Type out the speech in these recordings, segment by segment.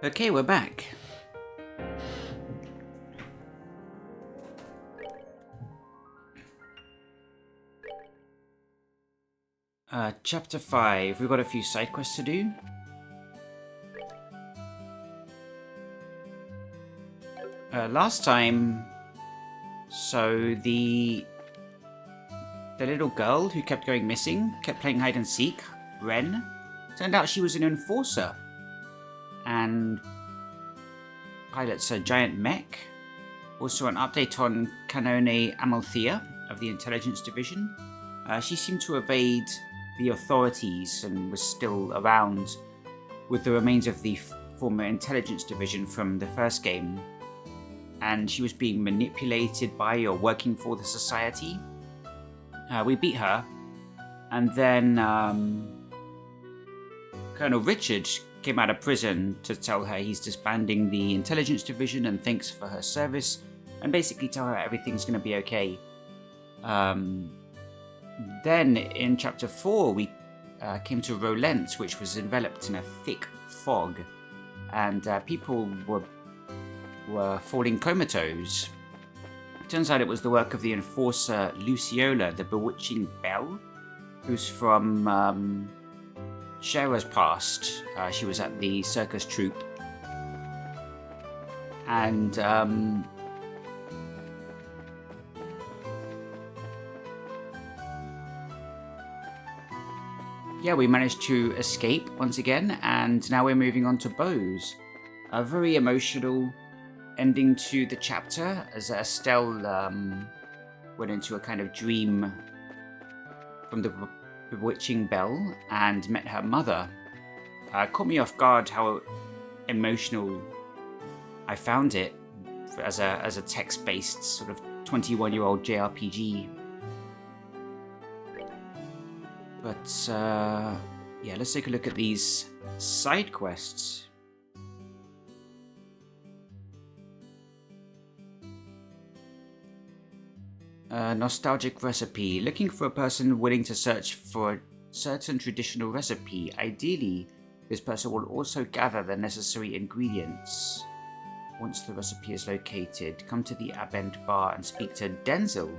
Okay, we're back. Chapter 5. We've got a few side quests to do. Last time, so the little girl who kept going missing, kept playing hide and seek, Ren, turned out she was an enforcer and pilots a giant mech. Also an update on Kanone Amalthea of the Intelligence Division. She seemed to evade the authorities and was still around with the remains of the former Intelligence Division from the first game. And she was being manipulated by or working for the Society. We beat her, and then Colonel Richard came out of prison to tell her he's disbanding the Intelligence Division and thanks for her service, and basically tell her everything's going to be okay. Then in Chapter 4 we came to Rolent, which was enveloped in a thick fog, and people were falling comatose. It turns out it was the work of the enforcer Luciola, the Bewitching Belle, who's from Shera's past. She was at the circus troupe. And yeah, we managed to escape once again, and now we're moving on to Bose. A very emotional ending to the chapter, as Estelle went into a kind of dream from the Bewitching Belle and met her mother. Caught me off guard how emotional I found it as a text-based sort of 21-year-old JRPG. But yeah, let's take a look at these side quests. Nostalgic recipe. Looking for a person willing to search for a certain traditional recipe. Ideally, this person will also gather the necessary ingredients. Once the recipe is located, come to the Abend Bar and speak to Denzel.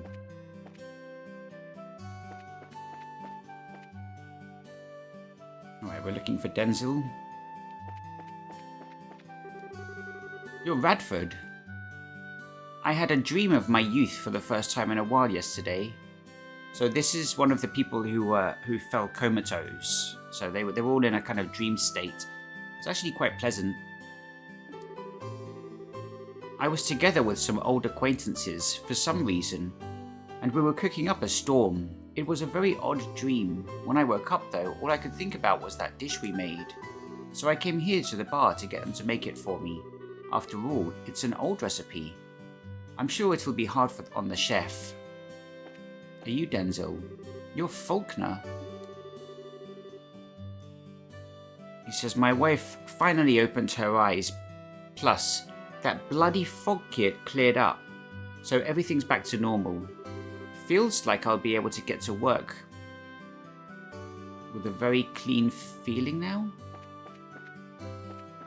Alright, we're looking for Denzel. You're Radford. I had a dream of my youth for the first time in a while yesterday. So this is one of the people who fell comatose. So they were all in a kind of dream state. It's actually quite pleasant. I was together with some old acquaintances for some reason, and we were cooking up a storm. It was a very odd dream. When I woke up though, all I could think about was that dish we made. So I came here to the bar to get them to make it for me. After all, it's an old recipe. I'm sure it will be hard on the chef. Are you Denzel? You're Faulkner. He says, my wife finally opened her eyes. Plus, that bloody fog kit cleared up. So everything's back to normal. Feels like I'll be able to get to work with a very clean feeling now.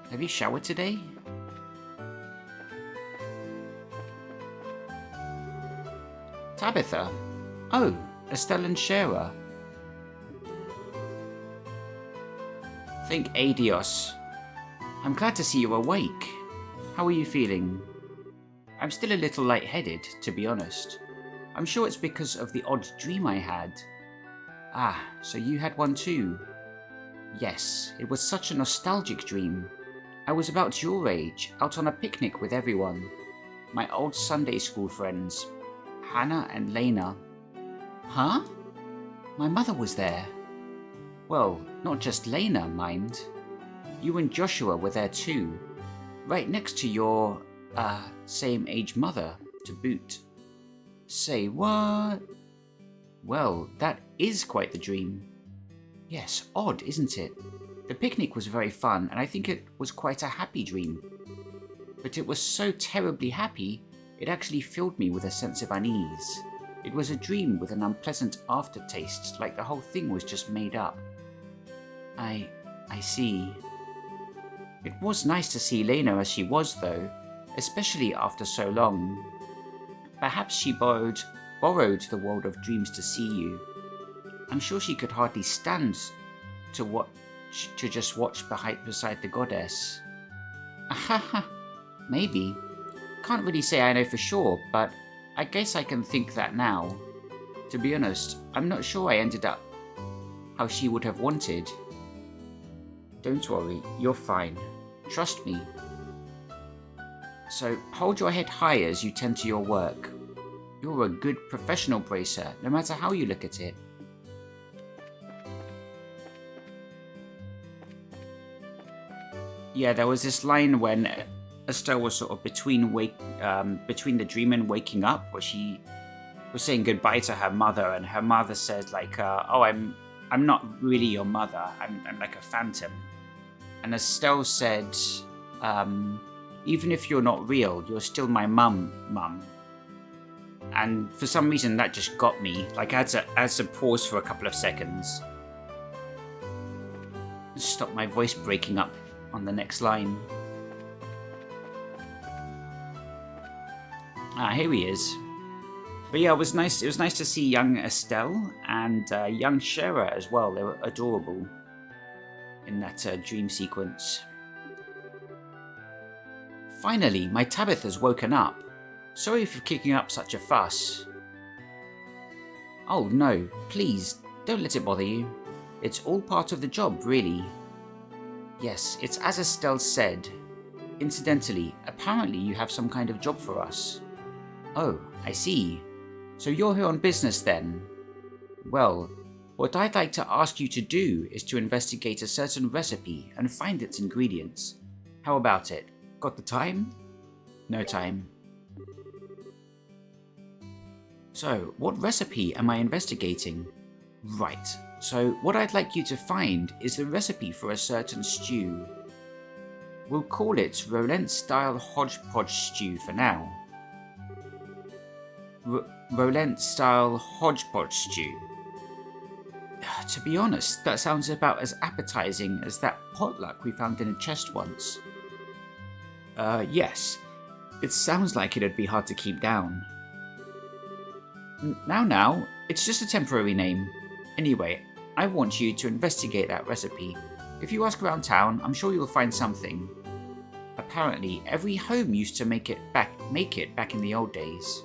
Have you showered today? Tabitha? Oh, Estelle and Shera. Think adios. I'm glad to see you awake. How are you feeling? I'm still a little lightheaded, to be honest. I'm sure it's because of the odd dream I had. Ah, so you had one too? Yes, it was such a nostalgic dream. I was about your age, out on a picnic with everyone. My old Sunday school friends. Hannah and Lena. Huh? My mother was there. Well, not just Lena, mind. You and Joshua were there too. Right next to your, same age mother, to boot. Say what? Well, that is quite the dream. Yes, odd, isn't it? The picnic was very fun, and I think it was quite a happy dream. But it was so terribly happy, it actually filled me with a sense of unease. It was a dream with an unpleasant aftertaste, like the whole thing was just made up. I see. It was nice to see Lena as she was, though, especially after so long. Perhaps she borrowed the world of dreams to see you. I'm sure she could hardly stand to just watch beside the goddess. Ahaha, maybe. Can't really say I know for sure, but I guess I can think that now. To be honest, I'm not sure I ended up how she would have wanted. Don't worry, you're fine. Trust me. So hold your head high as you tend to your work. You're a good professional bracer, no matter how you look at it. Yeah, there was this line when Estelle was sort of between the dream and waking up, where she was saying goodbye to her mother, and her mother said like, "Oh, I'm not really your mother. I'm like a phantom." And Estelle said, "Even if you're not real, you're still my mum." And for some reason, that just got me. Like, I had to pause for a couple of seconds. Stop my voice breaking up on the next line. Here he is. But yeah, it was nice to see young Estelle and young Shera as well. They were adorable in that dream sequence. Finally, my Tabitha's woken up. Sorry for kicking up such a fuss. Oh no, please, don't let it bother you. It's all part of the job, really. Yes, it's as Estelle said. Incidentally, apparently you have some kind of job for us. Oh, I see. So you're here on business then? Well, what I'd like to ask you to do is to investigate a certain recipe and find its ingredients. How about it? Got the time? No time. So, what recipe am I investigating? Right, so what I'd like you to find is the recipe for a certain stew. We'll call it Rolent-style hodgepodge stew for now. Rolent-style hodgepodge stew. To be honest, that sounds about as appetizing as that potluck we found in a chest once. Yes. It sounds like it'd be hard to keep down. Now, it's just a temporary name. Anyway, I want you to investigate that recipe. If you ask around town, I'm sure you'll find something. Apparently, every home used to make it back in the old days.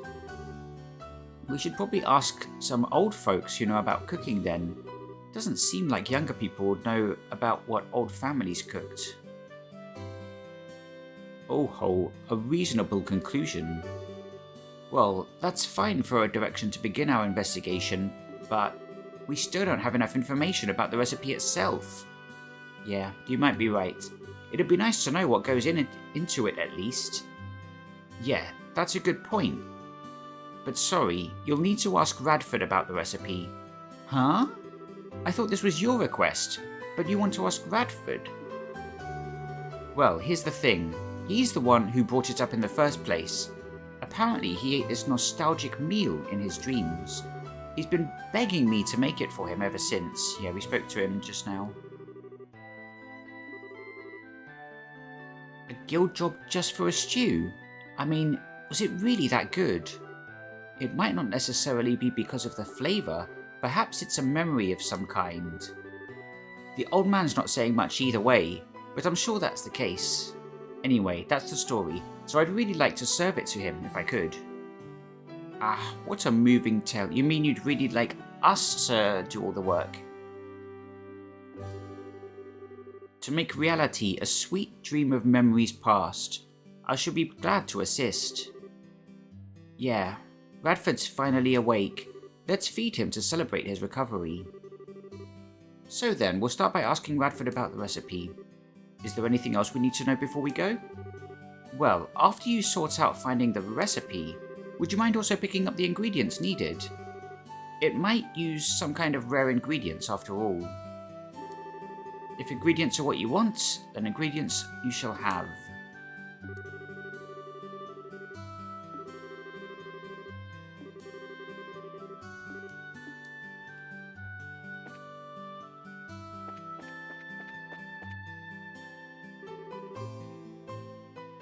We should probably ask some old folks who know about cooking then. Doesn't seem like younger people would know about what old families cooked. Oh ho, a reasonable conclusion. Well, that's fine for a direction to begin our investigation, but we still don't have enough information about the recipe itself. Yeah, you might be right. It'd be nice to know what goes into it at least. Yeah, that's a good point. But sorry, you'll need to ask Radford about the recipe. Huh? I thought this was your request, but you want to ask Radford? Well, here's the thing. He's the one who brought it up in the first place. Apparently, he ate this nostalgic meal in his dreams. He's been begging me to make it for him ever since. Yeah, we spoke to him just now. A guild job just for a stew? I mean, was it really that good? It might not necessarily be because of the flavour. Perhaps it's a memory of some kind. The old man's not saying much either way, but I'm sure that's the case. Anyway, that's the story, so I'd really like to serve it to him if I could. Ah, what a moving tale. You mean you'd really like us to do all the work? To make reality a sweet dream of memories past. I shall be glad to assist. Yeah, Radford's finally awake. Let's feed him to celebrate his recovery. So then, we'll start by asking Radford about the recipe. Is there anything else we need to know before we go? Well, after you sort out finding the recipe, would you mind also picking up the ingredients needed? It might use some kind of rare ingredients after all. If ingredients are what you want, then ingredients you shall have.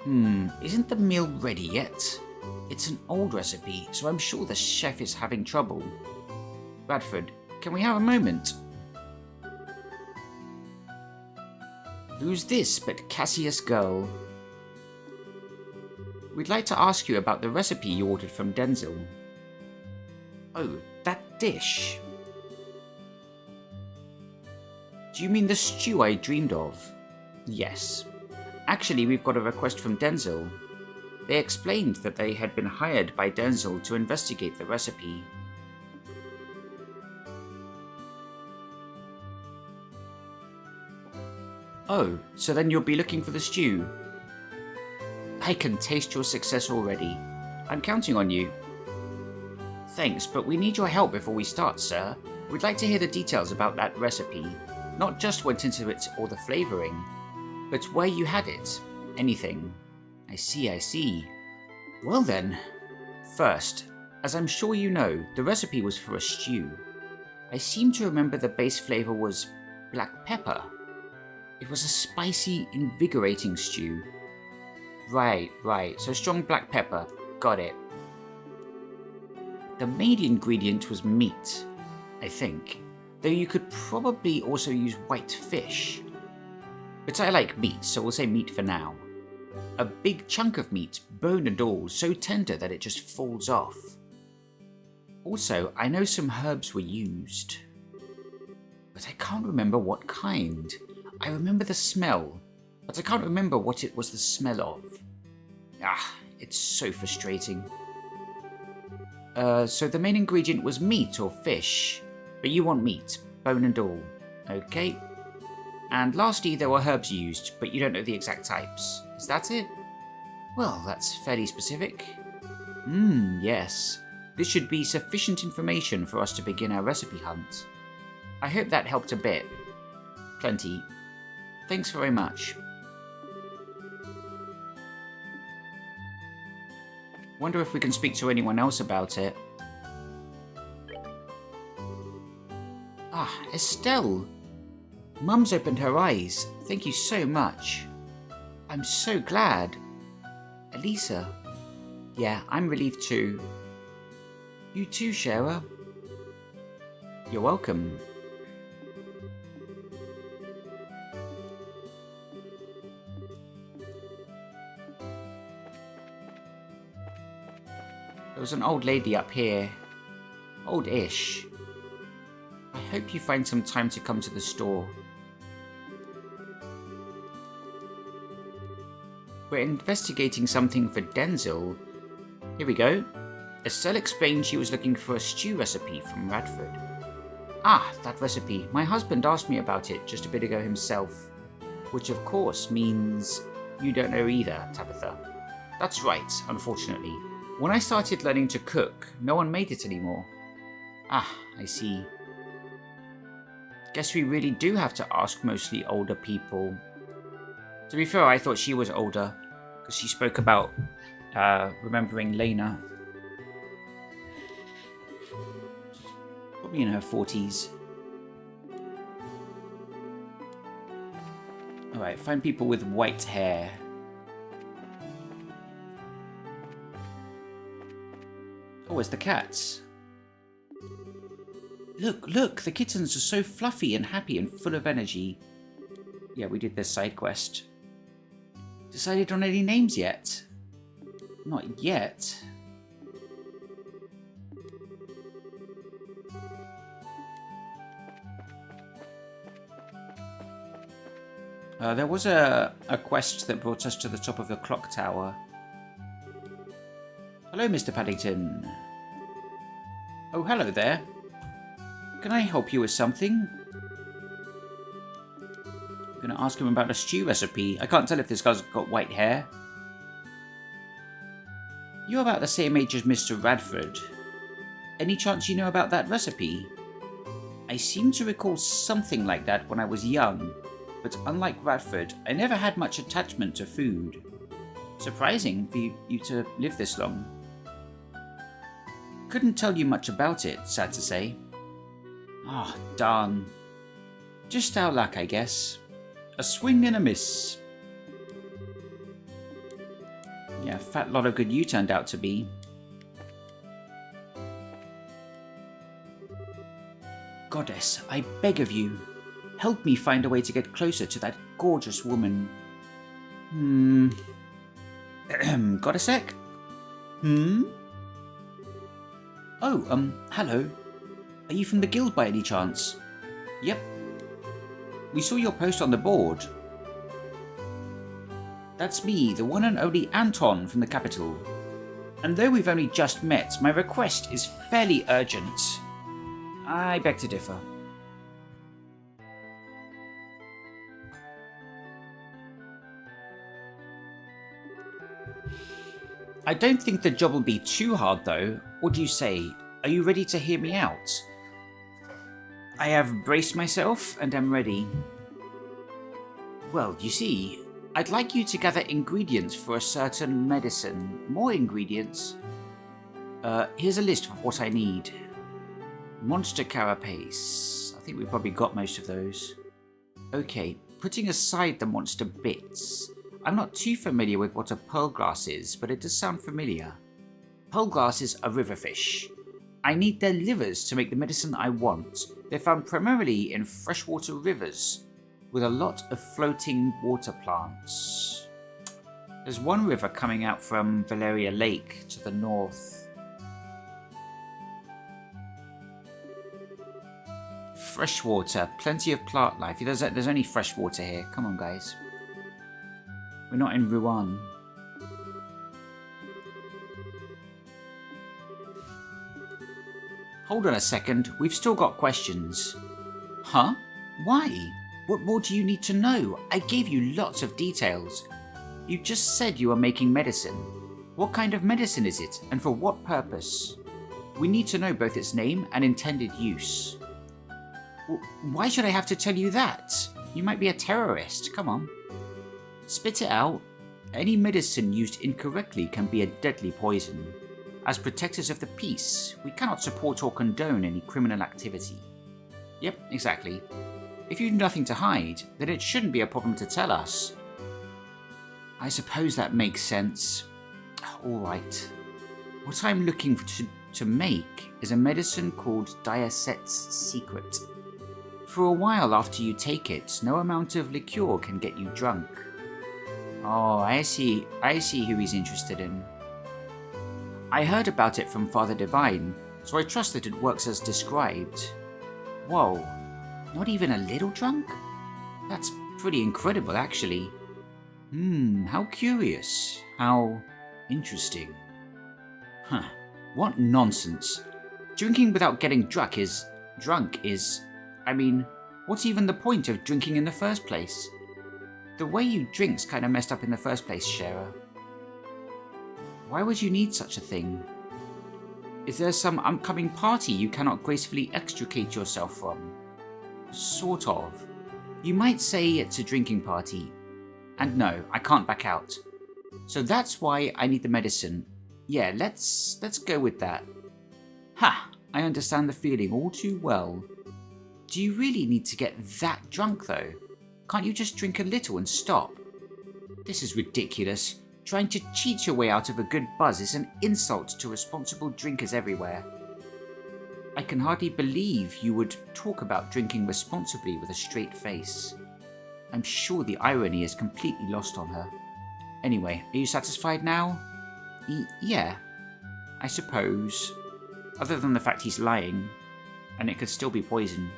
Isn't the meal ready yet? It's an old recipe, so I'm sure the chef is having trouble. Radford, can we have a moment? Who's this but Cassius Gull? We'd like to ask you about the recipe you ordered from Denzel. Oh, that dish. Do you mean the stew I dreamed of? Yes. Actually, we've got a request from Denzel. They explained that they had been hired by Denzel to investigate the recipe. Oh, so then you'll be looking for the stew. I can taste your success already. I'm counting on you. Thanks, but we need your help before we start, sir. We'd like to hear the details about that recipe. Not just what's into it or the flavouring, but where you had it. Anything. I see. Well then. First, as I'm sure you know, the recipe was for a stew. I seem to remember the base flavour was black pepper. It was a spicy, invigorating stew. Right, so strong black pepper. Got it. The main ingredient was meat, I think, though you could probably also use white fish. But I like meat, so we'll say meat for now. A big chunk of meat, bone and all, so tender that it just falls off. Also, I know some herbs were used, but I can't remember what kind. I remember the smell, but I can't remember what it was the smell of. It's so frustrating. So the main ingredient was meat or fish, but you want meat, bone and all. Okay. And lastly, there were herbs used, but you don't know the exact types. Is that it? Well, that's fairly specific. Yes. This should be sufficient information for us to begin our recipe hunt. I hope that helped a bit. Plenty. Thanks very much. Wonder if we can speak to anyone else about it. Estelle! Mum's opened her eyes. Thank you so much. I'm so glad. Elisa. Yeah, I'm relieved too. You too, Shara. You're welcome. There was an old lady up here. Old-ish. I hope you find some time to come to the store. We're investigating something for Denzel. Here we go. Estelle explained she was looking for a stew recipe from Radford. That recipe. My husband asked me about it just a bit ago himself. Which of course means you don't know either, Tabitha. That's right, unfortunately. When I started learning to cook, no one made it anymore. I see. Guess we really do have to ask mostly older people. To be fair, I thought she was older, because she spoke about remembering Lena. Probably in her 40s. Alright, find people with white hair. Oh, it's the cats. Look, the kittens are so fluffy and happy and full of energy. Yeah, we did this side quest. Decided on any names yet? Not yet. There was a quest that brought us to the top of the clock tower. Hello, Mr. Paddington. Oh, hello there. Can I help you with something? I'm going to ask him about a stew recipe. I can't tell if this guy's got white hair. You're about the same age as Mr. Radford. Any chance you know about that recipe? I seem to recall something like that when I was young, but unlike Radford, I never had much attachment to food. Surprising for you to live this long. Couldn't tell you much about it, sad to say. Darn. Just our luck, I guess. A swing and a miss. Yeah, fat lot of good you turned out to be. Goddess, I beg of you, help me find a way to get closer to that gorgeous woman. Got a sec? Oh, hello. Are you from the guild by any chance? Yep. We saw your post on the board. That's me, the one and only Anton from the capital. And though we've only just met, my request is fairly urgent. I beg to differ. I don't think the job will be too hard though. What do you say? Are you ready to hear me out? I have braced myself and am ready. Well, you see, I'd like you to gather ingredients for a certain medicine. More ingredients? Here's a list of what I need. Monster carapace. I think we probably got most of those. Okay, putting aside the monster bits, I'm not too familiar with what a pearlglass is, but it does sound familiar. Pearlglasses are river fish. I need their livers to make the medicine I want. They're found primarily in freshwater rivers, with a lot of floating water plants. There's one river coming out from Valeria Lake to the north. Freshwater, plenty of plant life. There's only fresh water here. Come on, guys. We're not in Rouen. Hold on a second. We've still got questions. Huh? Why? What more do you need to know? I gave you lots of details. You just said you were making medicine. What kind of medicine is it, and for what purpose? We need to know both its name and intended use. Why should I have to tell you that? You might be a terrorist. Come on. Spit it out. Any medicine used incorrectly can be a deadly poison. As protectors of the peace, we cannot support or condone any criminal activity. Yep, exactly. If you've nothing to hide, then it shouldn't be a problem to tell us. I suppose that makes sense. Alright. What I'm looking to make is a medicine called Diaset's Secret. For a while after you take it, no amount of liqueur can get you drunk. Oh, I see who he's interested in. I heard about it from Father Divine, so I trust that it works as described. Whoa, not even a little drunk? That's pretty incredible, actually. How curious. How interesting. Huh, what nonsense. Drinking without getting drunk is... I mean, what's even the point of drinking in the first place? The way you drink's kinda messed up in the first place, Shara. Why would you need such a thing? Is there some upcoming party you cannot gracefully extricate yourself from? Sort of. You might say it's a drinking party. And no, I can't back out. So that's why I need the medicine. Yeah, let's go with that. Ha! I understand the feeling all too well. Do you really need to get that drunk though? Can't you just drink a little and stop? This is ridiculous. Trying to cheat your way out of a good buzz is an insult to responsible drinkers everywhere. I can hardly believe you would talk about drinking responsibly with a straight face. I'm sure the irony is completely lost on her. Anyway, are you satisfied now? Yeah, I suppose. Other than the fact he's lying, and it could still be poison.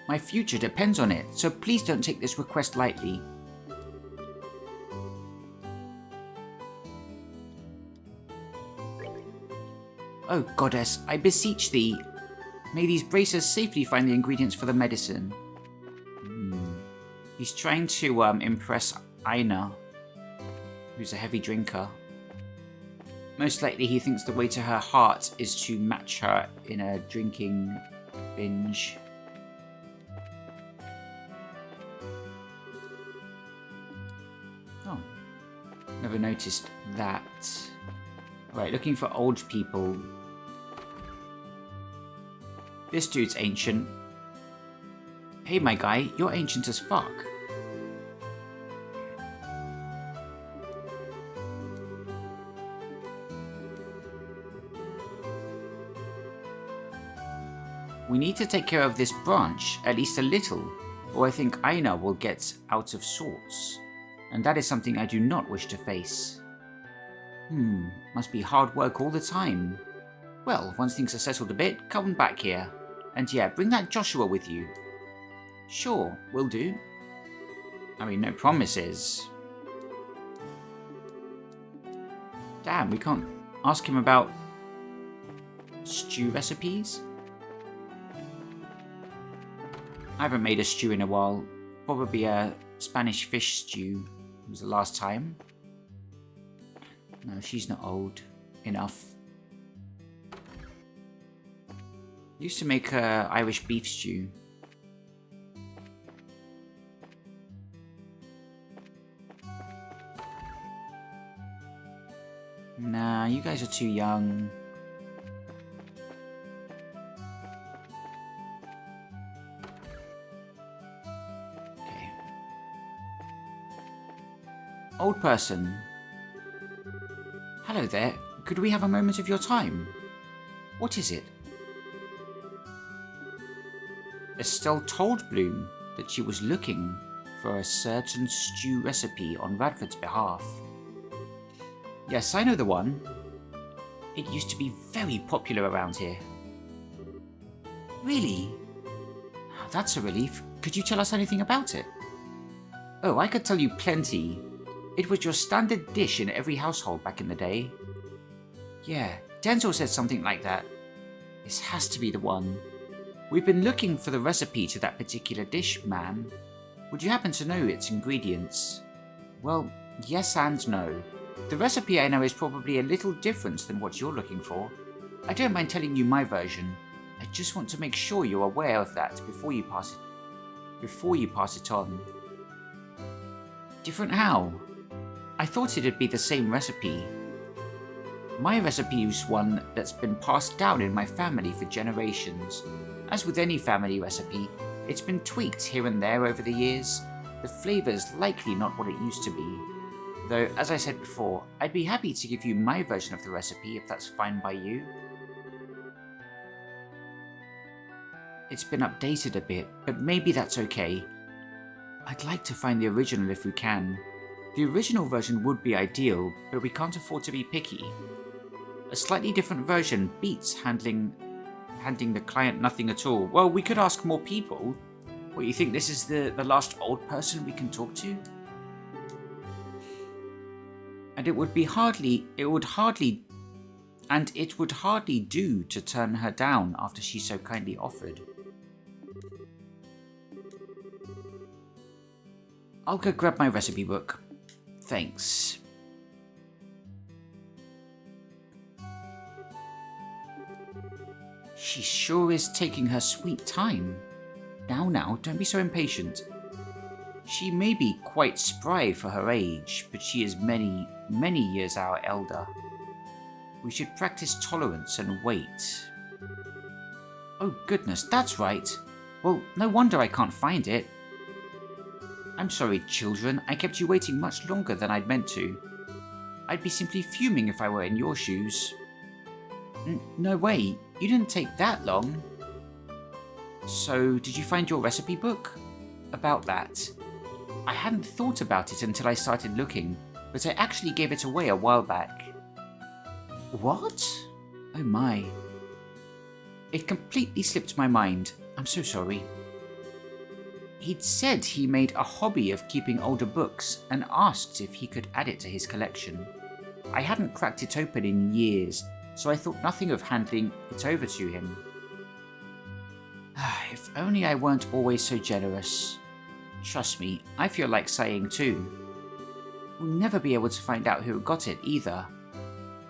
My future depends on it, so please don't take this request lightly. Oh, Goddess, I beseech thee. May these bracers safely find the ingredients for the medicine. He's trying to impress Aina, who's a heavy drinker. Most likely he thinks the way to her heart is to match her in a drinking binge. Oh, never noticed that. Right, looking for old people. This dude's ancient. Hey my guy, you're ancient as fuck. We need to take care of this branch, at least a little, or I think Aina will get out of sorts. And that is something I do not wish to face. Must be hard work all the time. Well, once things are settled a bit, come back here. And yeah, bring that Joshua with you. Sure, will do. I mean, no promises. Damn, we can't ask him about stew recipes? I haven't made a stew in a while. Probably a Spanish fish stew. It was the last time. No, she's not old enough. Used to make Irish beef stew. Nah, you guys are too young. Okay. Old person. Hello there. Could we have a moment of your time? What is it? Estelle told Bloom that she was looking for a certain stew recipe on Radford's behalf. Yes, I know the one. It used to be very popular around here. Really? That's a relief. Could you tell us anything about it? Oh, I could tell you plenty. It was your standard dish in every household back in the day. Yeah, Denzel said something like that. This has to be the one. We've been looking for the recipe to that particular dish, ma'am. Would you happen to know its ingredients? Well, yes and no. The recipe I know is probably a little different than what you're looking for. I don't mind telling you my version. I just want to make sure you're aware of that before you pass it on. Different how? I thought it'd be the same recipe. My recipe is one that's been passed down in my family for generations. As with any family recipe, it's been tweaked here and there over the years. The flavor's likely not what it used to be. Though, as I said before, I'd be happy to give you my version of the recipe if that's fine by you. It's been updated a bit, but maybe that's okay. I'd like to find the original if we can. The original version would be ideal, but we can't afford to be picky. A slightly different version beats handing the client nothing at all. Well, we could ask more people. What, you think this is the last old person we can talk to? And it would hardly do to turn her down after she so kindly offered. I'll go grab my recipe book. Thanks. She sure is taking her sweet time. Now, don't be so impatient. She may be quite spry for her age, but she is many, many years our elder. We should practice tolerance and wait. Oh goodness, that's right. Well, no wonder I can't find it. I'm sorry, children, I kept you waiting much longer than I'd meant to. I'd be simply fuming if I were in your shoes. No way, you didn't take that long. So, did you find your recipe book? About that. I hadn't thought about it until I started looking, but I actually gave it away a while back. What? Oh my. It completely slipped my mind. I'm so sorry. He'd said he made a hobby of keeping older books and asked if he could add it to his collection. I hadn't cracked it open in years, so I thought nothing of handing it over to him. If only I weren't always so generous. Trust me, I feel like sighing too. We'll never be able to find out who got it either.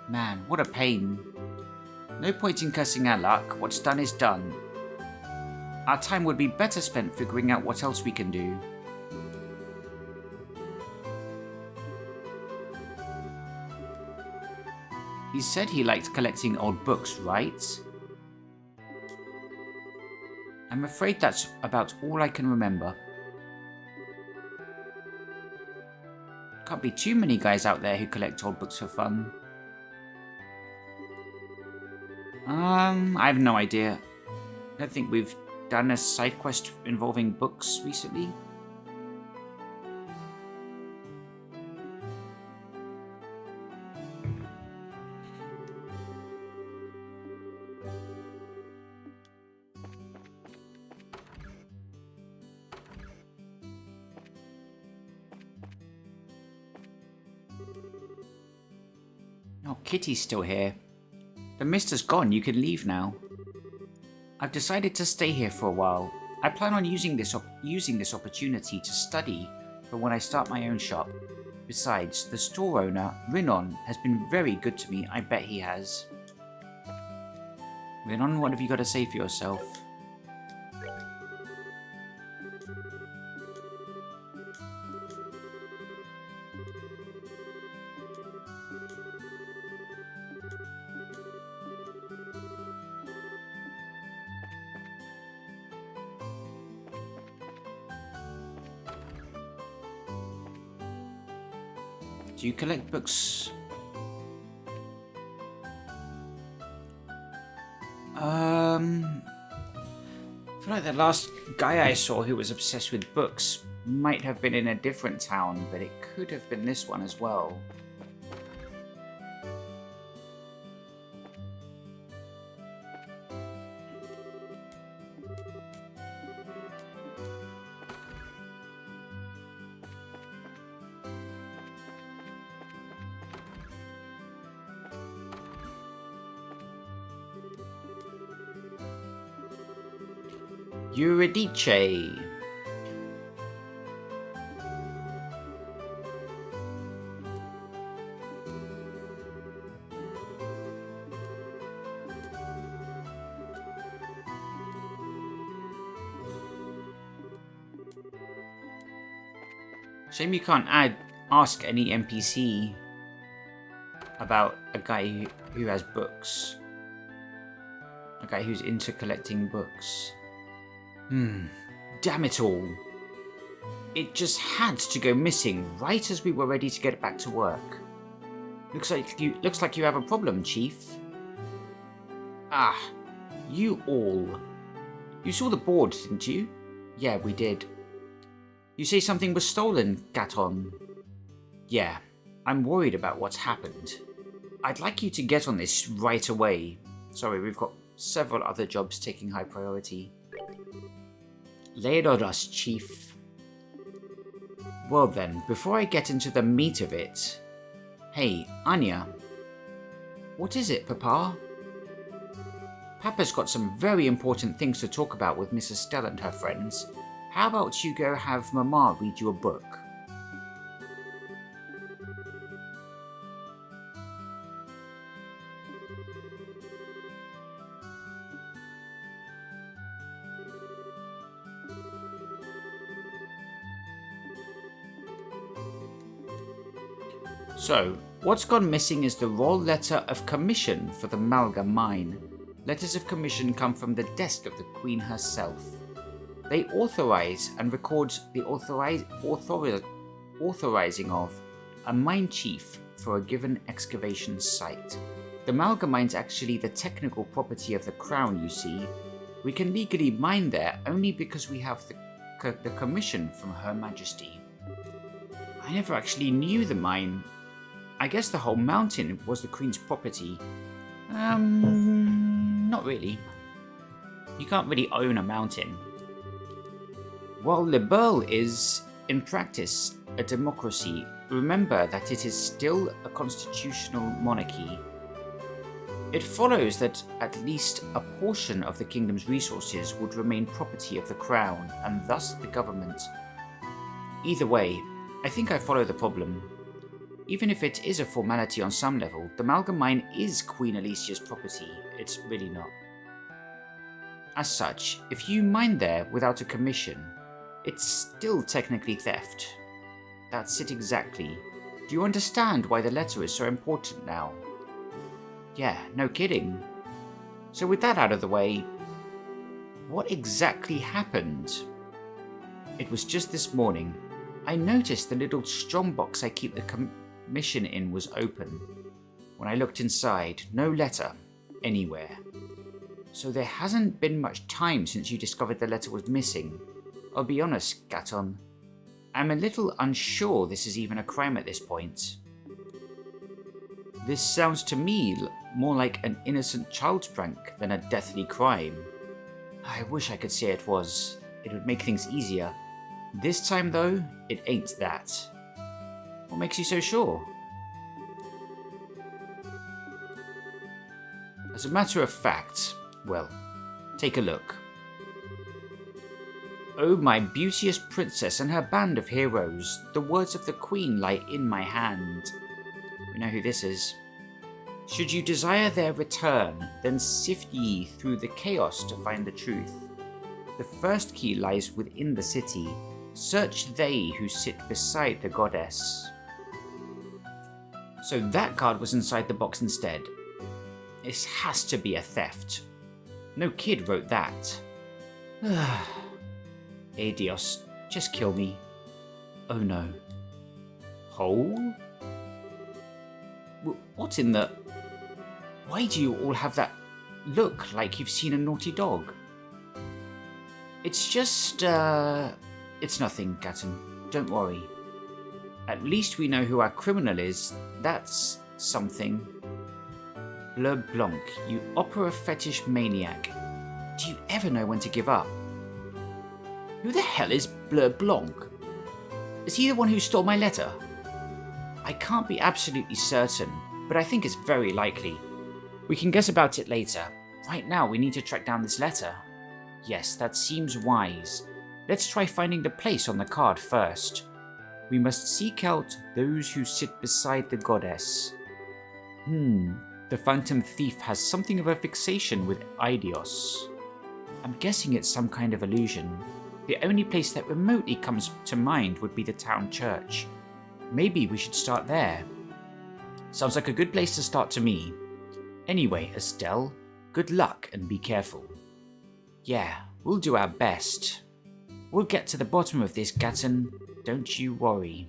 Man, what a pain. No point in cursing our luck, what's done is done. Our time would be better spent figuring out what else we can do. He said he liked collecting old books, right? I'm afraid that's about all I can remember. Can't be too many guys out there who collect old books for fun. I have no idea. I don't think we've done a side quest involving books recently. Oh, Kitty's still here. The mist has gone, you can leave now. I've decided to stay here for a while. I plan on using this opportunity to study for when I start my own shop. Besides, the store owner, Rinon, has been very good to me, I bet he has. Rinon, what have you got to say for yourself? Do you collect books? I feel like the last guy I saw who was obsessed with books might have been in a different town, but it could have been this one as well. Eurydice. Shame you can't ask any NPC about a guy who has books. A guy who's into collecting books. Damn it all. It just had to go missing right as we were ready to get back to work. Looks like you have a problem, Chief. Ah, you all. You saw the board, didn't you? Yeah, we did. You say something was stolen, Gaton? Yeah, I'm worried about what's happened. I'd like you to get on this right away. Sorry, we've got several other jobs taking high priority. Lay it on us, Chief. Well then, before I get into the meat of it... Hey, Anya. What is it, Papa? Papa's got some very important things to talk about with Miss Estelle and her friends. How about you go have Mama read you a book? So, what's gone missing is the royal letter of commission for the Malga mine. Letters of commission come from the desk of the Queen herself. They authorize and record the authorizing of a mine chief for a given excavation site. The Malga mine's actually the technical property of the Crown, you see. We can legally mine there only because we have the commission from Her Majesty. I never actually knew the mine. I guess the whole mountain was the Queen's property. Not really. You can't really own a mountain. While Liberl is, in practice, a democracy, remember that it is still a constitutional monarchy. It follows that at least a portion of the kingdom's resources would remain property of the Crown, and thus the government. Either way, I think I follow the problem. Even if it is a formality on some level, the Malga mine is Queen Alicia's property. It's really not. As such, if you mine there without a commission, it's still technically theft. That's it exactly. Do you understand why the letter is so important now? Yeah, no kidding. So with that out of the way, What exactly happened? It was just this morning. I noticed the little strongbox I keep the commission in was open. When I looked inside, no letter anywhere. So there hasn't been much time since you discovered the letter was missing. I'll be honest, Gaton. I'm a little unsure this is even a crime at this point. This sounds to me more like an innocent child's prank than a deathly crime. I wish I could say it was. It would make things easier. This time, though, it ain't that. What makes you so sure? As a matter of fact, well, take a look. Oh, my beauteous princess and her band of heroes, the words of the queen lie in my hand. We know who this is. Should you desire their return, then sift ye through the chaos to find the truth. The first key lies within the city. Search they who sit beside the goddess. So that card was inside the box instead. This has to be a theft. No kid wrote that. Adios, just kill me. Oh no. Hole? What in the... Why do you all have that look like you've seen a naughty dog? It's just, It's nothing, Gaton. Don't worry. At least we know who our criminal is. That's something. Bleu Blanc, you opera fetish maniac. Do you ever know when to give up? Who the hell is Bleu Blanc? Is he the one who stole my letter? I can't be absolutely certain, but I think it's very likely. We can guess about it later. Right now, we need to track down this letter. Yes, that seems wise. Let's try finding the place on the card first. We must seek out those who sit beside the goddess. The Phantom Thief has something of a fixation with Aidios. I'm guessing it's some kind of illusion. The only place that remotely comes to mind would be the town church. Maybe we should start there. Sounds like a good place to start to me. Anyway, Estelle, good luck and be careful. Yeah, we'll do our best. We'll get to the bottom of this, Gaton. Don't you worry.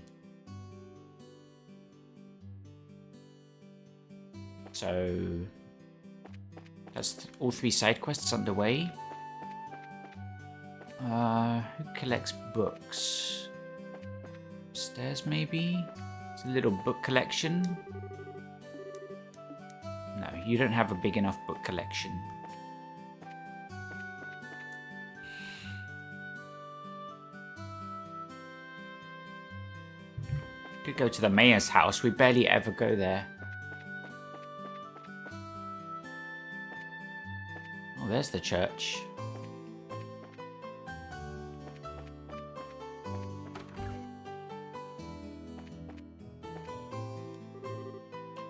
So, that's all 3 side quests underway. Who collects books? Upstairs, maybe? It's a little book collection. No, you don't have a big enough book collection. Could go to the mayor's house. We barely ever go there. Oh, there's the church.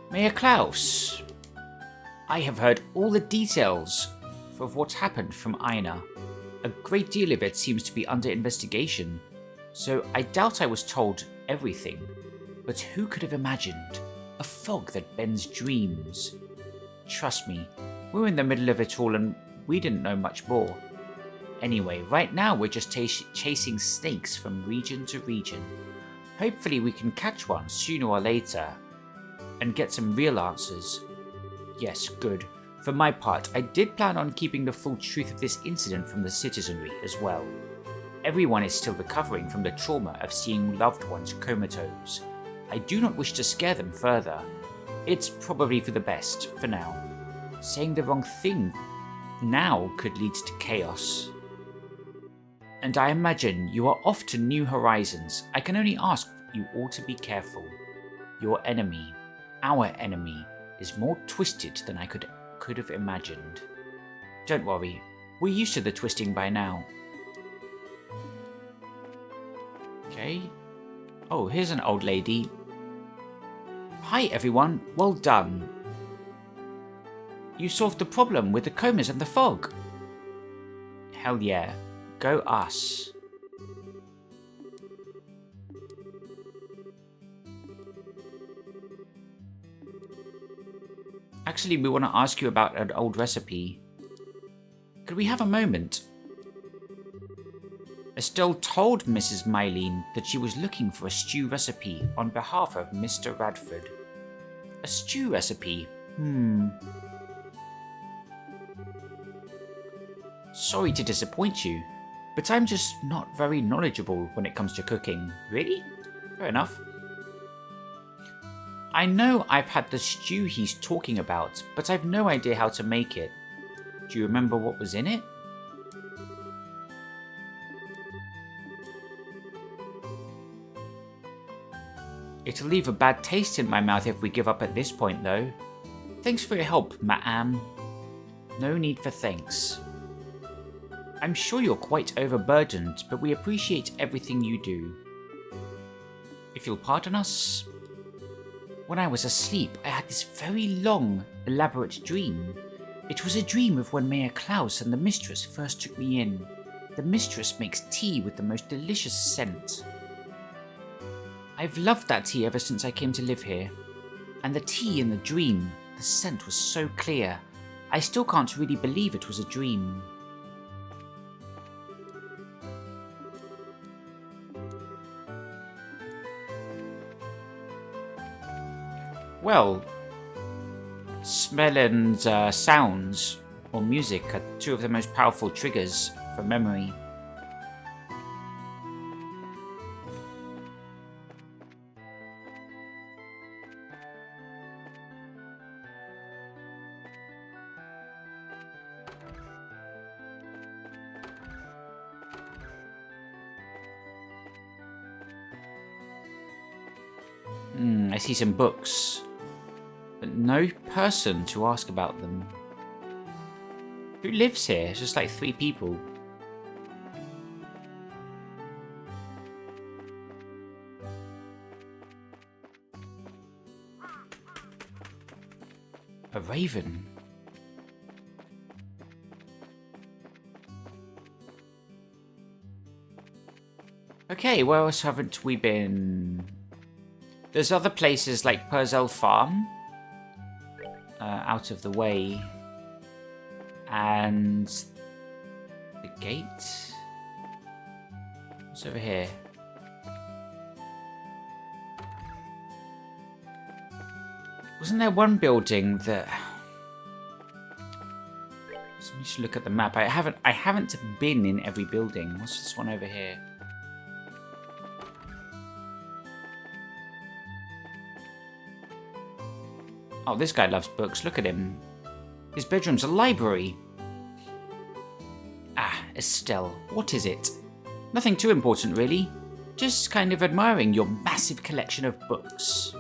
Mayor Klaus, I have heard all the details of what's happened from Aina. A great deal of it seems to be under investigation, so I doubt I was told everything. But who could have imagined a fog that bends dreams? Trust me, we're in the middle of it all and we didn't know much more. Anyway, right now we're just chasing snakes from region to region. Hopefully we can catch one sooner or later and get some real answers. Yes, good. For my part, I did plan on keeping the full truth of this incident from the citizenry as well. Everyone is still recovering from the trauma of seeing loved ones comatose. I do not wish to scare them further. It's probably for the best, for now. Saying the wrong thing now could lead to chaos. And I imagine you are off to new horizons. I can only ask you all to be careful. Your enemy, our enemy, is more twisted than I could have imagined. Don't worry, we're used to the twisting by now. Okay. Oh, here's an old lady. Hi everyone, well done. You solved the problem with the comas and the fog. Hell yeah, go us. Actually, we want to ask you about an old recipe. Could we have a moment? Estelle told Mrs. Mylene that she was looking for a stew recipe on behalf of Mr. Radford. A stew recipe? Sorry to disappoint you, but I'm just not very knowledgeable when it comes to cooking. Really? Fair enough. I know I've had the stew he's talking about, but I've no idea how to make it. Do you remember what was in it? It'll leave a bad taste in my mouth if we give up at this point, though. Thanks for your help, ma'am. No need for thanks. I'm sure you're quite overburdened, but we appreciate everything you do. If you'll pardon us. When I was asleep, I had this very long, elaborate dream. It was a dream of when Mayor Klaus and the mistress first took me in. The mistress makes tea with the most delicious scent. I've loved that tea ever since I came to live here. And the tea in the dream, the scent was so clear. I still can't really believe it was a dream. Well, smell and sounds, or music, are two of the most powerful triggers for memory. I see some books, but no person to ask about them. Who lives here? It's just like 3 people. A raven. Okay, where else haven't we been? There's other places like Purzel Farm, out of the way, and the gate. What's over here? Wasn't there one building that? Let me just look at the map. I haven't been in every building. What's this one over here? Oh, this guy loves books. Look at him. His bedroom's a library. Ah, Estelle, what is it? Nothing too important, really. Just kind of admiring your massive collection of books.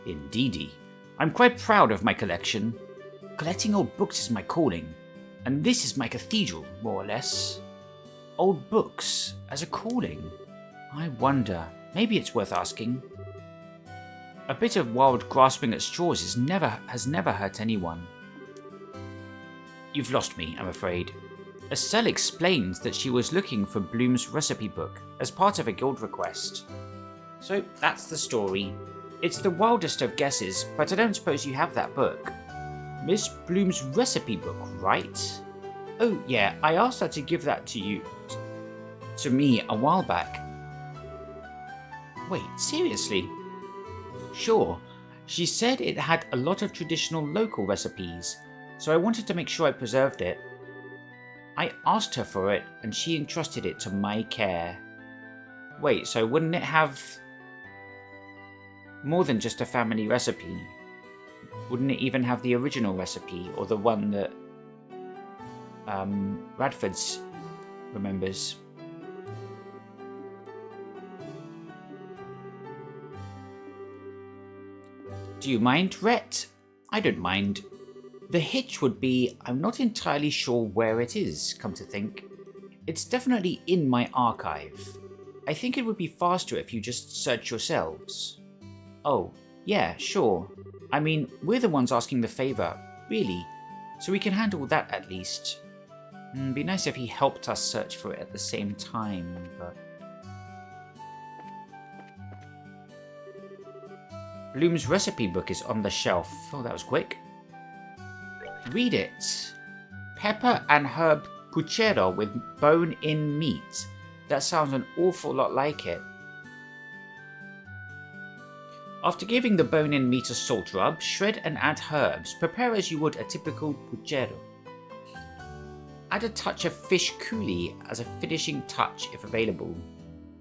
Indeedy. I'm quite proud of my collection. Collecting old books is my calling, and this is my cathedral, more or less. Old books as a calling? I wonder. Maybe it's worth asking. A bit of wild grasping at straws has never hurt anyone. You've lost me, I'm afraid. Estelle explains that she was looking for Bloom's recipe book as part of a guild request. So that's the story. It's the wildest of guesses, but I don't suppose you have that book. Miss Bloom's recipe book, right? Oh yeah, I asked her to give that to me a while back. Wait, seriously? Sure, she said it had a lot of traditional local recipes, so I wanted to make sure I preserved it. I asked her for it, and she entrusted it to my care. Wait, so wouldn't it have more than just a family recipe? Wouldn't it even have the original recipe, or the one that Radford's remembers? Do you mind, Rhett? I don't mind. The hitch would be I'm not entirely sure where it is, come to think. It's definitely in my archive. I think it would be faster if you just search yourselves. Oh, yeah, sure. I mean, we're the ones asking the favour, really, so we can handle that at least. Be nice if he helped us search for it at the same time, but... Bloom's recipe book is on the shelf. Oh, that was quick. Read it. Pepper and herb puchero with bone-in meat. That sounds an awful lot like it. After giving the bone-in meat a salt rub, shred and add herbs. Prepare as you would a typical puchero. Add a touch of fish coulis as a finishing touch if available.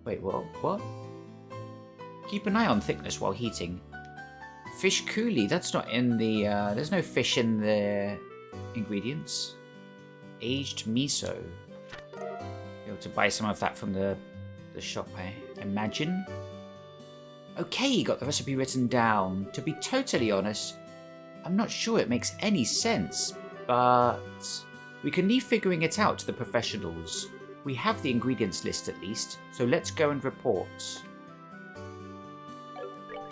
Wait, what? Keep an eye on thickness while heating. Fish coulis, that's not in the... there's no fish in the ingredients. Aged miso. Be able to buy some of that from the shop, I imagine. Okay, got the recipe written down. To be totally honest, I'm not sure it makes any sense, but we can leave figuring it out to the professionals. We have the ingredients list at least, so let's go and report.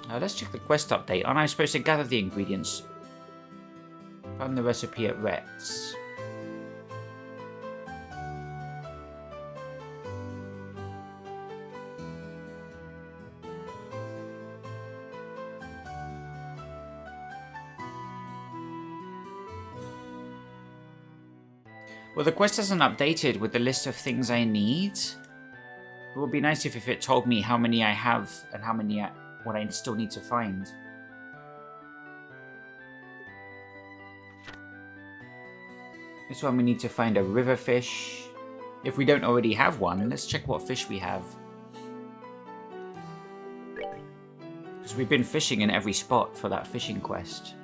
Let's check the quest update. Aren't I supposed to gather the ingredients from the recipe at Rhett's? Well, the quest hasn't updated with the list of things I need. It would be nice if it told me how many I have and how many what I still need to find. This one we need to find a river fish. If we don't already have one, let's check what fish we have. Because we've been fishing in every spot for that fishing quest.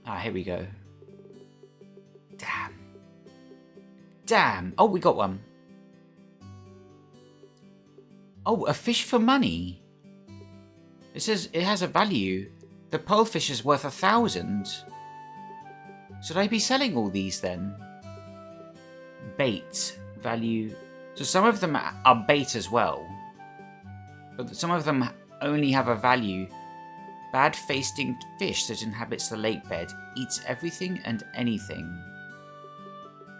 Ah, here we go. Damn. Oh, we got one. Oh, a fish for money. It says it has a value. The pearlfish is worth 1,000. Should I be selling all these then? Bait. Value. So some of them are bait as well. But some of them only have a value. Bad-faced fish that inhabits the lake bed. Eats everything and anything.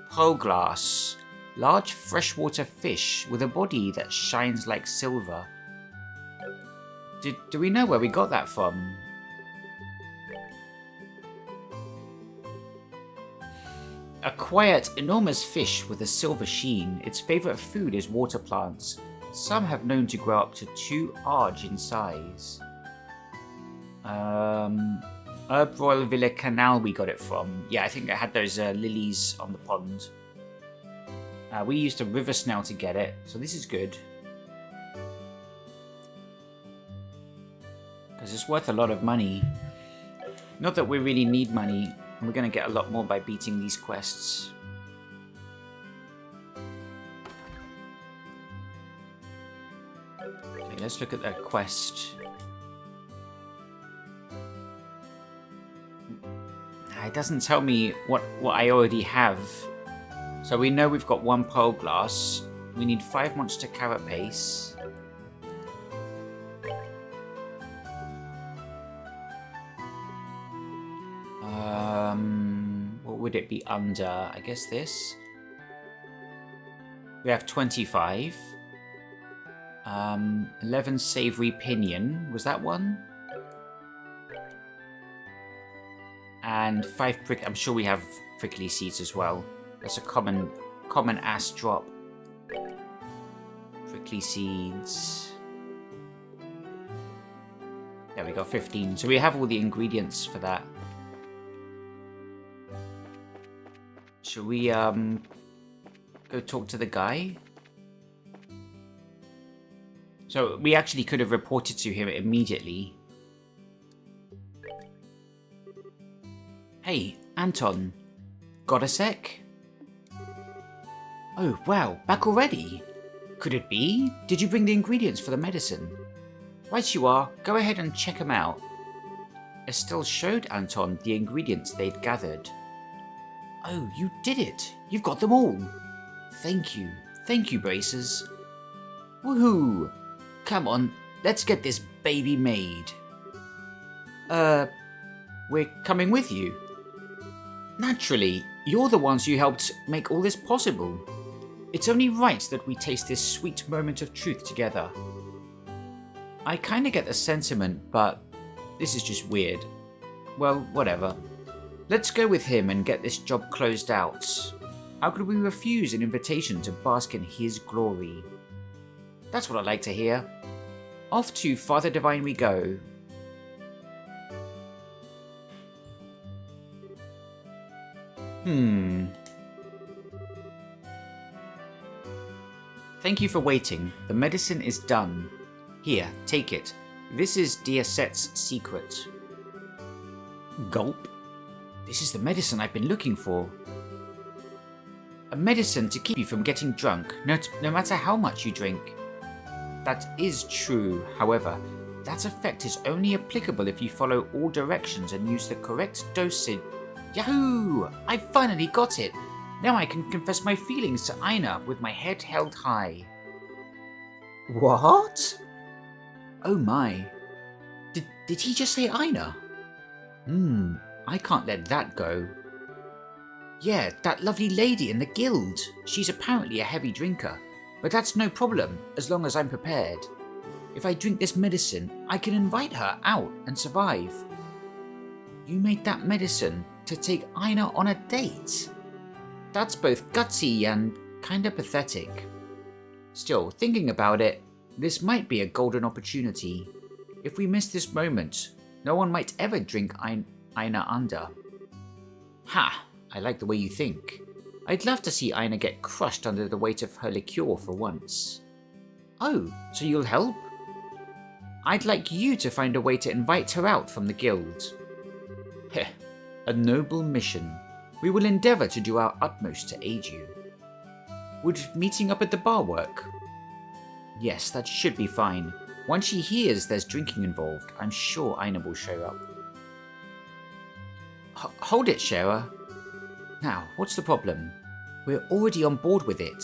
Pearl glass. Large freshwater fish with a body that shines like silver. Do we know where we got that from? A quiet, enormous fish with a silver sheen. Its favourite food is water plants. Some have known to grow up to 2 arge in size. Herb Royal Villa Canal we got it from. Yeah, I think I had those lilies on the pond. We used a river snail to get it, so this is good. Because it's worth a lot of money. Not that we really need money, and we're going to get a lot more by beating these quests. Okay, let's look at that quest. It doesn't tell me what I already have. So we know we've got 1 pearl glass. We need 5 monster carapace. What would it be under? I guess this. We have 25. 11 savory pinion. Was that one? And 5 prick. I'm sure we have prickly seeds as well. That's a common ass drop. Prickly seeds. There we go, 15. So we have all the ingredients for that. Shall we go talk to the guy? So we actually could have reported to him immediately. Hey, Anton. Got a sec? Oh, wow, back already? Could it be? Did you bring the ingredients for the medicine? Right you are, go ahead and check them out. Estelle showed Anton the ingredients they'd gathered. Oh, you did it! You've got them all! Thank you, Braces. Woohoo! Come on, let's get this baby made. We're coming with you. Naturally, you're the ones who helped make all this possible. It's only right that we taste this sweet moment of truth together. I kinda get the sentiment, but this is just weird. Well, whatever. Let's go with him and get this job closed out. How could we refuse an invitation to bask in his glory? That's what I like to hear. Off to Father Divine we go. Thank you for waiting. The medicine is done. Here, take it. This is Diacet's secret. Gulp. This is the medicine I've been looking for. A medicine to keep you from getting drunk, no matter how much you drink. That is true, however, that effect is only applicable if you follow all directions and use the correct dosage. Yahoo! I finally got it! Now I can confess my feelings to Aina with my head held high. What? Oh my. Did he just say Aina? I can't let that go. Yeah, that lovely lady in the guild. She's apparently a heavy drinker, but that's no problem as long as I'm prepared. If I drink this medicine, I can invite her out and survive. You made that medicine to take Aina on a date? That's both gutsy and kinda pathetic. Still, thinking about it, this might be a golden opportunity. If we miss this moment, no one might ever drink Aina under. Ha! I like the way you think. I'd love to see Aina get crushed under the weight of her liqueur for once. Oh, so you'll help? I'd like you to find a way to invite her out from the guild. Heh, a noble mission. We will endeavour to do our utmost to aid you. Would meeting up at the bar work? Yes, that should be fine. Once she hears there's drinking involved, I'm sure Aina will show up. Hold it, Shara. Now, what's the problem? We're already on board with it.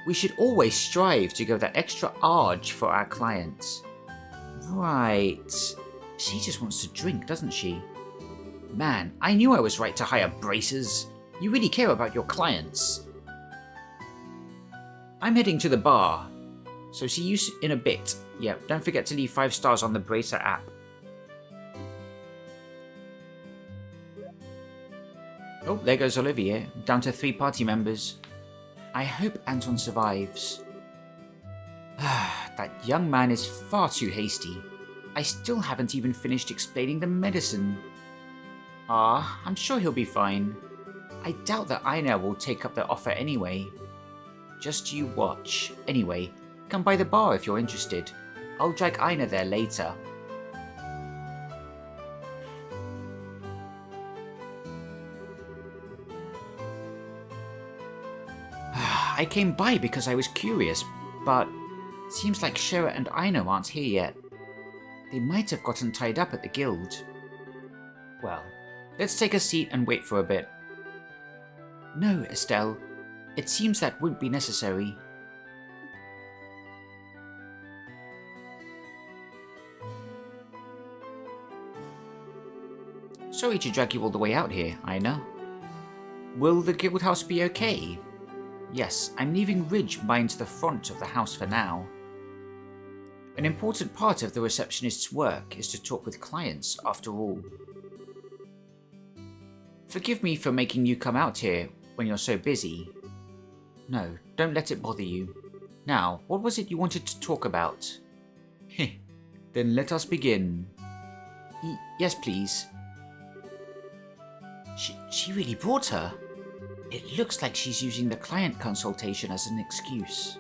We should always strive to go that extra arge for our clients. Right. She just wants to drink, doesn't she? Man, I knew I was right to hire bracers. You really care about your clients. I'm heading to the bar, so see you in a bit. Yeah, don't forget to leave 5 stars on the Bracer app. Oh, there goes Olivier, down to 3 party members. I hope Anton survives. That young man is far too hasty. I still haven't even finished explaining the medicine. I'm sure he'll be fine. I doubt that Aina will take up the offer anyway. Just you watch. Anyway, come by the bar if you're interested. I'll drag Aina there later. I came by because I was curious, but seems like Shara and Aina aren't here yet. They might have gotten tied up at the guild. Well, let's take a seat and wait for a bit. No, Estelle. It seems that won't be necessary. Sorry to drag you all the way out here, Aina. Will the guild house be okay? Yes, I'm leaving Ridge behind the front of the house for now. An important part of the receptionist's work is to talk with clients, after all. Forgive me for making you come out here when you're so busy. No, don't let it bother you. Now, what was it you wanted to talk about? Heh, then let us begin. Yes, please. She really brought her. It looks like she's using the client consultation as an excuse.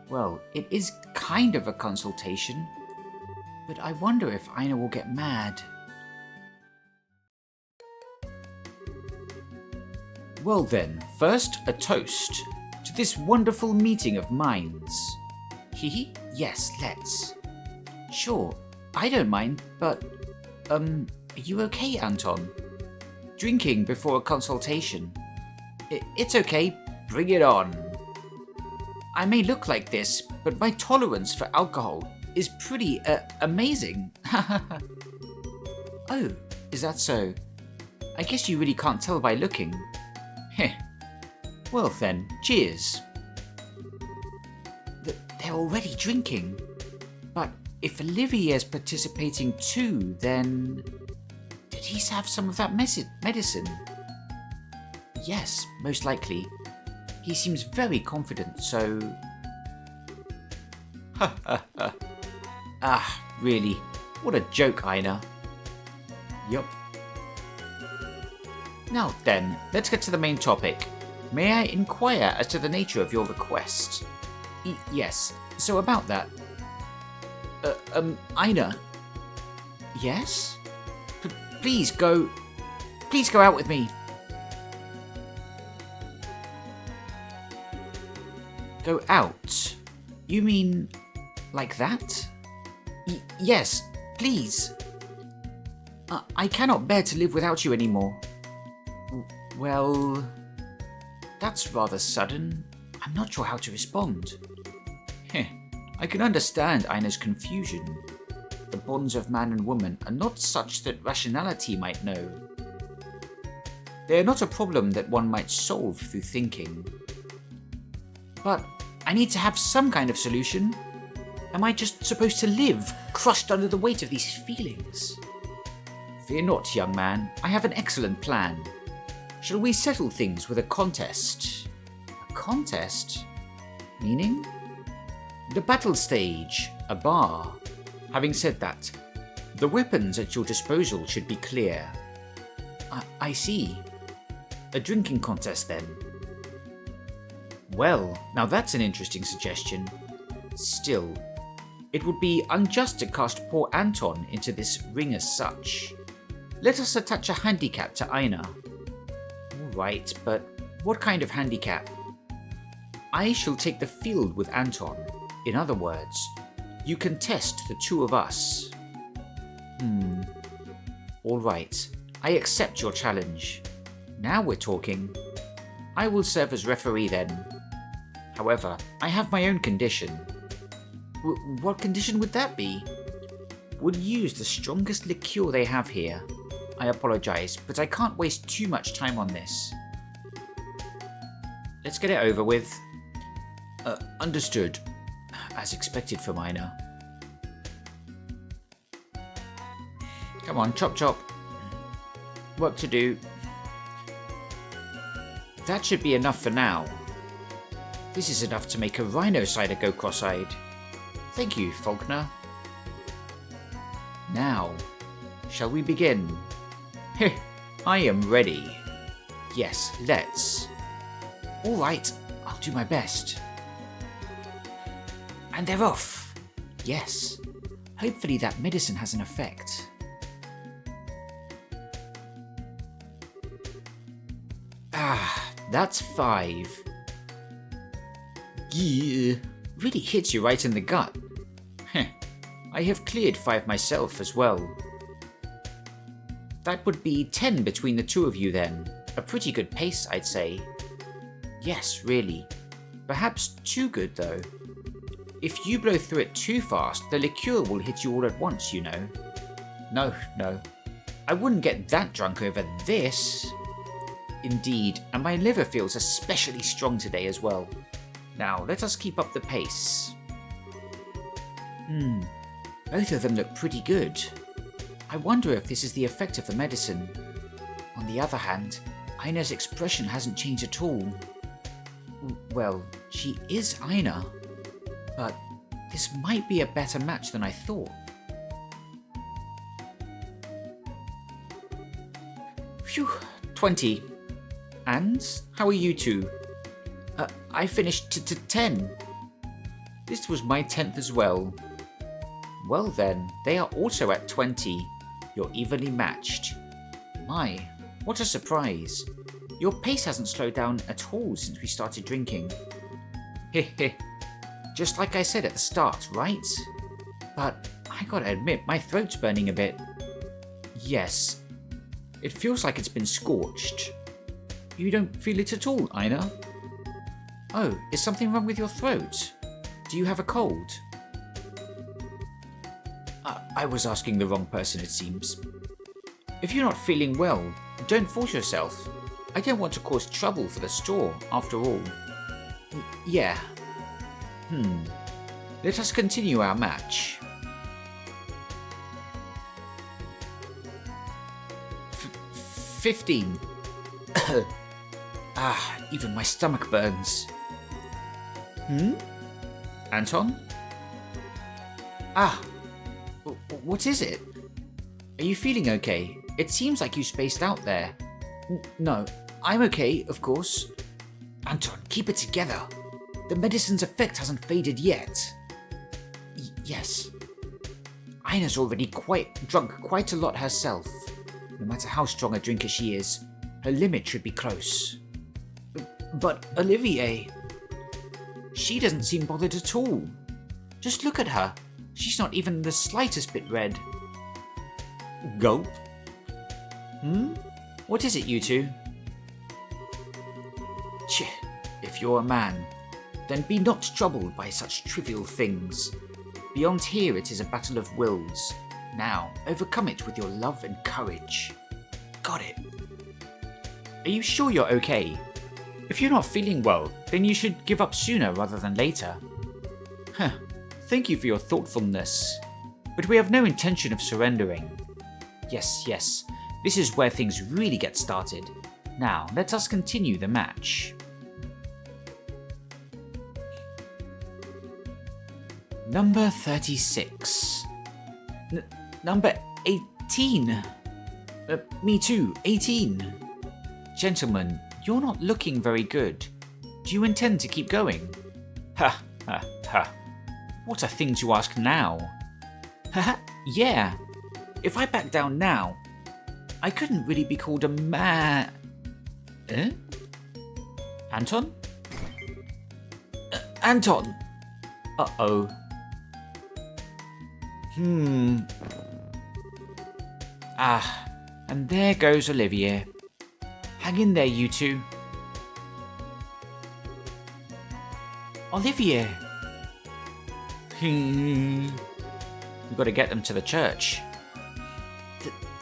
Well, it is kind of a consultation, but I wonder if Aina will get mad. Well then, first a toast to this wonderful meeting of minds. Hehe, yes, let's. Sure, I don't mind, but, are you okay, Anton? Drinking before a consultation. It's okay, bring it on. I may look like this, but my tolerance for alcohol is pretty, amazing. Oh, is that so? I guess you really can't tell by looking. Heh. Well then, cheers. They're already drinking. But if Olivier's participating too, then... he have some of that medicine? Yes, most likely. He seems very confident, so... Ha ha ha. Ah, really? What a joke, Aina. Yup. Now then, let's get to the main topic. May I inquire as to the nature of your request? Yes, so about that... Aina? Yes? Please go out with me. Go out? You mean like that? Yes, please. I cannot bear to live without you anymore. Well, that's rather sudden. I'm not sure how to respond. I can understand Aina's confusion. The bonds of man and woman are not such that rationality might know. They are not a problem that one might solve through thinking. But I need to have some kind of solution. Am I just supposed to live, crushed under the weight of these feelings? Fear not, young man. I have an excellent plan. Shall we settle things with a contest? A contest? Meaning? The battle stage, a bar. Having said that, the weapons at your disposal should be clear. I see. A drinking contest then. Well, now that's an interesting suggestion. Still, it would be unjust to cast poor Anton into this ring as such. Let us attach a handicap to Aina. Alright, but what kind of handicap? I shall take the field with Anton. In other words, you can test the two of us. Alright, I accept your challenge. Now we're talking. I will serve as referee then. However, I have my own condition. What condition would that be? We'll use the strongest liqueur they have here. I apologize, but I can't waste too much time on this. Let's get it over with. Understood. As expected from Aina. Come on, chop chop. Work to do. That should be enough for now. This is enough to make a rhino cider go cross-eyed. Thank you, Faulkner. Now, shall we begin? Heh, I am ready. Yes, let's. Alright, I'll do my best. And they're off. Yes, hopefully that medicine has an effect. Ah, that's 5. Yeah, really hits you right in the gut. Heh, I have cleared 5 myself as well. That would be 10 between the two of you then. A pretty good pace, I'd say. Yes, really. Perhaps too good though. If you blow through it too fast, the liqueur will hit you all at once, you know. No. I wouldn't get that drunk over this. Indeed, and my liver feels especially strong today as well. Now, let us keep up the pace. Both of them look pretty good. I wonder if this is the effect of the medicine. On the other hand, Aina's expression hasn't changed at all. Well, she is Aina, but this might be a better match than I thought. Phew, 20. And how are you two? I finished to 10. This was my 10th as well. Well then, they are also at 20. You're evenly matched. My, what a surprise. Your pace hasn't slowed down at all since we started drinking. Heh. Just like I said at the start, right? But I gotta admit, my throat's burning a bit. Yes. It feels like it's been scorched. You don't feel it at all, Aina? Oh, is something wrong with your throat? Do you have a cold? I was asking the wrong person, it seems. If you're not feeling well, don't force yourself. I don't want to cause trouble for the store, after all. Yeah. Let us continue our match. 15. Even my stomach burns. Anton? What is it? Are you feeling okay? It seems like you spaced out there. No, I'm okay, of course. Anton, keep it together. The medicine's effect hasn't faded yet. Yes. Ina's already drunk quite a lot herself. No matter how strong a drinker she is, her limit should be close. But Olivier... She doesn't seem bothered at all. Just look at her. She's not even the slightest bit red. Gulp. What is it, you two? If you're a man, then be not troubled by such trivial things. Beyond here it is a battle of wills. Now, overcome it with your love and courage. Got it. Are you sure you're okay? If you're not feeling well, then you should give up sooner rather than later. Thank you for your thoughtfulness. But we have no intention of surrendering. Yes, this is where things really get started. Now, let us continue the match. Number 36. Number 18. Me too, 18. Gentlemen, you're not looking very good. Do you intend to keep going? Ha. What a thing to ask now. Haha, yeah. If I back down now, I couldn't really be called a man. Eh? Anton? Anton! Uh-oh. And there goes Olivier. Hang in there, you two. Olivier! We've got to get them to the church.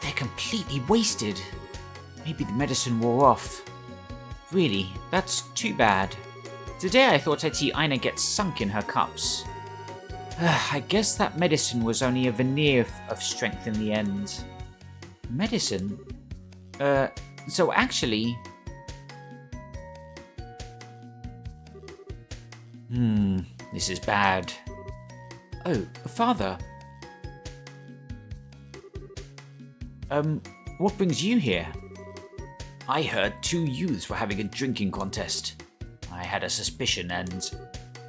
They're completely wasted. Maybe the medicine wore off. Really, that's too bad. Today I thought I'd see Ina get sunk in her cups. I guess that medicine was only a veneer of strength in the end. Medicine? So actually... This is bad. Oh, Father. What brings you here? I heard 2 youths were having a drinking contest. I had a suspicion and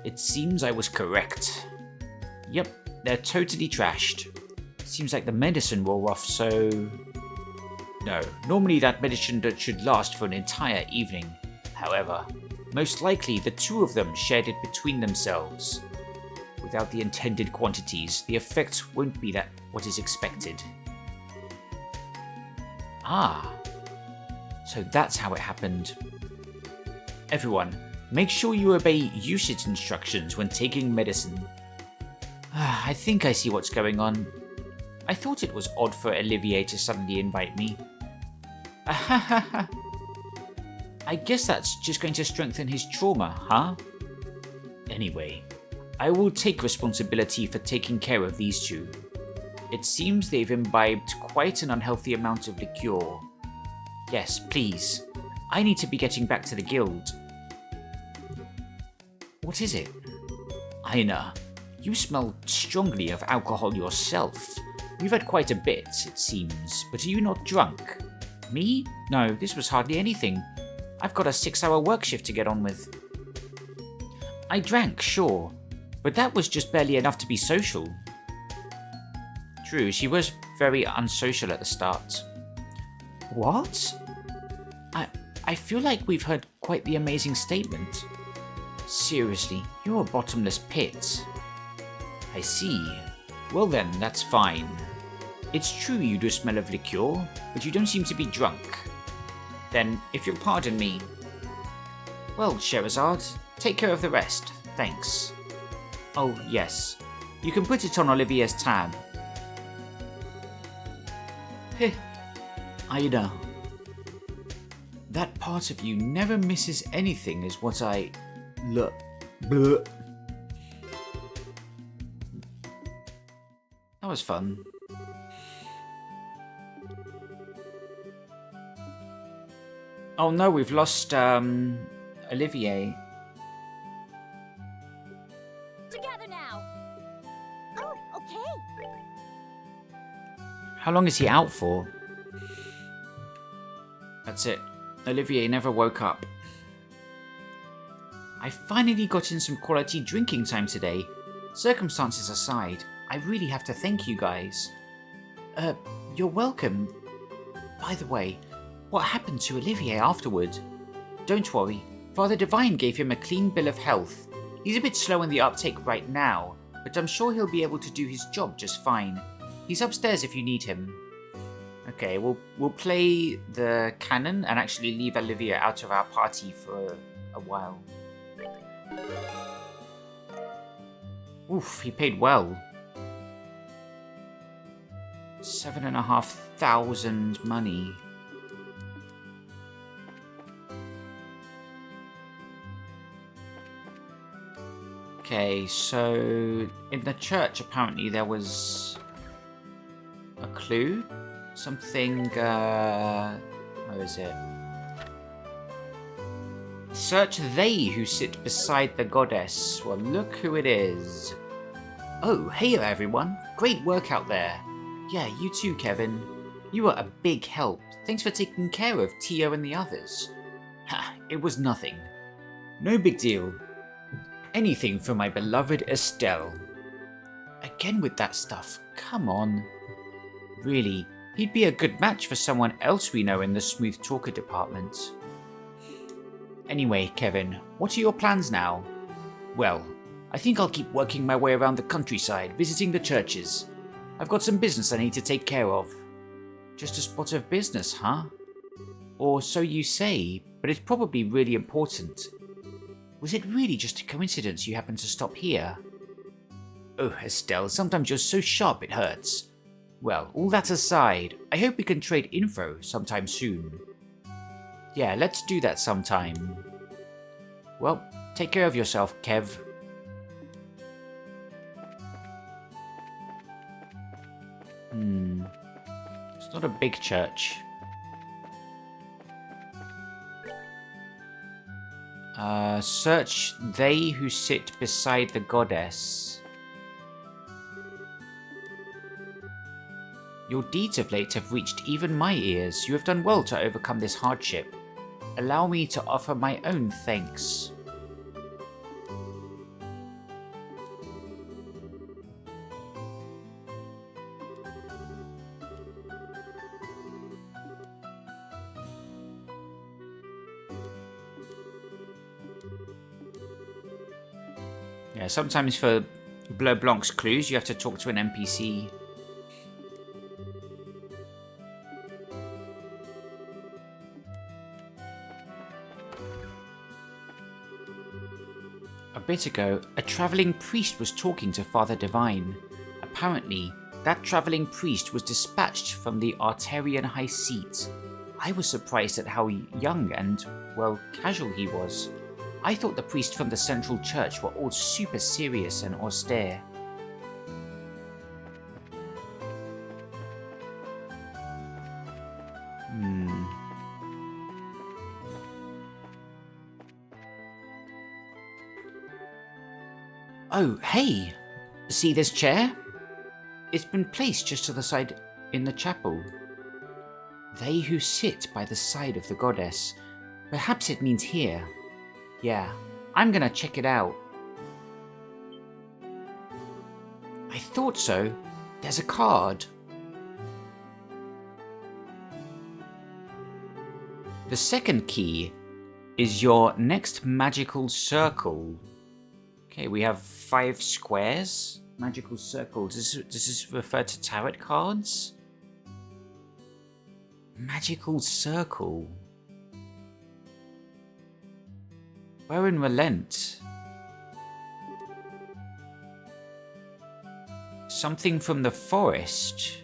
it seems I was correct. Yep, they're totally trashed. Seems like the medicine wore off, so... No, normally that medicine should last for an entire evening. However, most likely the 2 of them shared it between themselves. Without the intended quantities, the effect won't be what is expected. So that's how it happened. Everyone, make sure you obey usage instructions when taking medicine. I think I see what's going on. I thought it was odd for Olivier to suddenly invite me. I guess that's just going to strengthen his trauma, huh? Anyway, I will take responsibility for taking care of these 2. It seems they've imbibed quite an unhealthy amount of liqueur. Yes, please. I need to be getting back to the guild. What is it? Ina, you smell strongly of alcohol yourself. You've had quite a bit, it seems, but are you not drunk? Me? No, this was hardly anything. I've got a 6-hour work shift to get on with. I drank, sure, but that was just barely enough to be social. True, she was very unsocial at the start. What? I feel like we've heard quite the amazing statement. Seriously, you're a bottomless pit. I see. Well then, that's fine. It's true you do smell of liqueur, but you don't seem to be drunk. Then, if you'll pardon me... Well, Sherazade, take care of the rest, thanks. Oh, yes. You can put it on Olivier's tab. Heh. Ina. That part of you never misses anything is what I... Look. Bleh. That was fun. Oh no, we've lost Olivier. Together now. Oh, okay. How long is he out for? That's it. Olivier never woke up. I finally got in some quality drinking time today. Circumstances aside, I really have to thank you guys. You're welcome. By the way, what happened to Olivier afterward? Don't worry, Father Divine gave him a clean bill of health. He's a bit slow in the uptake right now, but I'm sure he'll be able to do his job just fine. He's upstairs if you need him. Okay, we'll play the canon and actually leave Olivier out of our party for a while. Oof, he paid well. 7,500 money. Okay, so in the church apparently there was a clue. Something, where is it? Search they who sit beside the goddess. Well, look who it is. Oh, hey there, everyone. Great work out there. Yeah, you too, Kevin. You were a big help. Thanks for taking care of Tio and the others. Ha, it was nothing. No big deal. Anything for my beloved Estelle. Again with that stuff. Come on. Really, he'd be a good match for someone else we know in the smooth talker department. Anyway, Kevin, what are your plans now? Well, I think I'll keep working my way around the countryside, visiting the churches. I've got some business I need to take care of. Just a spot of business, huh? Or so you say, but it's probably really important. Was it really just a coincidence you happened to stop here? Oh, Estelle, sometimes you're so sharp it hurts. Well, all that aside, I hope we can trade info sometime soon. Yeah, let's do that sometime. Well, take care of yourself, Kev. It's not a big church. Search they who sit beside the goddess. Your deeds of late have reached even my ears. You have done well to overcome this hardship. Allow me to offer my own thanks. Yeah, sometimes for Bleu Blanc's clues, you have to talk to an NPC. A bit ago, a travelling priest was talking to Father Divine. Apparently, that travelling priest was dispatched from the Arterian High Seat. I was surprised at how young and, well, casual he was. I thought the priests from the Central Church were all super serious and austere. Oh, hey! See this chair? It's been placed just to the side in the chapel. They who sit by the side of the goddess. Perhaps it means here. Yeah, I'm gonna check it out. I thought so. There's a card. The second key is your next magical circle. Okay, we have 5 squares. Magical circles. Does this refer to tarot cards? Magical circle. Where in Relent? Something from the forest.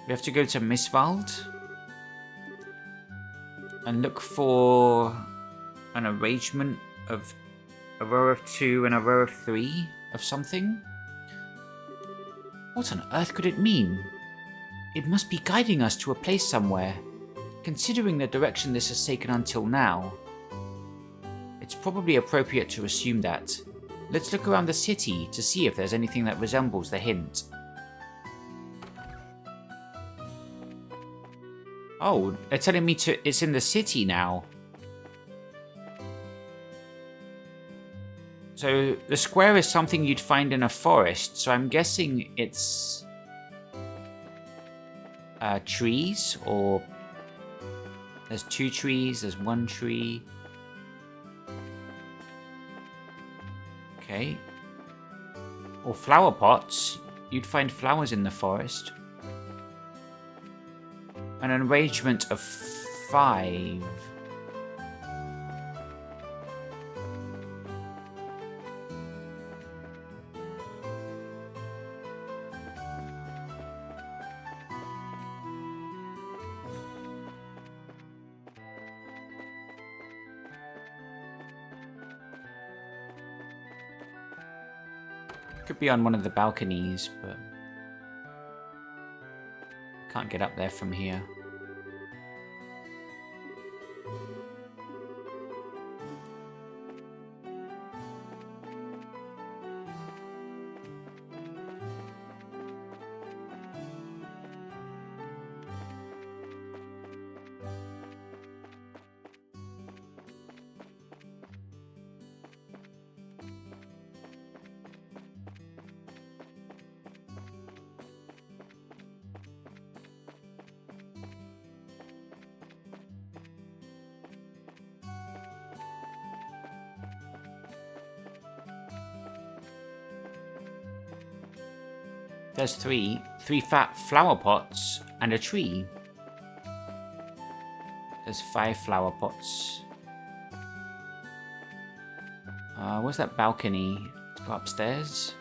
We have to go to Mistwald and look for an arrangement of a row of 2 and a row of 3 of something. What on earth could it mean? It must be guiding us to a place somewhere, considering the direction this has taken until now. It's probably appropriate to assume that. Let's look around the city to see if there's anything that resembles the hint. Oh, they're telling me it's in the city now. So the square is something you'd find in a forest, so I'm guessing it's trees, or there's 2 trees, there's 1 tree. Okay. Or flower pots. You'd find flowers in the forest. An arrangement of 5. Could be on one of the balconies, but can't get up there from here. There's 3 fat flower pots and a tree. There's 5 flower pots. Where's that balcony? Let's go upstairs.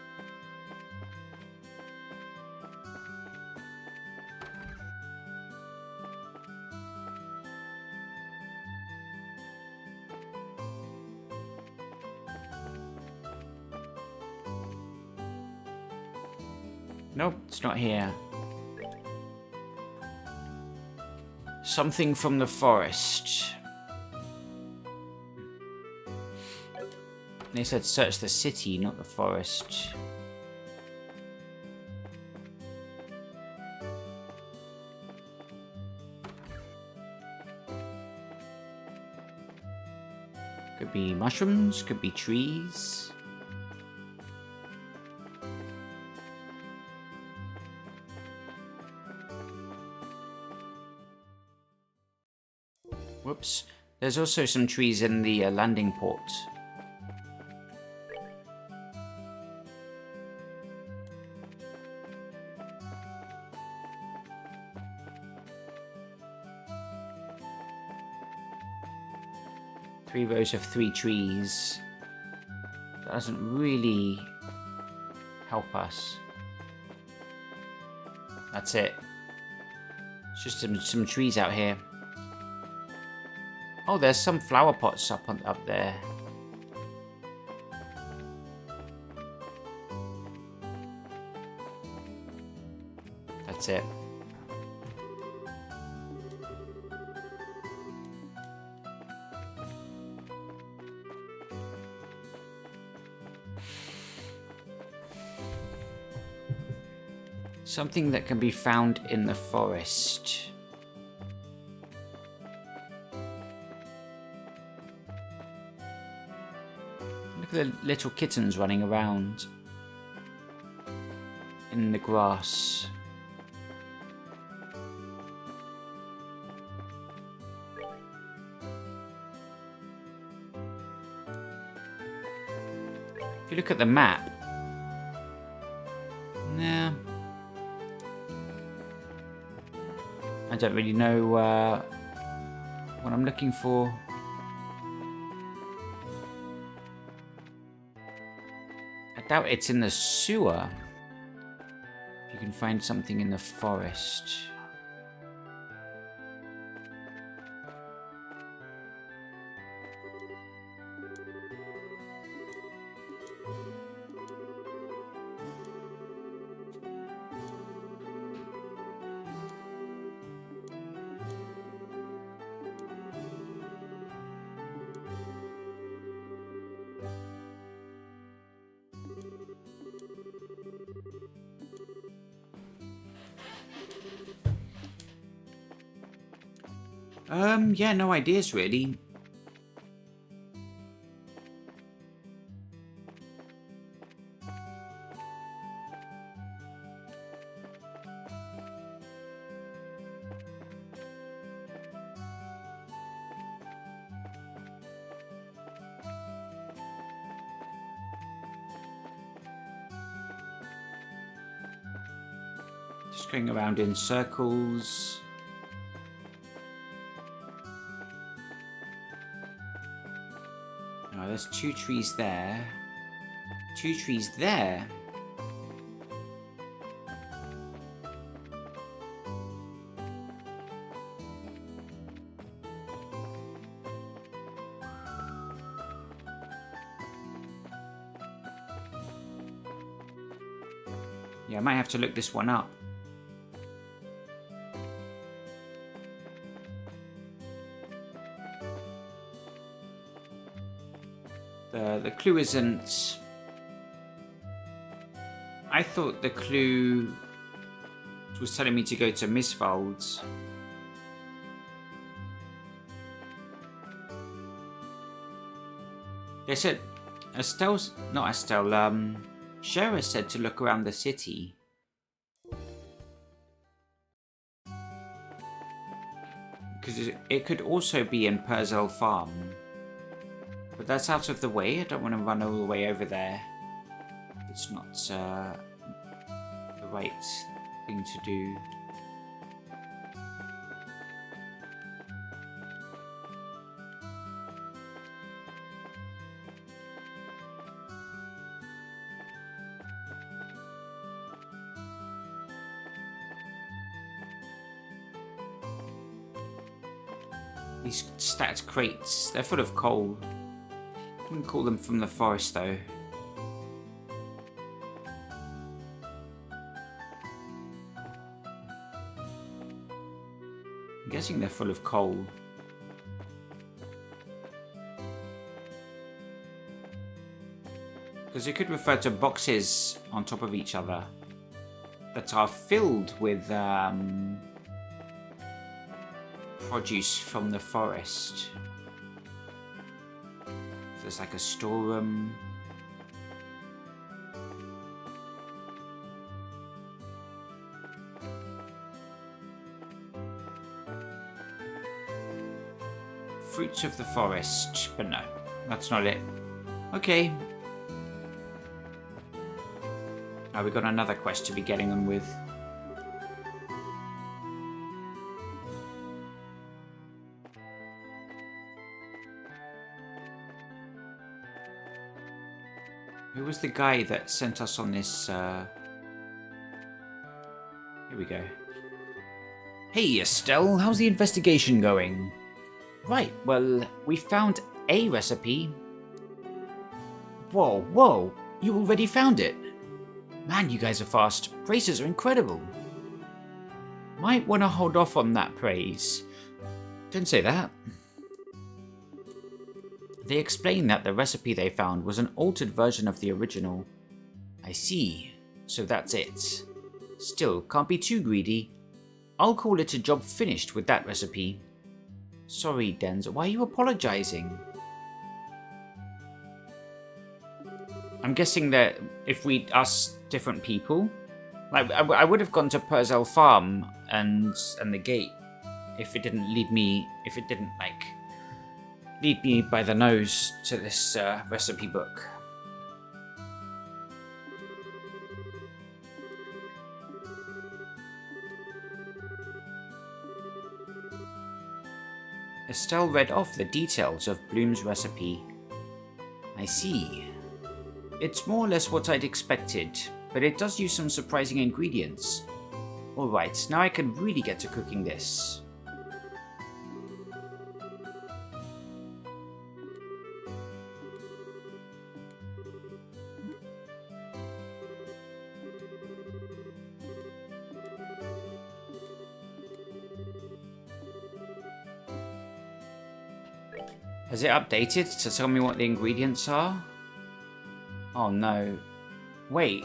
Nope, it's not here. Something from the forest. They said search the city, not the forest. Could be mushrooms, could be trees. Whoops. There's also some trees in the landing port. Three rows of 3 trees. That doesn't really help us. That's it. It's just some trees out here. Oh, there's some flower pots up there. That's it. Something that can be found in the forest. Look at the little kittens running around in the grass. If you look at the map, nah, I don't really know what I'm looking for. I doubt it's in the sewer. If you can find something in the forest. Yeah, no ideas really. Just going around in circles. Oh, there's 2 trees there. 2 trees there. Yeah, I might have to look this one up. The clue isn't... I thought the clue was telling me to go to Miswald's. They said... Estelle's... Not Estelle, Shara said to look around the city. Because it could also be in Purzel Farm. But that's out of the way. I don't want to run all the way over there. It's not the right thing to do. These stacked crates, they're full of coal. I wouldn't call them from the forest though. I'm guessing they're full of coal. Because it could refer to boxes on top of each other that are filled with produce from the forest. There's like a storeroom. Fruits of the forest, but no, that's not it. Okay. Now we've got another quest to be getting on with. Who was the guy that sent us on this, Here we go. Hey, Estelle, how's the investigation going? Right, well, we found a recipe. Whoa, you already found it? Man, you guys are fast. Praises are incredible. Might want to hold off on that praise. Don't say that. They explained that the recipe they found was an altered version of the original. I see. So that's it. Still, can't be too greedy. I'll call it a job finished with that recipe. Sorry, Denz, why are you apologizing? I'm guessing that if we ask different people... Like, I would have gone to Purzel Farm and the gate if it didn't lead me... If it didn't, like... lead me by the nose to this recipe book. Estelle read off the details of Bloom's recipe. I see. It's more or less what I'd expected, but it does use some surprising ingredients. Alright, now I can really get to cooking this. Has it updated to tell me what the ingredients are? Oh no. Wait.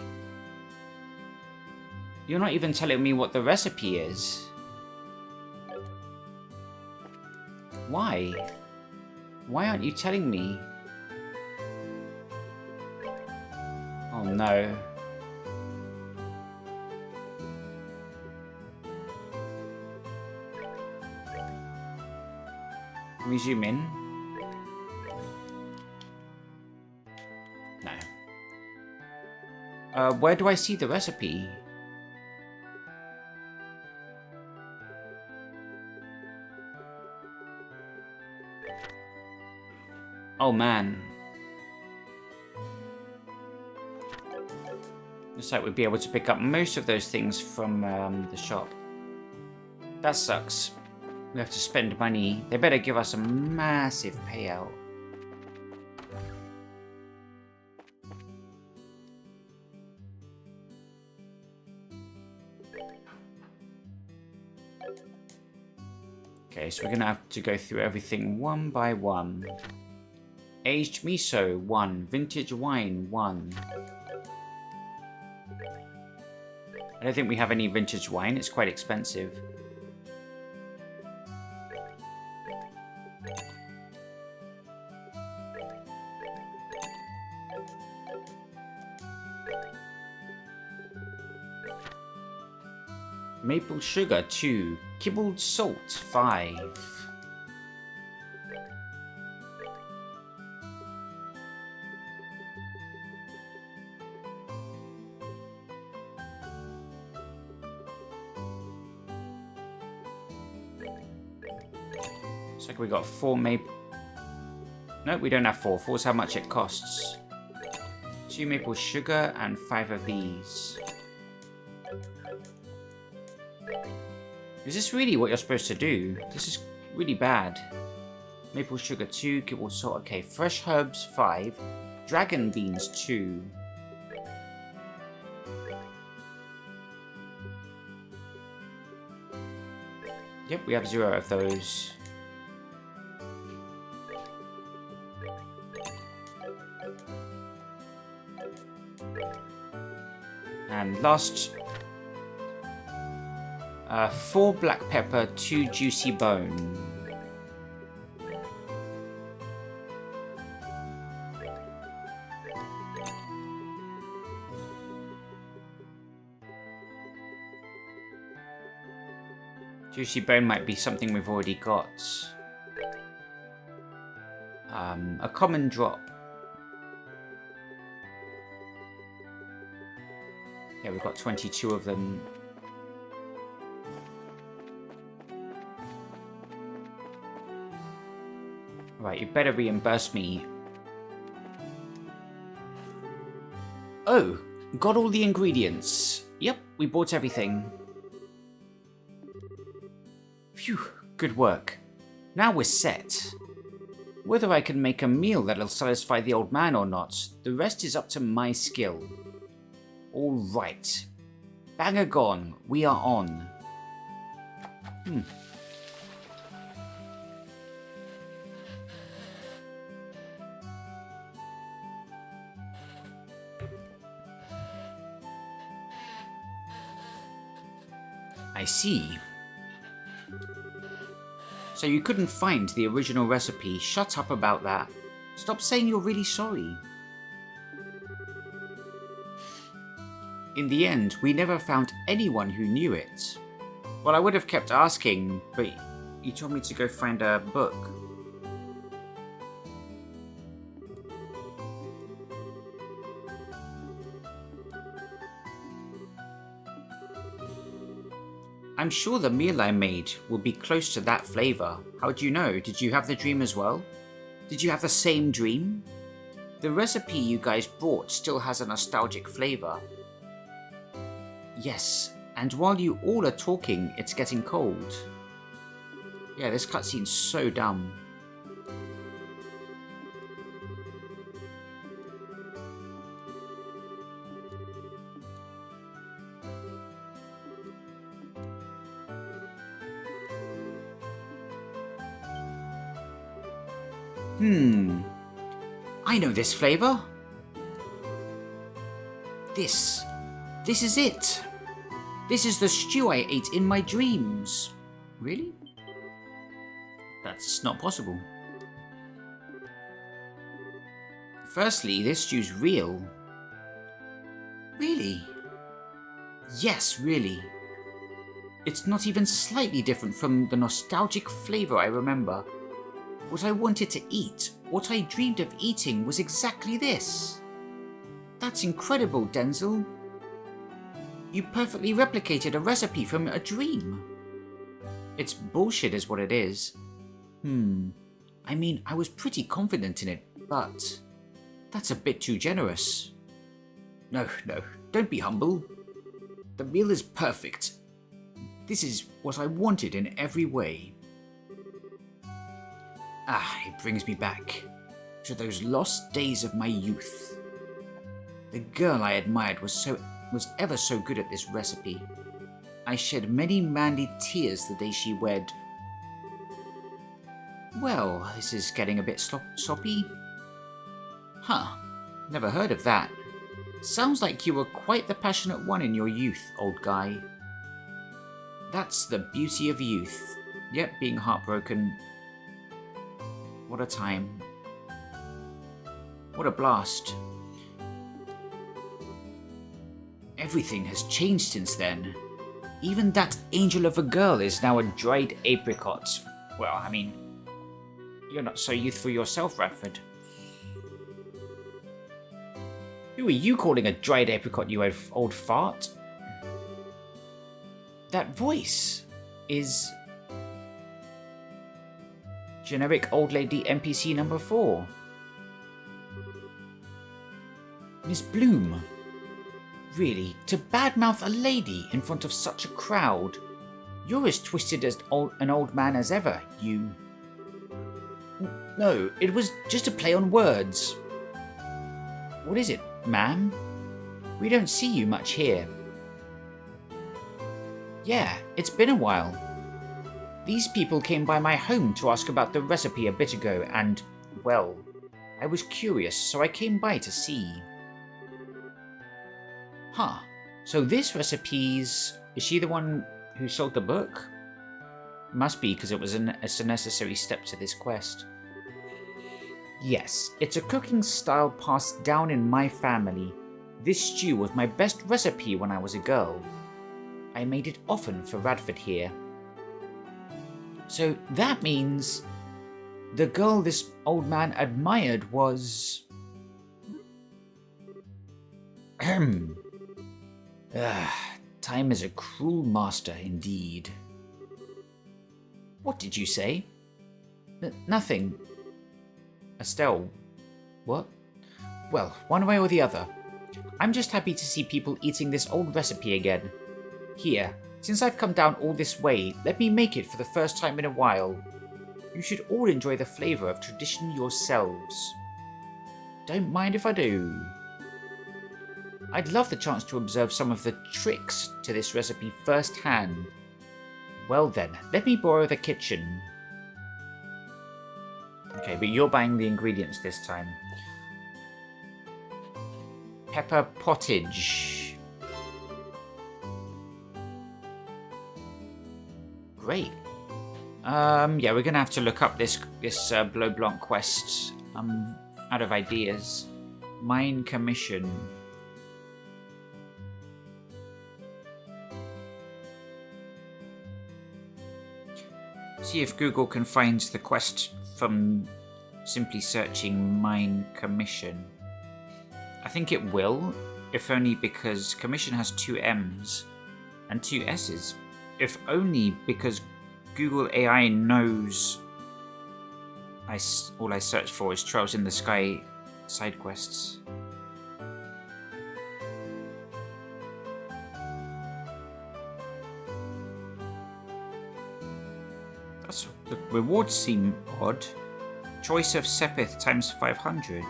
You're not even telling me what the recipe is. Why? Why aren't you telling me? Oh no. Can we zoom in? No. Where do I see the recipe? Oh man. Looks like we'd be able to pick up most of those things from the shop. That sucks. We have to spend money. They better give us a massive payout. Okay, so we're gonna have to go through everything one by one. Aged miso, 1. Vintage wine, 1. I don't think we have any vintage wine. It's quite expensive. Maple sugar, 2. Kibbled salt, 5. Looks like we got 4 maple... No, we don't have 4. 4's how much it costs. 2 maple sugar and 5 of these. Is this really what you're supposed to do? This is really bad. Maple sugar 2, kibbled salt, okay. Fresh herbs 5. Dragon beans 2. Yep, we have 0 of those. And last... 4 black pepper, 2 juicy bone. Juicy bone might be something we've already got. A common drop. Yeah, we've got 22 of them. Right, you better reimburse me. Oh, got all the ingredients. Yep, we bought everything. Phew, good work. Now we're set. Whether I can make a meal that'll satisfy the old man or not, the rest is up to my skill. All right. Banger gone, we are on. I see. So you couldn't find the original recipe. Shut up about that. Stop saying you're really sorry. In the end, we never found anyone who knew it. Well, I would have kept asking, but you told me to go find a book. I'm sure the meal I made will be close to that flavor. How do you know? Did you have the dream as well? Did you have the same dream? The recipe you guys brought still has a nostalgic flavor. Yes, and while you all are talking, it's getting cold. Yeah, this cutscene's so dumb. I know this flavor. This is it. This is the stew I ate in my dreams. Really? That's not possible. Firstly, this stew's real. Really? Yes, really. It's not even slightly different from the nostalgic flavour I remember. What I wanted to eat, what I dreamed of eating, was exactly this. That's incredible, Denzel. You perfectly replicated a recipe from a dream. It's bullshit is what it is. I mean, I was pretty confident in it, but that's a bit too generous. No, don't be humble. The meal is perfect. This is what I wanted in every way. It brings me back to those lost days of my youth. The girl I admired was ever so good at this recipe. I shed many manly tears the day she wed. Well, this is getting a bit soppy. Huh, never heard of that. Sounds like you were quite the passionate one in your youth, old guy. That's the beauty of youth. Yet being heartbroken. What a time. What a blast. Everything has changed since then. Even that angel of a girl is now a dried apricot. Well, I mean, you're not so youthful yourself, Radford. Who are you calling a dried apricot, you old fart? That voice is generic old lady NPC number 4. Miss Bloom. Really, to badmouth a lady in front of such a crowd? You're as twisted as an old man as ever, you... No, it was just a play on words. What is it, ma'am? We don't see you much here. Yeah, it's been a while. These people came by my home to ask about the recipe a bit ago and, well, I was curious, so I came by to see. Huh, so this recipe's... Is she the one who sold the book? Must be, because it's a necessary step to this quest. Yes, it's a cooking style passed down in my family. This stew was my best recipe when I was a girl. I made it often for Radford here. So that means the girl this old man admired was... Time is a cruel master indeed. What did you say? Nothing. Estelle. What? Well, one way or the other. I'm just happy to see people eating this old recipe again. Here, since I've come down all this way, let me make it for the first time in a while. You should all enjoy the flavour of tradition yourselves. Don't mind if I do. I'd love the chance to observe some of the tricks to this recipe firsthand. Well then, let me borrow the kitchen. Okay, but you're buying the ingredients this time. Pepper pottage. Great. Yeah, we're gonna have to look up this Bleu Blanc quest. I'm out of ideas. Mine commission. See if Google can find the quest from simply searching Mine Commission. I think it will, if only because commission has 2 M's and 2 S's. If only because Google AI knows all I search for is Trails in the Sky side quests. The rewards seem odd. Choice of Sepith times 500.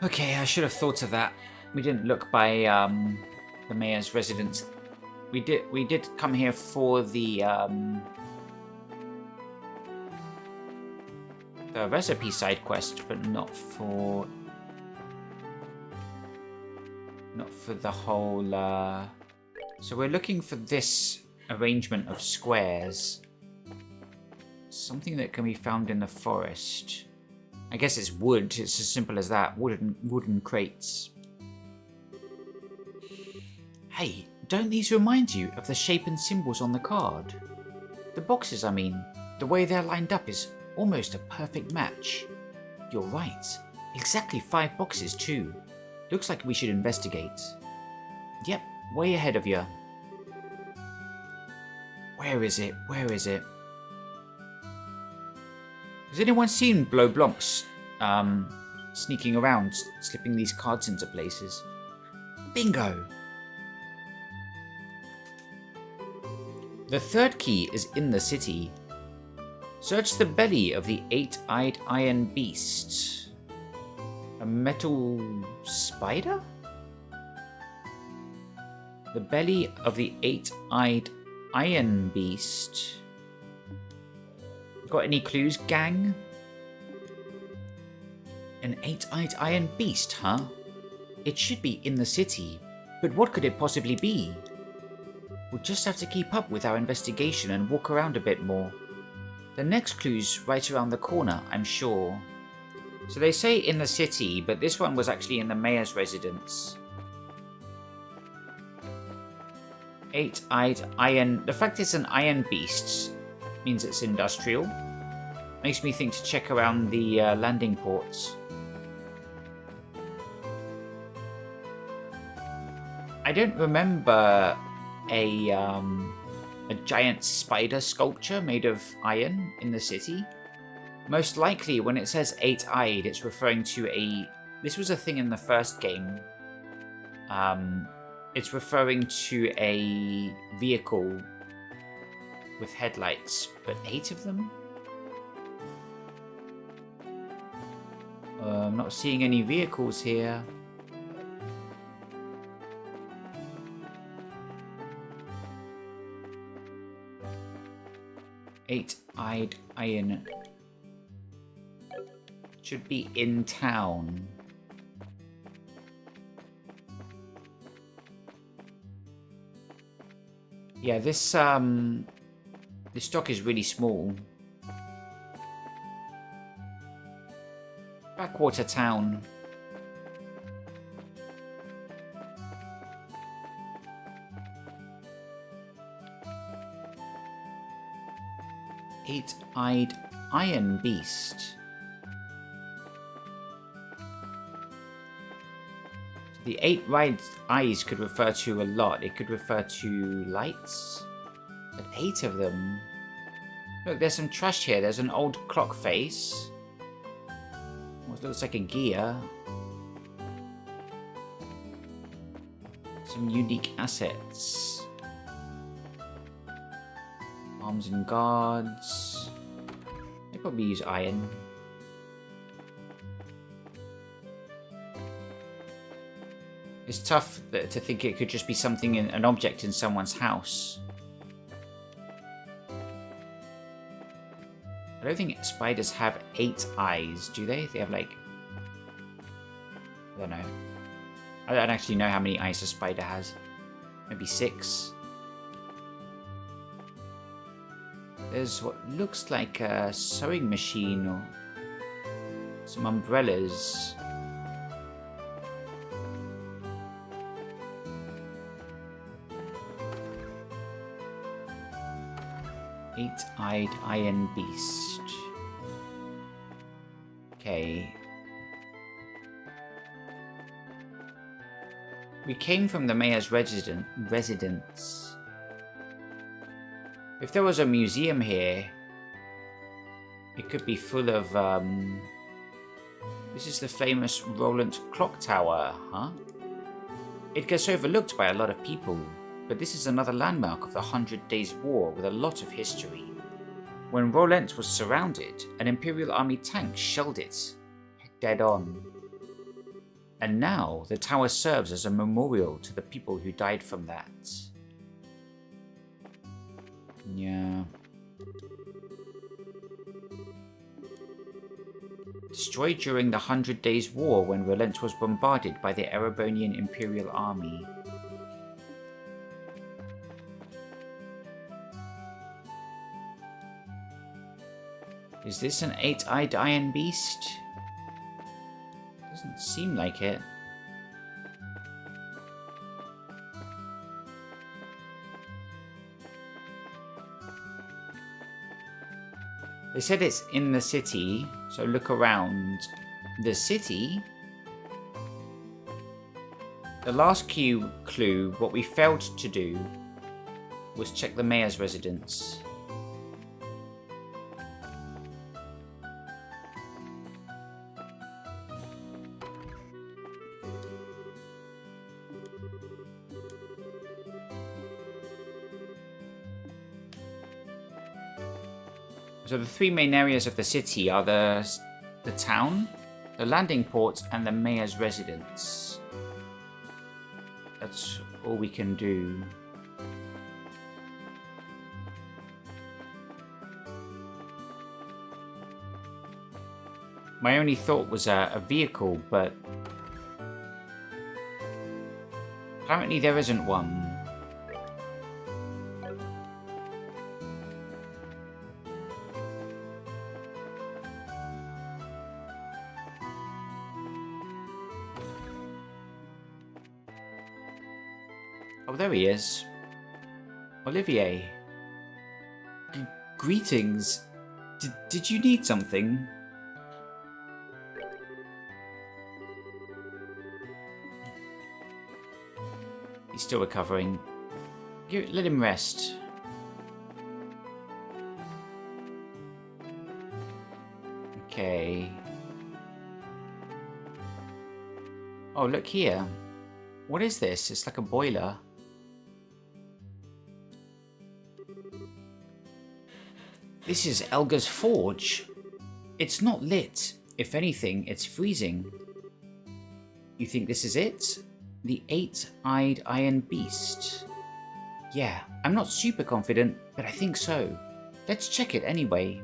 Okay, I should have thought of that. We didn't look by the mayor's residence. We did come here for the the recipe side quest, but not for the whole. So we're looking for this arrangement of squares. Something that can be found in the forest. I guess it's wood. It's as simple as that. Wooden crates. Hey, don't these remind you of the shape and symbols on the card? The boxes, I mean. The way they're lined up is almost a perfect match. You're right. Exactly 5 boxes, too. Looks like we should investigate. Yep, way ahead of you. Where is it? Where is it? Has anyone seen Blow Blancs sneaking around, slipping these cards into places? Bingo! The third key is in the city. Search the belly of the 8-eyed iron beast. A metal spider? The belly of the 8-eyed iron beast. Got any clues, gang? An 8-eyed iron beast, huh? It should be in the city, but what could it possibly be? We'll just have to keep up with our investigation and walk around a bit more. The next clue's right around the corner, I'm sure. So they say in the city, but this one was actually in the mayor's residence. 8-eyed iron. The fact it's an iron beast means it's industrial. Makes me think to check around the landing ports. I don't remember a giant spider sculpture made of iron in the city. Most likely, when it says 8-eyed, it's referring to a... This was a thing in the first game. It's referring to a vehicle with headlights, but 8 of them? I'm not seeing any vehicles here. Eight-eyed iron should be in town. Yeah, this stock is really small. Backwater town. Eight-eyed iron beast. The 8 right eyes could refer to a lot. It could refer to lights. But 8 of them. Look, there's some trash here. There's an old clock face. What looks like a gear. Some unique assets. Arms and guards. They probably use iron. It's tough to think it could just be something, an object in someone's house. I don't think spiders have 8 eyes, do they? They have like... I don't know. I don't actually know how many eyes a spider has. Maybe 6. There's what looks like a sewing machine or some umbrellas. Eight-eyed iron beast. Okay. We came from the mayor's residence. If there was a museum here, it could be full of, this is the famous Roland Clock Tower, huh? It gets overlooked by a lot of people, but this is another landmark of the 100 Days War with a lot of history. When Roland was surrounded, an Imperial Army tank shelled it dead on. And now the tower serves as a memorial to the people who died from that. Yeah. Destroyed during the 100 Days War when Relent was bombarded by the Erebonian Imperial Army. Is this an 8-eyed iron beast? Doesn't seem like it. They said it's in the city, so look around the city. The last clue, what we failed to do, was check the mayor's residence. So the three main areas of the city are the town, the landing port, and the mayor's residence. That's all we can do. My only thought was a vehicle, but apparently there isn't one. Oh, there he is. Olivier. Greetings. Did you need something? He's still recovering. Let him rest. Okay. Oh, look here. What is this? It's like a boiler. This is Elga's forge. It's not lit. If anything, it's freezing. You think this is it? The 8-eyed iron beast. Yeah, I'm not super confident, but I think so. Let's check it anyway.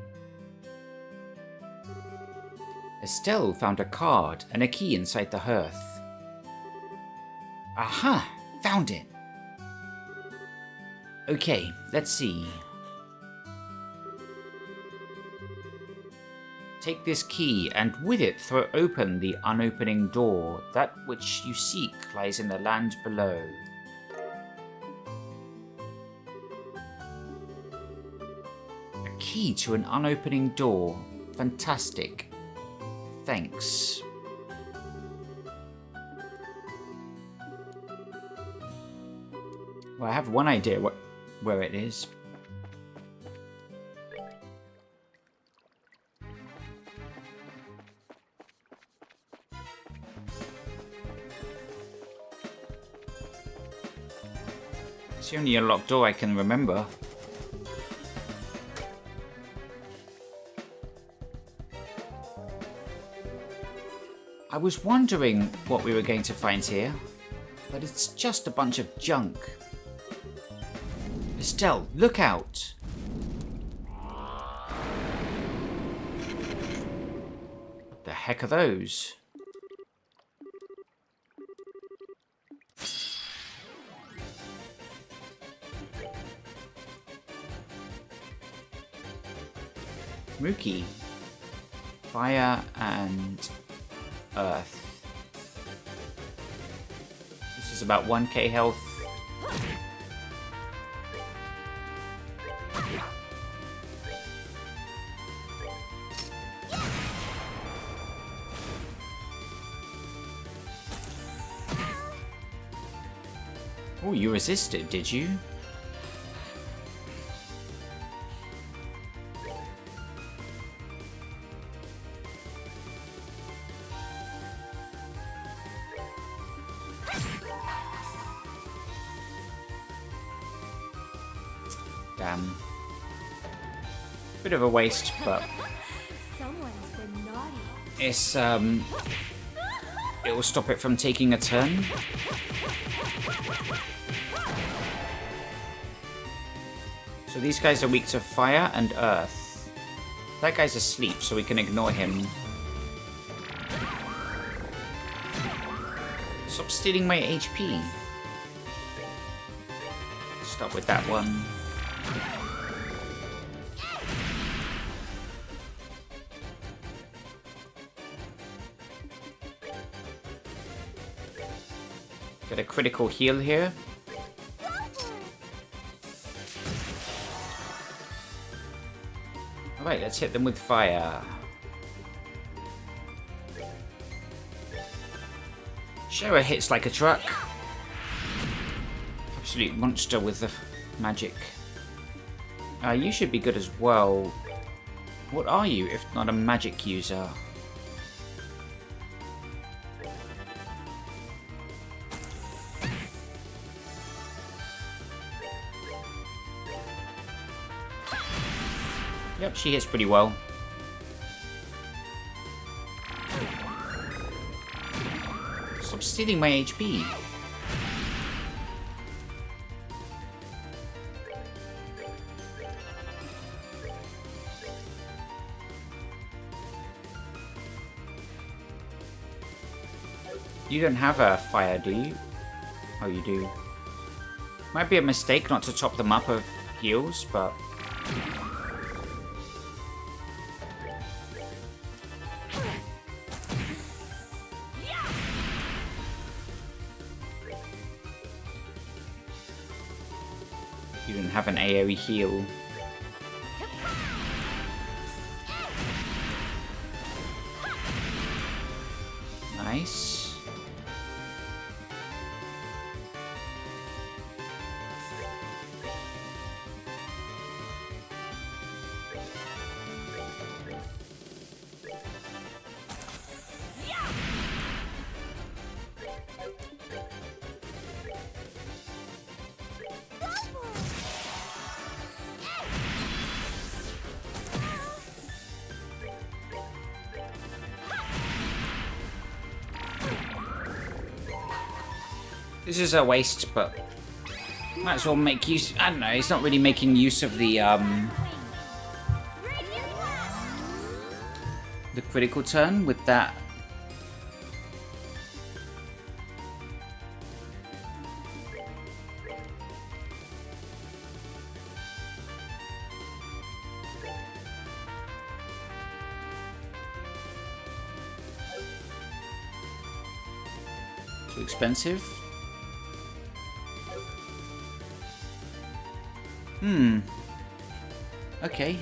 Estelle found a card and a key inside the hearth. Aha! Found it! Okay, let's see. Take this key, and with it throw open the unopening door. That which you seek lies in the land below. A key to an unopening door. Fantastic. Thanks. Well, I have one idea where it is. It's the only unlocked door I can remember. I was wondering what we were going to find here, but it's just a bunch of junk. Estelle, look out! What the heck are those? Mookie. Fire and earth. This is about 1k health. Oh, you resisted, did you? Damn. Bit of a waste, but Someone's been naughty. it's it will stop it from taking a turn. So these guys are weak to fire and earth. That guy's asleep, so we can ignore him. stealing my HP. Stop with that one. Get a critical heal here. Alright, let's hit them with fire. Shara hits like a truck. Absolute monster with the magic. You should be good as well. What are you if not a magic user? Yep, she hits pretty well. Stop stealing my HP. You don't have a fire, do you? Oh, you do. Might be a mistake not to top them up of heals, but... You didn't have an AoE heal. Nice. This is a waste, but might as well make use. I don't know. It's not really making use of the critical turn with that. Too expensive. Okay.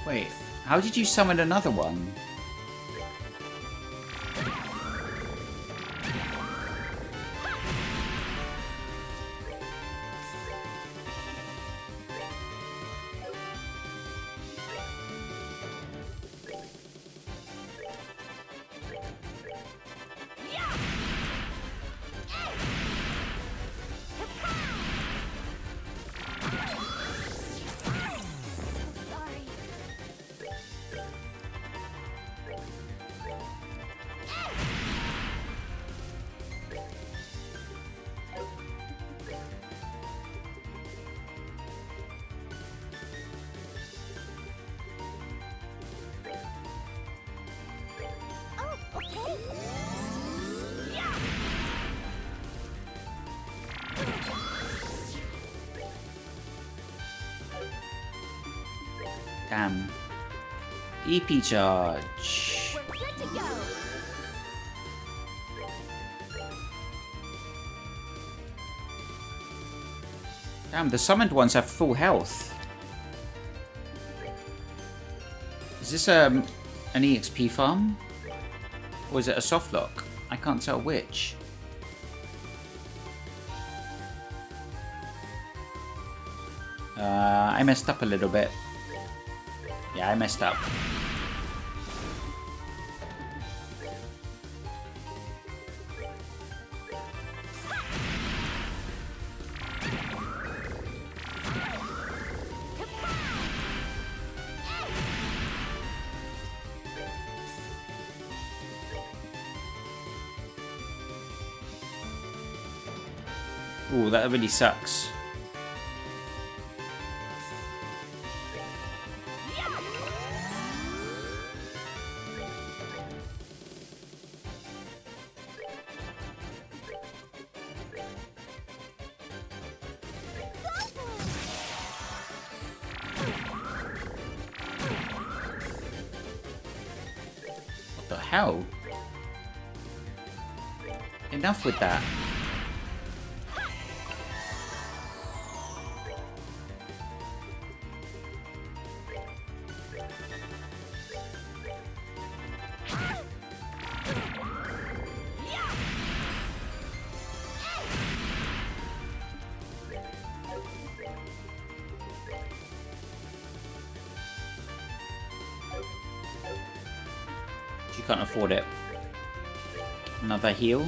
Wait, how did you summon another one? Damn. EP charge. We're good to go. Damn, the summoned ones have full health. Is this an EXP farm? Or is it a soft lock? I can't tell which. I messed up a little bit. Yeah, I messed up. Ooh, that really sucks. What the hell? Enough with that. She can't afford it. Another heal.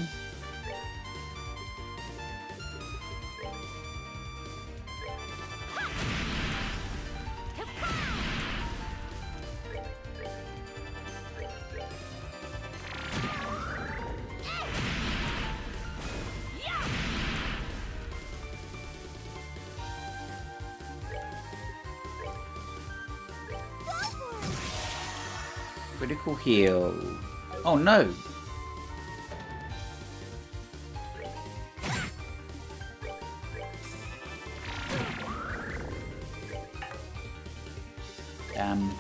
Critical heal. Oh no! Damn.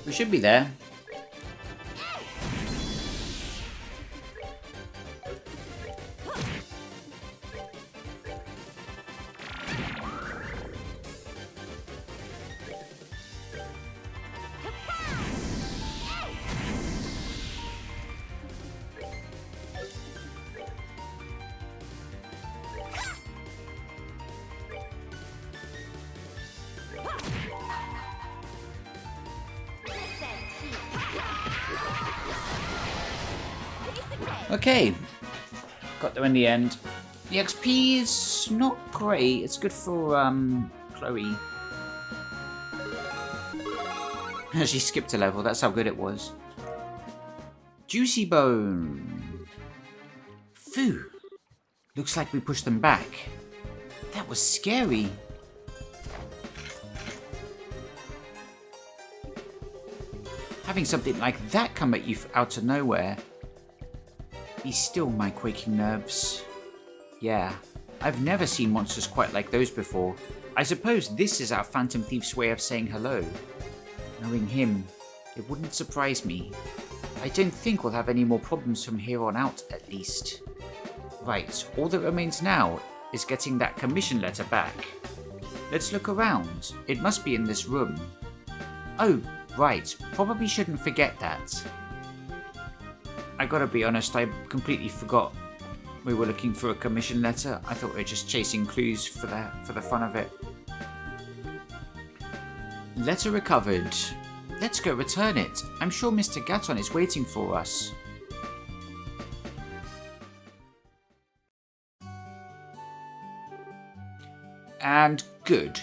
We should be there. Okay, got there in the end. The XP is not great. It's good for Chloe. She skipped a level. That's how good it was. Juicy Bone. Phew. Looks like we pushed them back. That was scary. Having something like that come at you out of nowhere. Be still, my quaking nerves. Yeah, I've never seen monsters quite like those before. I suppose this is our Phantom Thief's way of saying hello. Knowing him, it wouldn't surprise me. I don't think we'll have any more problems from here on out, at least. Right, all that remains now is getting that commission letter back. Let's look around. It must be in this room. Oh, right, probably shouldn't forget that. I gotta be honest, I completely forgot we were looking for a commission letter. I thought we were just chasing clues for the fun of it. Letter recovered. Let's go return it. I'm sure Mr. Gaton is waiting for us. And good.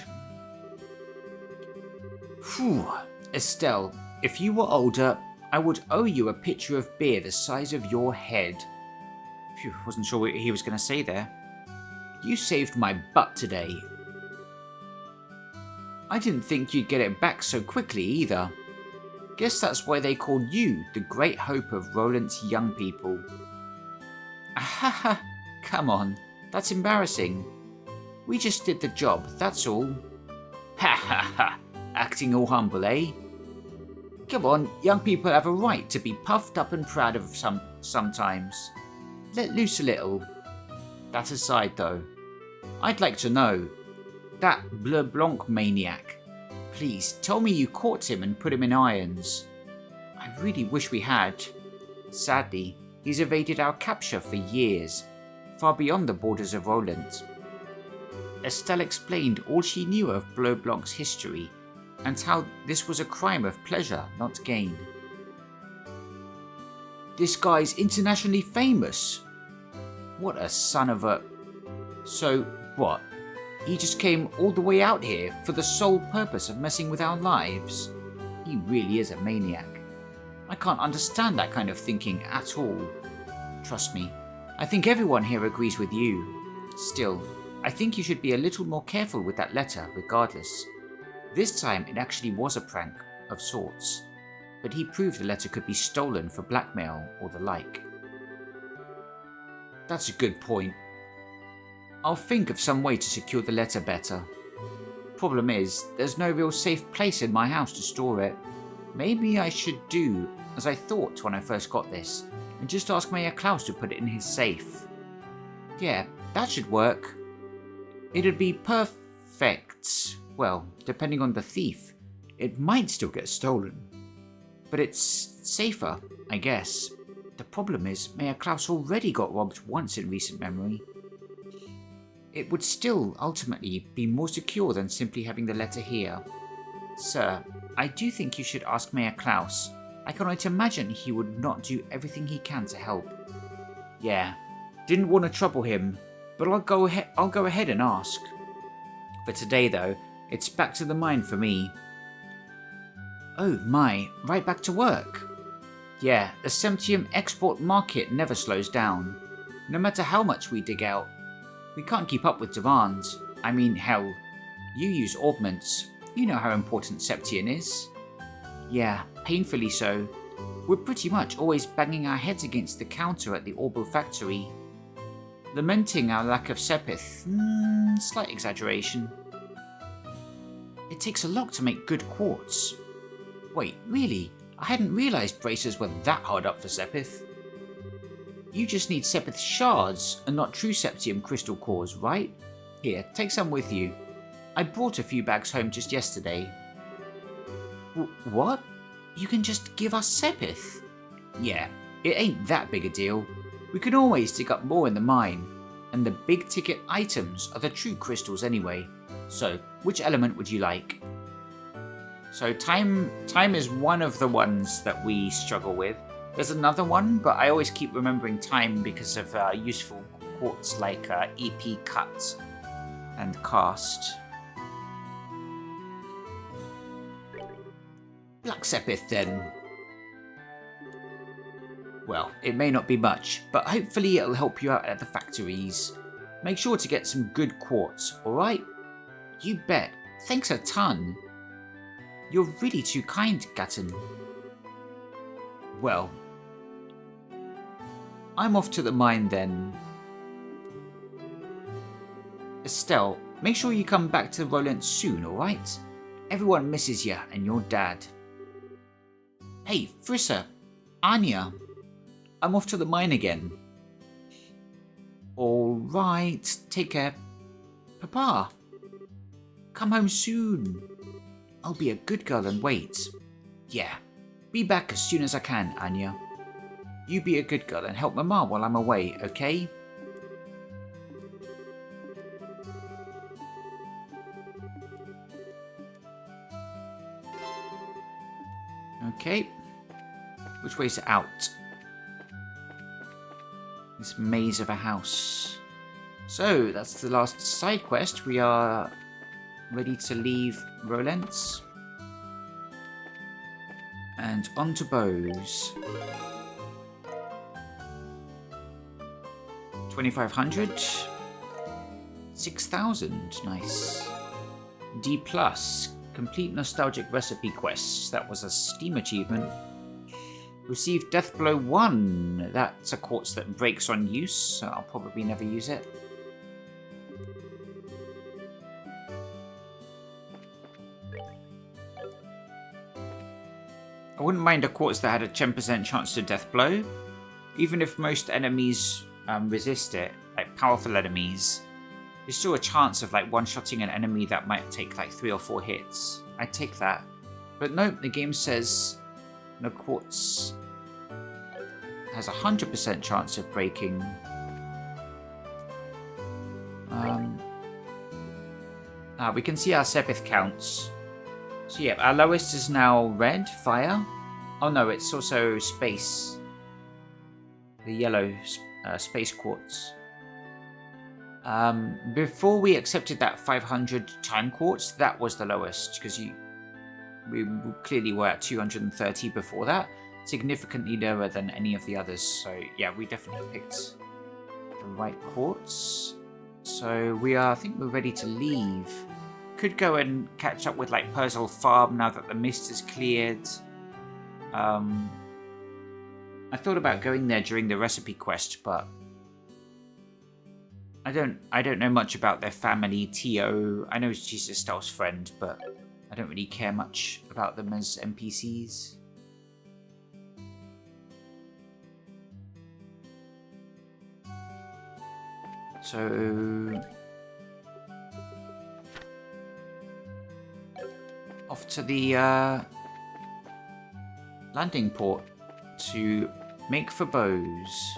Phew. Estelle, if you were older, I would owe you a pitcher of beer the size of your head. Phew, wasn't sure what he was going to say there. You saved my butt today. I didn't think you'd get it back so quickly either. Guess that's why they called you the great hope of Roland's young people. Ahaha, come on, that's embarrassing. We just did the job, that's all. Ha ha ha, acting all humble, eh? Come on, young people have a right to be puffed up and proud of sometimes. Let loose a little. That aside though, I'd like to know, that Bleu Blanc maniac, please tell me you caught him and put him in irons. I really wish we had. Sadly, he's evaded our capture for years, far beyond the borders of Roland. Estelle explained all she knew of Bleu Blanc's history, and how this was a crime of pleasure, not gain. This guy's internationally famous. What a son of a... So, what? He just came all the way out here for the sole purpose of messing with our lives? He really is a maniac. I can't understand that kind of thinking at all. Trust me, I think everyone here agrees with you. Still, I think you should be a little more careful with that letter regardless. This time it actually was a prank of sorts, but he proved the letter could be stolen for blackmail or the like. That's a good point. I'll think of some way to secure the letter better. Problem is, there's no real safe place in my house to store it. Maybe I should do as I thought when I first got this, and just ask Mayor Klaus to put it in his safe. Yeah, that should work. It'd be perfect. Well, depending on the thief, it might still get stolen. But it's safer, I guess. The problem is, Mayor Klaus already got robbed once in recent memory. It would still ultimately be more secure than simply having the letter here. Sir, I do think you should ask Mayor Klaus. I cannot imagine he would not do everything he can to help. Yeah, didn't want to trouble him, but I'll go ahead and ask. For today though, it's back to the mine for me. Oh my, right back to work. Yeah, the Semtium export market never slows down. No matter how much we dig out, we can't keep up with demands. I mean, hell, you use augments. You know how important Septian is. Yeah, painfully so. We're pretty much always banging our heads against the counter at the Orbo factory. Lamenting our lack of Sepith. Slight exaggeration. It takes a lot to make good quartz. Wait, really? I hadn't realised bracers were that hard up for Sepith. You just need Sepith shards and not true Septium crystal cores, right? Here, take some with you. I brought a few bags home just yesterday. What? You can just give us Sepith? Yeah, it ain't that big a deal. We can always dig up more in the mine, and the big ticket items are the true crystals anyway. So, which element would you like? So time is one of the ones that we struggle with. There's another one, but I always keep remembering time because of useful quartz like EP cut and cast. Black Sepith then. Well, it may not be much, but hopefully it'll help you out at the factories. Make sure to get some good quartz, alright? You bet. Thanks a ton. You're really too kind, Gatton. Well, I'm off to the mine then. Estelle, make sure you come back to Roland soon, alright? Everyone misses you and your dad. Hey, Frissa, Anya, I'm off to the mine again. Alright, take care. Papa, come home soon. I'll be a good girl and wait. Yeah, be back as soon as I can, Anya. You be a good girl and help Mama while I'm away, okay? Okay. Which way's out? This maze of a house. So, that's the last side quest. We are ready to leave Rolents. And on to Bose. 2,500. 6,000. Nice. D+. Complete nostalgic recipe quests. That was a Steam achievement. Receive Deathblow 1. That's a quartz that breaks on use, so I'll probably never use it. I wouldn't mind a quartz that had a 10% chance to Deathblow. Even if most enemies resist it, like powerful enemies, there's still a chance of like one-shotting an enemy that might take like 3 or 4 hits. I'd take that. But nope, the game says no quartz has a 100% chance of breaking. We can see our Sepith counts. So yeah, our lowest is now red, fire. Oh no, it's also space. the yellow space quartz. Before we accepted that 500 time quartz, that was the lowest, because we clearly were at 230 before that, significantly lower than any of the others. So yeah, we definitely picked the right quartz. So I think we're ready to leave. Could go and catch up with like Perzel Farm now that the mist is cleared. I thought about going there during the recipe quest, but I don't know much about their family. Tio, I know she's Estelle's friend, but I don't really care much about them as NPCs. So off to the landing port to make for bows.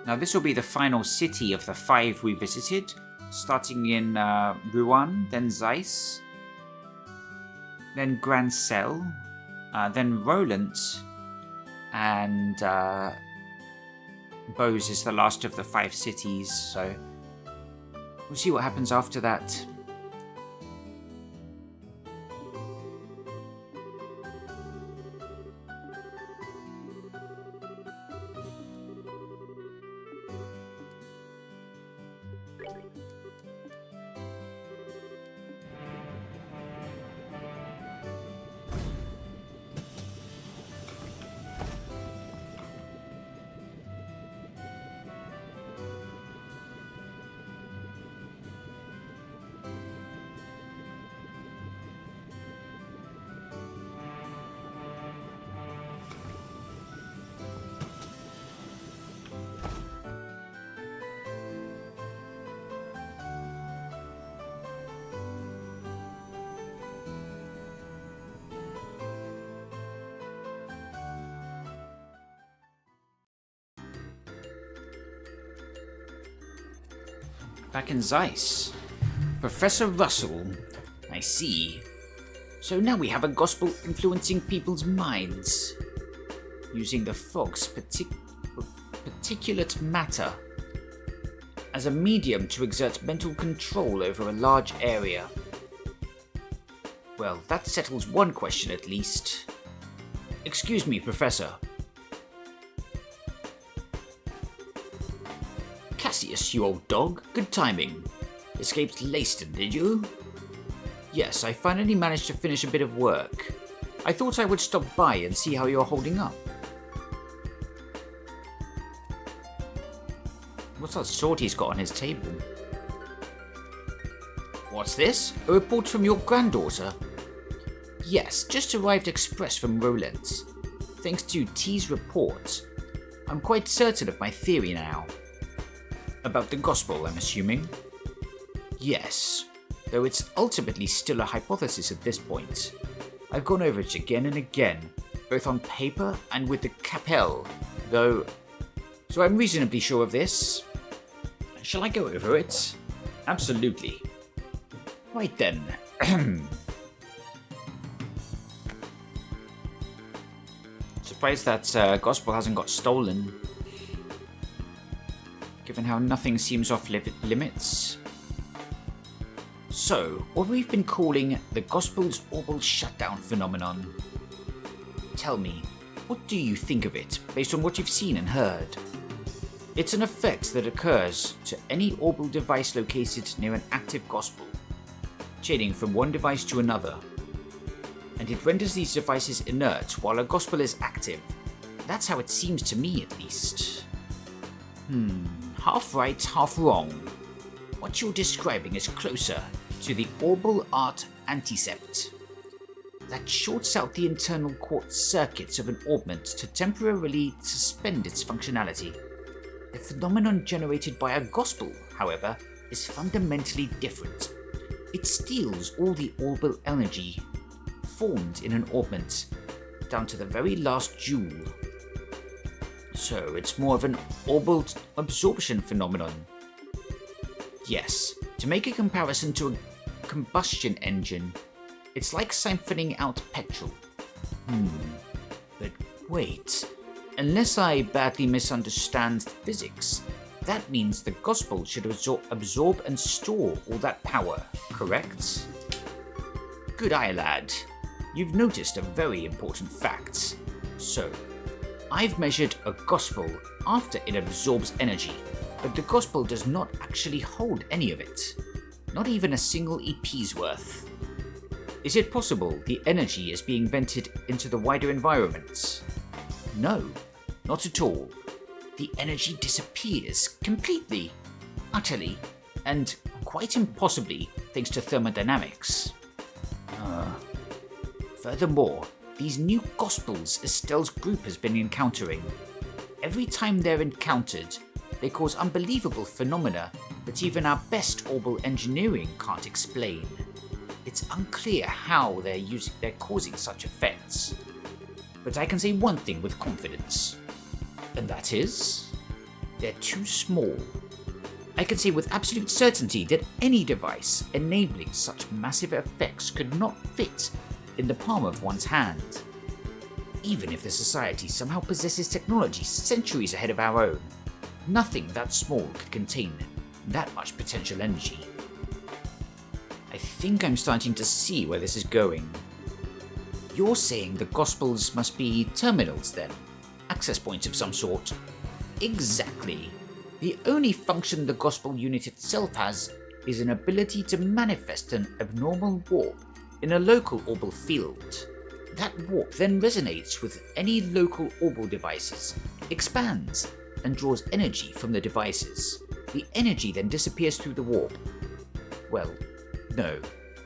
Now this will be the final city of the 5 we visited, starting in Rouen, then Zeiss, then Grancel, then Roland, and Bose is the last of the 5 cities, so we'll see what happens after that. Back in Zeiss. Professor Russell. I see. So now we have a gospel influencing people's minds. Using the fog's particulate matter as a medium to exert mental control over a large area. Well, that settles one question at least. Excuse me, Professor. Cassius, you old dog. Good timing. Escaped Leyston, did you? Yes, I finally managed to finish a bit of work. I thought I would stop by and see how you're holding up. What's that sword he's got on his table? What's this? A report from your granddaughter? Yes, just arrived express from Roland. Thanks to T's report, I'm quite certain of my theory now. About the gospel, I'm assuming? Yes, though it's ultimately still a hypothesis at this point. I've gone over it again and again, both on paper and with the Capelle, though... So I'm reasonably sure of this. Shall I go over it? Absolutely. Right then. Surprised that gospel hasn't got stolen. Given how nothing seems off limits. So, what we've been calling the Gospel's Orbal Shutdown phenomenon. Tell me, what do you think of it, based on what you've seen and heard? It's an effect that occurs to any orbal device located near an active Gospel, chaining from one device to another, and it renders these devices inert while a Gospel is active. That's how it seems to me, at least. Half right, half wrong. What you're describing is closer to the Orbal Art Anticept. That shorts out the internal quartz circuits of an orbment to temporarily suspend its functionality. The phenomenon generated by a gospel, however, is fundamentally different. It steals all the orbal energy formed in an orbment, down to the very last joule. So it's more of an orbal absorption phenomenon. Yes, to make a comparison to a combustion engine, it's like siphoning out petrol. But wait, Unless I badly misunderstand physics, that means the gospel should absorb and store all that power, correct? Good eye, lad. You've noticed a very important fact. So, I've measured a gospel after it absorbs energy, but the gospel does not actually hold any of it. Not even a single EP's worth. Is it possible the energy is being vented into the wider environment? No, not at all. The energy disappears completely, utterly, and quite impossibly thanks to thermodynamics. Furthermore, these new gospels Estelle's group has been encountering. Every time they're encountered, they cause unbelievable phenomena that even our best orbal engineering can't explain. It's unclear how they're causing such effects. But I can say one thing with confidence, and that is, they're too small. I can say with absolute certainty that any device enabling such massive effects could not fit in the palm of one's hand. Even if the Society somehow possesses technology centuries ahead of our own, nothing that small could contain that much potential energy. I think I'm starting to see where this is going. You're saying the Gospels must be terminals then? Access points of some sort? Exactly. The only function the Gospel unit itself has is an ability to manifest an abnormal warp in a local orbal field. That warp then resonates with any local orbal devices, expands, and draws energy from the devices. The energy then disappears through the warp. Well, no,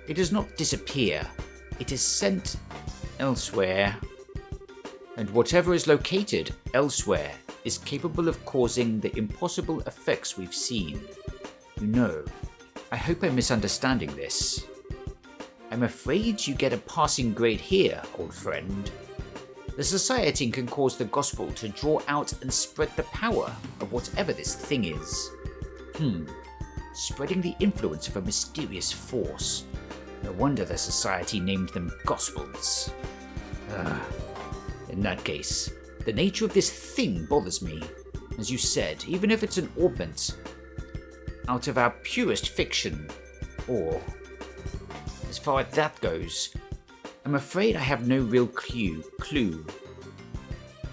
it does not disappear. It is sent elsewhere. And whatever is located elsewhere is capable of causing the impossible effects we've seen. You know, I hope I'm misunderstanding this. I'm afraid you get a passing grade here, old friend. The Society can cause the Gospel to draw out and spread the power of whatever this thing is. Spreading the influence of a mysterious force. No wonder the Society named them Gospels. In that case, the nature of this thing bothers me. As you said, even if it's an augment out of our purest fiction, or as far as that goes, I'm afraid I have no real clue.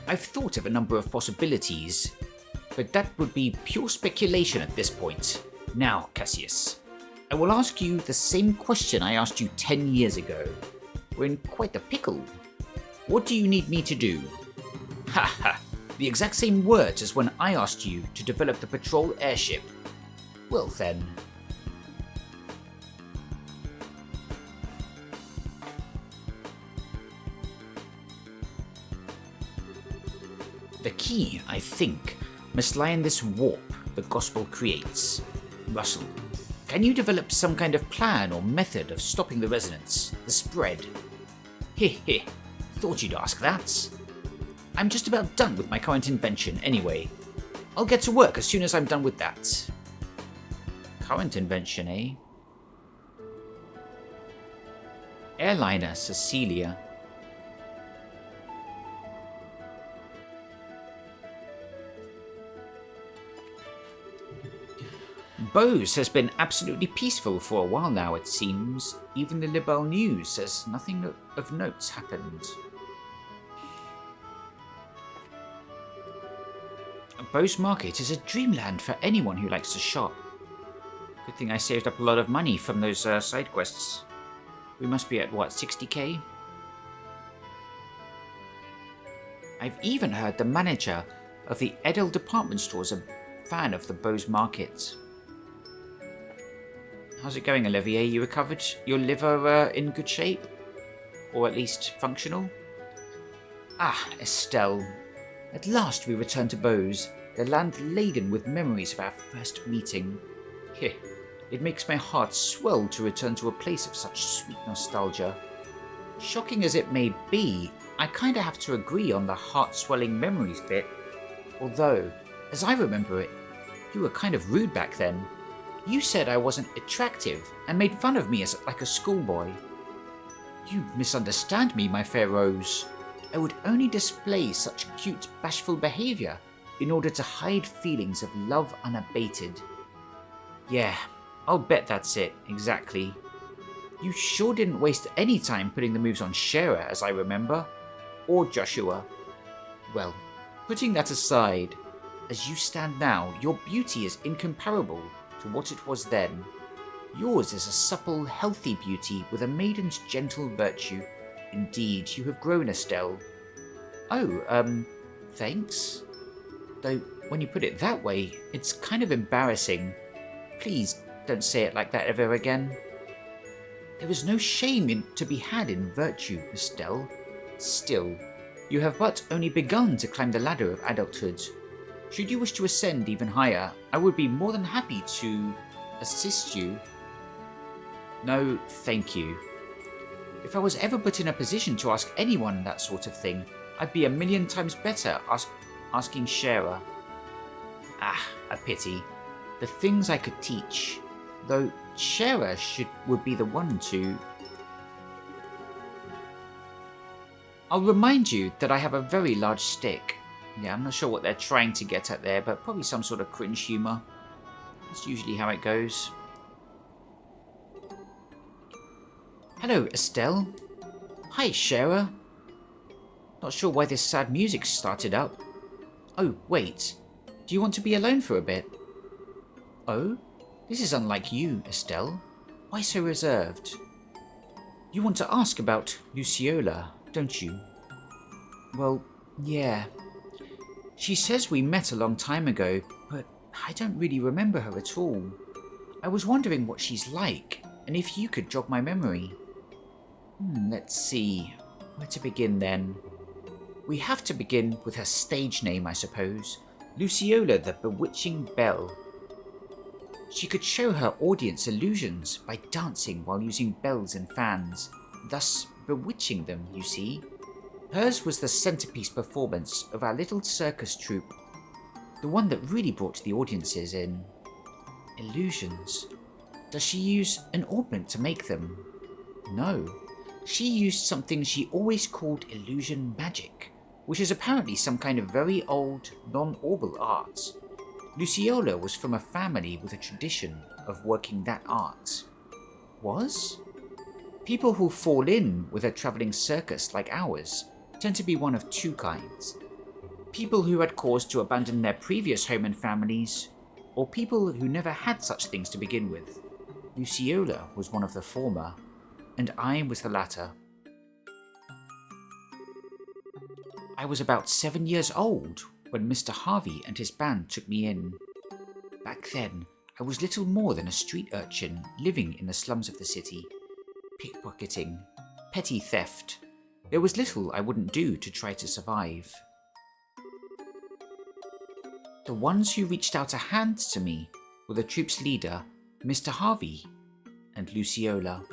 I've thought of a number of possibilities, but that would be pure speculation at this point. Now, Cassius, I will ask you the same question I asked you 10 years ago. We're in quite a pickle. What do you need me to do? Ha! The exact same words as when I asked you to develop the patrol airship. Well then. The key, I think, must lie in this warp the Gospel creates. Russell, can you develop some kind of plan or method of stopping the resonance, the spread? Heh, thought you'd ask that. I'm just about done with my current invention anyway. I'll get to work as soon as I'm done with that. Current invention, eh? Airliner Cecilia. Bose has been absolutely peaceful for a while now, it seems. Even the Libelle News says nothing of note's happened. Bose Market is a dreamland for anyone who likes to shop. Good thing I saved up a lot of money from those side quests. We must be at, what, 60k? I've even heard the manager of the Edel department store is a fan of the Bose Market. How's it going, Olivier? You recovered your liver in good shape? Or at least functional? Ah, Estelle. At last we return to Bose, the land laden with memories of our first meeting. It makes my heart swell to return to a place of such sweet nostalgia. Shocking as it may be, I kinda have to agree on the heart-swelling memories bit. Although, as I remember it, you were kind of rude back then. You said I wasn't attractive and made fun of me as like a schoolboy. You misunderstand me, my fair Rose. I would only display such cute, bashful behavior in order to hide feelings of love unabated. Yeah, I'll bet that's it, exactly. You sure didn't waste any time putting the moves on Shara, as I remember, or Joshua. Well, putting that aside, as you stand now, your beauty is incomparable to what it was then. Yours is a supple, healthy beauty with a maiden's gentle virtue. Indeed, you have grown, Estelle. Oh, thanks. Though, when you put it that way, it's kind of embarrassing. Please don't say it like that ever again. There is no shame to be had in virtue, Estelle. Still, you have but only begun to climb the ladder of adulthood. Should you wish to ascend even higher, I would be more than happy to assist you. No, thank you. If I was ever put in a position to ask anyone that sort of thing, I'd be a million times better asking Shara. Ah, a pity. The things I could teach. Though Shara would be the one to... I'll remind you that I have a very large stick. Yeah, I'm not sure what they're trying to get at there, but probably some sort of cringe humour. That's usually how it goes. Hello, Estelle. Hi, Shara. Not sure why this sad music started up. Oh, wait. Do you want to be alone for a bit? Oh? This is unlike you, Estelle. Why so reserved? You want to ask about Luciola, don't you? Well, yeah. She says we met a long time ago, but I don't really remember her at all. I was wondering what she's like, and if you could jog my memory. Let's see. Where to begin then? We have to begin with her stage name, I suppose. Luciola the Bewitching Belle. She could show her audience illusions by dancing while using bells and fans, thus bewitching them, you see. Hers was the centerpiece performance of our little circus troupe, the one that really brought the audiences in. Illusions. Does she use an ornament to make them? No. She used something she always called illusion magic, which is apparently some kind of very old, non-orbal art. Luciola was from a family with a tradition of working that art. Was? People who fall in with a travelling circus like ours tend to be one of two kinds. People who had cause to abandon their previous home and families, or people who never had such things to begin with. Luciola was one of the former, and I was the latter. I was about 7 years old when Mr. Harvey and his band took me in. Back then, I was little more than a street urchin living in the slums of the city. Pickpocketing, petty theft. There was little I wouldn't do to try to survive. The ones who reached out a hand to me were the troupe's leader, Mr. Harvey, and Luciola.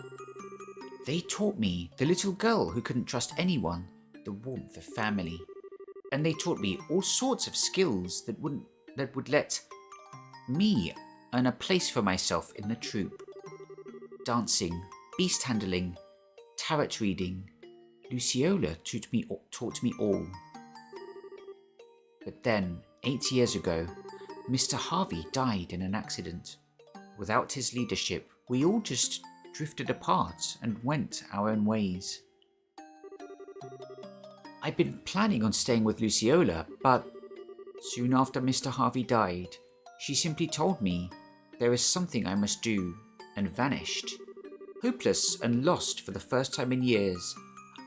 They taught me, the little girl who couldn't trust anyone, the warmth of family. And they taught me all sorts of skills that would let me earn a place for myself in the troupe. Dancing, beast handling, tarot reading. Luciola taught me all. But then, 8 years ago, Mr. Harvey died in an accident. Without his leadership, we all just drifted apart and went our own ways. I'd been planning on staying with Luciola, but soon after Mr. Harvey died, she simply told me there is something I must do, and vanished. Hopeless and lost for the first time in years,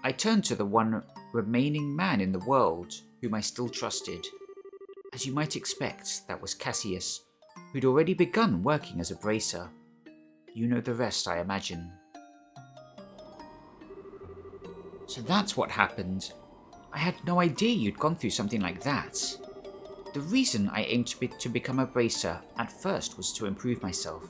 I turned to the one remaining man in the world whom I still trusted. As you might expect, that was Cassius, who'd already begun working as a bracer. You know the rest, I imagine. So that's what happened. I had no idea you'd gone through something like that. The reason I aimed to become a bracer at first was to improve myself.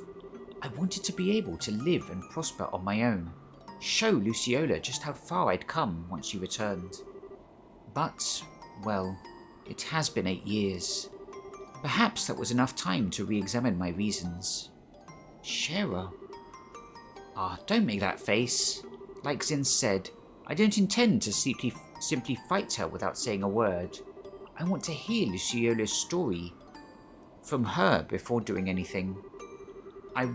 I wanted to be able to live and prosper on my own, show Luciola just how far I'd come once she returned. But, well, it has been 8 years. Perhaps that was enough time to re-examine my reasons. Shara. Don't make that face. Like Zin said, I don't intend to simply fight her without saying a word. I want to hear Luciola's story from her before doing anything. I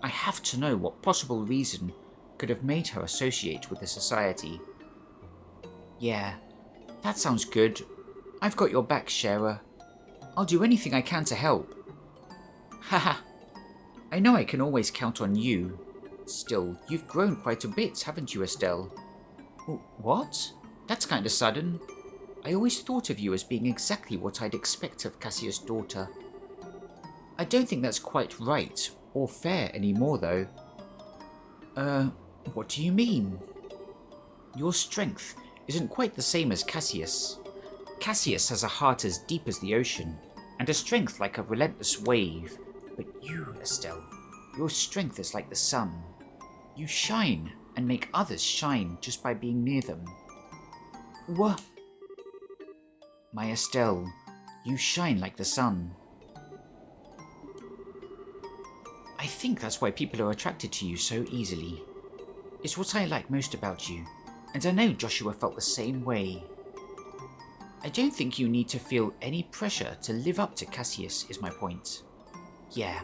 have to know what possible reason could have made her associate with the society. Yeah, that sounds good. I've got your back, Shara. I'll do anything I can to help. Haha. I know I can always count on you. Still, you've grown quite a bit, haven't you, Estelle? What? That's kind of sudden. I always thought of you as being exactly what I'd expect of Cassius' daughter. I don't think that's quite right or fair anymore, though. What do you mean? Your strength isn't quite the same as Cassius. Cassius has a heart as deep as the ocean, and a strength like a relentless wave. But you, Estelle, your strength is like the sun. You shine and make others shine just by being near them. What? My Estelle, you shine like the sun. I think that's why people are attracted to you so easily. It's what I like most about you, and I know Joshua felt the same way. I don't think you need to feel any pressure to live up to Cassius, is my point. Yeah.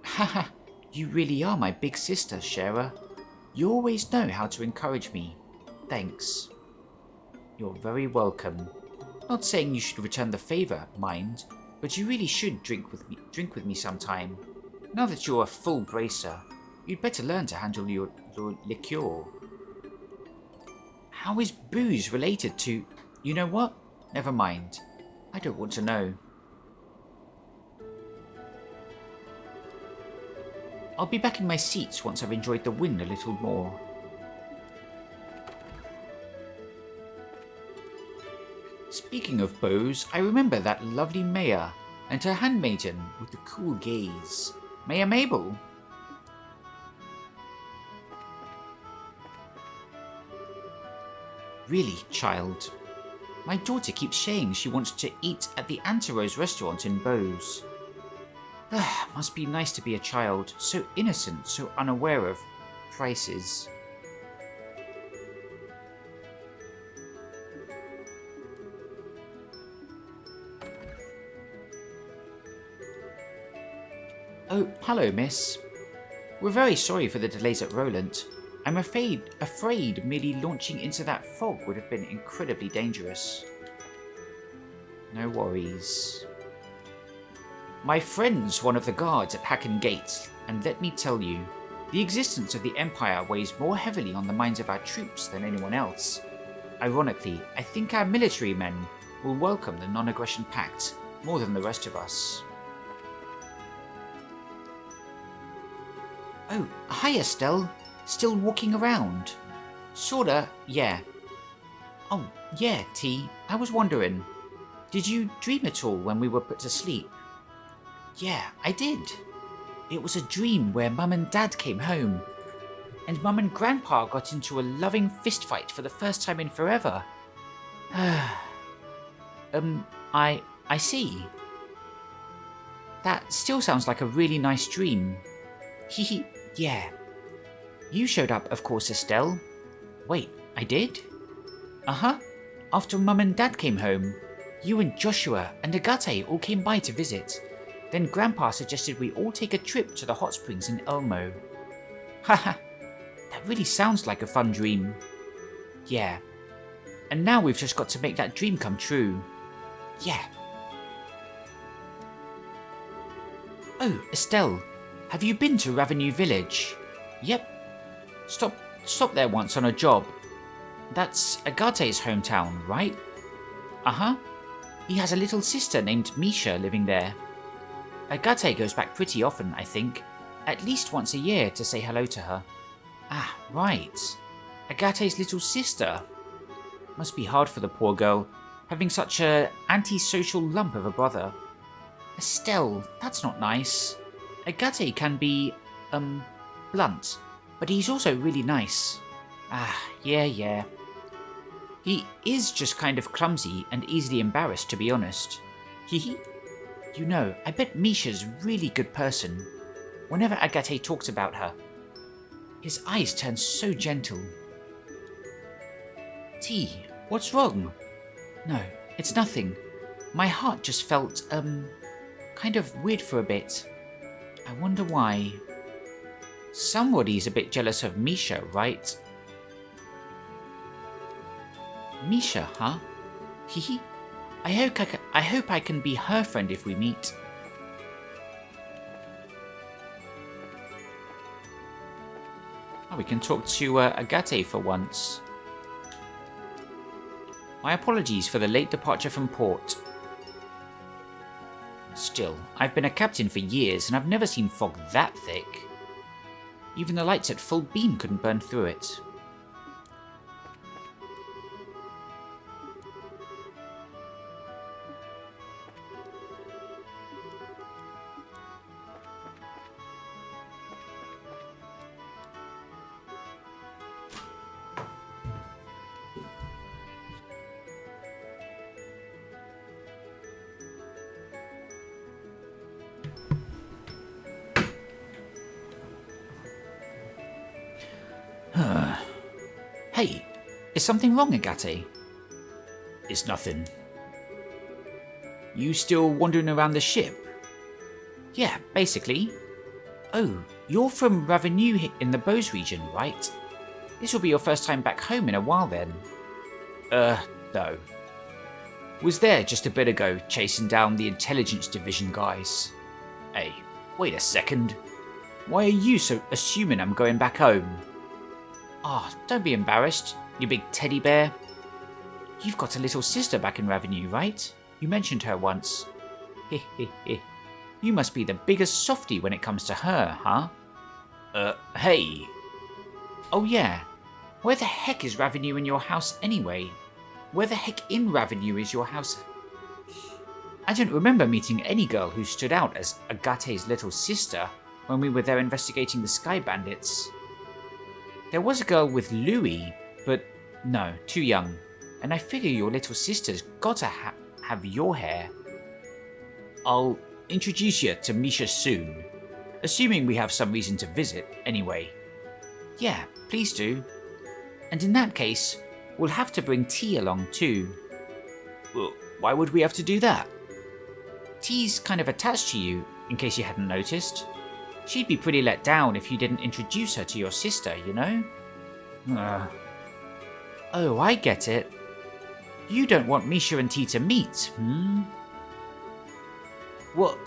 Haha, you really are my big sister, Shara. You always know how to encourage me. Thanks. You're very welcome. Not saying you should return the favor, mind, but you really should drink with me sometime. Now that you're a full bracer, you'd better learn to handle your liqueur. How is booze related to... You know what? Never mind. I don't want to know. I'll be back in my seats once I've enjoyed the win a little more. Speaking of bows, I remember that lovely Maya and her handmaiden with the cool gaze. Maya Mabel. Really, child? My daughter keeps saying she wants to eat at the Anterose restaurant in Bowes. Must be nice to be a child, so innocent, so unaware of prices. Oh, hello, miss. We're very sorry for the delays at Roland. I'm afraid merely launching into that fog would have been incredibly dangerous. No worries. My friend's one of the guards at Hacken Gates, and let me tell you, the existence of the Empire weighs more heavily on the minds of our troops than anyone else. Ironically, I think our military men will welcome the Non-Aggression Pact more than the rest of us. Oh, hi Estelle. Still walking around? Sorta, yeah. Oh, yeah, T. I was wondering, did you dream at all when we were put to sleep? Yeah, I did. It was a dream where Mum and Dad came home, and Mum and Grandpa got into a loving fistfight for the first time in forever. I see. That still sounds like a really nice dream. Hehe, yeah. You showed up, of course, Estelle. Wait, I did? Uh-huh. After Mum and Dad came home, you and Joshua and Agate all came by to visit. Then Grandpa suggested we all take a trip to the hot springs in Elmo. Haha, that really sounds like a fun dream. Yeah. And now we've just got to make that dream come true. Yeah. Oh, Estelle, have you been to Ravenue Village? Yep. Stop there once on a job. That's Agate's hometown, right? Uh-huh. He has a little sister named Misha living there. Agate goes back pretty often, I think. At least once a year to say hello to her. Ah, right. Agate's little sister. Must be hard for the poor girl, having such a antisocial lump of a brother. Estelle, that's not nice. Agate can be, blunt, but he's also really nice. Ah, yeah. He is just kind of clumsy and easily embarrassed, to be honest. Hehe. You know, I bet Misha's a really good person. Whenever Agate talks about her, his eyes turn so gentle. T, what's wrong? No, it's nothing. My heart just felt, kind of weird for a bit. I wonder why. Somebody's a bit jealous of Misha, right? Misha, huh? Hehe. I hope I can be her friend if we meet. Oh, we can talk to Agate for once. My apologies for the late departure from port. Still, I've been a captain for years and I've never seen fog that thick. Even the lights at full beam couldn't burn through it. Hey, is something wrong, Agate? It's nothing. You still wandering around the ship? Yeah, basically. Oh, you're from Ravenu in the Bose region, right? This will be your first time back home in a while then. No. Was there just a bit ago chasing down the intelligence division guys. Hey, wait a second. Why are you so assuming I'm going back home? Ah, don't be embarrassed, you big teddy bear. You've got a little sister back in Ravenu, right? You mentioned her once. Hehehe. You must be the biggest softie when it comes to her, huh? Hey. Oh yeah. Where the heck is Ravenu in your house anyway? Where the heck in Ravenu is your house? I don't remember meeting any girl who stood out as Agate's little sister when we were there investigating the Sky Bandits. There was a girl with Louis, but no, too young. And I figure your little sister's gotta have your hair. I'll introduce you to Misha soon. Assuming we have some reason to visit, anyway. Yeah, please do. And in that case, we'll have to bring T along too. Well, why would we have to do that? T's kind of attached to you, in case you hadn't noticed. She'd be pretty let down if you didn't introduce her to your sister, you know? Oh, I get it. You don't want Misha and T to meet, hmm? What?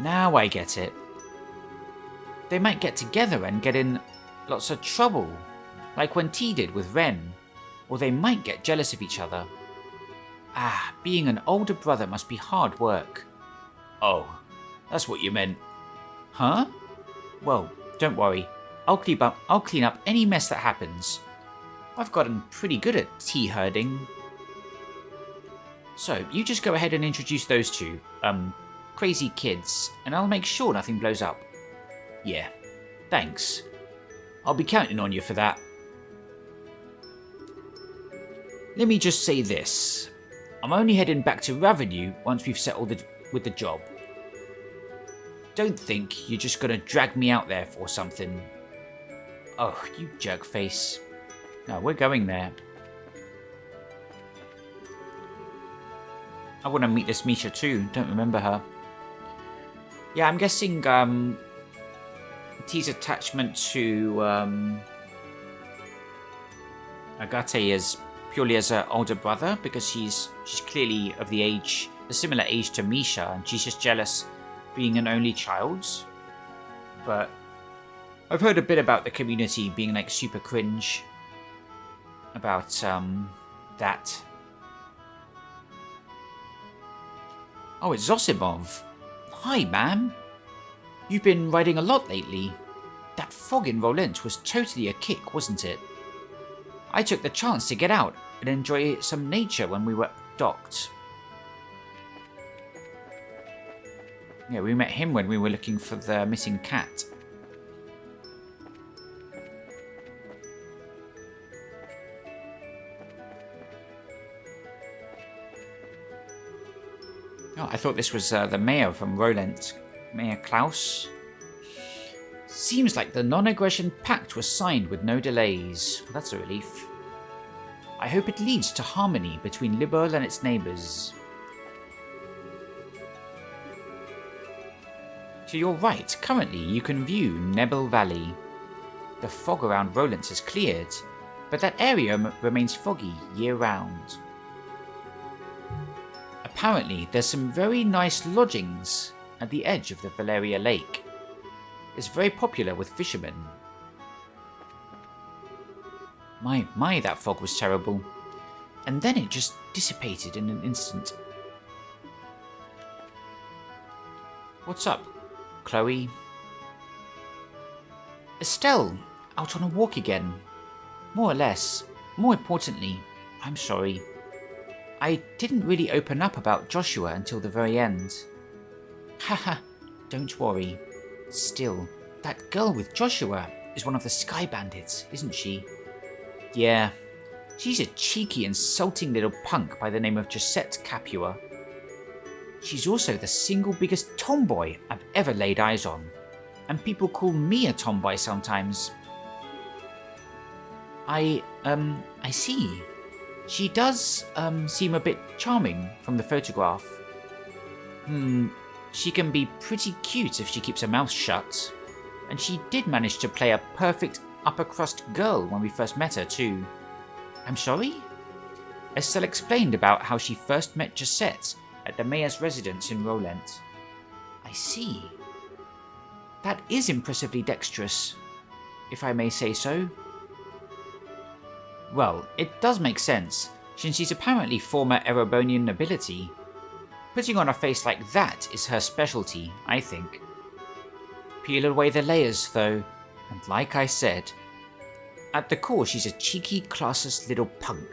Now I get it. They might get together and get in lots of trouble, like when T did with Ren, or they might get jealous of each other. Ah, being an older brother must be hard work. Oh, that's what you meant. Huh? Well, don't worry. I'll clean up any mess that happens. I've gotten pretty good at tea herding. So, you just go ahead and introduce those two, crazy kids, and I'll make sure nothing blows up. Yeah, thanks. I'll be counting on you for that. Let me just say this. I'm only heading back to Ravenu once we've settled with the job. Don't think you're just gonna drag me out there for something. Oh, you jerk face. No, we're going there. I want to meet this Misha too. Don't remember her. Yeah, I'm guessing T's attachment to Agate is purely as an older brother because she's clearly of the age, a similar age to Misha, and she's just jealous being an only child. But I've heard a bit about the community being like super cringe about that. Oh, it's Zosimov. Hi, ma'am. You've been riding a lot lately. That fog in Rolent was totally a kick, wasn't it? I took the chance to get out and enjoy some nature when we were docked. Yeah, we met him when we were looking for the missing cat. Oh, I thought this was the mayor from Rolent, Mayor Klaus. Seems like the non-aggression pact was signed with no delays. Well, that's a relief. I hope it leads to harmony between Liberl and its neighbours. To your right, currently you can view Nebel Valley. The fog around Rowlands has cleared, but that area remains foggy year-round. Apparently, there's some very nice lodgings at the edge of the Valeria Lake. It's very popular with fishermen. My, that fog was terrible. And then it just dissipated in an instant. What's up, Chloe? Estelle, out on a walk again. More or less. More importantly, I'm sorry. I didn't really open up about Joshua until the very end. Haha, don't worry. Still, that girl with Joshua is one of the Sky Bandits, isn't she? Yeah, she's a cheeky, insulting little punk by the name of Josette Capua. She's also the single biggest tomboy I've ever laid eyes on, and people call me a tomboy sometimes. I see. She does, seem a bit charming from the photograph. She can be pretty cute if she keeps her mouth shut. And she did manage to play a perfect upper crust girl when we first met her too. I'm sorry? Estelle explained about how she first met Josette at the mayor's residence in Rowland. I see. That is impressively dexterous, if I may say so. Well, it does make sense, since she's apparently former Erebonian nobility. Putting on a face like that is her specialty, I think. Peel away the layers, though, and like I said, at the core she's a cheeky, classless little punk.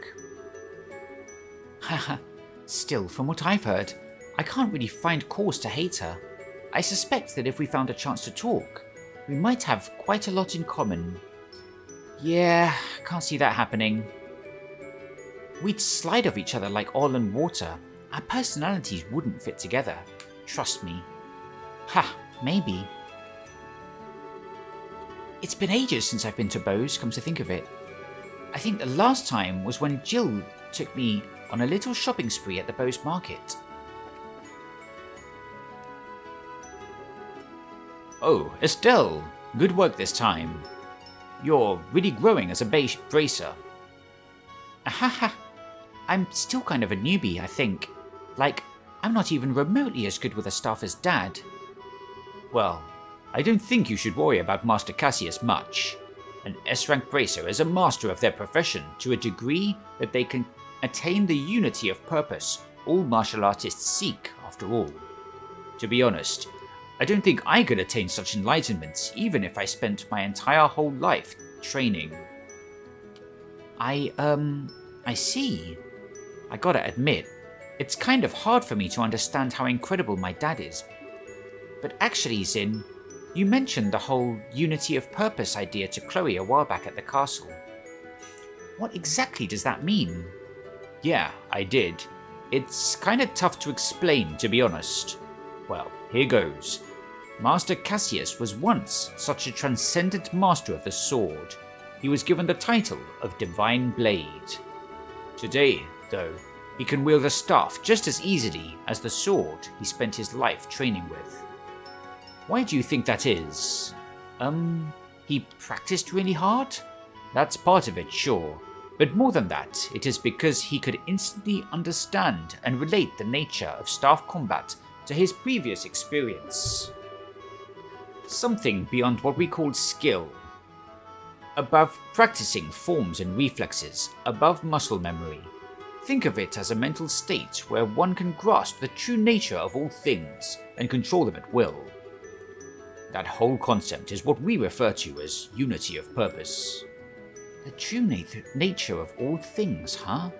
Haha, still, from what I've heard, I can't really find cause to hate her. I suspect that if we found a chance to talk, we might have quite a lot in common. Yeah, can't see that happening. We'd slide off each other like oil and water. Our personalities wouldn't fit together. Trust me. Ha, maybe. It's been ages since I've been to Bose, come to think of it. I think the last time was when Jill took me on a little shopping spree at the Bose market. Oh, Estelle, good work this time. You're really growing as a bracer. Ahaha, I'm still kind of a newbie, I think. Like, I'm not even remotely as good with a staff as Dad. Well, I don't think you should worry about Master Cassius much. An S-rank bracer is a master of their profession to a degree that they can attain the unity of purpose all martial artists seek, after all. To be honest, I don't think I could attain such enlightenment even if I spent my entire whole life training. I see. I gotta admit, it's kind of hard for me to understand how incredible my dad is. But actually, Zin, you mentioned the whole unity of purpose idea to Chloe a while back at the castle. What exactly does that mean? Yeah, I did. It's kinda tough to explain, to be honest. Well, here goes. Master Cassius was once such a transcendent master of the sword. He was given the title of Divine Blade. Today, though, he can wield a staff just as easily as the sword he spent his life training with. Why do you think that is? He practiced really hard? That's part of it, sure. But more than that, it is because he could instantly understand and relate the nature of staff combat to his previous experience. Something beyond what we call skill. Above practicing forms and reflexes, above muscle memory. Think of it as a mental state where one can grasp the true nature of all things and control them at will. That whole concept is what we refer to as unity of purpose. The true nature of all things, huh?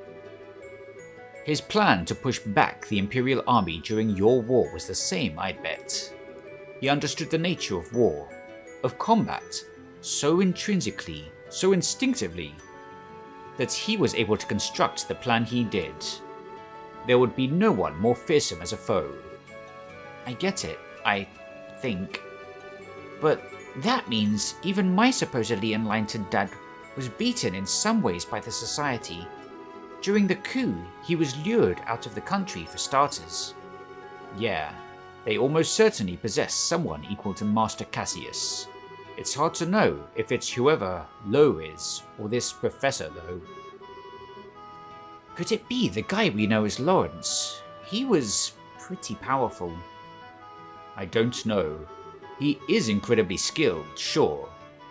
His plan to push back the Imperial army during your war was the same, I'd bet. He understood the nature of war, of combat, so intrinsically, so instinctively, that he was able to construct the plan he did. There would be no one more fearsome as a foe. I get it, I think. But that means even my supposedly enlightened dad was beaten in some ways by the Society, During the coup, he was lured out of the country for starters. Yeah, they almost certainly possess someone equal to Master Cassius. It's hard to know if it's whoever Lo is, or this Professor Lo. Could it be the guy we know as Lawrence? He was pretty powerful. I don't know. He is incredibly skilled, sure,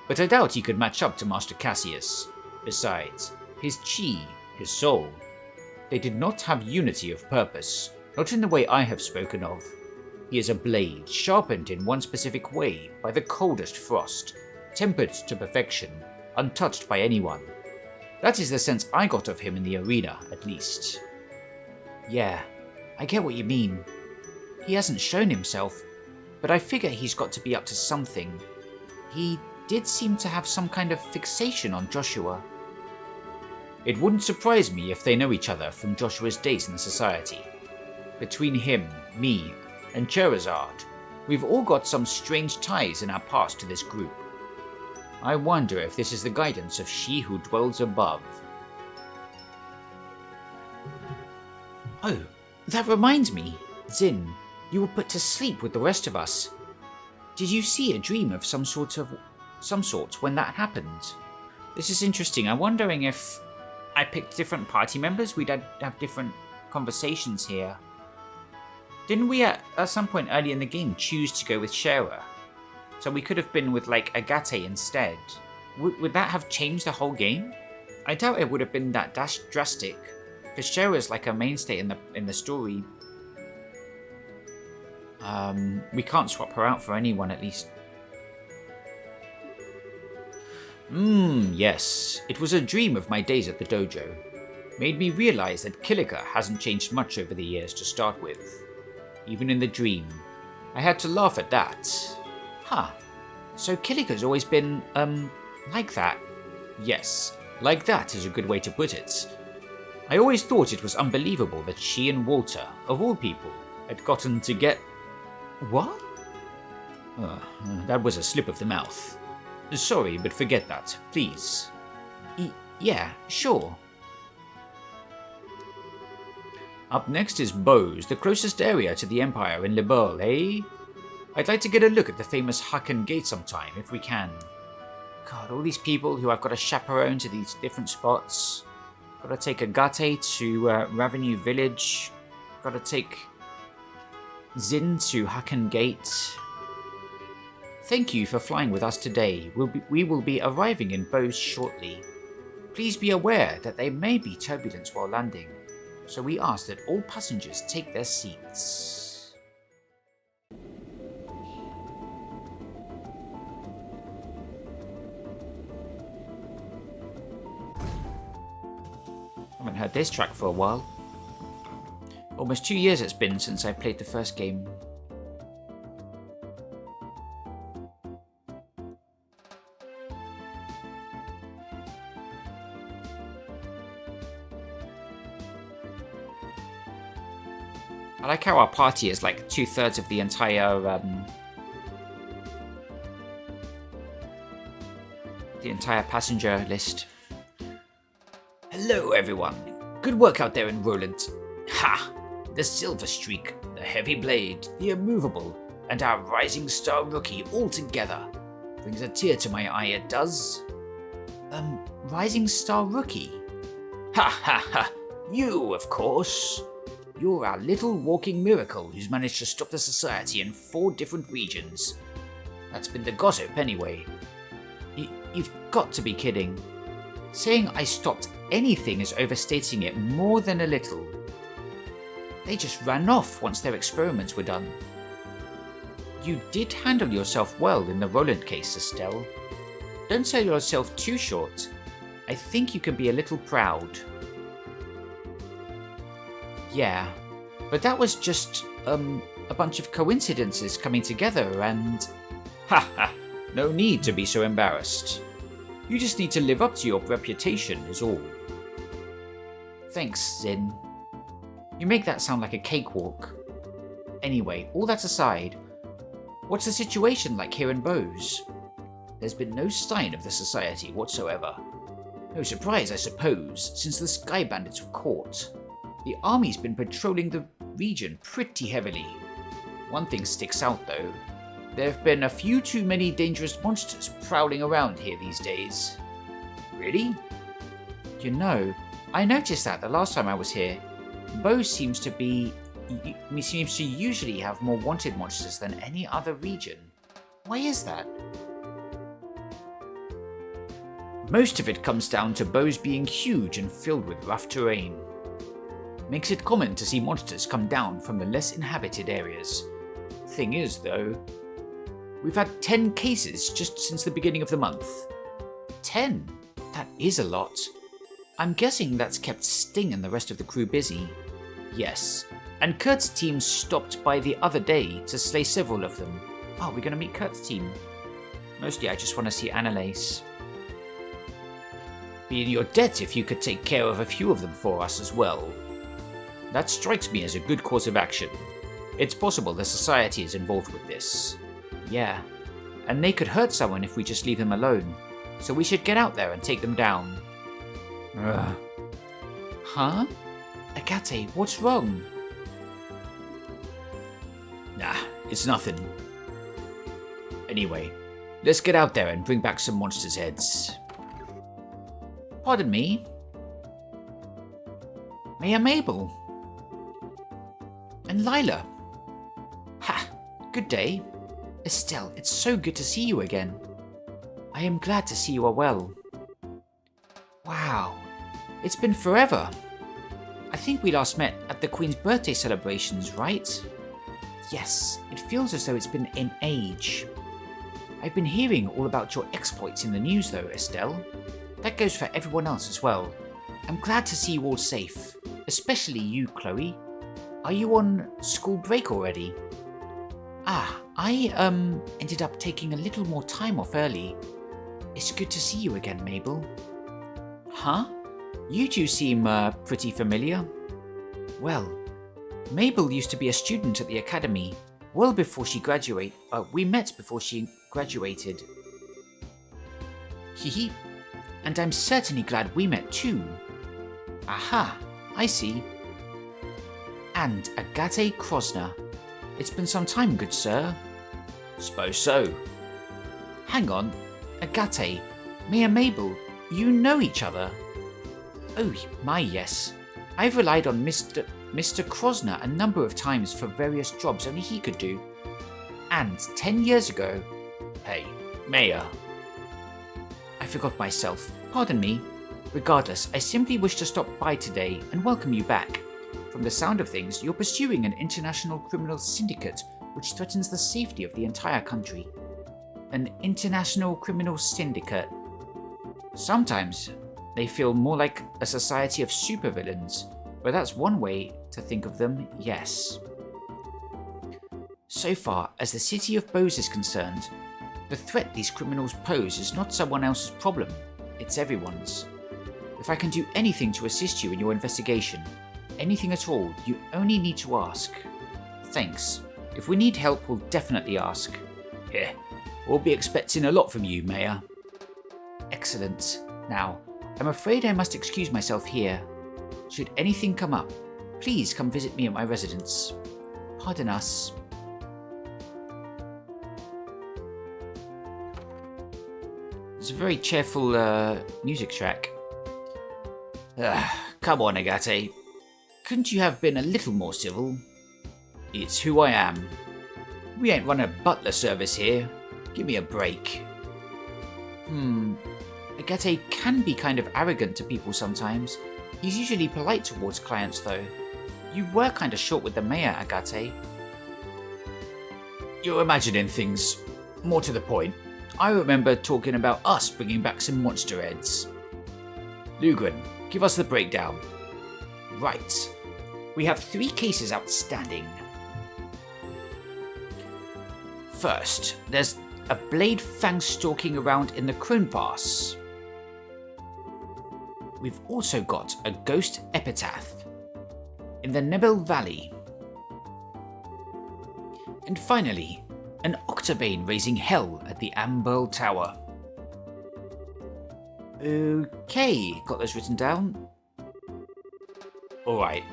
but I doubt he could match up to Master Cassius. Besides, his chi, his soul, they did not have unity of purpose, not in the way I have spoken of. He is a blade, sharpened in one specific way by the coldest frost, tempered to perfection, untouched by anyone. That is the sense I got of him in the arena, at least. Yeah, I get what you mean. He hasn't shown himself, but I figure he's got to be up to something. He did seem to have some kind of fixation on Joshua. It wouldn't surprise me if they know each other from Joshua's days in the society. Between him, me, and Cherazard, we've all got some strange ties in our past to this group. I wonder if this is the guidance of she who dwells above. Oh, that reminds me, Zin, you were put to sleep with the rest of us. Did you see a dream of some sort when that happened? This is interesting. I'm wondering if I picked different party members, we'd have different conversations here. Didn't we at some point early in the game choose to go with Shara? So we could have been with like Agate instead. Would that have changed the whole game? I doubt it would have been that drastic, because Shara's like a mainstay in the story. We can't swap her out for anyone, at least. Yes. It was a dream of my days at the dojo. Made me realize that Kilika hasn't changed much over the years to start with. Even in the dream. I had to laugh at that. Huh. So Kilika's always been, like that? Yes, like that is a good way to put it. I always thought it was unbelievable that she and Walter, of all people, had gotten to get... What? That was a slip of the mouth. Sorry, but forget that, please. Yeah, sure. Up next is Bose, the closest area to the Empire in Liberl, eh? I'd like to get a look at the famous Hakken Gate sometime, if we can. God, all these people who I've got to chaperone to these different spots. Gotta take Agate to Ravenue Village. Gotta take Zin to Hakken Gate. Thank you for flying with us today. We will be arriving in Bose shortly. Please be aware that there may be turbulence while landing, so we ask that all passengers take their seats. Haven't heard this track for a while. Almost 2 years it's been since I played the first game. I like how our party is like 2/3 of the entire passenger list. Hello everyone. Good work out there in Roland. Ha! The Silver Streak, the Heavy Blade, the Immovable, and our Rising Star Rookie all together. Brings a tear to my eye, it does. Rising Star Rookie? Ha ha ha! You, of course. You're our little walking miracle who's managed to stop the society in 4 different regions. That's been the gossip anyway. You've got to be kidding. Saying I stopped anything is overstating it more than a little. They just ran off once their experiments were done. You did handle yourself well in the Roland case, Estelle. Don't sell yourself too short. I think you can be a little proud. Yeah, but that was just, a bunch of coincidences coming together and... Ha ha! No need to be so embarrassed. You just need to live up to your reputation is all. Thanks, Zin. You make that sound like a cakewalk. Anyway, all that aside, what's the situation like here in Bose? There's been no sign of the society whatsoever. No surprise, I suppose, since the Sky Bandits were caught. The army's been patrolling the region pretty heavily. One thing sticks out though. There have been a few too many dangerous monsters prowling around here these days. Really? You know, I noticed that the last time I was here. Bose seems to usually have more wanted monsters than any other region. Why is that? Most of it comes down to Bose being huge and filled with rough terrain. Makes it common to see monsters come down from the less inhabited areas. Thing is, though, we've had 10 cases just since the beginning of the month. 10? That is a lot. I'm guessing that's kept Sting and the rest of the crew busy. Yes, and Kurt's team stopped by the other day to slay several of them. Oh, we're gonna meet Kurt's team. Mostly I just want to see Annalise. Be in your debt if you could take care of a few of them for us as well. That strikes me as a good course of action. It's possible the Society is involved with this. Yeah, and they could hurt someone if we just leave them alone, so we should get out there and take them down. Ugh. Huh? Agate, what's wrong? Nah, it's nothing. Anyway, let's get out there and bring back some monsters' heads. Pardon me? Mayor Mabel? And Lila? Ha! Good day. Estelle, it's so good to see you again. I am glad to see you are well. Wow, it's been forever. I think we last met at the Queen's birthday celebrations, right? Yes, it feels as though it's been an age. I've been hearing all about your exploits in the news though, Estelle. That goes for everyone else as well. I'm glad to see you all safe, especially you, Chloe. Are you on school break already? I ended up taking a little more time off early. It's good to see you again, Mabel. Huh? You two seem, pretty familiar. Well, Mabel used to be a student at the academy, well before she graduated. We met before she graduated. Hehe. And I'm certainly glad we met too. Aha, I see. And Agate Krosner. It's been some time, good sir. Suppose so. Hang on, Agate, Mayor Mabel, you know each other? Oh, my yes. I've relied on Mr. Krosner a number of times for various jobs only he could do. And 10 years ago... Hey, Mayor. I forgot myself. Pardon me. Regardless, I simply wish to stop by today and welcome you back. From the sound of things, you're pursuing an international criminal syndicate which threatens the safety of the entire country. An international criminal syndicate. Sometimes they feel more like a society of supervillains, but that's one way to think of them, yes. So far as the city of Bose is concerned, the threat these criminals pose is not someone else's problem, it's everyone's. If I can do anything to assist you in your investigation, anything at all, you only need to ask. Thanks. If we need help, we'll definitely ask. Yeah, we'll be expecting a lot from you, Mayor. Excellent. Now, I'm afraid I must excuse myself here. Should anything come up, please come visit me at my residence. Pardon us. It's a very cheerful music track. Come on, Agate. Couldn't you have been a little more civil? It's who I am. We ain't run a butler service here. Give me a break. Agate can be kind of arrogant to people sometimes. He's usually polite towards clients though. You were kinda short with the mayor, Agate. You're imagining things. More to the point, I remember talking about us bringing back some monster heads. Lugren, give us the breakdown. Right. We have 3 cases outstanding. First, there's a Blade Fang stalking around in the Crone Pass. We've also got a Ghost Epitaph in the Nebel Valley. And finally, an Octobane raising hell at the Amberl Tower. Okay, got those written down. Alright,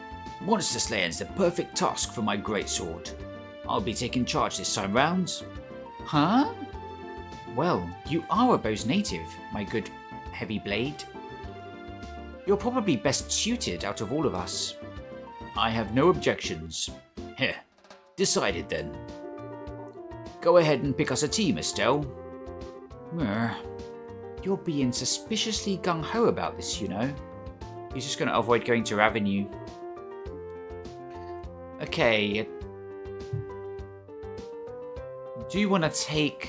monster slaying's the perfect task for my greatsword. I'll be taking charge this time round. Huh? Well, you are a Bose native, my good heavy blade. You're probably best suited out of all of us. I have no objections. Heh, decided then. Go ahead and pick us a team, Estelle. You're being suspiciously gung-ho about this, you know. He's just going to avoid going to Ravenue. Okay. Do you want to take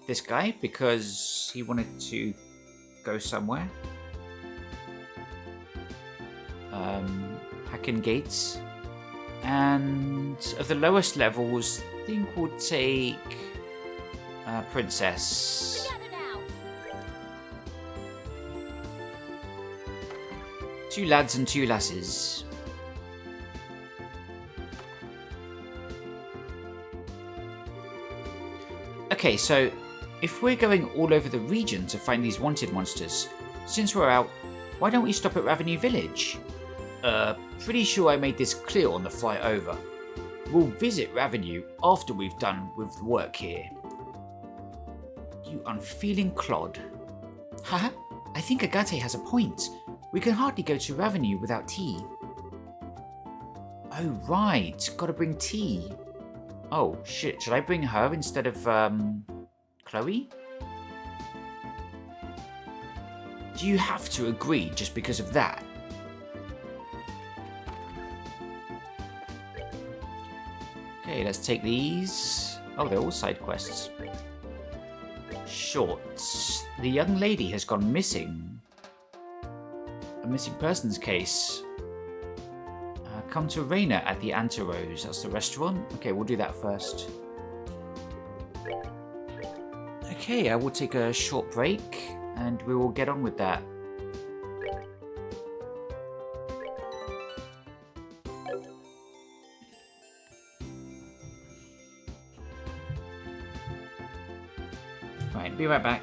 this guy because he wanted to go somewhere? Hacken Gates. And of the lowest levels, I think we'll take Princess. Two lads and two lasses. Okay, so if we're going all over the region to find these wanted monsters, since we're out, why don't we stop at Ravenue Village? Pretty sure I made this clear on the flight over. We'll visit Ravenue after we've done with the work here. You unfeeling clod. Haha, I think Agate has a point. We can hardly go to Ravenue without tea. Oh right, gotta bring tea. Oh shit, should I bring her instead of, Chloe? Do you have to agree just because of that? Okay, let's take these. Oh, they're all side quests. Shorts. The young lady has gone missing. A missing persons case. Come to Raina at the Anterose. That's the restaurant. Okay, we'll do that first. Okay, I will take a short break and we will get on with that. Right, be right back.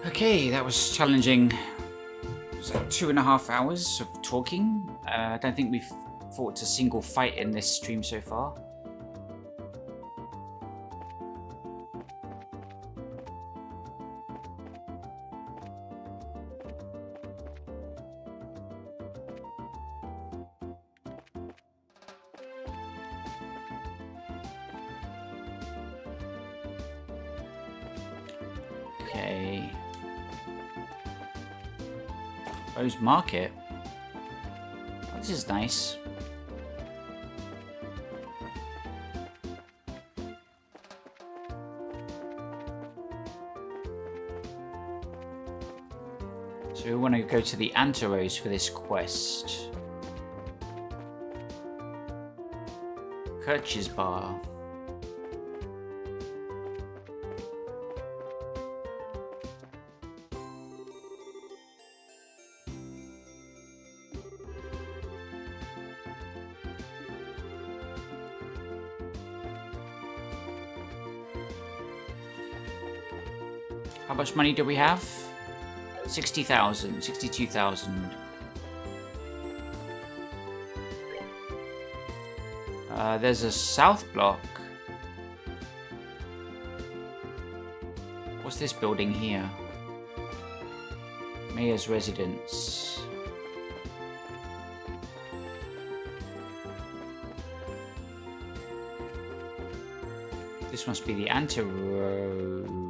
Okay, that was challenging. It was like 2.5 hours of talking. I don't think we've fought a single fight in this stream so far. Okay. Rose Market. Oh, this is nice. So we want to go to the Anterose for this quest. Kirch's Bar. How much money do we have? 60,000, 62,000. There's a south block. What's this building here? Mayor's residence. This must be the Anterose.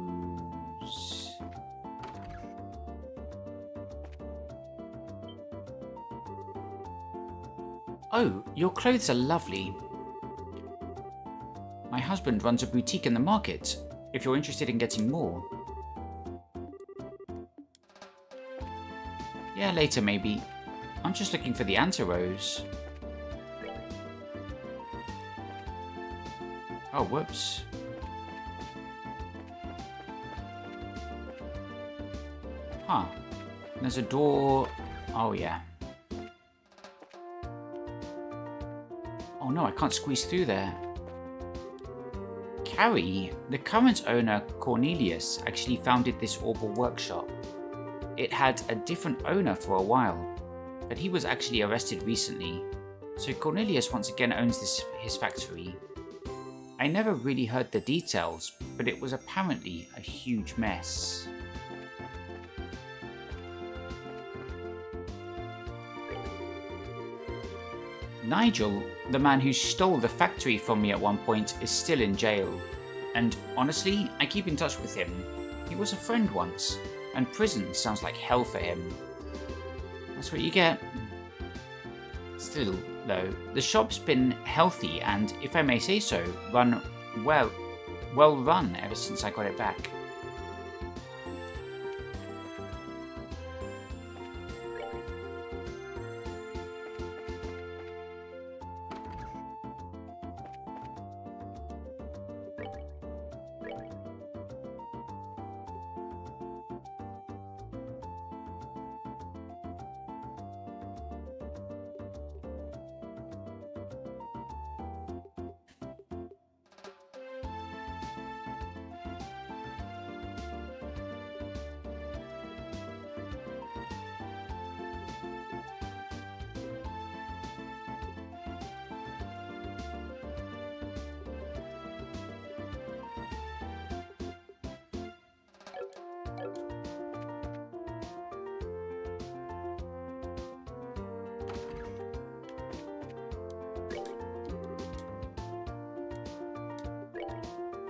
Oh, your clothes are lovely. My husband runs a boutique in the market, if you're interested in getting more. Yeah, later maybe. I'm just looking for the Anterose. Oh, whoops. Huh. There's a door. Oh, yeah. Oh no, I can't squeeze through there. Carrie, the current owner, Cornelius, actually founded this Orbal workshop. It had a different owner for a while, but he was actually arrested recently. So Cornelius once again owns his factory. I never really heard the details, but it was apparently a huge mess. Nigel, the man who stole the factory from me at one point, is still in jail. And honestly, I keep in touch with him. He was a friend once, and prison sounds like hell for him. That's what you get. Still, though, the shop's been healthy and, if I may say so, well run ever since I got it back.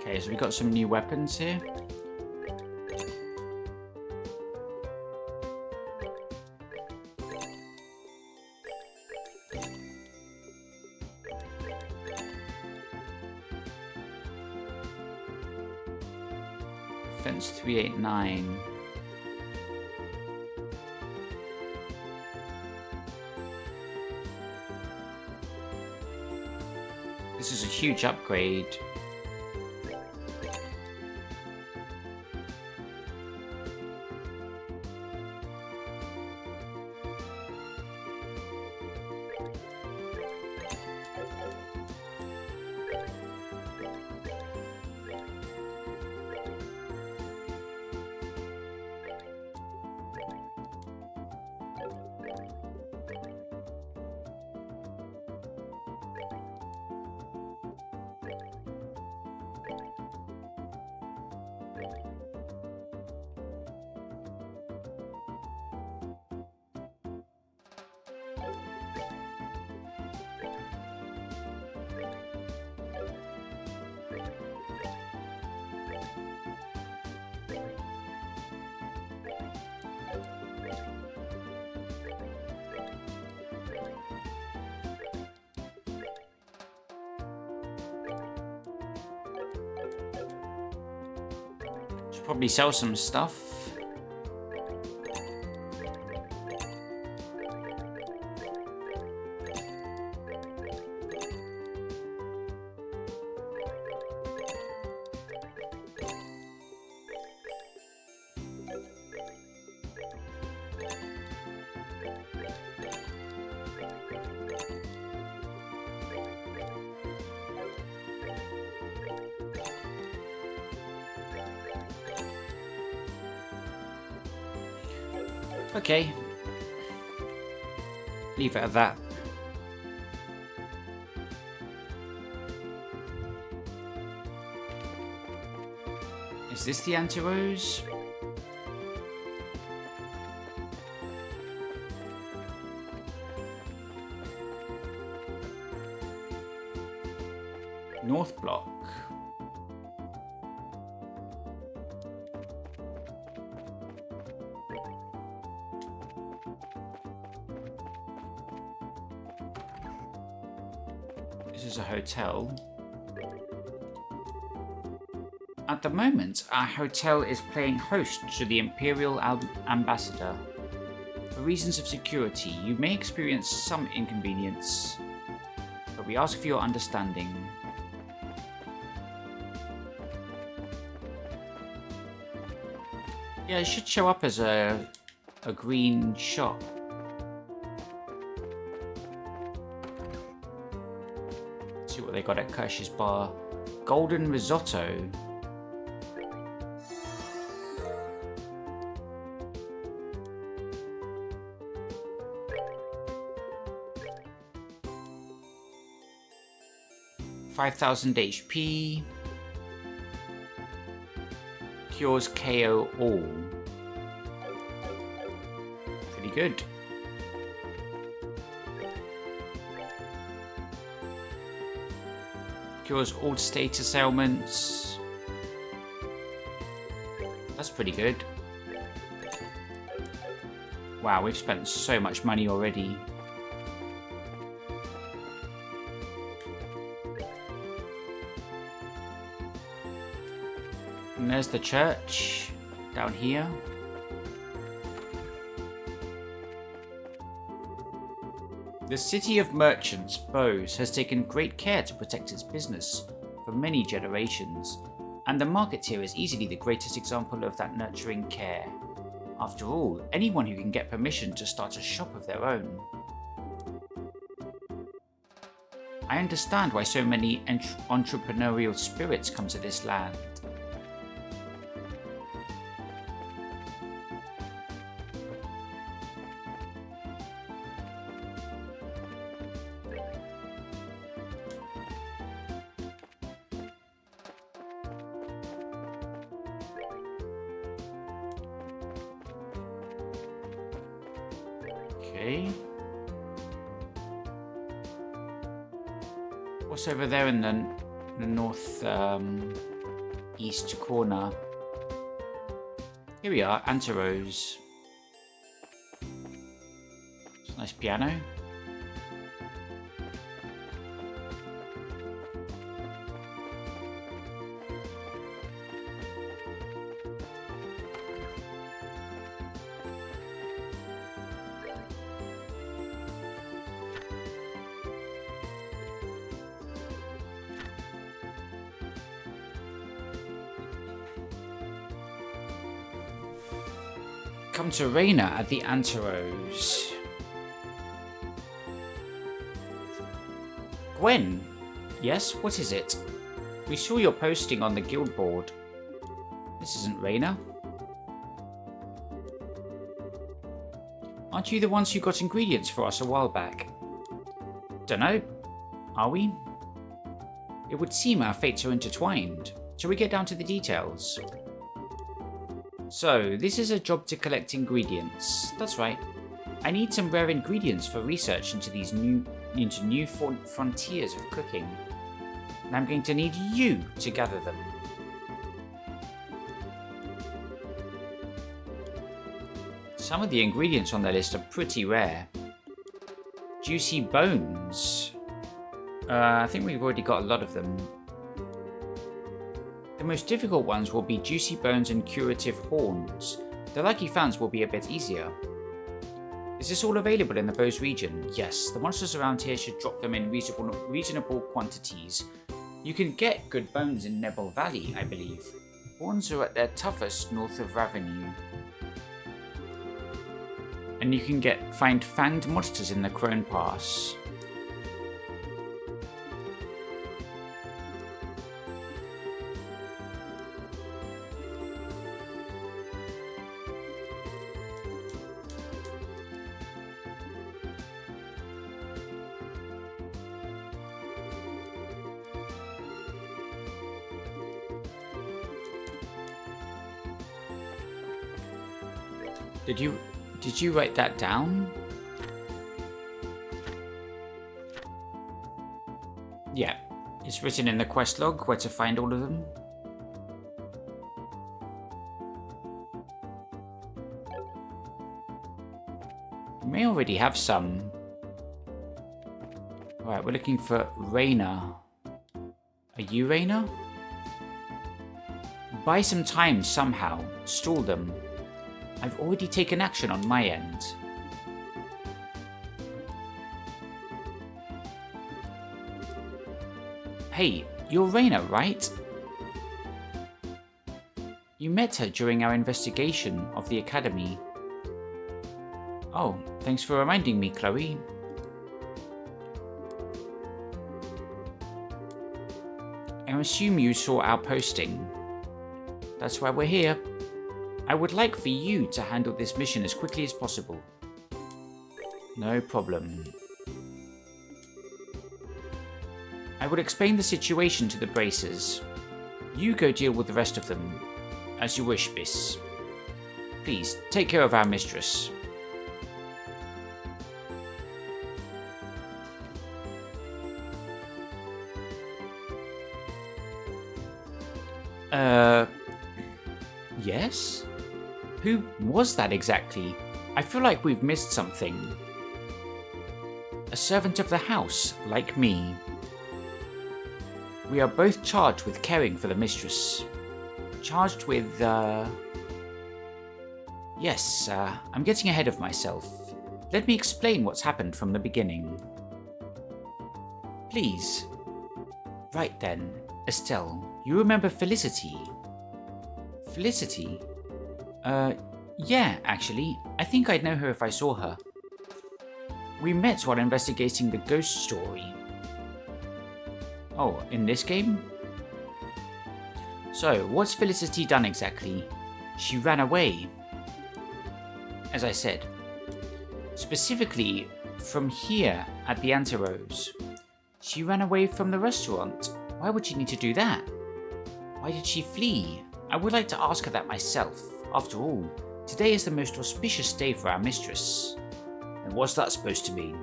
Okay, so we got some new weapons here. Fence 389. This is a huge upgrade. Probably sell some stuff. Okay. Leave it at that. Is this the Anti-Rose? North Block. This is a hotel. At the moment, our hotel is playing host to the Imperial Ambassador. For reasons of security, you may experience some inconvenience, but we ask for your understanding. Yeah, it should show up as a green shop. Let's see what they got at Kirsch's Bar. Golden risotto. $5,000 HP. Cures KO all. Pretty good. Cures all status ailments. That's pretty good. Wow, we've spent so much money already. And there's the church down here. The City of Merchants, Bose, has taken great care to protect its business for many generations, and the market here is easily the greatest example of that nurturing care. After all, anyone who can get permission to start a shop of their own. I understand why so many entrepreneurial spirits come to this land. Okay. What's over there in the north east corner? Here we are, Anti-Rose. It's a nice piano. Come to Reina at the Anti-Rose. Gwen? Yes, what is it? We saw your posting on the guild board. This isn't Reina. Aren't you the ones who got ingredients for us a while back? Dunno. Are we? It would seem our fates are intertwined. Shall we get down to the details? So, this is a job to collect ingredients. That's right. I need some rare ingredients for research into these new frontiers of cooking. And I'm going to need you to gather them. Some of the ingredients on the list are pretty rare. Juicy bones. I think we've already got a lot of them. The most difficult ones will be Juicy Bones and Curative Horns. The Lucky Fans will be a bit easier. Is this all available in the Bose region? Yes, the monsters around here should drop them in reasonable quantities. You can get good bones in Nebel Valley, I believe. Horns are at their toughest north of Ravenue. And you can find fanged monsters in the Crone Pass. Did you write that down? Yeah, it's written in the quest log where to find all of them. You may already have some. Alright, we're looking for Raina. Are you Raina? Buy some time somehow. Stall them. I've already taken action on my end. Hey, you're Raina, right? You met her during our investigation of the Academy. Oh, thanks for reminding me, Chloe. I assume you saw our posting. That's why we're here. I would like for you to handle this mission as quickly as possible. No problem. I will explain the situation to the Bracers. You go deal with the rest of them. As you wish, Biss. Please, take care of our mistress. Yes? Who was that exactly? I feel like we've missed something. A servant of the house, like me. We are both charged with caring for the mistress. Charged with, Yes, I'm getting ahead of myself. Let me explain what's happened from the beginning. Please. Right then, Estelle, you remember Felicity? Felicity? Yeah, actually. I think I'd know her if I saw her. We met while investigating the ghost story. Oh, in this game? So, what's Felicity done exactly? She ran away. As I said. Specifically, from here at the Anterose. She ran away from the restaurant. Why would she need to do that? Why did she flee? I would like to ask her that myself. After all, today is the most auspicious day for our mistress. And what's that supposed to mean?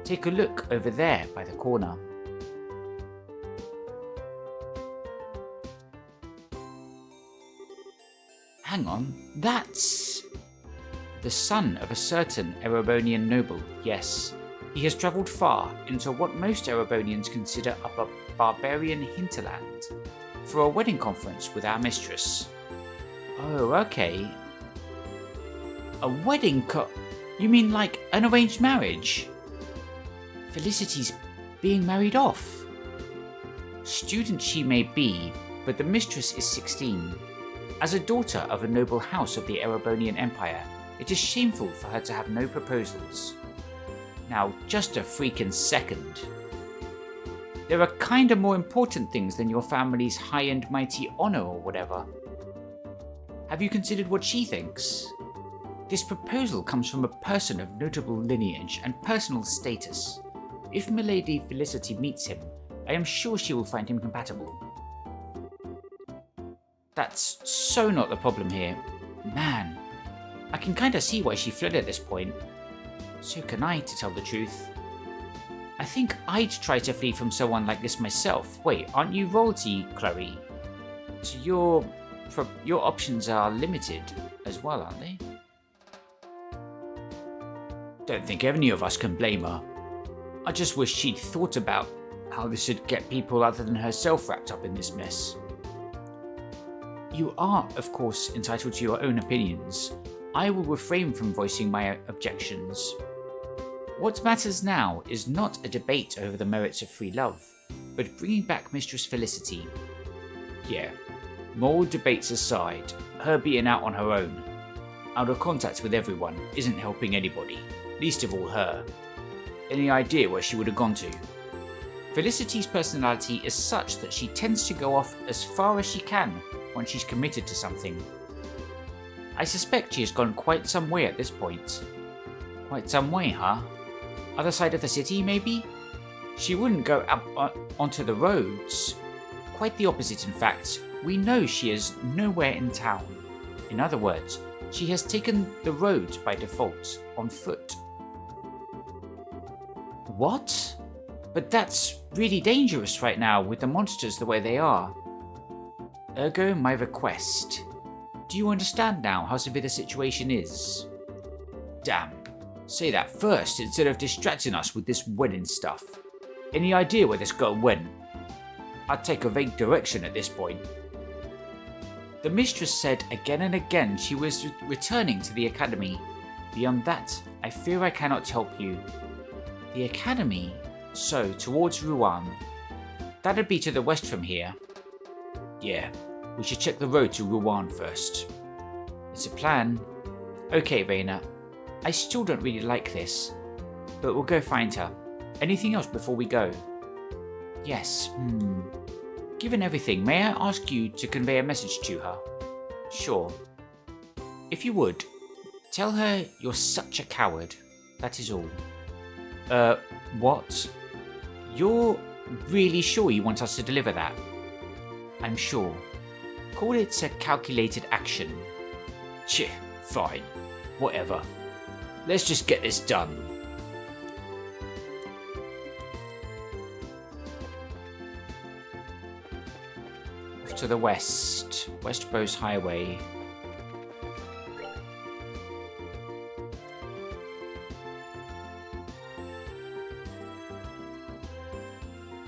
Take a look over there by the corner. Hang on, that's... the son of a certain Erebonian noble, yes. He has travelled far into what most Erebonians consider a barbarian hinterland for a wedding conference with our mistress. Oh, okay. A wedding You mean like an arranged marriage? Felicity's being married off. Student she may be, but the mistress is 16. As a daughter of a noble house of the Erebonian Empire, it is shameful for her to have no proposals. Now, just a freaking second. There are kinda more important things than your family's high and mighty honor or whatever. Have you considered what she thinks? This proposal comes from a person of notable lineage and personal status. If Milady Felicity meets him, I am sure she will find him compatible. That's so not the problem here. Man, I can kinda see why she fled at this point. So can I, to tell the truth. I think I'd try to flee from someone like this myself. Wait, aren't you royalty, Chloe? So your options are limited as well, aren't they? Don't think any of us can blame her. I just wish she'd thought about how this would get people other than herself wrapped up in this mess. You are, of course, entitled to your own opinions. I will refrain from voicing my objections. What matters now is not a debate over the merits of free love, but bringing back Mistress Felicity. Yeah, moral debates aside, her being out on her own, out of contact with everyone, isn't helping anybody, least of all her. Any idea where she would have gone to? Felicity's personality is such that she tends to go off as far as she can when she's committed to something. I suspect she has gone quite some way at this point. Quite some way, huh? Other side of the city, maybe? She wouldn't go up onto the roads. Quite the opposite, in fact. We know she is nowhere in town. In other words, she has taken the roads by default, on foot. What? But that's really dangerous right now with the monsters the way they are. Ergo, my request. Do you understand now how severe the situation is? Damn. Say that first instead of distracting us with this wedding stuff. Any idea where this girl went? I'd take a vague direction at this point. The mistress said again and again she was returning to the academy. Beyond that, I fear I cannot help you. The academy? So, towards Rouen. That'd be to the west from here. Yeah, we should check the road to Rouen first. It's a plan. Okay, Reina. I still don't really like this, but we'll go find her. Anything else before we go? Yes, Given everything, may I ask you to convey a message to her? Sure. If you would, tell her you're such a coward. That is all. What? You're really sure you want us to deliver that? I'm sure. Call it a calculated action. Cheh, fine. Whatever. Let's just get this done. Off to the west. West Bose Highway.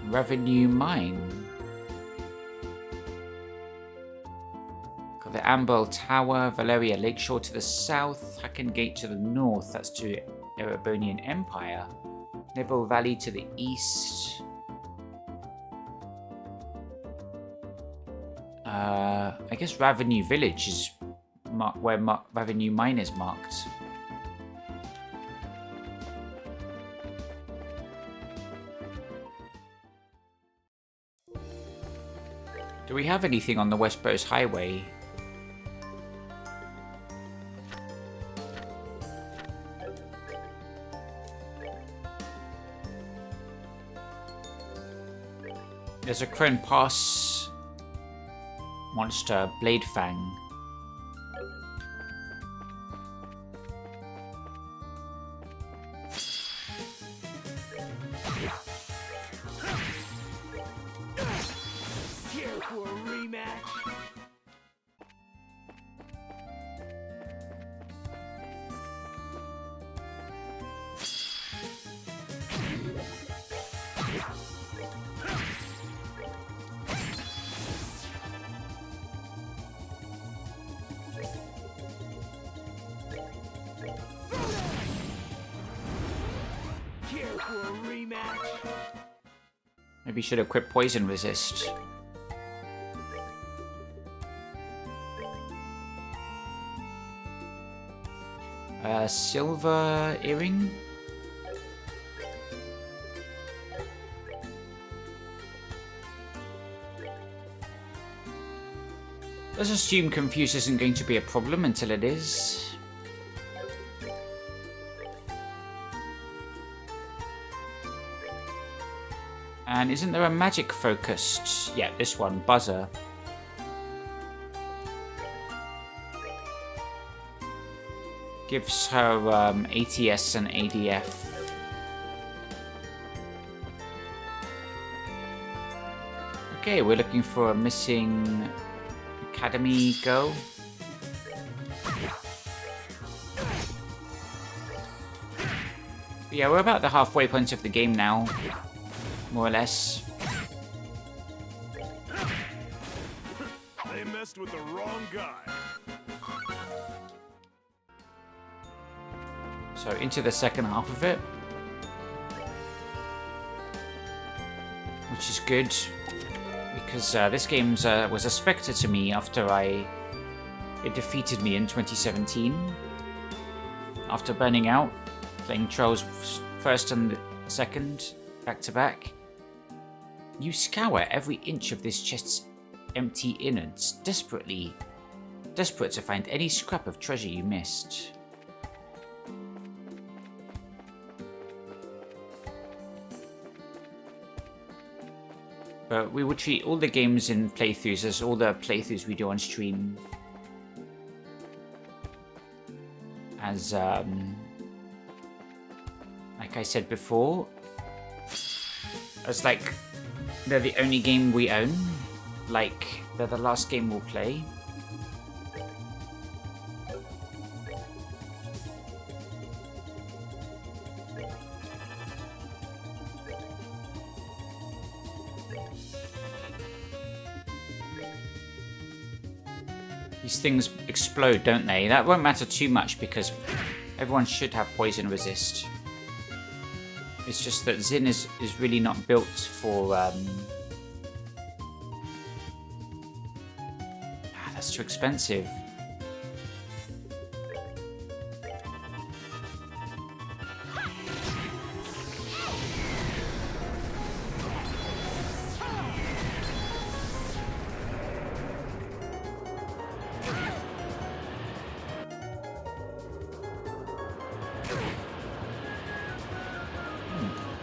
Revenue Mine. Got the Ambel Tower, Valeria Lakeshore to the south, Hacken Gate to the north, that's to Erebonian Empire. Neville Valley to the east. I guess Ravenue Village is where Revenue Mine is marked. Do we have anything on the West Bose Highway? There's a Crone Pass monster, Blade Fang. Maybe should equip Poison Resist. Silver Earring? Let's assume Confuse isn't going to be a problem until it is. And isn't there a magic focused? Yeah, this one, Buzzer. Gives her ATS and ADF. Okay, we're looking for a missing Academy girl. Yeah, we're about the halfway point of the game now. More or less. They messed with the wrong guy. So into the second half of it, which is good because this game was a spectre to me after it defeated me in 2017 after burning out, playing Trials first and second back to back. You scour every inch of this chest's empty innards, desperate to find any scrap of treasure you missed. But we will treat all the games in playthroughs as all the playthroughs we do on stream as, like I said before, as like they're the only game we own, like they're the last game we'll play. These things explode, don't they? That won't matter too much because everyone should have poison resist. It's just that Zin is really not built for... that's too expensive.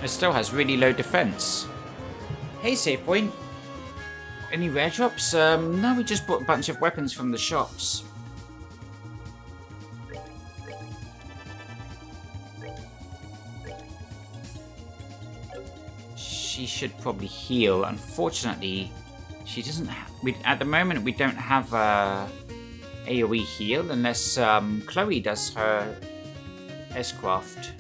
It still has really low defense. Hey, save point. Any rare drops? No, we just bought a bunch of weapons from the shops. She should probably heal. Unfortunately, she doesn't have... at the moment, we don't have AoE heal unless Chloe does her S-Craft.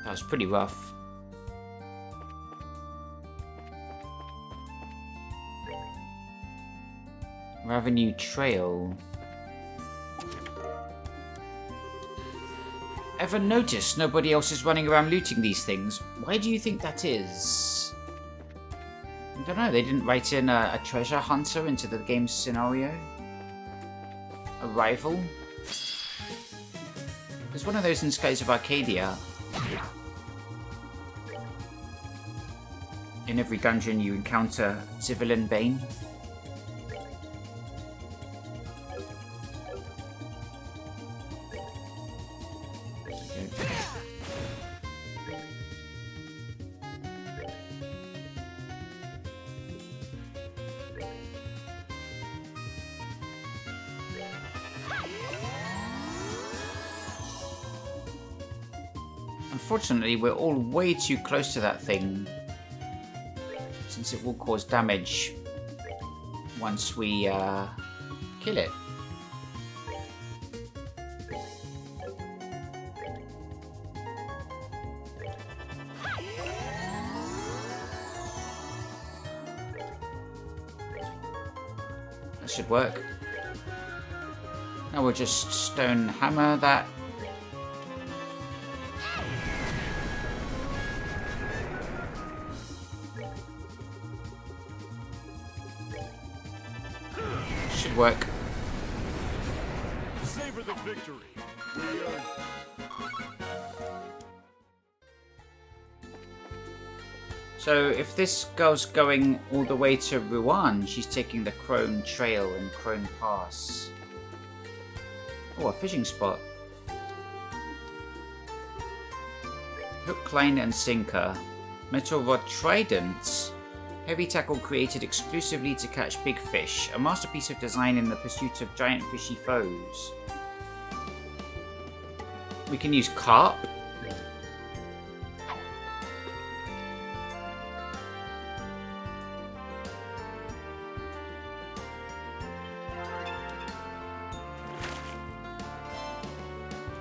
That was pretty rough. Revenue Trail. Ever noticed nobody else is running around looting these things? Why do you think that is? I don't know, they didn't write in a treasure hunter into the game's scenario? A rival? There's one of those in Skies of Arcadia. In every dungeon you encounter Civilian Bane. Unfortunately, we're all way too close to that thing, since it will cause damage once we kill it. That should work. Now we'll just stone hammer that. Should work. Savor the victory. So if this girl's going all the way to Ruan, she's taking the Crone Trail and Crone Pass. Oh, a fishing spot. Hook, line and sinker. Metal rod trident. Heavy tackle created exclusively to catch big fish. A masterpiece of design in the pursuit of giant fishy foes. We can use carp.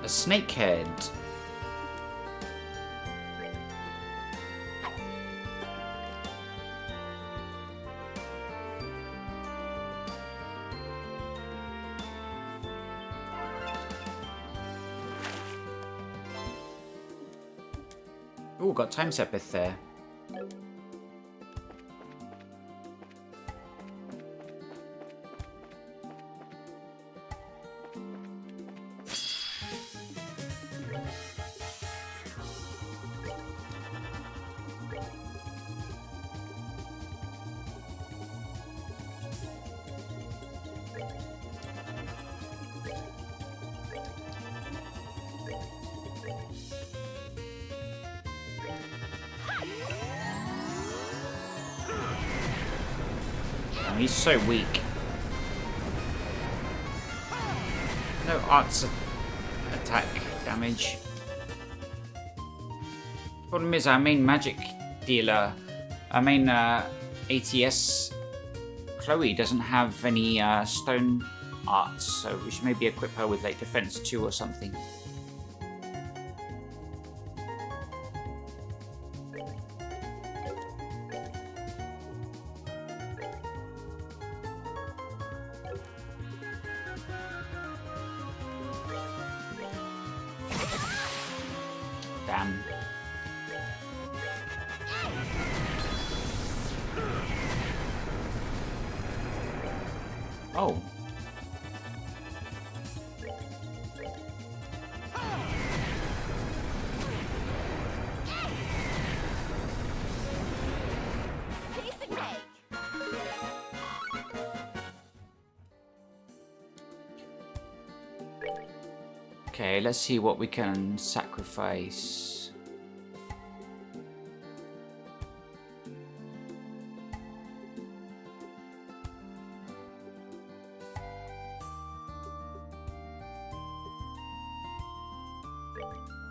A snakehead. Oh, got time sepith there. He's so weak. No arts attack damage. Problem is, our main magic dealer, our main ATS, Chloe, doesn't have any stone arts, so we should maybe equip her with like defense 2 or something. Damn. Oh. Piece of cake. Okay, let's see what we can sacrifice.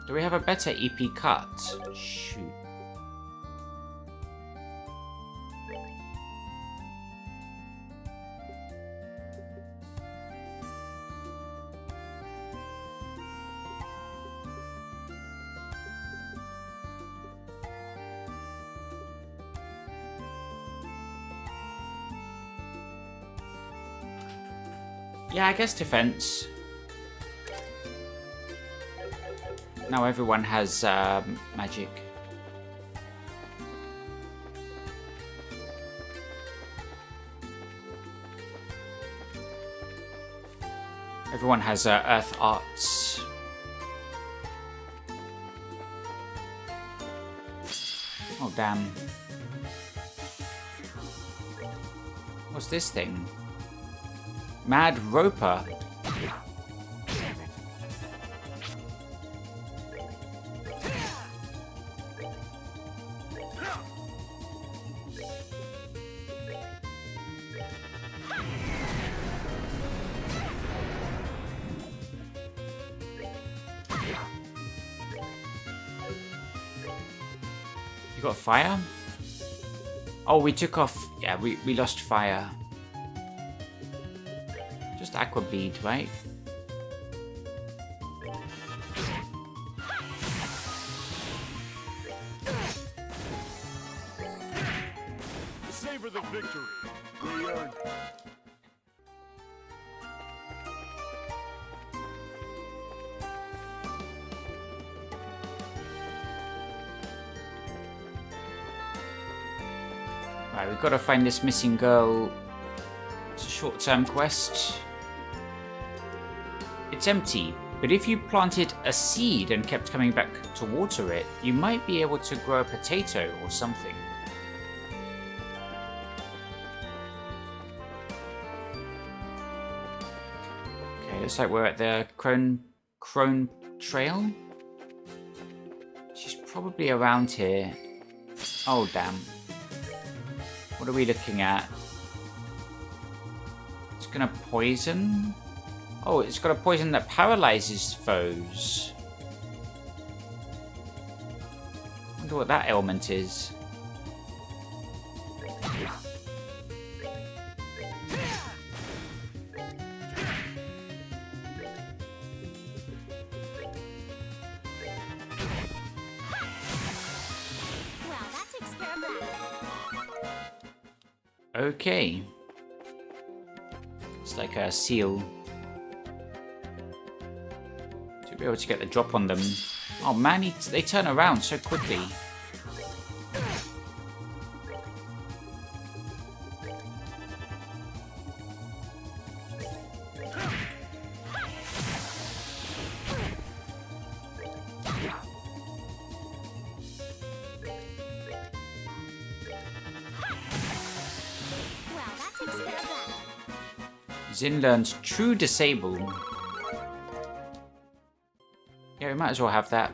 Do we have a better EP cut? Shoot. Yeah, I guess defense. Now everyone has magic. Everyone has earth arts. Oh damn. What's this thing? Mad Roper. You got fire? Oh, we took off. Yeah, we lost fire. Just aqua bleed, right? Savor the victory. We earned it. Right, we've got to find this missing girl. It's a short-term quest. It's empty, but if you planted a seed and kept coming back to water it, you might be able to grow a potato or something. Okay, looks like we're at the Crone Trail. She's probably around here. Oh, damn. What are we looking at? It's gonna poison? Oh, it's got a poison that paralyzes foes. Wonder what that element is. Well, that takes care of that. Okay. It's like a seal. To be able to get the drop on them. Oh man, they turn around so quickly. Well, that takes care of that. Zin learns True Disable. Yeah, we might as well have that.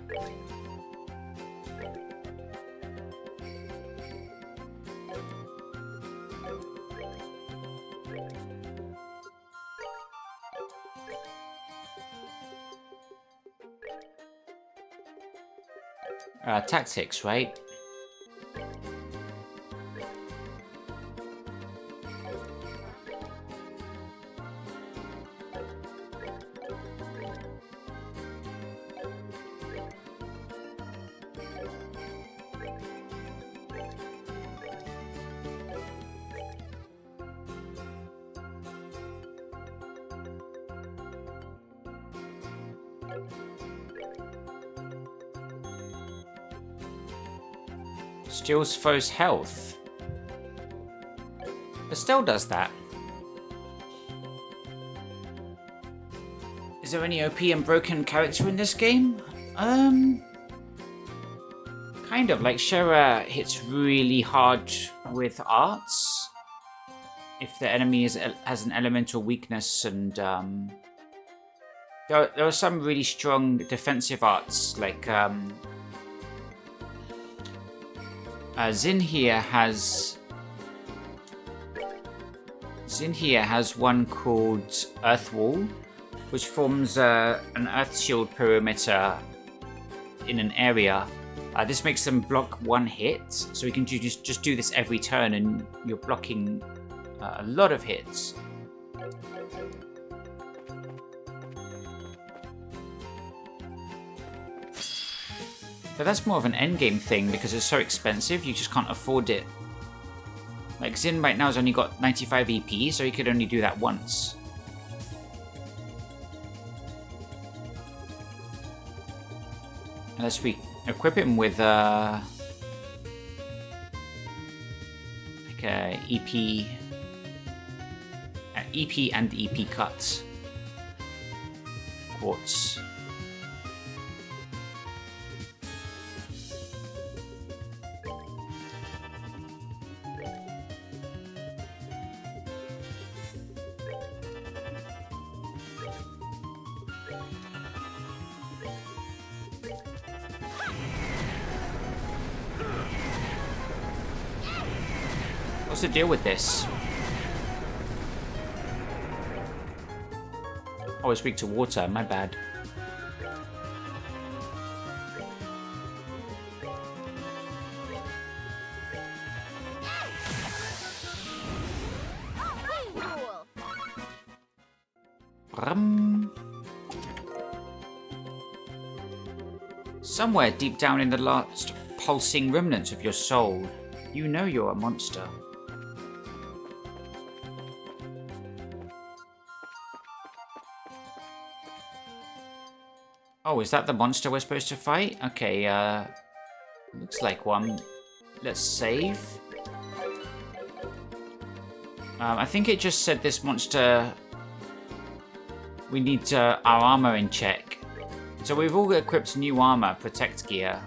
Tactics, right? Steals foe's health. Estelle does that. Is there any OP and broken character in this game? Kind of. Like, Shera hits really hard with arts. If the enemy has an elemental weakness, and there are some really strong defensive arts, like Zin here has one called Earth Wall, which forms an earth shield perimeter in an area. This makes them block one hit, so we can just do this every turn, and you're blocking a lot of hits. But that's more of an endgame thing because it's so expensive, you just can't afford it. Like, Zin right now has only got 95 EP, so he could only do that once. Unless we equip him with like a EP and EP cuts. Quartz. What's the deal with this? Oh, it's weak to water, my bad. Somewhere deep down in the last pulsing remnants of your soul, you know you're a monster. Oh, is that the monster we're supposed to fight? Okay, looks like one. Let's save. I think it just said this monster... We need our armor in check. So we've all equipped new armor, protect gear,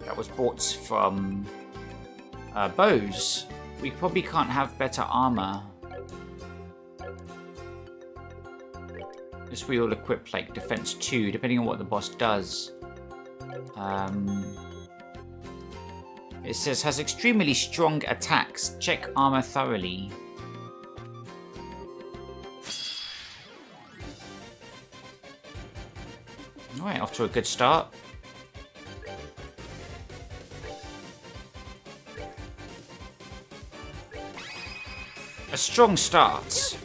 that was bought from Bose. We probably can't have better armor. Unless we all equip like defense 2, depending on what the boss does. It says has extremely strong attacks. Check armor thoroughly. Alright, off to a good start. A strong start.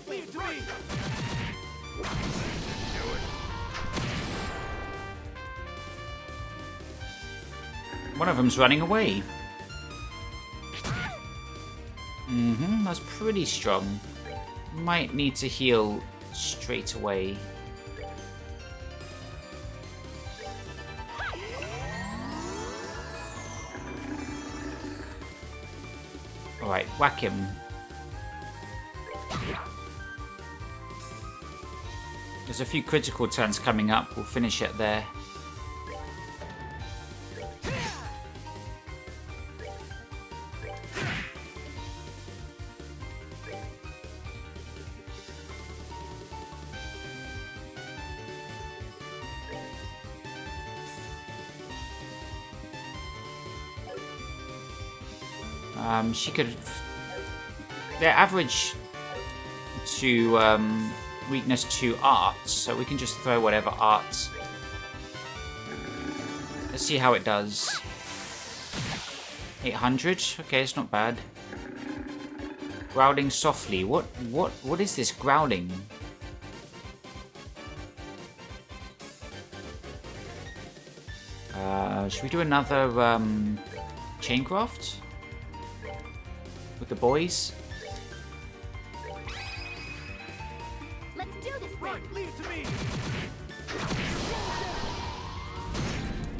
One of them's running away. That's pretty strong. Might need to heal straight away. Alright, whack him. There's a few critical turns coming up. We'll finish it there. She could... They're average to weakness to arts, so we can just throw whatever arts. Let's see how it does. 800? Okay, it's not bad. Growling softly. What is this growling? Should we do another Chaincraft? With the boys? Let's do this thing. Right, leave it to me.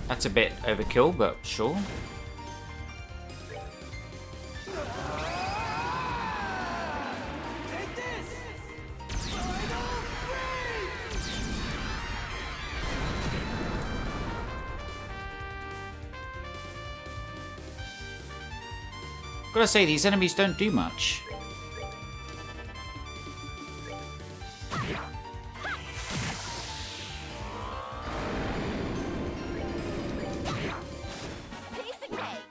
That's a bit overkill, but sure. Take this. Gotta say, these enemies don't do much. Basic make.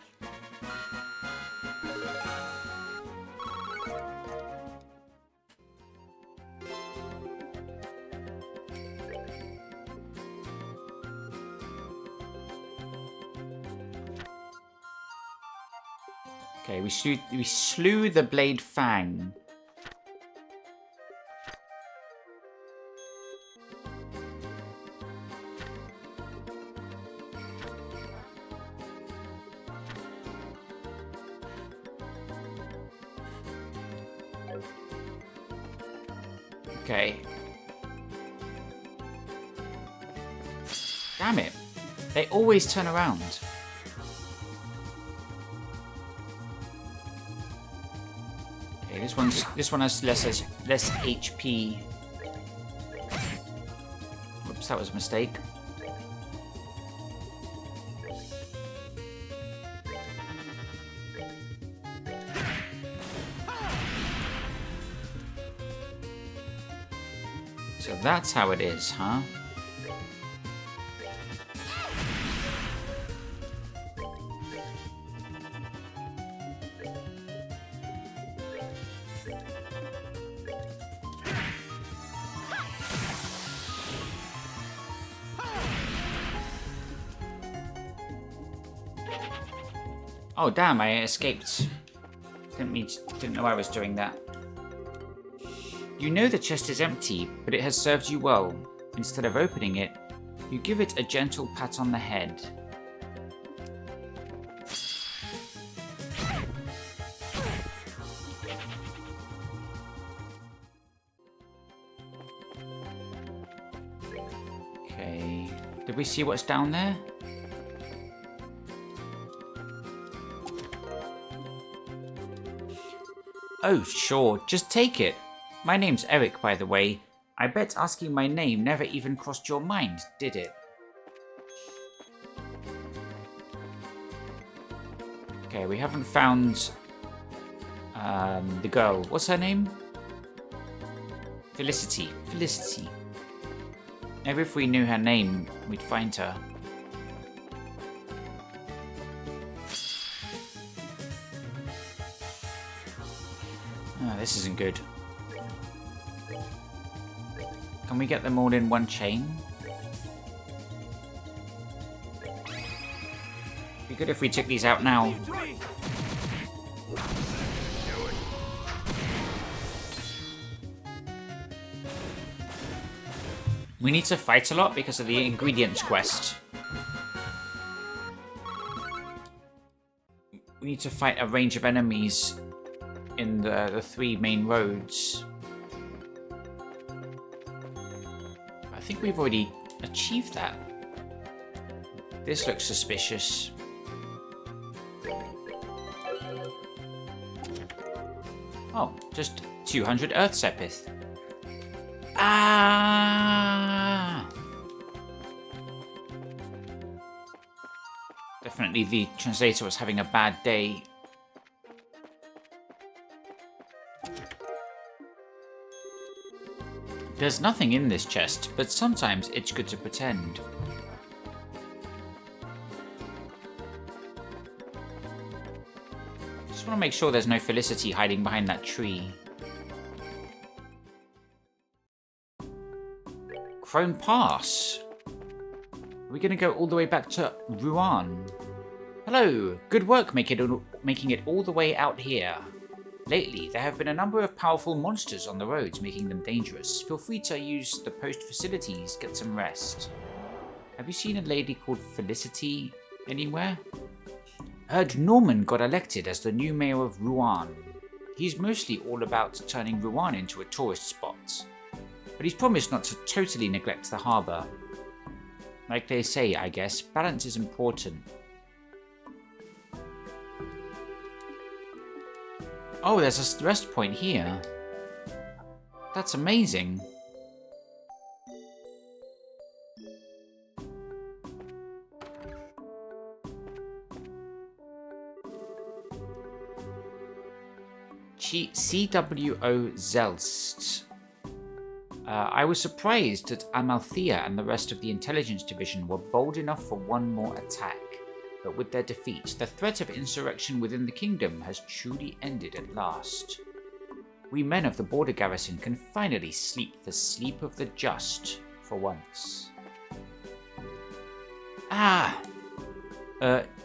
Okay, we slew the Blade Fang. Okay. Damn it. They always turn around. Okay, this one has less HP. Whoops, that was a mistake. So that's how it is, huh? Oh damn, I escaped. Didn't know I was doing that. You know the chest is empty, but it has served you well. Instead of opening it, you give it a gentle pat on the head. Okay, did we see what's down there? Oh, sure, just take it. My name's Eric, by the way. I bet asking my name never even crossed your mind, did it? Okay, we haven't found the girl. What's her name? Felicity. Felicity. Maybe if we knew her name, we'd find her. Oh, this isn't good. Can we get them all in one chain? Be good if we took these out now. We need to fight a lot because of the ingredients quest. We need to fight a range of enemies in the 3 main roads. I think we've already achieved that. This looks suspicious. Oh, just 200 Earth Sepith. Ah! Definitely the translator was having a bad day. There's nothing in this chest, but sometimes it's good to pretend. Just want to make sure there's no Felicity hiding behind that tree. Crone Pass. Are we going to go all the way back to Rouen? Hello, good work making it all the way out here. Lately, there have been a number of powerful monsters on the roads, making them dangerous. Feel free to use the post facilities, get some rest. Have you seen a lady called Felicity anywhere? Heard Norman got elected as the new mayor of Rouen. He's mostly all about turning Rouen into a tourist spot. But he's promised not to totally neglect the harbour. Like they say, I guess, balance is important. Oh, there's a rest point here. That's amazing. CWO Zelst. I was surprised that Amalthea and the rest of the intelligence division were bold enough for one more attack. But with their defeat, the threat of insurrection within the kingdom has truly ended at last. We men of the border garrison can finally sleep the sleep of the just for once.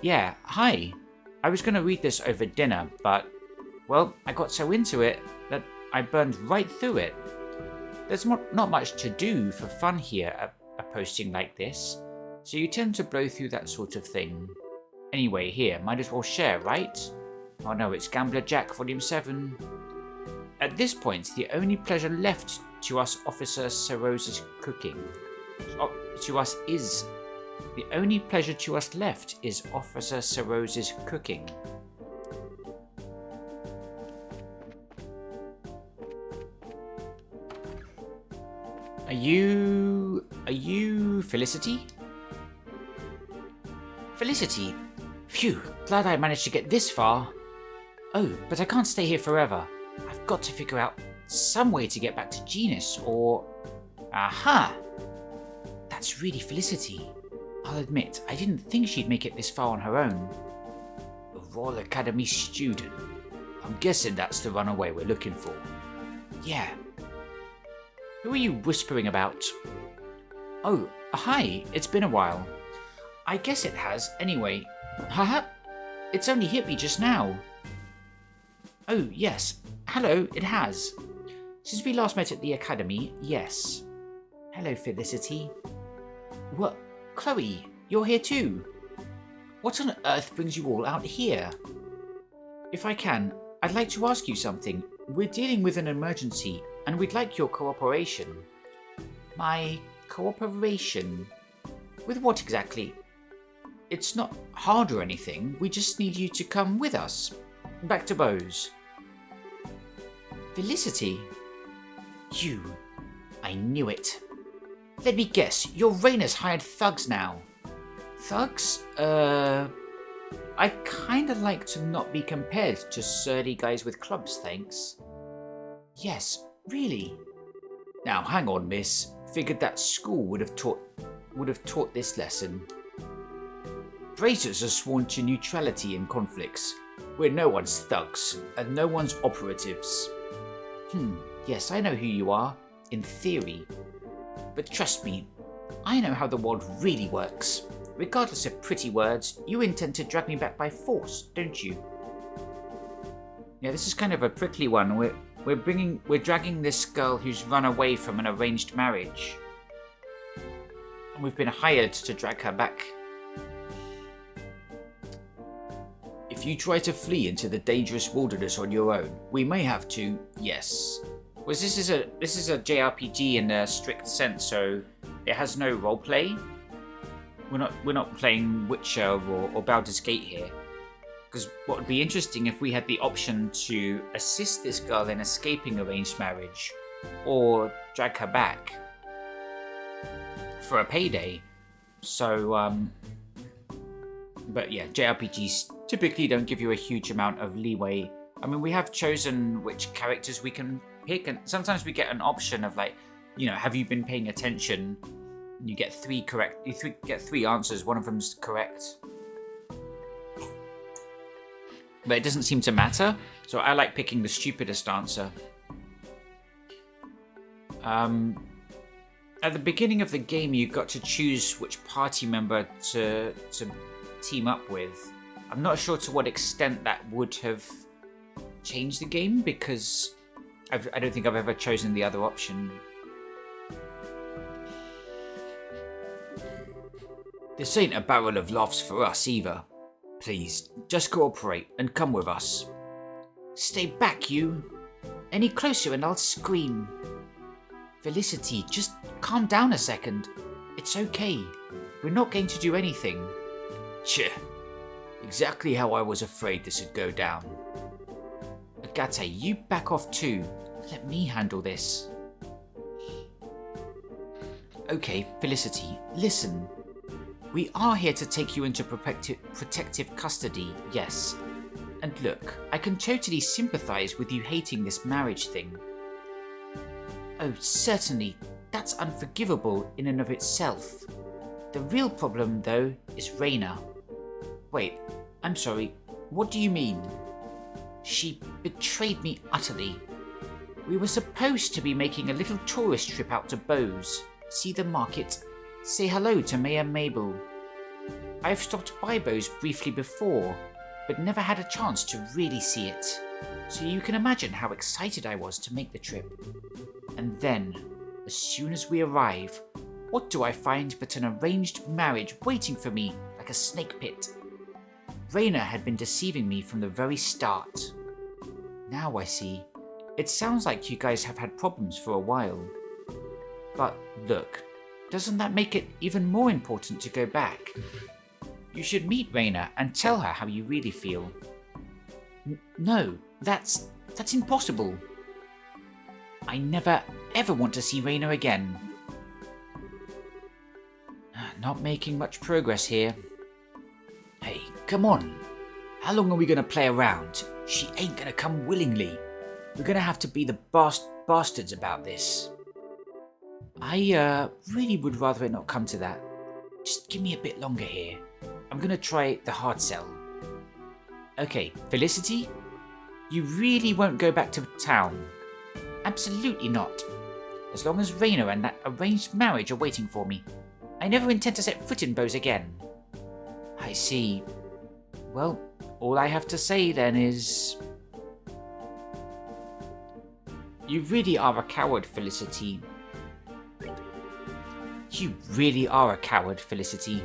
Yeah, hi. I was going to read this over dinner, but, well, I got so into it that I burned right through it. There's not much to do for fun here at a posting like this, so you tend to blow through that sort of thing. Anyway, here, might as well share, right? Oh no, it's Gambler Jack, Volume 7. At this point, the only pleasure left to us Officer Serose's cooking. The only pleasure to us left is Officer Serose's cooking. Are you Felicity? Felicity? Phew, glad I managed to get this far. Oh, but I can't stay here forever. I've got to figure out some way to get back to Genus, or... Aha! That's really Felicity. I'll admit, I didn't think she'd make it this far on her own. A Royal Academy student. I'm guessing that's the runaway we're looking for. Yeah. Who are you whispering about? Oh, hi, it's been a while. I guess it has, anyway. Haha, it's only hit me just now. Oh, yes. Hello, it has. Since we last met at the academy, yes. Hello, Felicity. What? Chloe, you're here too? What on earth brings you all out here? If I can, I'd like to ask you something. We're dealing with an emergency, and we'd like your cooperation. My cooperation? With what exactly? It's not hard or anything, we just need you to come with us. Back to Bose. Felicity? You. I knew it. Let me guess, your Raina's hired thugs now. Thugs? I kinda like to not be compared to surly guys with clubs, thanks. Yes, really? Now hang on, miss. Figured that school would have taught this lesson. Braiters are sworn to neutrality in conflicts, where no one's thugs and no one's operatives. Yes, I know who you are, in theory. But trust me, I know how the world really works. Regardless of pretty words, you intend to drag me back by force, don't you? Yeah, this is kind of a prickly one. We're dragging this girl who's run away from an arranged marriage. and we've been hired to drag her back. If you try to flee into the dangerous wilderness on your own, we may have to, yes. Well, this is a JRPG in a strict sense, so it has no roleplay. We're not playing Witcher or Baldur's Gate here. Because what would be interesting if we had the option to assist this girl in escaping arranged marriage, or drag her back for a payday. So, but yeah, JRPGs typically don't give you a huge amount of leeway. I mean, we have chosen which characters we can pick, and sometimes we get an option of like, you know, have you been paying attention? You get three answers, one of them's correct. But it doesn't seem to matter, so I like picking the stupidest answer. At the beginning of the game, you got to choose which party member to team up with. I'm not sure to what extent that would have changed the game, because I don't think I've ever chosen the other option. This ain't a barrel of laughs for us either. Please, just cooperate and come with us. Stay back, you. Any closer and I'll scream. Felicity, just calm down a second. It's okay. We're not going to do anything. Tch. Exactly how I was afraid this would go down. Agate, you back off too. Let me handle this. Okay, Felicity, listen. We are here to take you into protective custody, yes. And look, I can totally sympathize with you hating this marriage thing. Oh, certainly, that's unforgivable in and of itself. The real problem, though, is Reina. Wait, I'm sorry, what do you mean? She betrayed me utterly. We were supposed to be making a little tourist trip out to Bose, see the market, say hello to Mayor Mabel. I've stopped by Bose briefly before, but never had a chance to really see it. So you can imagine how excited I was to make the trip. And then, as soon as we arrive, what do I find but an arranged marriage waiting for me like a snake pit? Reina had been deceiving me from the very start. Now I see. It sounds like you guys have had problems for a while. But look, doesn't that make it even more important to go back? You should meet Reina and tell her how you really feel. No, that's impossible. I never ever want to see Reina again. Not making much progress here. Hey, come on. How long are we gonna play around? She ain't gonna come willingly. We're gonna have to be the bastards about this. I really would rather it not come to that. Just give me a bit longer here. I'm gonna try the hard sell. Okay, Felicity? You really won't go back to town? Absolutely not. As long as Reina and that arranged marriage are waiting for me. I never intend to set foot in Bose again. I see. Well, all I have to say then is... You really are a coward, Felicity. You really are a coward, Felicity.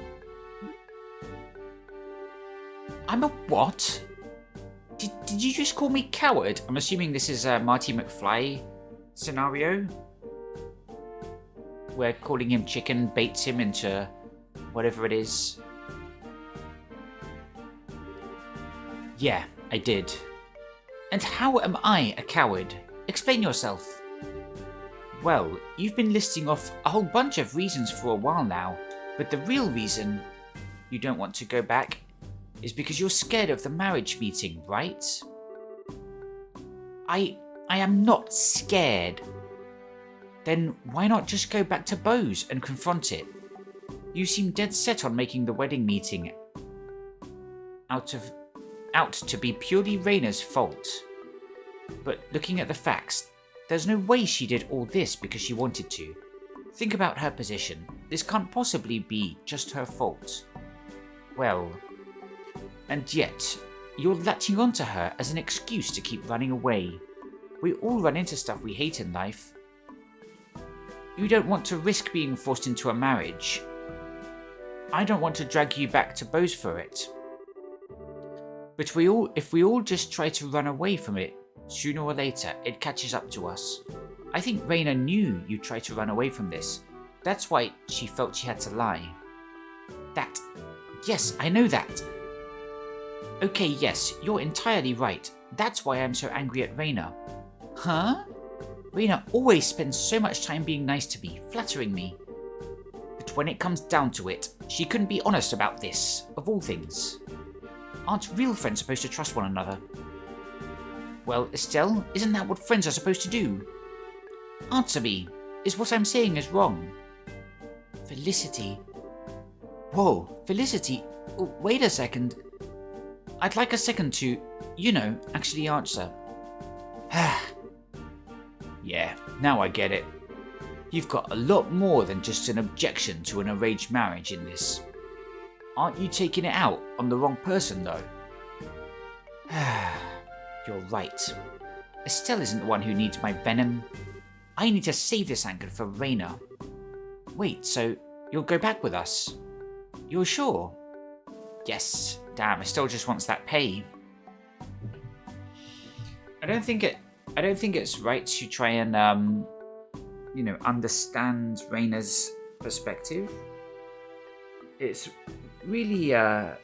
I'm a what? Did you just call me coward? I'm assuming this is a Marty McFly scenario, where calling him chicken baits him into whatever it is. Yeah, I did. And how am I a coward? Explain yourself. Well, you've been listing off a whole bunch of reasons for a while now, but the real reason you don't want to go back is because you're scared of the marriage meeting, right? I am not scared. Then why not just go back to Bose and confront it? You seem dead set on making the wedding meeting out to be purely Reina's fault. But looking at the facts, there's no way she did all this because she wanted to. Think about her position. This can't possibly be just her fault. Well, and yet, you're latching onto her as an excuse to keep running away. We all run into stuff we hate in life. You don't want to risk being forced into a marriage. I don't want to drag you back to Bose for it. But if we all just try to run away from it, sooner or later it catches up to us. I think Reina knew you'd try to run away from this. That's why she felt she had to lie. That. Yes, I know that. Okay, yes, you're entirely right. That's why I'm so angry at Reina. Huh? Reina always spends so much time being nice to me, flattering me. But when it comes down to it, she couldn't be honest about this, of all things. Aren't real friends supposed to trust one another? Well, Estelle, isn't that what friends are supposed to do? Answer me. Is what I'm saying is wrong? Felicity. Whoa, Felicity. Oh, wait a second. I'd like a second to, actually answer. Yeah, now I get it. You've got a lot more than just an objection to an arranged marriage in this. Aren't you taking it out on the wrong person, though? You're right. Estelle isn't the one who needs my venom. I need to save this anchor for Reina. Wait, so you'll go back with us? You're sure? Yes. Damn, Estelle just wants that pay. I don't think it's right to try and understand Reina's perspective. It's really a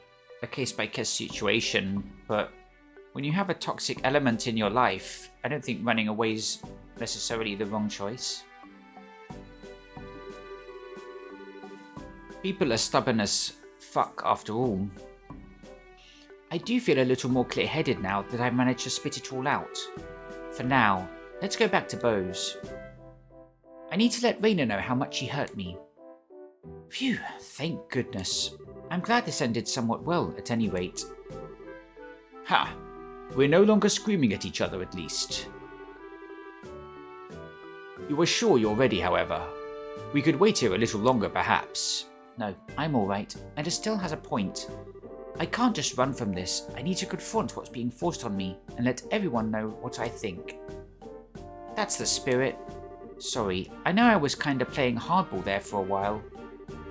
case-by-case situation, but when you have a toxic element in your life, I don't think running away is necessarily the wrong choice. People are stubborn as fuck after all. I do feel a little more clear-headed now that I've managed to spit it all out. For now, let's go back to Bose. I need to let Reina know how much she hurt me. Phew, thank goodness. I'm glad this ended somewhat well, at any rate. Ha! We're no longer screaming at each other, at least. You are sure you're ready, however? We could wait here a little longer, perhaps. No, I'm alright, and Estelle has a point. I can't just run from this. I need to confront what's being forced on me and let everyone know what I think. That's the spirit. Sorry, I know I was kinda playing hardball there for a while.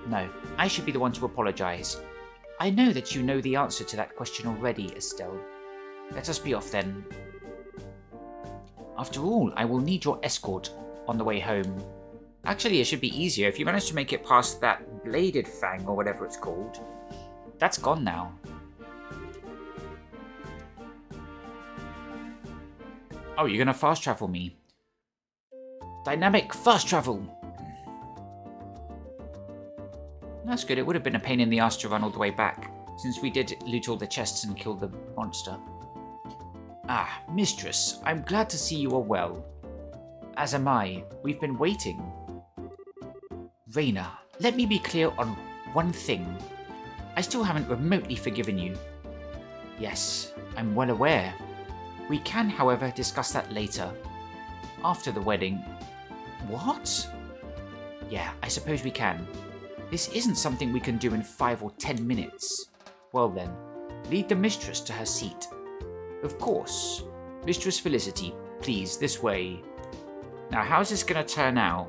No, I should be the one to apologise. I know that you know the answer to that question already, Estelle. Let us be off then. After all, I will need your escort on the way home. Actually, it should be easier if you manage to make it past that bladed fang or whatever it's called. That's gone now. Oh, you're gonna fast travel me. Dynamic fast travel! That's good, it would have been a pain in the ass to run all the way back, since we did loot all the chests and kill the monster. Ah, Mistress, I'm glad to see you are well. As am I. We've been waiting. Reina, let me be clear on one thing. I still haven't remotely forgiven you. Yes, I'm well aware. We can, however, discuss that later. After the wedding. What? Yeah, I suppose we can. This isn't something we can do in 5 or 10 minutes. Well then, lead the mistress to her seat. Of course. Mistress Felicity, please, this way. Now, how's this gonna turn out?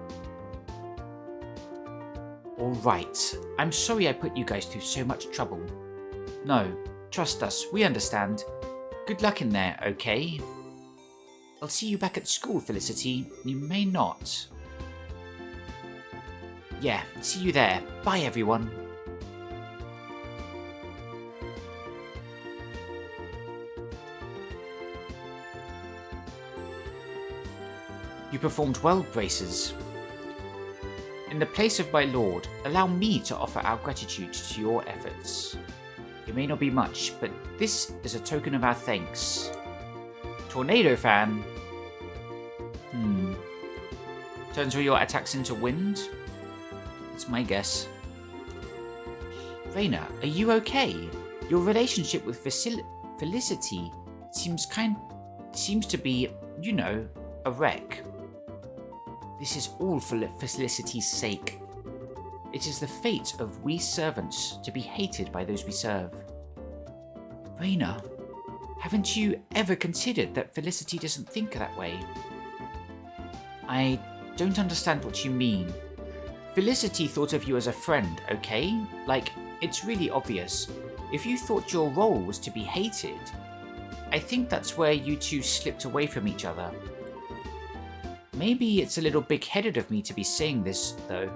Alright, I'm sorry I put you guys through so much trouble. No, trust us, we understand. Good luck in there, okay? I'll see you back at school, Felicity. You may not. Yeah, see you there. Bye, everyone. You performed well, Braces. In the place of my lord, allow me to offer our gratitude to your efforts. It may not be much, but this is a token of our thanks. Tornado fan. Turns all your attacks into wind? That's my guess. Reina, are you okay? Your relationship with Felicity seems to be, a wreck. This is all for Felicity's sake. It is the fate of we servants to be hated by those we serve. Reina, haven't you ever considered that Felicity doesn't think that way? I don't understand what you mean. Felicity thought of you as a friend, okay? Like, it's really obvious. If you thought your role was to be hated, I think that's where you two slipped away from each other. Maybe it's a little big-headed of me to be saying this, though.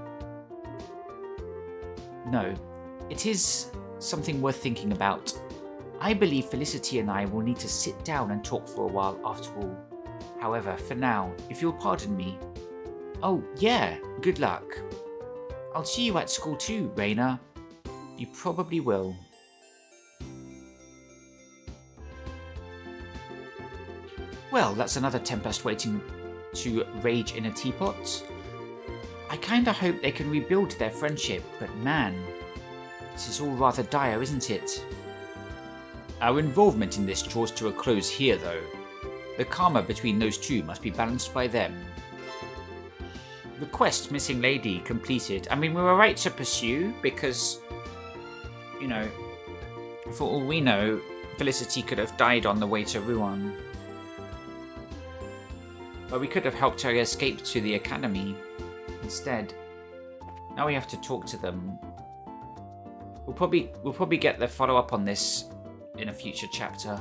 No, it is something worth thinking about. I believe Felicity and I will need to sit down and talk for a while after all. However, for now, if you'll pardon me... Oh, yeah, good luck. I'll see you at school too, Raina. You probably will. Well, that's another Tempest waiting to rage in a teapot. I kinda hope they can rebuild their friendship, but man, this is all rather dire, isn't it? Our involvement in this draws to a close here, though. The karma between those two must be balanced by them. Request missing lady completed. I mean, we were right to pursue because, you know, for all we know, Felicity could have died on the way to Ruan. But we could have helped her escape to the academy instead. Now we have to talk to them. We'll probably get the follow-up on this in a future chapter.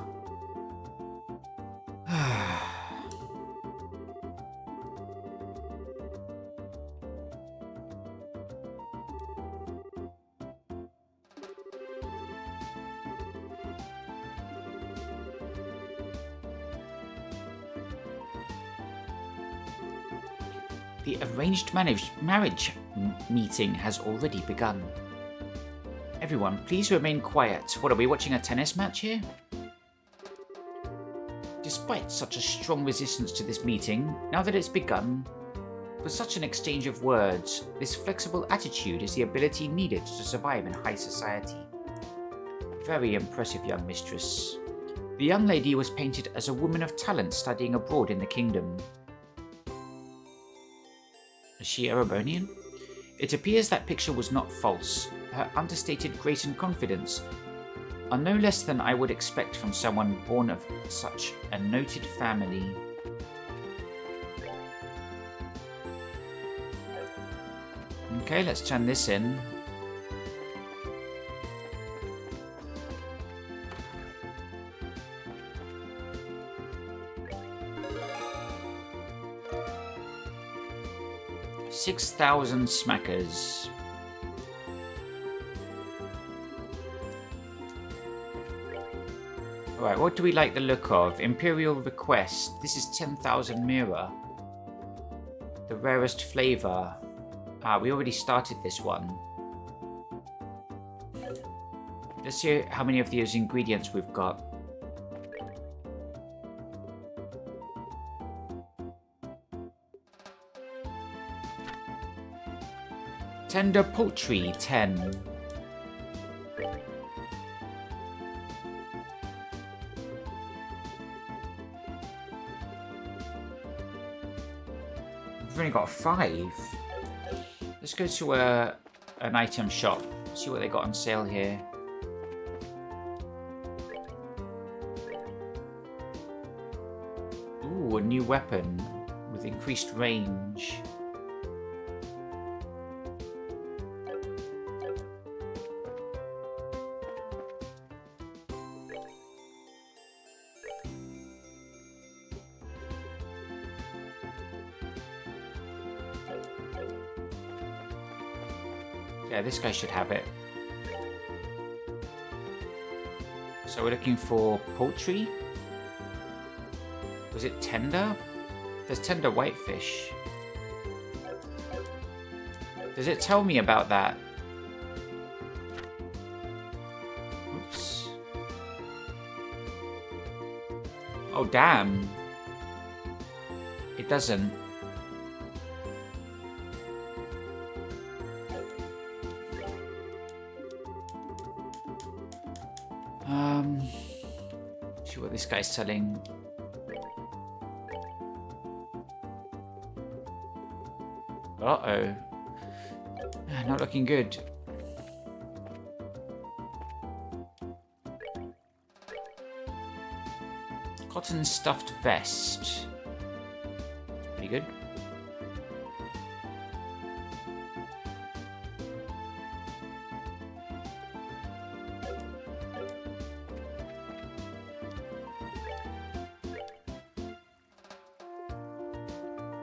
The arranged marriage meeting has already begun. Everyone, please remain quiet. What, are we watching a tennis match here? Despite such a strong resistance to this meeting, now that it's begun, for such an exchange of words, this flexible attitude is the ability needed to survive in high society. Very impressive, young mistress. The young lady was painted as a woman of talent studying abroad in the kingdom. Is she Erebonian? It appears that picture was not false. Her understated grace and confidence are no less than I would expect from someone born of such a noted family. Okay, let's turn this in. $6,000 smackers. Alright, what do we like the look of? Imperial Request. This is 10,000 Mira. The rarest flavor. Ah, we already started this one. Let's see how many of those ingredients we've got. Tender poultry, 10. We've only got 5. Let's go to an item shop, see what they got on sale here. Ooh, a new weapon with increased range. Yeah, this guy should have it. So we're looking for poultry. Was it tender? There's tender whitefish. Does it tell me about that? Oops. Oh, damn. It doesn't. See what this guy's selling. Uh-oh. Not looking good. Cotton stuffed vest. Pretty good.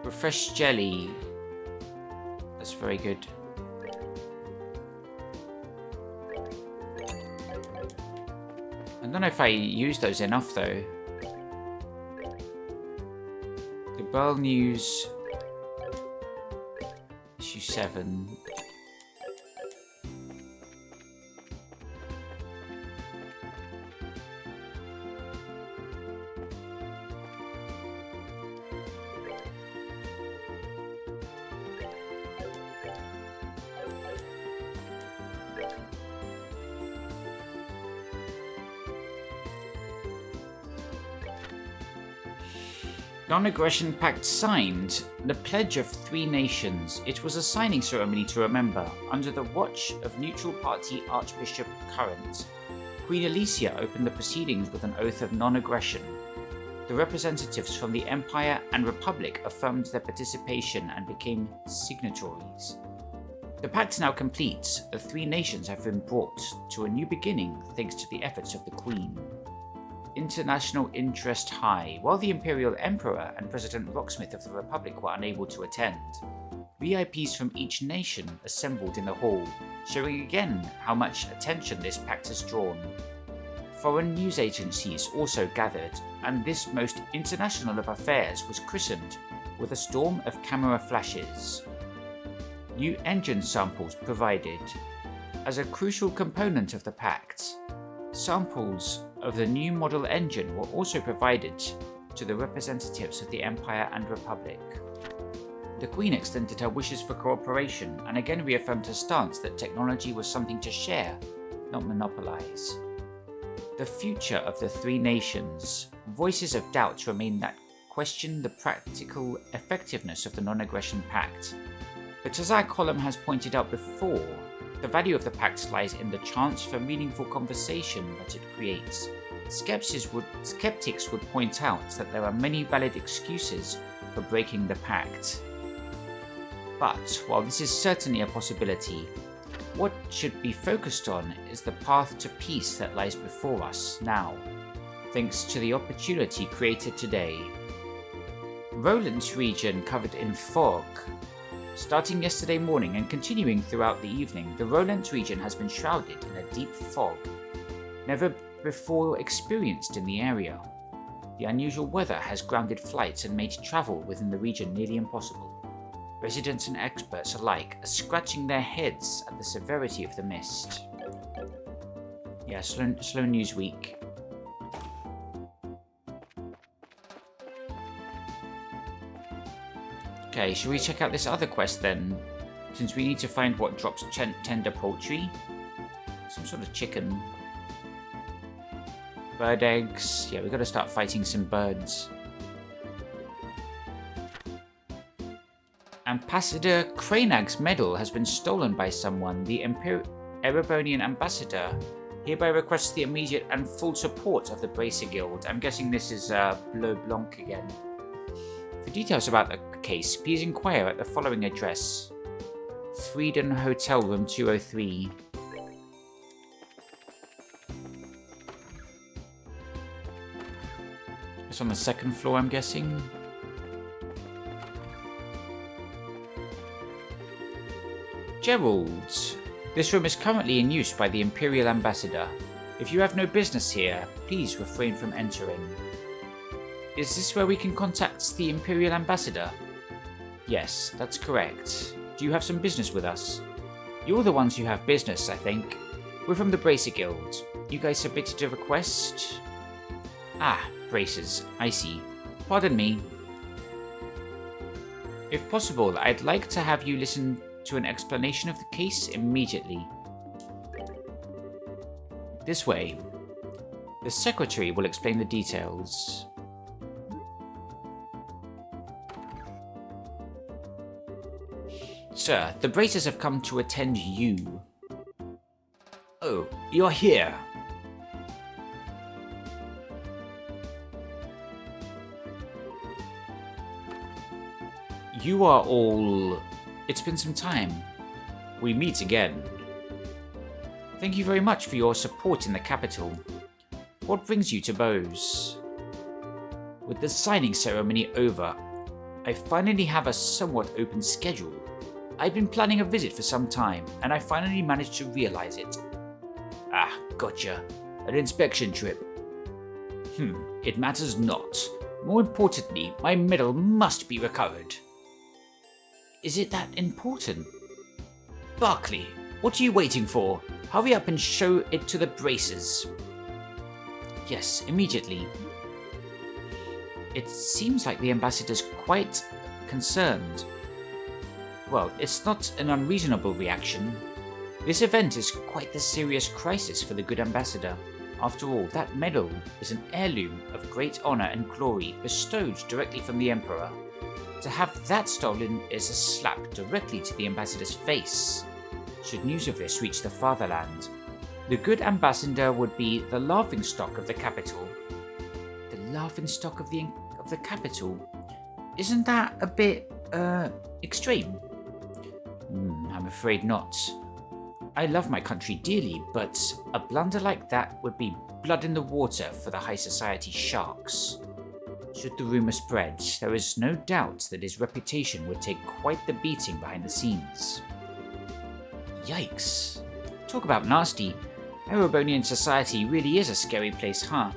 Refreshed jelly. That's very good. I don't know if I use those enough though. The Bell News issue 7. Non-Aggression Pact signed. The Pledge of Three Nations. It was a signing ceremony to remember, under the watch of neutral party Archbishop Current. Queen Alicia opened the proceedings with an oath of non-aggression. The representatives from the Empire and Republic affirmed their participation and became signatories. The pact now complete. The three nations have been brought to a new beginning thanks to the efforts of the Queen. International interest high. While the Imperial Emperor and President Rocksmith of the Republic were unable to attend, VIPs from each nation assembled in the hall, showing again how much attention this pact has drawn. Foreign news agencies also gathered, and this most international of affairs was christened with a storm of camera flashes. New engine samples provided. As a crucial component of the pact, samples of the new model engine were also provided to the representatives of the Empire and Republic. The Queen extended her wishes for cooperation and again reaffirmed her stance that technology was something to share, not monopolize. The future of the three nations. Voices of doubt remain that question the practical effectiveness of the Non-Aggression Pact. But as our column has pointed out before, the value of the pact lies in the chance for meaningful conversation that it creates. Skeptics would point out that there are many valid excuses for breaking the pact. But while this is certainly a possibility, what should be focused on is the path to peace that lies before us now, thanks to the opportunity created today. Roland's region covered in fog. Starting yesterday morning and continuing throughout the evening, the Roland region has been shrouded in a deep fog, never before experienced in the area. The unusual weather has grounded flights and made travel within the region nearly impossible. Residents and experts alike are scratching their heads at the severity of the mist. Yeah, slow news week. Okay, should we check out this other quest then? Since we need to find what drops tender poultry. Some sort of chicken. Bird eggs. Yeah, we gotta start fighting some birds. Ambassador Cranag's medal has been stolen by someone. The Erebonian ambassador hereby requests the immediate and full support of the Bracer Guild. I'm guessing this is Bleu Blanc again. For details about the case, please inquire at the following address. Frieden Hotel Room 203. It's on the second floor, I'm guessing. Gerald. This room is currently in use by the Imperial Ambassador. If you have no business here, please refrain from entering. Is this where we can contact the Imperial Ambassador? Yes, that's correct. Do you have some business with us? You're the ones who have business, I think. We're from the Bracer Guild. You guys submitted a request? Ah, bracers. I see. Pardon me. If possible, I'd like to have you listen to an explanation of the case immediately. This way. The secretary will explain the details. Sir, the Bracers have come to attend you. Oh, you're here. You are all... It's been some time. We meet again. Thank you very much for your support in the capital. What brings you to Bose? With the signing ceremony over, I finally have a somewhat open schedule. I've been planning a visit for some time, and I finally managed to realize it. Ah, gotcha. An inspection trip. It matters not. More importantly, my medal must be recovered. Is it that important? Barkley, what are you waiting for? Hurry up and show it to the Bracers. Yes, immediately. It seems like the ambassador's quite concerned. Well, it's not an unreasonable reaction. This event is quite the serious crisis for the good ambassador. After all, that medal is an heirloom of great honor and glory bestowed directly from the Emperor. To have that stolen is a slap directly to the ambassador's face. Should news of this reach the fatherland, the good ambassador would be the laughingstock of the capital. The laughingstock of the capital? Isn't that a bit, extreme? I'm afraid not. I love my country dearly, but a blunder like that would be blood in the water for the high society sharks. Should the rumor spread, there is no doubt that his reputation would take quite the beating behind the scenes. Yikes. Talk about nasty. Erebonian society really is a scary place, huh?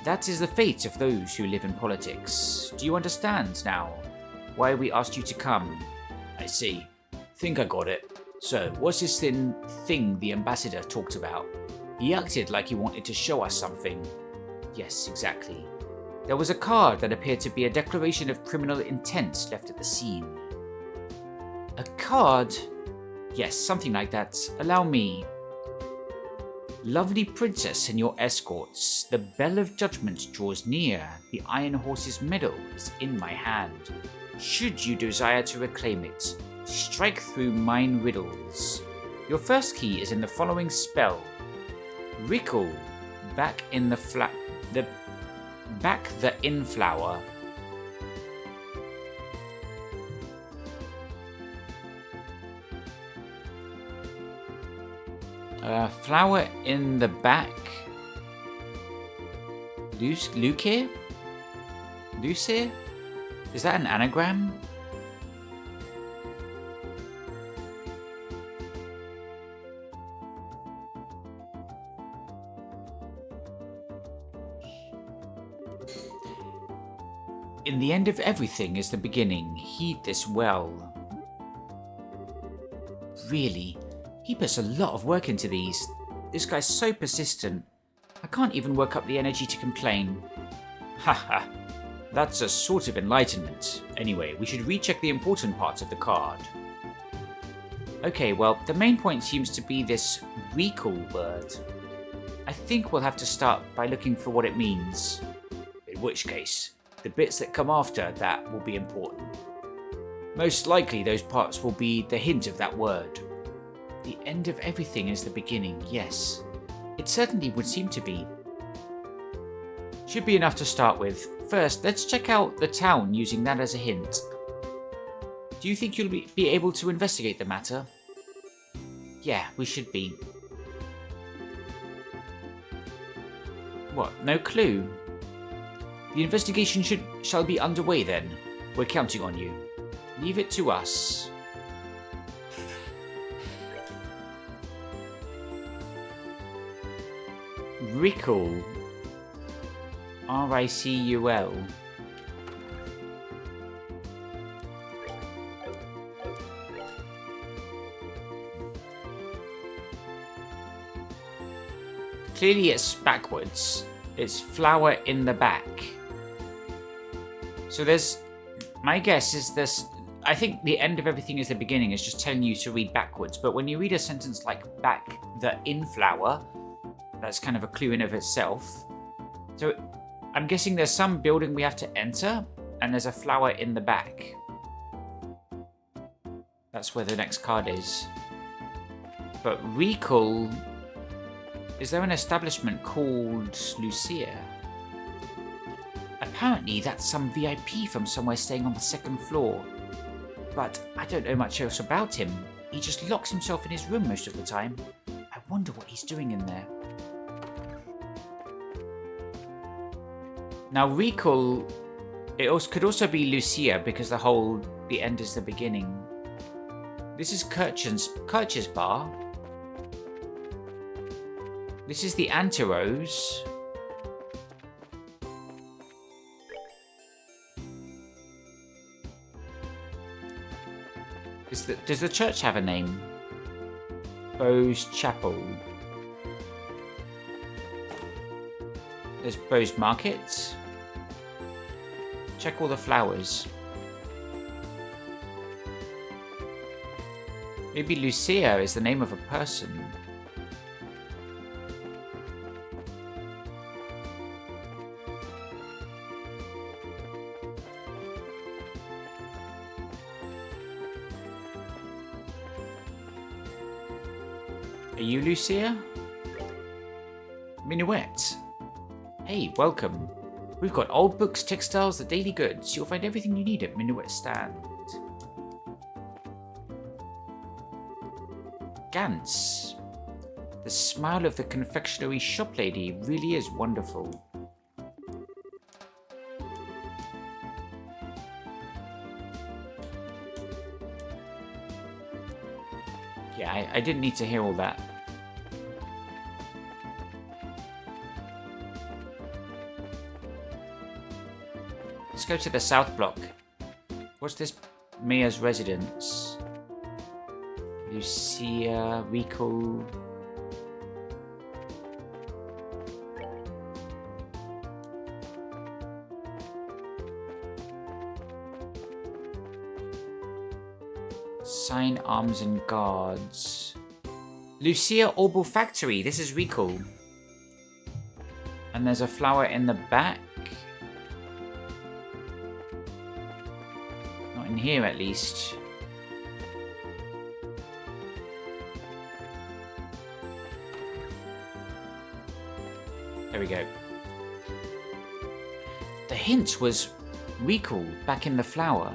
That is the fate of those who live in politics. Do you understand now why we asked you to come? I see. Think I got it. So, what's this thing the ambassador talked about? He acted like he wanted to show us something. Yes, exactly. There was a card that appeared to be a declaration of criminal intent left at the scene. A card? Yes, something like that. Allow me. Lovely princess and your escorts, the bell of judgment draws near. The Iron Horse's medal is in my hand. Should you desire to reclaim it, strike through mine riddles. Your first key is in the following spell. Rickle, back the inflower. Flower in the back. Luce? Luce? Is that an anagram? In the end of everything is the beginning. Heed this well. Really? He puts a lot of work into these. This guy's so persistent. I can't even work up the energy to complain. Haha. That's a sort of enlightenment. Anyway, we should recheck the important parts of the card. Okay, well, the main point seems to be this recall word. I think we'll have to start by looking for what it means. In which case, the bits that come after that will be important. Most likely those parts will be the hint of that word. The end of everything is the beginning, yes. It certainly would seem to be. Should be enough to start with. First, let's check out the town using that as a hint. Do you think you'll be able to investigate the matter? Yeah, we should be. What, no clue? The investigation shall be underway then. We're counting on you. Leave it to us. Rickle. R-I-C-U-L. Clearly it's backwards. It's flower in the back. So there's... My guess is this... I think the end of everything is the beginning is just telling you to read backwards. But when you read a sentence like back the in flower, that's kind of a clue in of itself. So I'm guessing there's some building we have to enter, and there's a flower in the back. That's where the next card is. But recall... Is there an establishment called Lucia? Apparently that's some VIP from somewhere staying on the second floor. But I don't know much else about him. He just locks himself in his room most of the time. I wonder what he's doing in there. Now recall It also could also be Lucia because the end is the beginning. This is Kirch's bar. This is the Anterose. Does the church have a name? Bowes Chapel. There's Bowes Market. Check all the flowers. Maybe Lucia is the name of a person. Are you Lucia? Minuet. Hey, welcome. We've got old books, textiles, the daily goods. You'll find everything you need at Minuet stand. Gantz. The smile of the confectionery shop lady really is wonderful. Yeah, I didn't need to hear all that. Let's go to the south block. What's this? Mia's residence. Lucia, Rico. Sign, Arms and Guards. Lucia Orbal Factory. This is Rico. And there's a flower in the back. Not in here, at least. There we go. The hint was Rico back in the flower.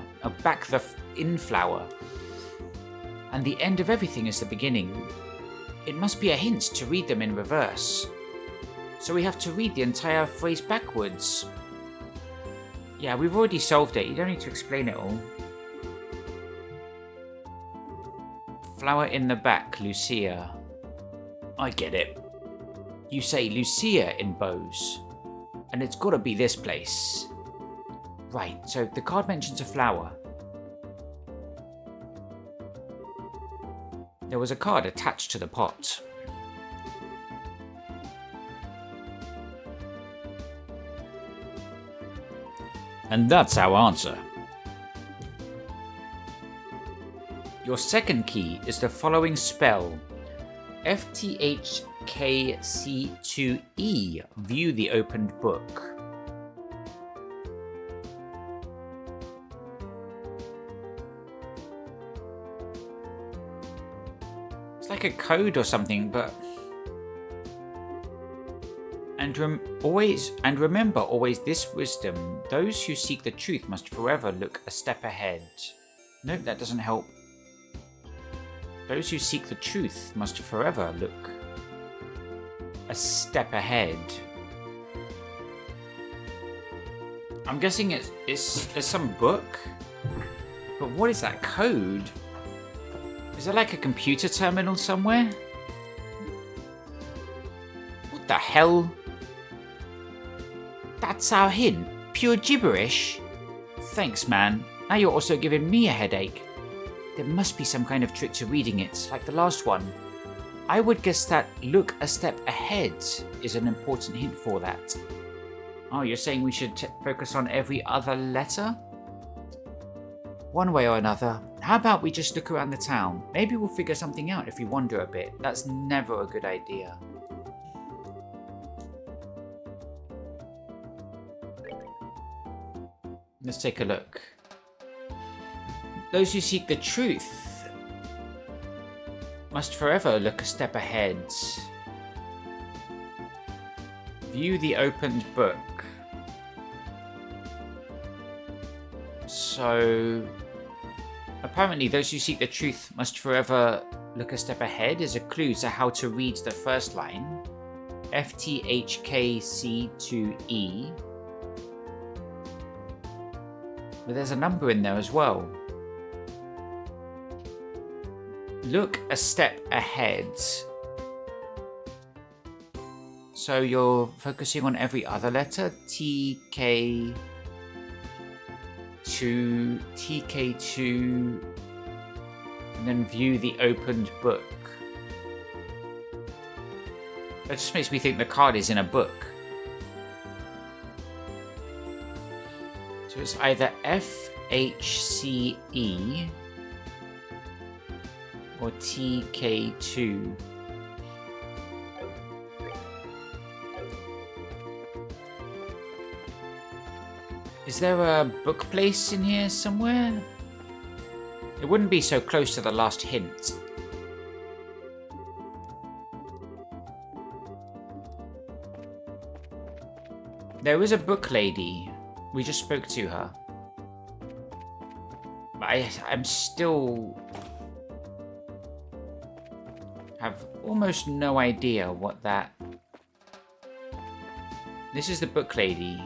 In flower. And the end of everything is the beginning. It must be a hint to read them in reverse. So we have to read the entire phrase backwards. Yeah, we've already solved it. You don't need to explain it all. Flower in the back, Lucia. I get it. You say Lucia in Bowes. And it's gotta be this place. Right, so the card mentions a flower. There was a card attached to the pot. And that's our answer. Your second key is the following spell. FTHKC2E. View the opened book. It's like a code or something, but... And remember always this wisdom. Those who seek the truth must forever look a step ahead. Nope, that doesn't help. Those who seek the truth must forever look a step ahead. I'm guessing it's some book. But what is that code? Is there like a computer terminal somewhere? What the hell? That's our hint. Pure gibberish. Thanks, man. Now you're also giving me a headache. There must be some kind of trick to reading it, like the last one. I would guess that look a step ahead is an important hint for that. Oh, you're saying we should focus on every other letter? One way or another. How about we just look around the town? Maybe we'll figure something out if we wander a bit. That's never a good idea. Let's take a look. Those who seek the truth must forever look a step ahead. View the opened book. So, apparently those who seek the truth must forever look a step ahead is a clue to how to read the first line. FTHKC2E. But there's a number in there as well. Look a step ahead. So you're focusing on every other letter? TK2, TK2, and then view the opened book. That just makes me think the card is in a book. So it's either FHCE or TK2. Is there a book place in here somewhere? It wouldn't be so close to the last hint. There is a book lady. We just spoke to her. But I'm still... have almost no idea what that... This is the book lady.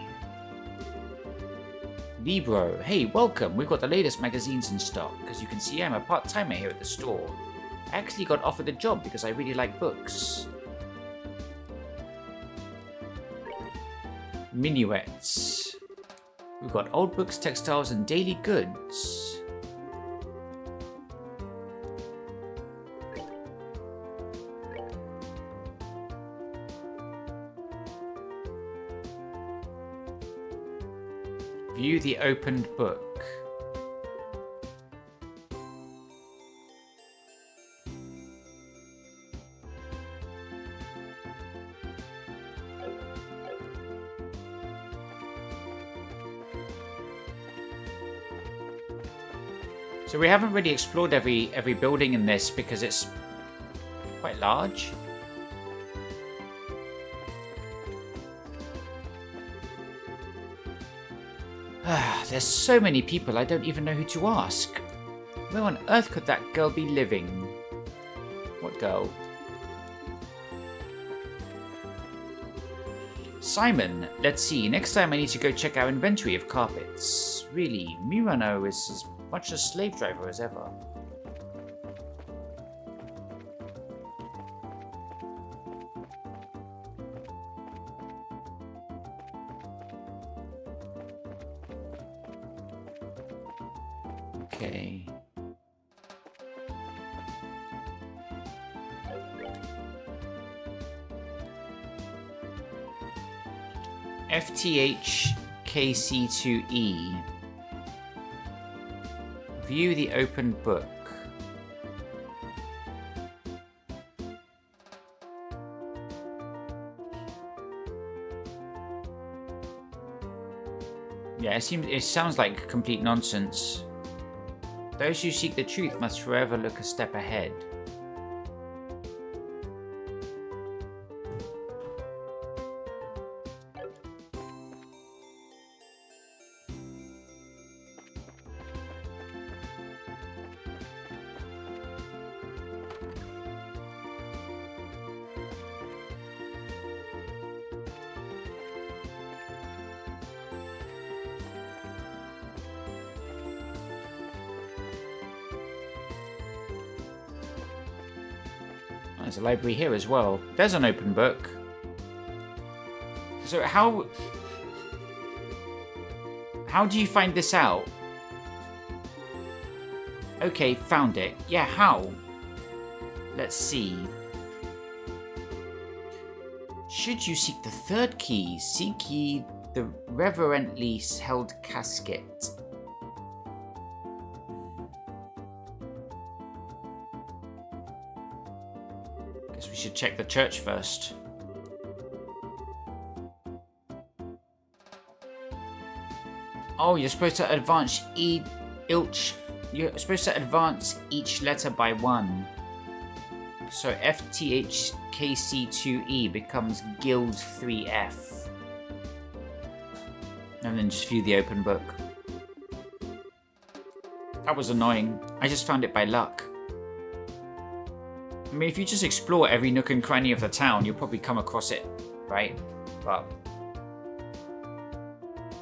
Libro. Hey, welcome. We've got the latest magazines in stock. As you can see, I'm a part-timer here at the store. I actually got offered the job because I really like books. Minuets. We've got old books, textiles, and daily goods. View the opened book. So we haven't really explored every building in this because it's quite large. There's so many people, I don't even know who to ask. Where on earth could that girl be living? What girl? Simon, let's see. Next time I need to go check our inventory of carpets. Really, Murano is as much a slave driver as ever. Okay. FTH KC2E. View the opened book. Yeah, it sounds like complete nonsense. Those who seek the truth must forever look a step ahead. There's a library here as well. There's an open book. So how do you find this out? Okay, found it. Yeah, how? Let's see. Should you seek the third key, seek ye the reverently held casket. Guess we should check the church first. Oh, you're supposed to advance you're supposed to advance each letter by one. So FTHKC2E becomes Guild 3F. And then just view the open book. That was annoying. I just found it by luck. I mean, if you just explore every nook and cranny of the town, you'll probably come across it, right? But...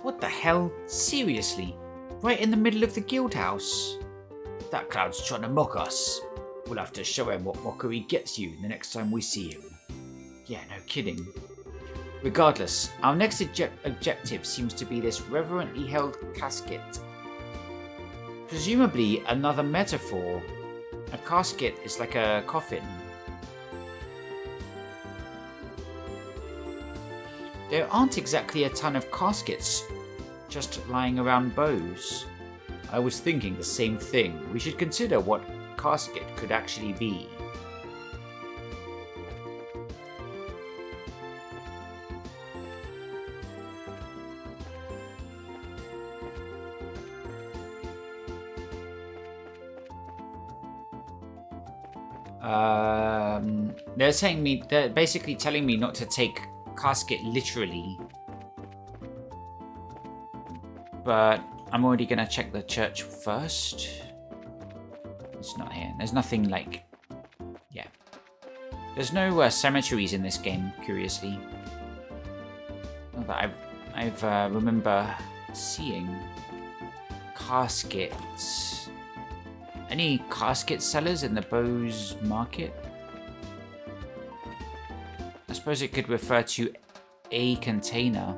what the hell? Seriously? Right in the middle of the guild house. That clown's trying to mock us. We'll have to show him what mockery gets you the next time we see him. Yeah, no kidding. Regardless, our next objective seems to be this reverently held casket. Presumably another metaphor. A casket is like a coffin. There aren't exactly a ton of caskets just lying around Bose. I was thinking the same thing. We should consider what casket could actually be. They're basically telling me not to take casket literally. But I'm already gonna check the church first. It's not here. There's nothing like... Yeah. There's no cemeteries in this game, curiously. Not that I remember seeing caskets. Any casket sellers in the Bose market? I suppose it could refer to a container.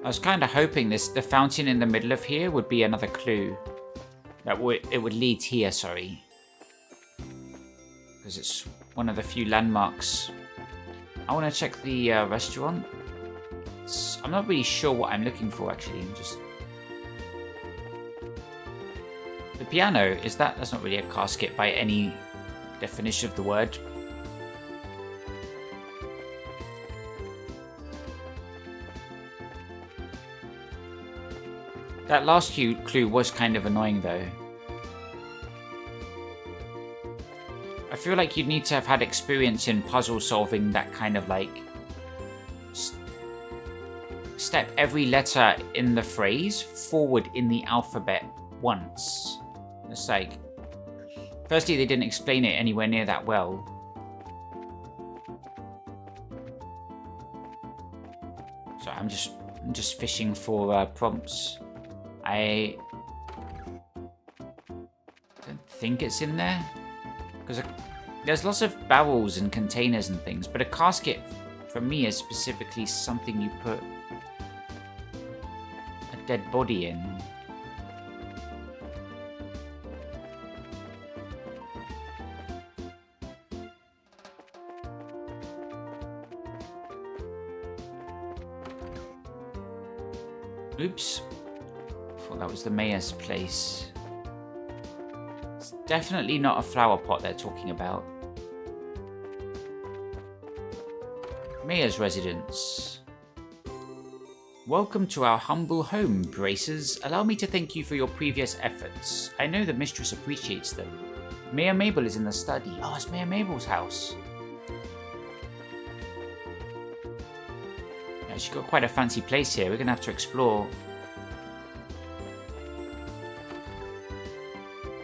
I was kind of hoping the fountain in the middle of here would be another clue. It would lead here, sorry. Because it's one of the few landmarks. I want to check the restaurant. I'm not really sure what I'm looking for, actually. The piano, that's not really a casket by any definition of the word. That last clue was kind of annoying, though. I feel like you'd need to have had experience in puzzle solving that kind of like... step every letter in the phrase forward in the alphabet once. It's like... Firstly, they didn't explain it anywhere near that well. So I'm just fishing for prompts. I don't think it's in there. Because there's lots of barrels and containers and things, but a casket, for me, is specifically something you put a dead body in. Oops. I thought that was the mayor's place. It's definitely not a flower pot they're talking about. Mayor's residence. Welcome to our humble home, Braces. Allow me to thank you for your previous efforts. I know the mistress appreciates them. Mayor Mabel is in the study. Oh, it's Mayor Mabel's house. Yeah, she's got quite a fancy place here. We're going to have to explore.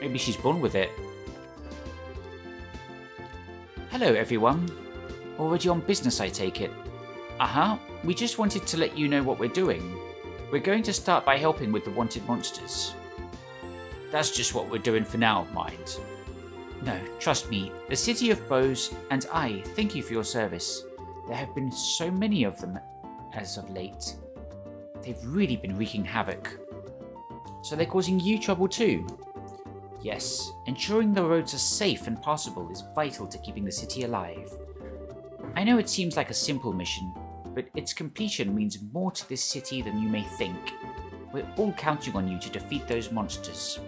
Maybe she's born with it. Hello, everyone. Already on business, I take it. We just wanted to let you know what we're doing. We're going to start by helping with the wanted monsters. That's just what we're doing for now, mind. No, trust me, the city of Bose and I thank you for your service. There have been so many of them as of late. They've really been wreaking havoc. So they're causing you trouble too? Yes, ensuring the roads are safe and passable is vital to keeping the city alive. I know it seems like a simple mission, but its completion means more to this city than you may think. We're all counting on you to defeat those monsters.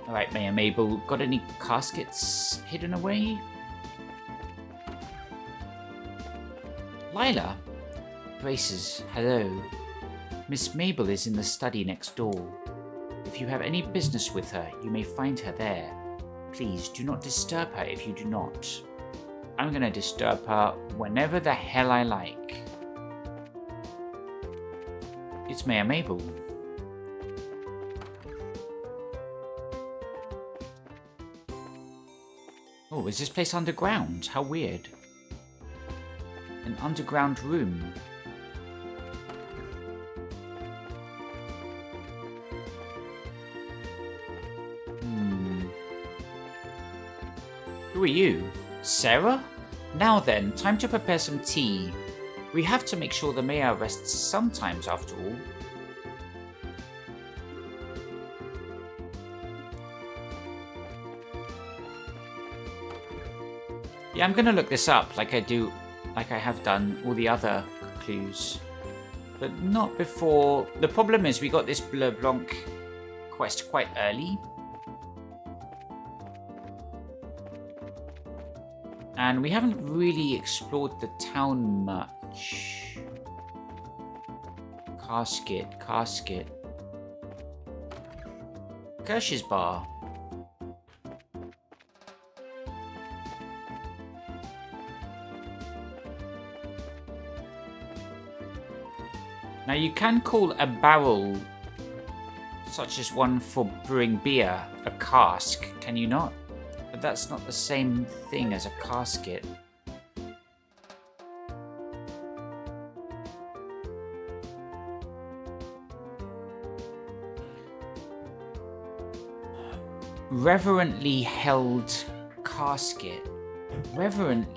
Alright, Mayor Mabel, got any caskets hidden away? Lila? Braces, hello. Miss Mabel is in the study next door. If you have any business with her, you may find her there. Please do not disturb her if you do not. I'm gonna disturb her whenever the hell I like. It's Mayor Mabel. Oh, is this place underground? How weird. An underground room. Who are you? Sarah? Now then, time to prepare some tea. We have to make sure the mayor rests sometimes, after all. Yeah, I'm gonna look this up like I have done all the other clues. But not before... The problem is we got this Bleu Blanc quest quite early. And we haven't really explored the town much. Casket. Kirsch's Bar. Now you can call a barrel, such as one for brewing beer, a cask, can you not? But that's not the same thing as a casket. Reverently held casket. Reverent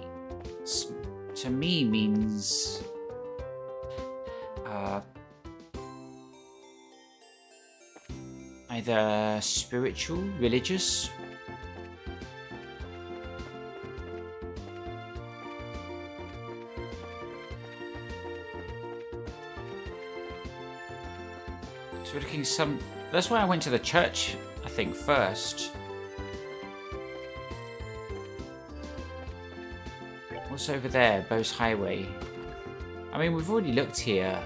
to me means either spiritual, religious. So we're looking some... That's why I went to the church, I think, first. What's over there? Bose Highway. I mean, we've already looked here.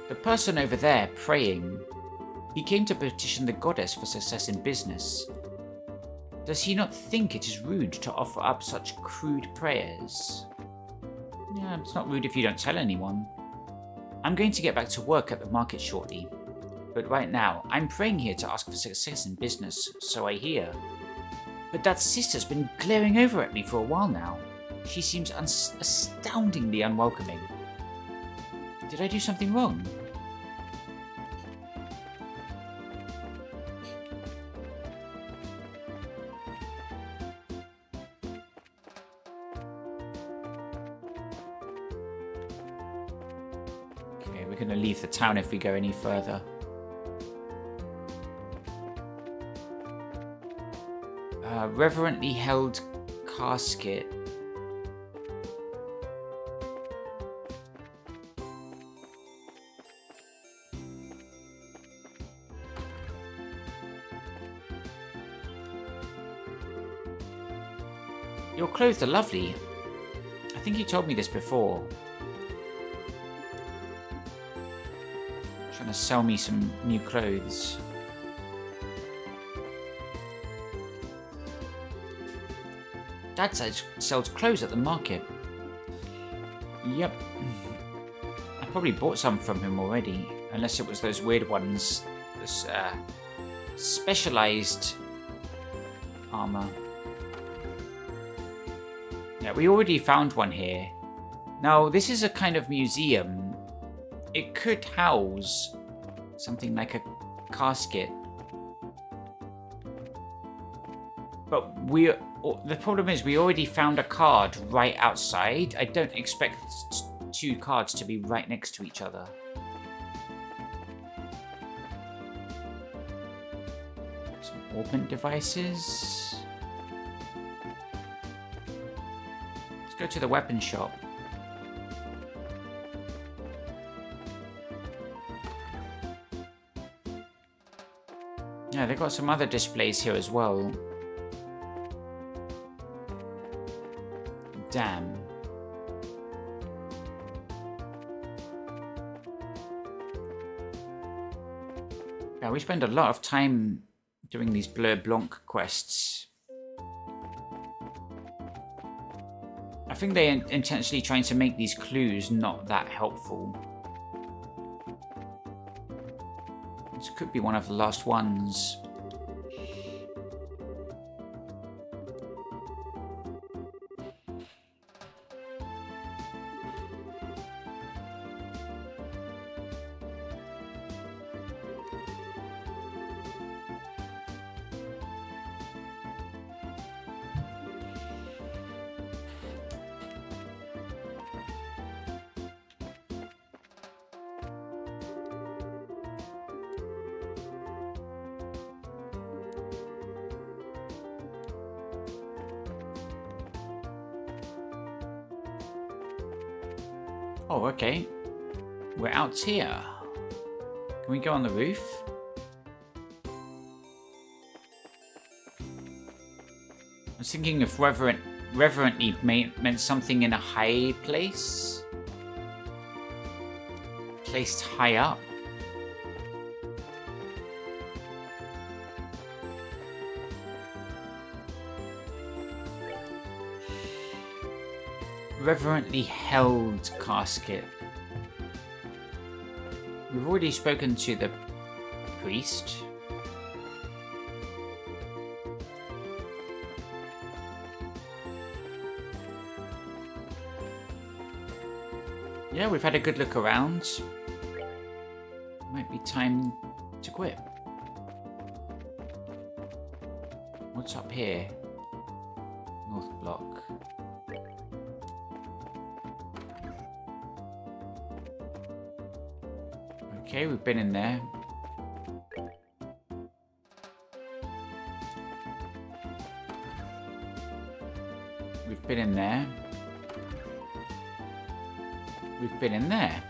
The person over there praying, he came to petition the goddess for success in business. Does he not think it is rude to offer up such crude prayers? Yeah, it's not rude if you don't tell anyone. I'm going to get back to work at the market shortly. But right now, I'm praying here to ask for success in business, so I hear. But that sister's been glaring over at me for a while now. She seems astoundingly unwelcoming. Did I do something wrong? Okay, we're going to leave the town if we go any further. Reverently held casket. Your clothes are lovely. I think you told me this before. Trying to sell me some new clothes. Dad sells clothes at the market. Yep. I probably bought some from him already, unless it was those weird ones. This specialized armor. Yeah, we already found one here. Now, this is a kind of museum. It could house something like a casket. But the problem is we already found a card right outside. I don't expect two cards to be right next to each other. Some augment devices. Let's go to the weapon shop. Yeah, they've got some other displays here as well. Damn. Yeah, we spend a lot of time doing these Bleu Blanc quests. I think they're intentionally trying to make these clues not that helpful. This could be one of the last ones. Oh, okay. We're out here. Can we go on the roof? I was thinking if reverently meant something in a high place. Placed high up. Reverently held casket. We've already spoken to the priest. Yeah, we've had a good look around. Might be time to quit. What's up here? North block. Okay, we've been in there. We've been in there. We've been in there.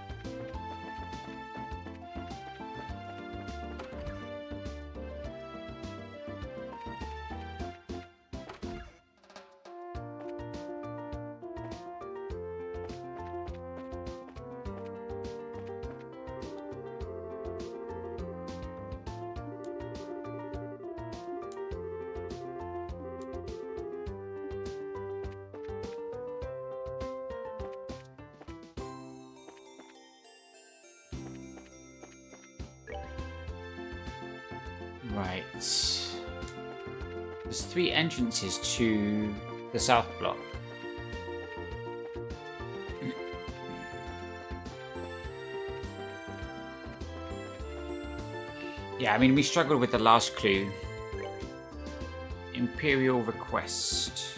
Right. There's 3 entrances to the south block. Yeah, I mean, we struggled with the last clue. Imperial request.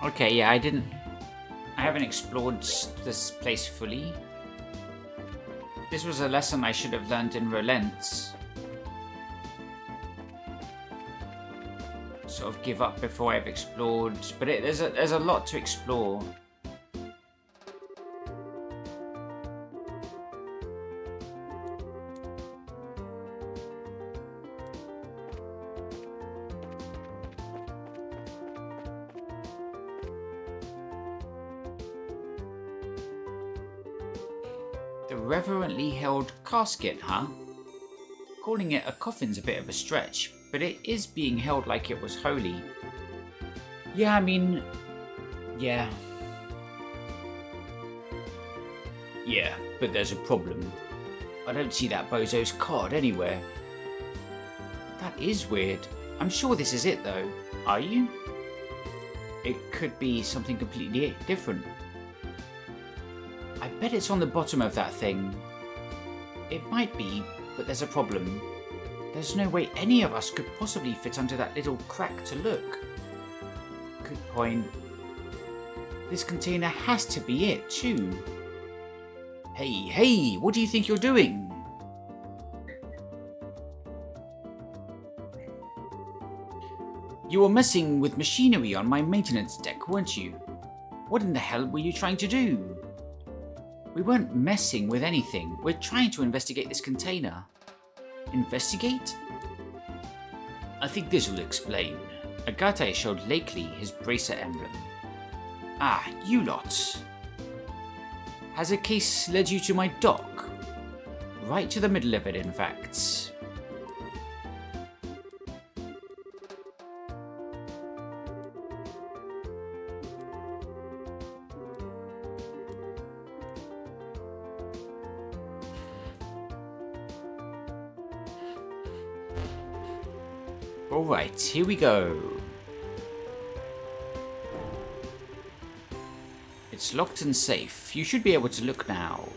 Okay, yeah, I haven't explored this place fully. This was a lesson I should have learned in Relent. Sort of give up before I've explored, but there's a lot to explore. The reverently held casket, huh? Calling it a coffin's a bit of a stretch, but it is being held like it was holy. Yeah, I mean... Yeah. Yeah, but there's a problem. I don't see that bozo's card anywhere. That is weird. I'm sure this is it, though. Are you? It could be something completely different. I bet it's on the bottom of that thing. It might be, but there's a problem. There's no way any of us could possibly fit under that little crack to look. Good point. This container has to be it, too. Hey, what do you think you're doing? You were messing with machinery on my maintenance deck, weren't you? What in the hell were you trying to do? We weren't messing with anything. We're trying to investigate this container. Investigate? I think this will explain. Agate showed Lakely his bracer emblem. Ah, you lot. Has a case led you to my dock? Right to the middle of it, in fact. Alright, here we go. It's locked and safe. You should be able to look now.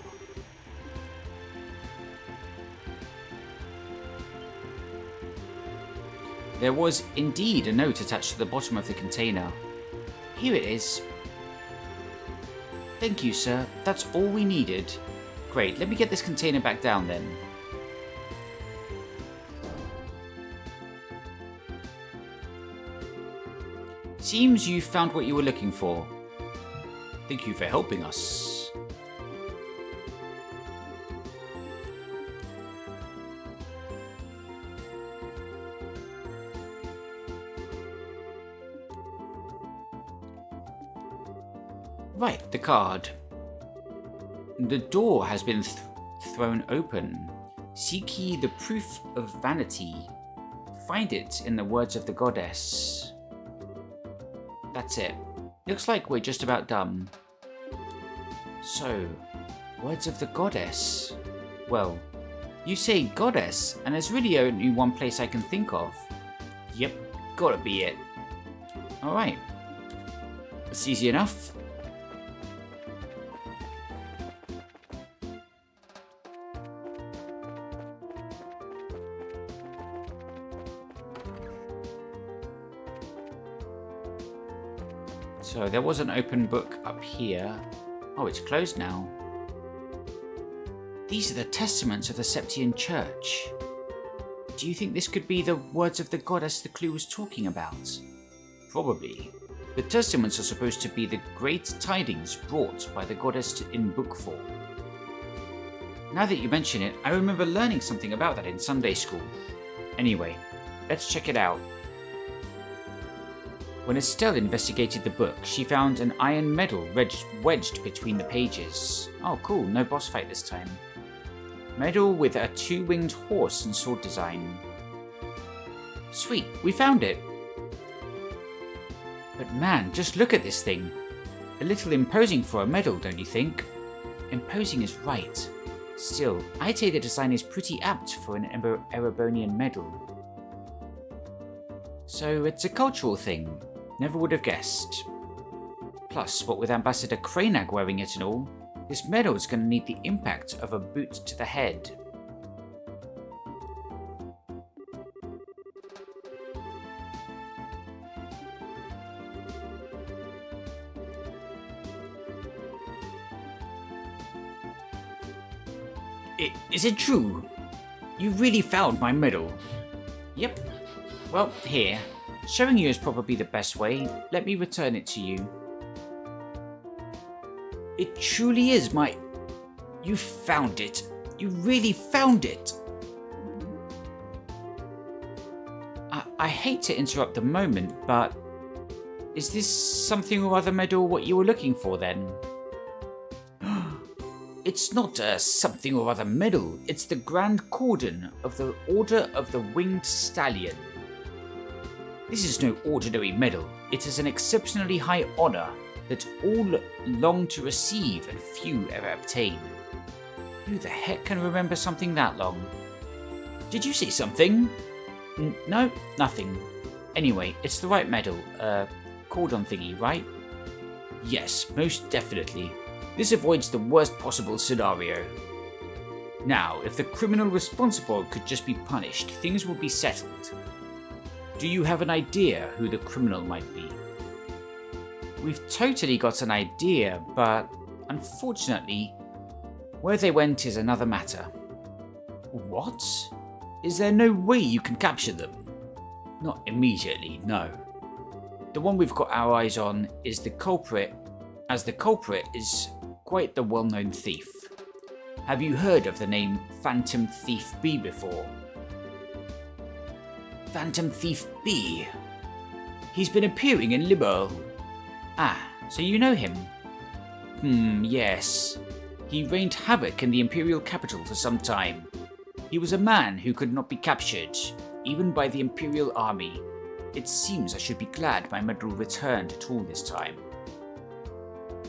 There was indeed a note attached to the bottom of the container. Here it is. Thank you, sir. That's all we needed. Great, let me get this container back down then. Seems you found what you were looking for. Thank you for helping us. Right, the card. The door has been thrown open. Seek ye the proof of vanity. Find it in the words of the goddess. That's it. Looks like we're just about done. So, words of the goddess. Well, you say goddess, and there's really only one place I can think of. Yep, gotta be it. Alright. It's easy enough. So there was an open book up here. Oh, it's closed now. These are the testaments of the Septian Church. Do you think this could be the words of the goddess the clue was talking about? Probably. The testaments are supposed to be the great tidings brought by the goddess in book form. Now that you mention it, I remember learning something about that in Sunday school. Anyway, let's check it out. When Estelle investigated the book, she found an iron medal wedged between the pages. Oh cool, no boss fight this time. Medal with a two-winged horse and sword design. Sweet, we found it! But man, just look at this thing. A little imposing for a medal, don't you think? Imposing is right. Still, I'd say the design is pretty apt for an Erebonian medal. So it's a cultural thing. Never would have guessed. Plus, what with Ambassador Kranag wearing it and all, this medal is going to need the impact of a boot to the head. Is it true? You really found my medal? Yep. Well, here. Showing you is probably the best way. Let me return it to you. It truly is my... You found it. You really found it. I hate to interrupt the moment, but... Is this something or other medal what you were looking for then? It's not a something or other medal. It's the Grand Cordon of the Order of the Winged Stallion. This is no ordinary medal. It is an exceptionally high honor that all long to receive and few ever obtain. Who the heck can remember something that long? Did you see something? No, nothing. Anyway, it's the right medal. Cordon thingy, right? Yes, most definitely. This avoids the worst possible scenario. Now, if the criminal responsible could just be punished, things would be settled. Do you have an idea who the criminal might be? We've totally got an idea, but unfortunately, where they went is another matter. What? Is there no way you can capture them? Not immediately, no. The one we've got our eyes on is the culprit, as the culprit is quite the well-known thief. Have you heard of the name Phantom Thief B before? Phantom Thief B? He's been appearing in Liberl. Ah, so you know him? Yes. He reigned havoc in the Imperial capital for some time. He was a man who could not be captured, even by the Imperial army. It seems I should be glad my medal returned at all this time.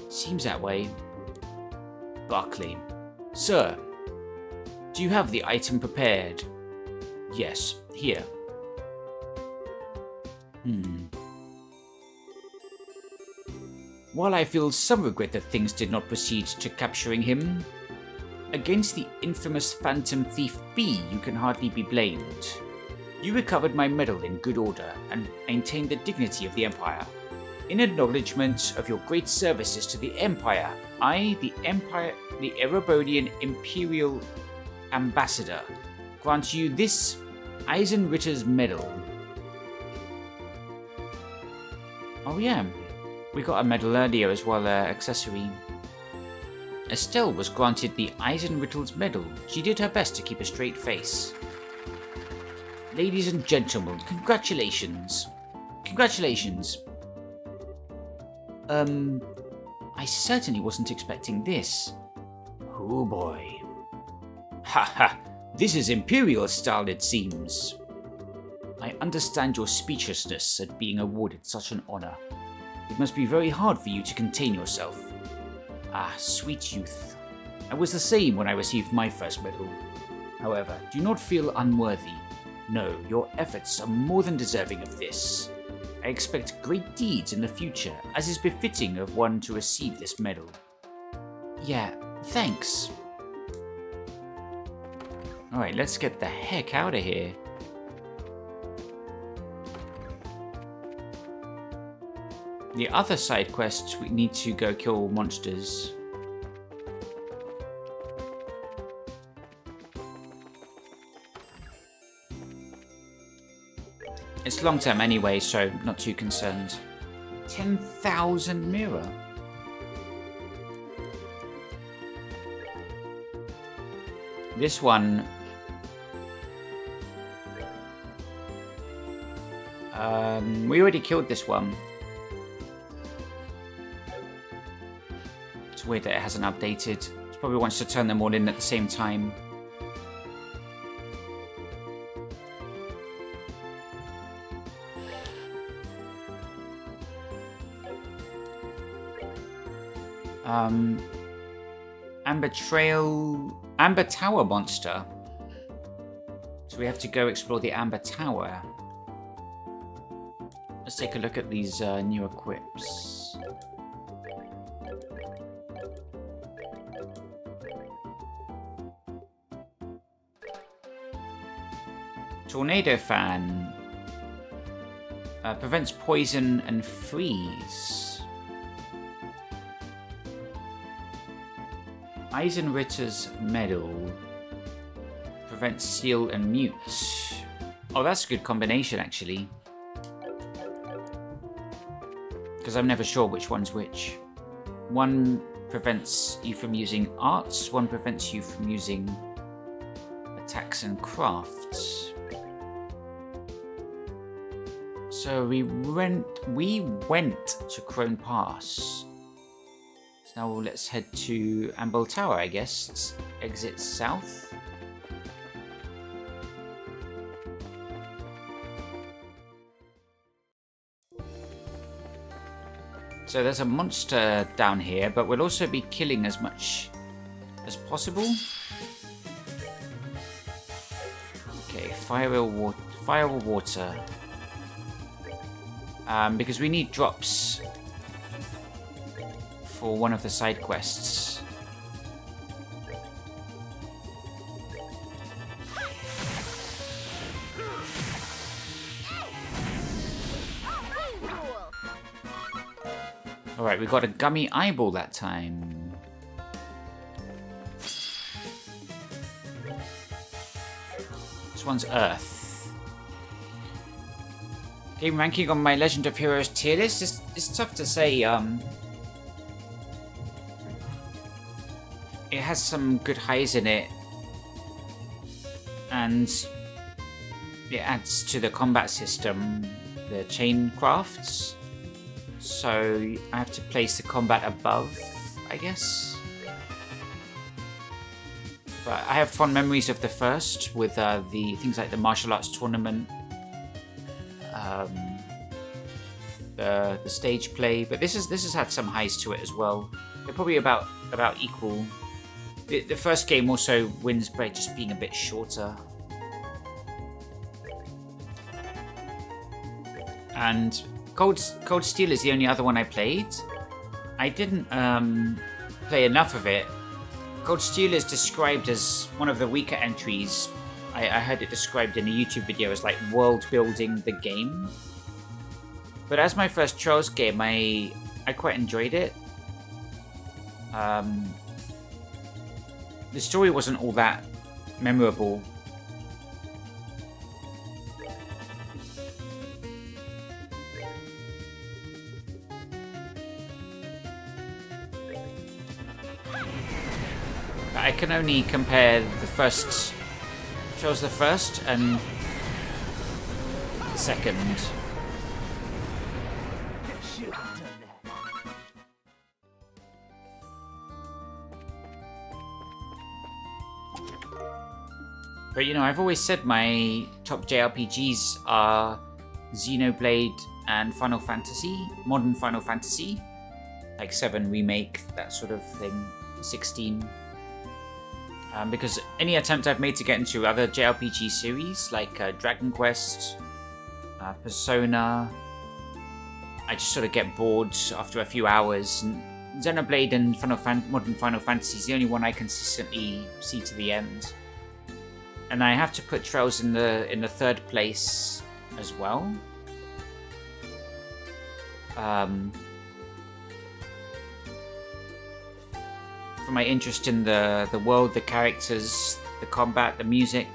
Seems that way. Barclay. Sir, do you have the item prepared? Yes, here. While I feel some regret that things did not proceed to capturing him, against the infamous Phantom Thief B you can hardly be blamed. You recovered my medal in good order and maintained the dignity of the Empire. In acknowledgement of your great services to the Empire, I, the Erebonian Imperial Ambassador, grant you this Eisenritter's Medal. Oh yeah, we got a medal earlier as well, accessory. Estelle was granted the Eisenritter's Medal. She did her best to keep a straight face. Ladies and gentlemen, congratulations. Congratulations. I certainly wasn't expecting this. Oh boy. Haha, this is Imperial style it seems. I understand your speechlessness at being awarded such an honor. It must be very hard for you to contain yourself. Ah, sweet youth. I was the same when I received my first medal. However, do not feel unworthy. No, your efforts are more than deserving of this. I expect great deeds in the future, as is befitting of one to receive this medal. Yeah, thanks. Alright, let's get the heck out of here. The other side quests, we need to go kill monsters. It's long term anyway, so not too concerned. 10,000 mirror. This one... we already killed this one. It's weird that it hasn't updated. It probably wants to turn them all in at the same time. Amber Tower monster. So we have to go explore the Amber Tower. Let's take a look at these new equips. Tornado Fan. Prevents poison and freeze. Eisenritter's Medal. Prevents seal and mute. Oh, that's a good combination, actually. Because I'm never sure which one's which. One prevents you from using arts, one prevents you from using attacks and crafts. So we went to Crone Pass. So now let's head to Amber Tower, I guess. Exit south. So there's a monster down here, but we'll also be killing as much as possible. Okay, fire or water. Because we need drops for one of the side quests. Alright, we got a gummy eyeball that time. This one's Earth. Game ranking on my Legend of Heroes tier list is tough to say. It has some good highs in it, and it adds to the combat system, the chain crafts. So I have to place the combat above, I guess. But I have fond memories of the first with the things like the martial arts tournament, the stage play. But this has had some highs to it as well. They're probably about equal. The first game also wins by just being a bit shorter. And Cold Steel is the only other one I played. I didn't play enough of it. Cold Steel is described as one of the weaker entries. I heard it described in a YouTube video as like world building the game. But as my first Trials game, I quite enjoyed it. The story wasn't all that memorable. I can only compare the first Trials the first and the second. But you know, I've always said my top JRPGs are Xenoblade and Final Fantasy, modern Final Fantasy, like 7 Remake, that sort of thing, 16. Because any attempt I've made to get into other JRPG series, like Dragon Quest, Persona, I just sort of get bored after a few hours. And Xenoblade and modern Final Fantasy is the only one I consistently see to the end. And I have to put Trials in the third place as well. For my interest in the world, the characters, the combat, the music.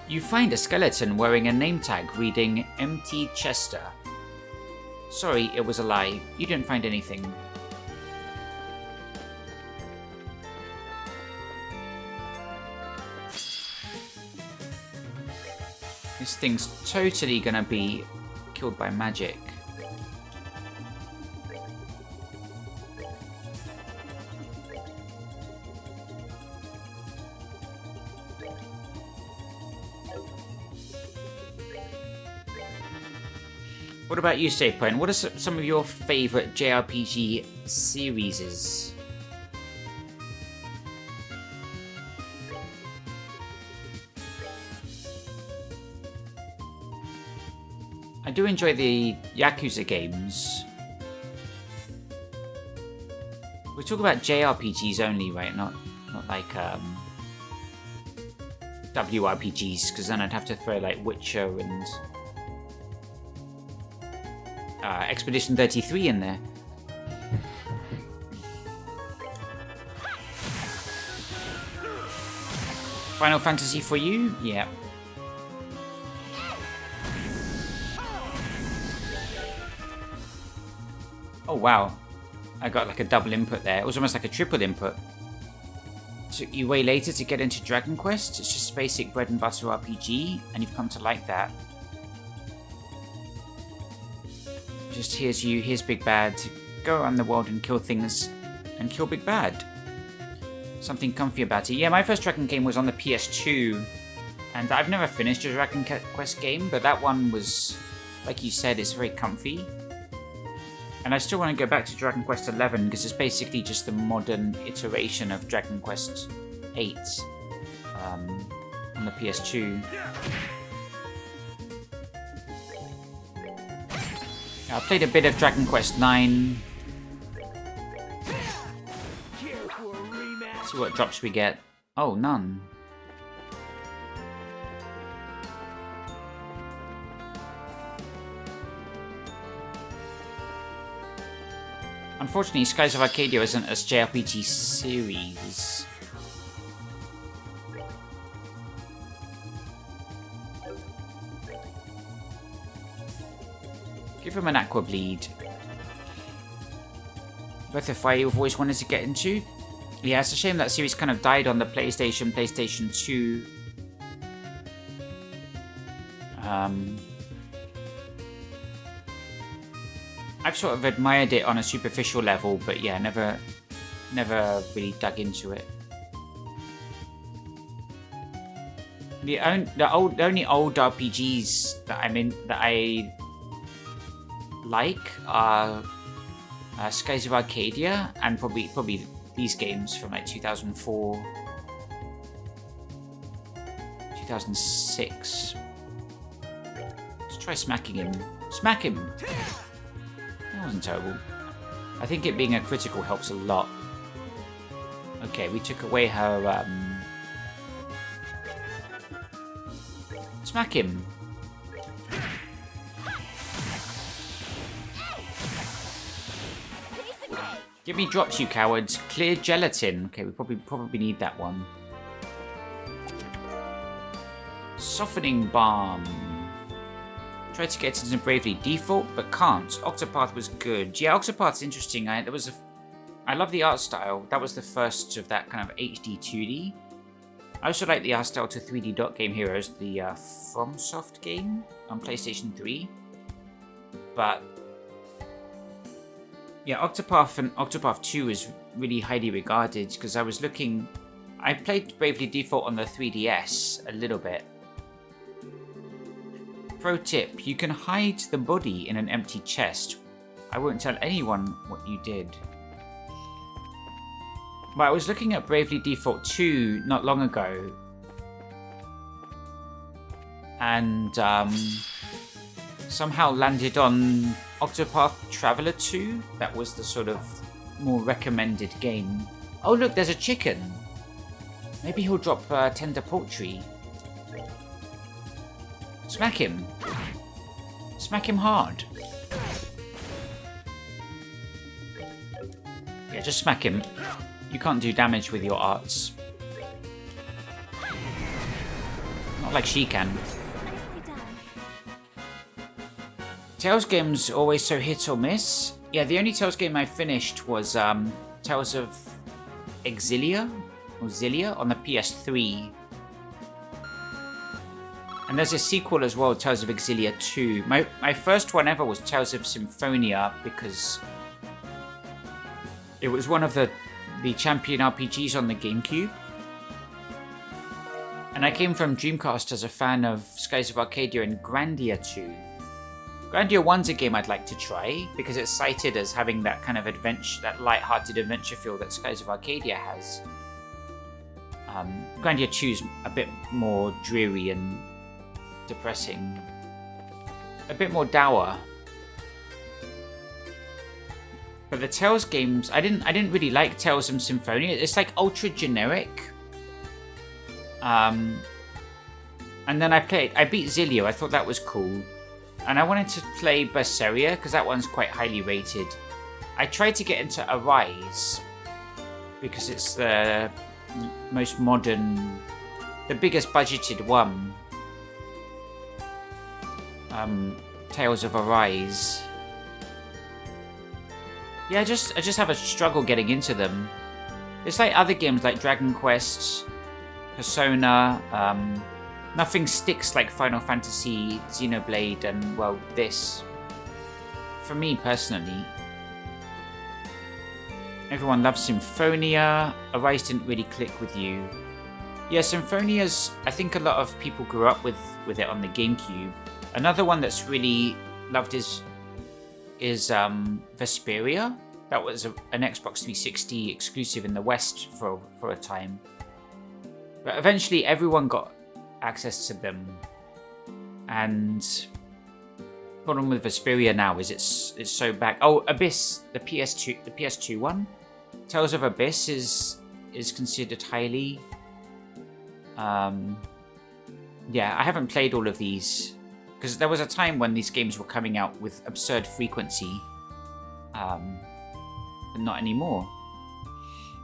You find a skeleton wearing a name tag reading MT Chester. Sorry, it was a lie. You didn't find anything. This thing's totally gonna be killed by magic. What about you, Save Point? What are some of your favourite JRPG series? I do enjoy the Yakuza games. We talk about JRPGs only, right? Not like WRPGs, because then I'd have to throw like Witcher and Expedition 33 in there. Final Fantasy for you? Yeah. Oh wow, I got like a double input there. It was almost like a triple input. Took you way later to get into Dragon Quest. It's just basic bread and butter RPG, and you've come to like that. Just here's Big Bad. Go around the world and kill things, and kill Big Bad. Something comfy about it. Yeah, my first Dragon game was on the PS2, and I've never finished a Dragon Quest game, but that one was, like you said, it's very comfy. And I still want to go back to Dragon Quest XI because it's basically just the modern iteration of Dragon Quest VIII on the PS2. I played a bit of Dragon Quest IX. See what drops we get. Oh, none. Unfortunately, Skies of Arcadia isn't a JRPG series. Give him an Aqua Bleed. Breath of Fire you've always wanted to get into. Yeah, it's a shame that series kind of died on the PlayStation 2. I've sort of admired it on a superficial level, but yeah, never really dug into it. The only old RPGs that I like are Skies of Arcadia and probably these games from like 2004, 2006. Let's try smacking him. Smack him! That wasn't terrible. I think it being a critical helps a lot. Okay, we took away her, Smack him! Give me drops, you cowards. Clear gelatin. Okay, we probably need that one. Softening balm. Tried to get into Bravely Default, but can't. Octopath was good. Yeah, Octopath's interesting. I love the art style. That was the first of that kind of HD 2D. I also like the art style to 3D Dot Game Heroes, the FromSoft game on PlayStation 3. But yeah, Octopath and Octopath 2 is really highly regarded because I played Bravely Default on the 3DS a little bit. Pro tip, you can hide the body in an empty chest. I won't tell anyone what you did. But I was looking at Bravely Default 2 not long ago. And somehow landed on Octopath Traveler 2. That was the sort of more recommended game. Oh look, there's a chicken. Maybe he'll drop tender poultry. Smack him. Smack him hard. Yeah, just smack him. You can't do damage with your arts. Not like she can. Tales games always so hit or miss. Yeah, the only Tales game I finished was Tales of Exilia or Xillia on the PS3. And there's a sequel as well, Tales of Exilia 2. My first one ever was Tales of Symphonia because it was one of the champion RPGs on the GameCube. And I came from Dreamcast as a fan of Skies of Arcadia and Grandia 2. Grandia 1's a game I'd like to try because it's cited as having that kind of adventure, that light-hearted adventure feel that Skies of Arcadia has. Grandia 2's a bit more dreary and depressing. A bit more dour. But the Tales games, I didn't really like Tales of Symphonia. It's like ultra generic. And then I beat Xillia. I thought that was cool. And I wanted to play Berseria because that one's quite highly rated. I tried to get into Arise because it's the most modern, the biggest budgeted one. Tales of Arise. Yeah, I just have a struggle getting into them. It's like other games like Dragon Quest, Persona. Nothing sticks like Final Fantasy, Xenoblade, and well, this. For me personally. Everyone loves Symphonia. Arise didn't really click with you. Yeah, Symphonia's, I think a lot of people grew up with it on the GameCube. Another one that's really loved is Vesperia. That was an Xbox 360 exclusive in the West for a time. But eventually everyone got access to them. And the problem with Vesperia now is it's so back. Oh, Abyss, the PS2 one. Tales of Abyss is considered highly. Yeah, I haven't played all of these because there was a time when these games were coming out with absurd frequency, but not anymore.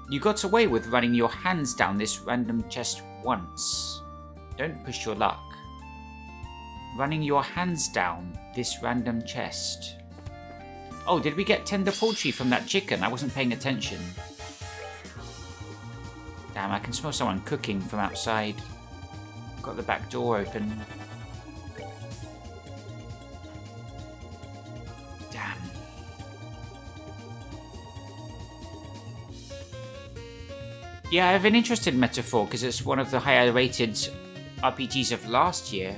You got away with running your hands down this random chest once. Don't push your luck. running your hands down this random chest. Oh, did we get tender poultry from that chicken? I wasn't paying attention. Damn, I can smell someone cooking from outside. Got the back door open. Damn. Yeah, I have an interest in Metaphor because it's one of the higher rated RPGs of last year.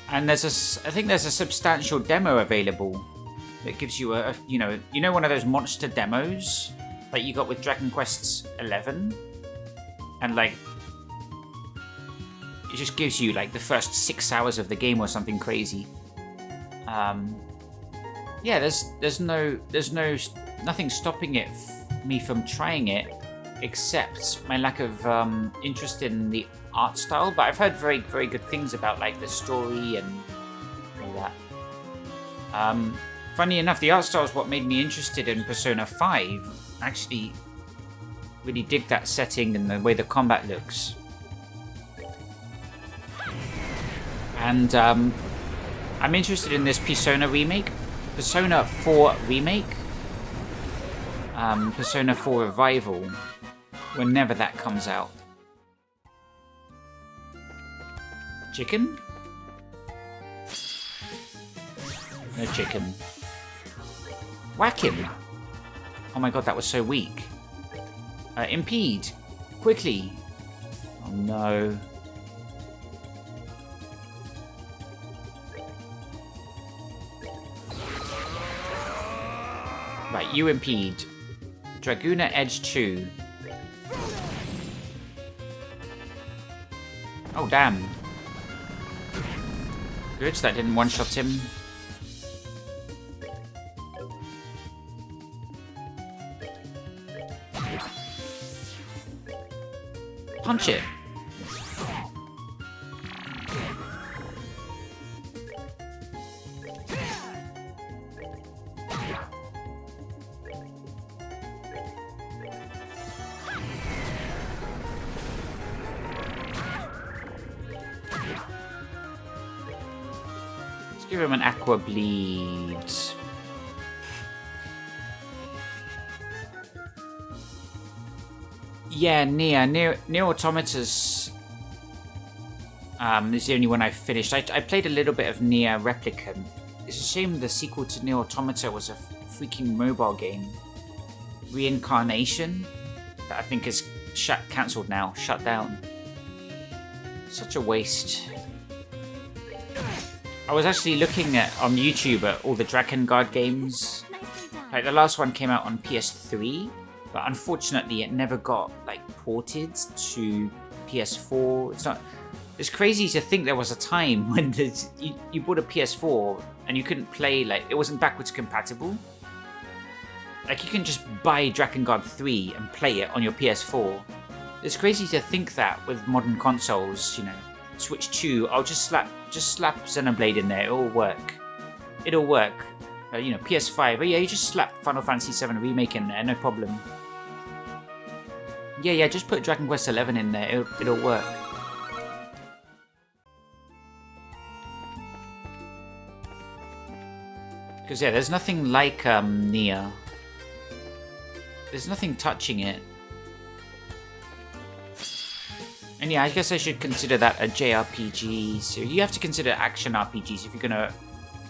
And I think there's a substantial demo available that gives you a you know one of those monster demos like you got with Dragon Quest XI, and like it just gives you like the first 6 hours of the game or something crazy. Yeah, there's nothing stopping me from trying it, except my lack of interest in the art style. But I've heard very, very good things about like the story and all that. Funny enough, the art style is what made me interested in Persona 5. I actually really dig that setting and the way the combat looks. And I'm interested in this Persona remake. Persona 4 remake. Persona 4 Revival. Whenever that comes out. Chicken? No chicken. Whack him! Oh my god, that was so weak. Impede! Quickly! Oh no. Right, you impede. Dragoona Edge 2. Oh damn. Good, that didn't one-shot him. Punch it. Let's give him an aqua bleed. Yeah, Nier Automata's is the only one I've finished. I played a little bit of Nier Replicant. It's a shame the sequel to Nier Automata was a freaking mobile game. Reincarnation, that I think is cancelled now, shut down. Such a waste. I was actually looking at on YouTube at all the Drakengard games. Like the last one came out on PS3. But unfortunately, it never got like ported to PS4. It's not. It's crazy to think there was a time when you bought a PS4 and you couldn't play, like, it wasn't backwards compatible. Like you can just buy Drakengard 3 and play it on your PS4. It's crazy to think that with modern consoles, you know, Switch 2. I'll just slap Xenoblade in there. It'll work. It'll work. You know, PS5. Oh yeah, you just slap Final Fantasy VII Remake in there, no problem. Yeah, just put Dragon Quest XI in there, it'll work. Because yeah, there's nothing like Nier. There's nothing touching it. And yeah, I guess I should consider that a JRPG. So you have to consider action RPGs if you're gonna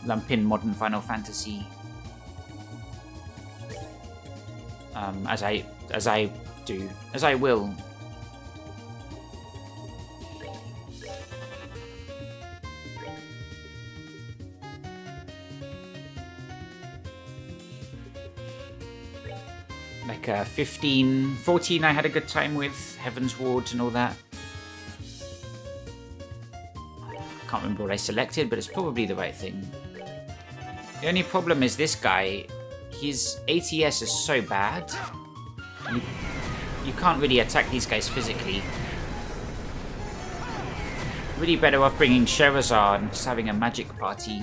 lump in modern Final Fantasy. As I will. Like 15, 14 I had a good time with, Heaven's Ward and all that. Can't remember what I selected, but it's probably the right thing. The only problem is this guy, his ATS is so bad. You can't really attack these guys physically. Really better off bringing Sherazade and just having a magic party.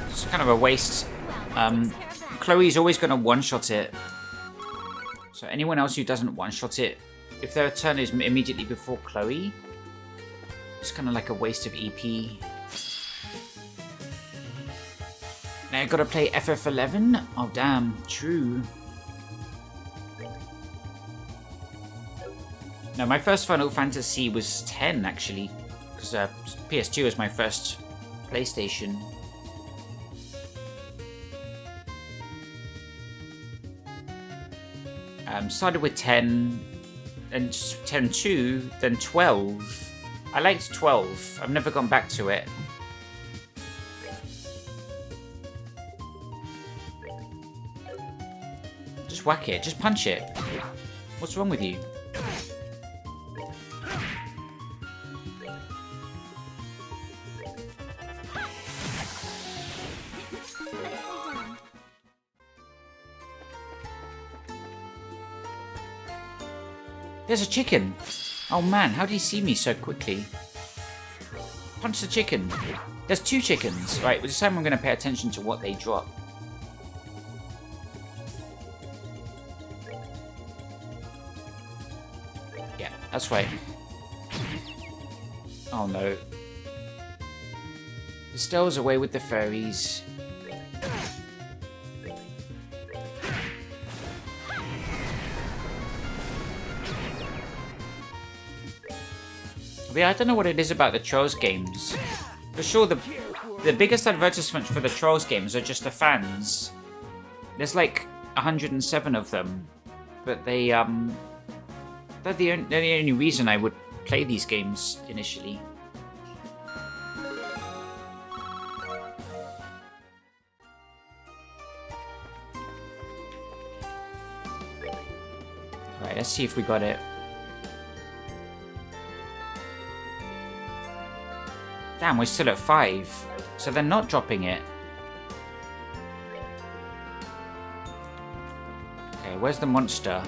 It's kind of a waste. Chloe's always going to one-shot it. So anyone else who doesn't one-shot it, if their turn is immediately before Chloe, it's kind of like a waste of EP. Now I gotta play FF11? Oh damn, true. No, my first Final Fantasy was 10 actually, because PS2 was my first PlayStation. Started with 10, and 10-2, then 12. I liked 12. I've never gone back to it. Just whack it. Just punch it. What's wrong with you? There's a chicken! Oh man, how did he see me so quickly? Punch the chicken! There's 2 chickens! Right, this time I'm going to pay attention to what they drop. Yeah, that's right. Oh no. Estelle's away with the fairies. But yeah, I don't know what it is about the Trolls games. For sure, the biggest advertisements for the Trolls games are just the fans. There's like 107 of them, but they're the only reason I would play these games initially. Alright, let's see if we got it. Damn, we're still at 5. So they're not dropping it. Okay, where's the monster?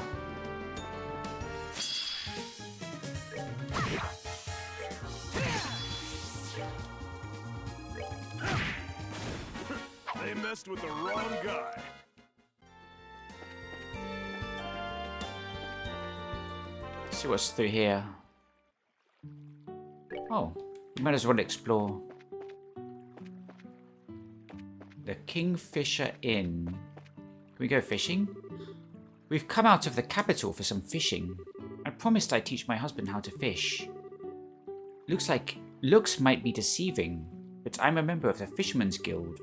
They messed with the wrong guy. Let's see what's through here. Oh. Might as well explore. The Kingfisher Inn. Can we go fishing? We've come out of the capital for some fishing. I promised I'd teach my husband how to fish. Looks might be deceiving, but I'm a member of the Fisherman's Guild.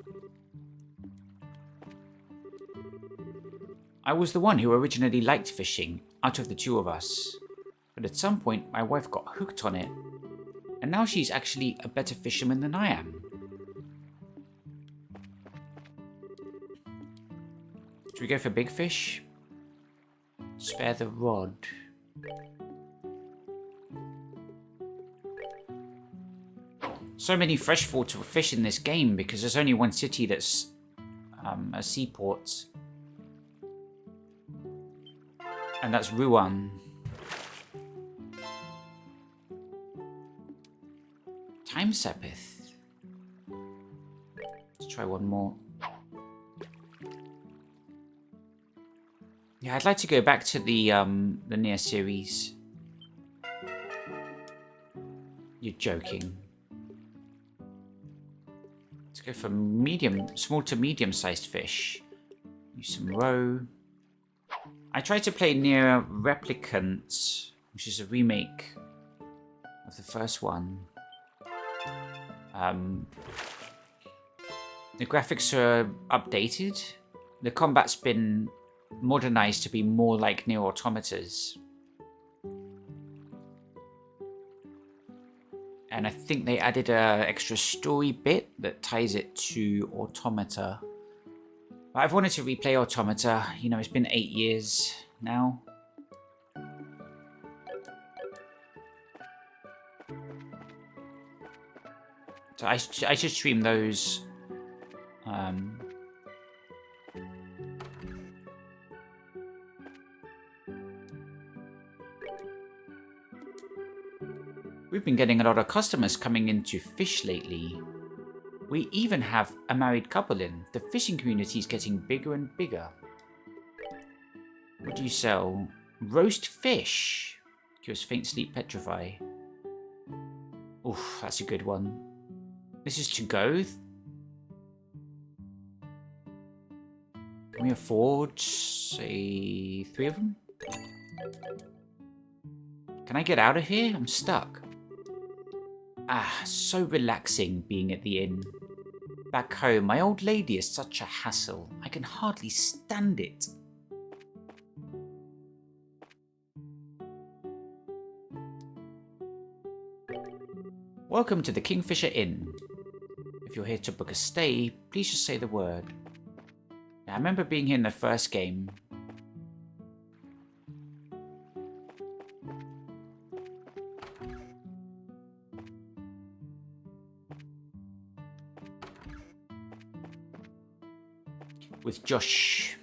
I was the one who originally liked fishing, out of the 2 of us. But at some point, my wife got hooked on it. And now she's actually a better fisherman than I am. Should we go for big fish? Spare the rod. So many freshwater fish in this game because there's only one city that's a seaport. And that's Ruan. Time Sapith. Let's try one more. Yeah, I'd like to go back to the Nier series. You're joking. Let's go for small to medium-sized fish. Use some roe. I tried to play Nier Replicant, which is a remake of the first one. The graphics are updated. The combat's been modernized to be more like Nier Automata's. And I think they added an extra story bit that ties it to Automata. But I've wanted to replay Automata. You know, it's been 8 years now. So I should stream those. We've been getting a lot of customers coming in to fish lately. We even have a married couple in. The fishing community is getting bigger and bigger. What do you sell? Roast fish. Cures faint sleep, petrify. Oof, that's a good one. This is to go. Can we afford, say, 3 of them? Can I get out of here? I'm stuck. Ah, so relaxing being at the inn. Back home, my old lady is such a hassle. I can hardly stand it. Welcome to the Kingfisher Inn. If you're here to book a stay, please just say the word. Now, I remember being here in the first game. With Josh.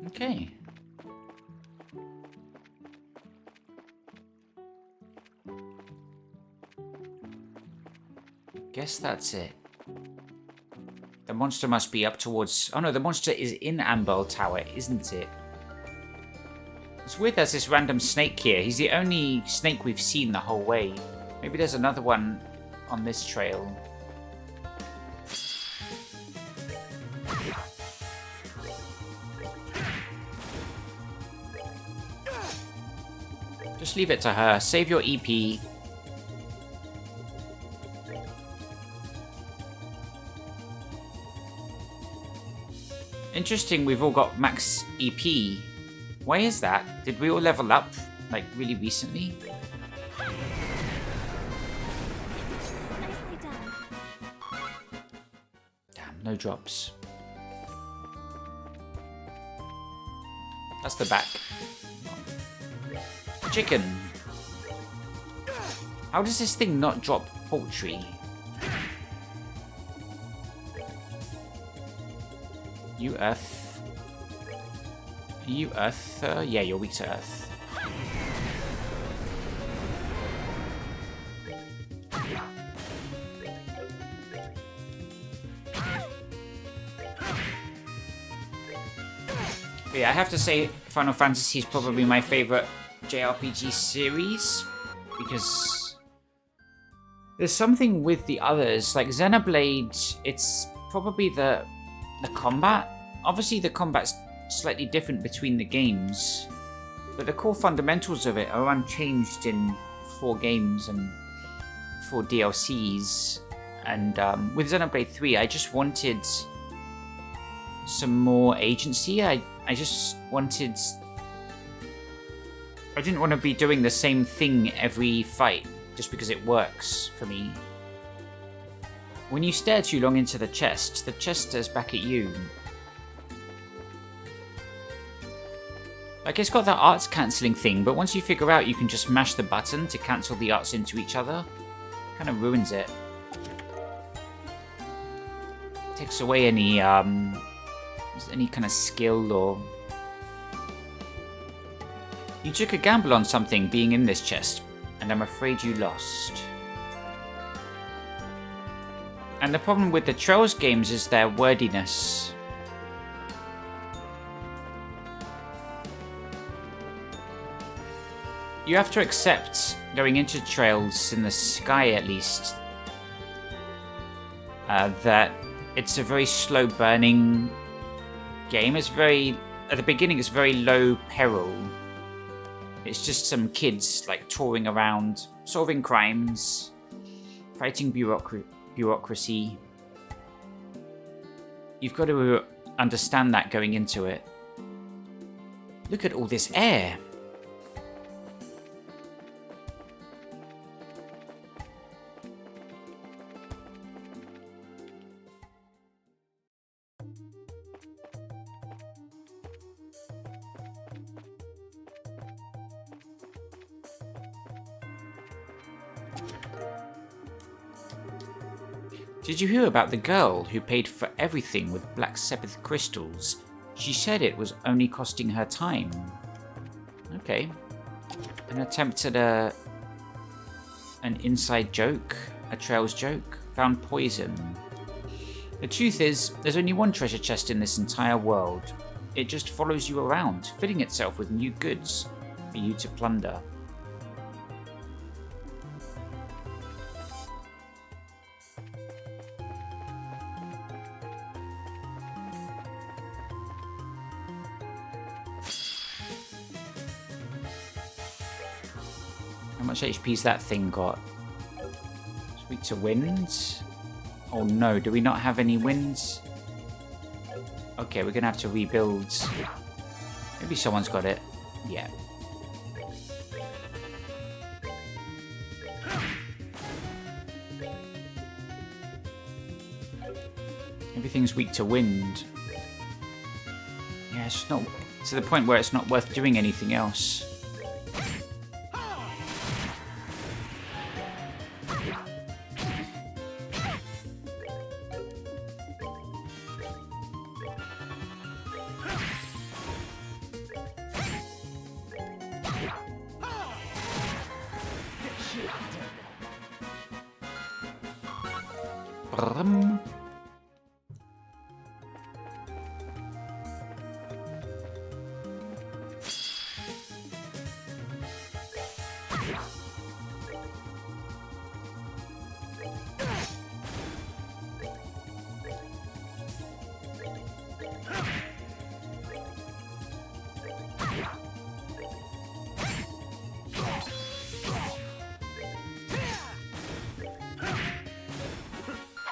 Okay. Guess that's it. The monster must be up towards... Oh no, the monster is in Ambel Tower, isn't it? It's weird there's this random snake here. He's the only snake we've seen the whole way. Maybe there's another one on this trail. Just leave it to her. Save your EP. Interesting, we've all got max EP. Why is that? Did we all level up, like, really recently? Nicely done. Damn, no drops. That's the back. Chicken. How does this thing not drop poultry? You Earth. Are you Earth? Yeah, you're weak to Earth. But yeah, I have to say Final Fantasy is probably my favorite JRPG series, because there's something with the others, like Xenoblade, it's probably the combat. Obviously the combat's slightly different between the games, but the core fundamentals of it are unchanged in 4 games and 4 DLCs. And with Xenoblade 3, I just wanted some more agency. I just wanted... I didn't want to be doing the same thing every fight, just because it works for me. When you stare too long into the chest stares back at you. Like, it's got that arts cancelling thing, but once you figure out you can just mash the button to cancel the arts into each other, it kind of ruins it. Takes away any kind of skill or... You took a gamble on something being in this chest, and I'm afraid you lost. And the problem with the Trails games is their wordiness. You have to accept, going into Trails, in the sky at least, that it's a very slow burning game. It's very... At the beginning, it's very low peril. It's just some kids, like, touring around, solving crimes, fighting bureaucracy. You've got to understand that going into it. Look at all this air. Did you hear about the girl who paid for everything with Black Sabbath crystals? She said it was only costing her time. Okay. An attempt at an inside joke, a Trails joke. Found poison. The truth is, there's only one treasure chest in this entire world. It just follows you around, filling itself with new goods for you to plunder. How much HP's that thing got? It's weak to winds? Oh no, do we not have any winds? Okay, we're gonna have to rebuild. Maybe someone's got it. Yeah. Everything's weak to wind. Yeah, it's not to the point where it's not worth doing anything else. Brum.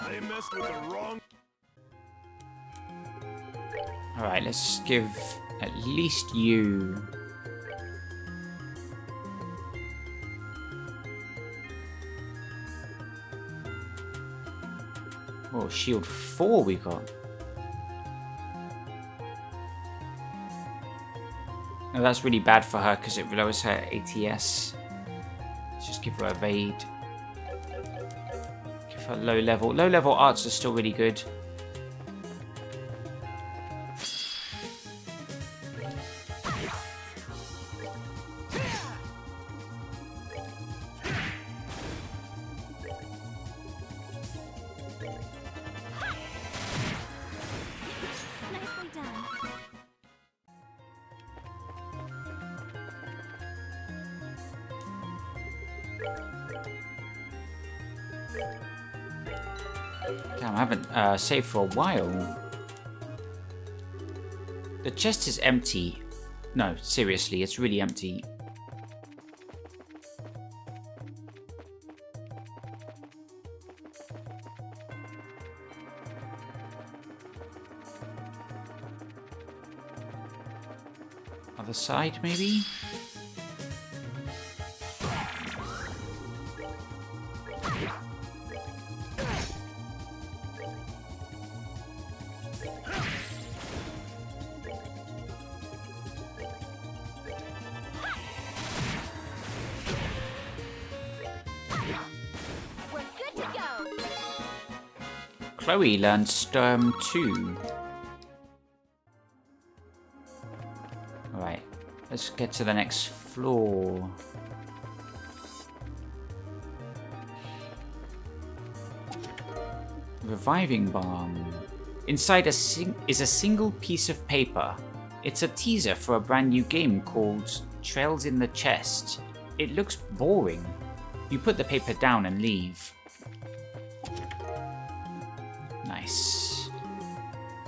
They messed with the wrong. Alright, let's give at least you. Oh, shield 4 we got. No, that's really bad for her because it lowers her ATS. Let's just give her evade. Give her low level. Low level arts are still really good. Nicely done. Damn, I haven't saved for a while. The chest is empty. No, seriously, it's really empty. Other side, maybe? We're good to go. Chloe learned Sturm 2. Alright, let's get to the next floor. Reviving Balm. Inside is a single piece of paper. It's a teaser for a brand new game called Trails in the Chest. It looks boring. You put the paper down and leave. Nice.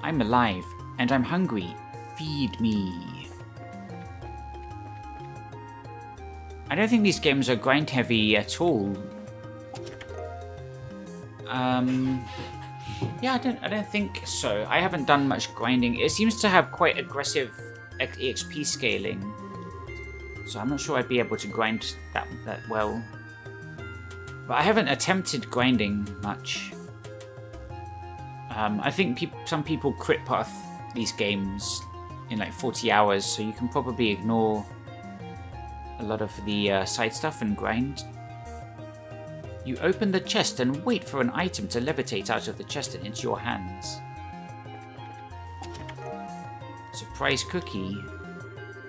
I'm alive and I'm hungry. Feed me. I don't think these games are grind heavy at all. Yeah, I don't think so. I haven't done much grinding. It seems to have quite aggressive EXP scaling, so I'm not sure I'd be able to grind that well. But I haven't attempted grinding much. I think some people crit path these games in like 40 hours, so you can probably ignore a lot of the side stuff and grind. You open the chest and wait for an item to levitate out of the chest and into your hands. Surprise cookie.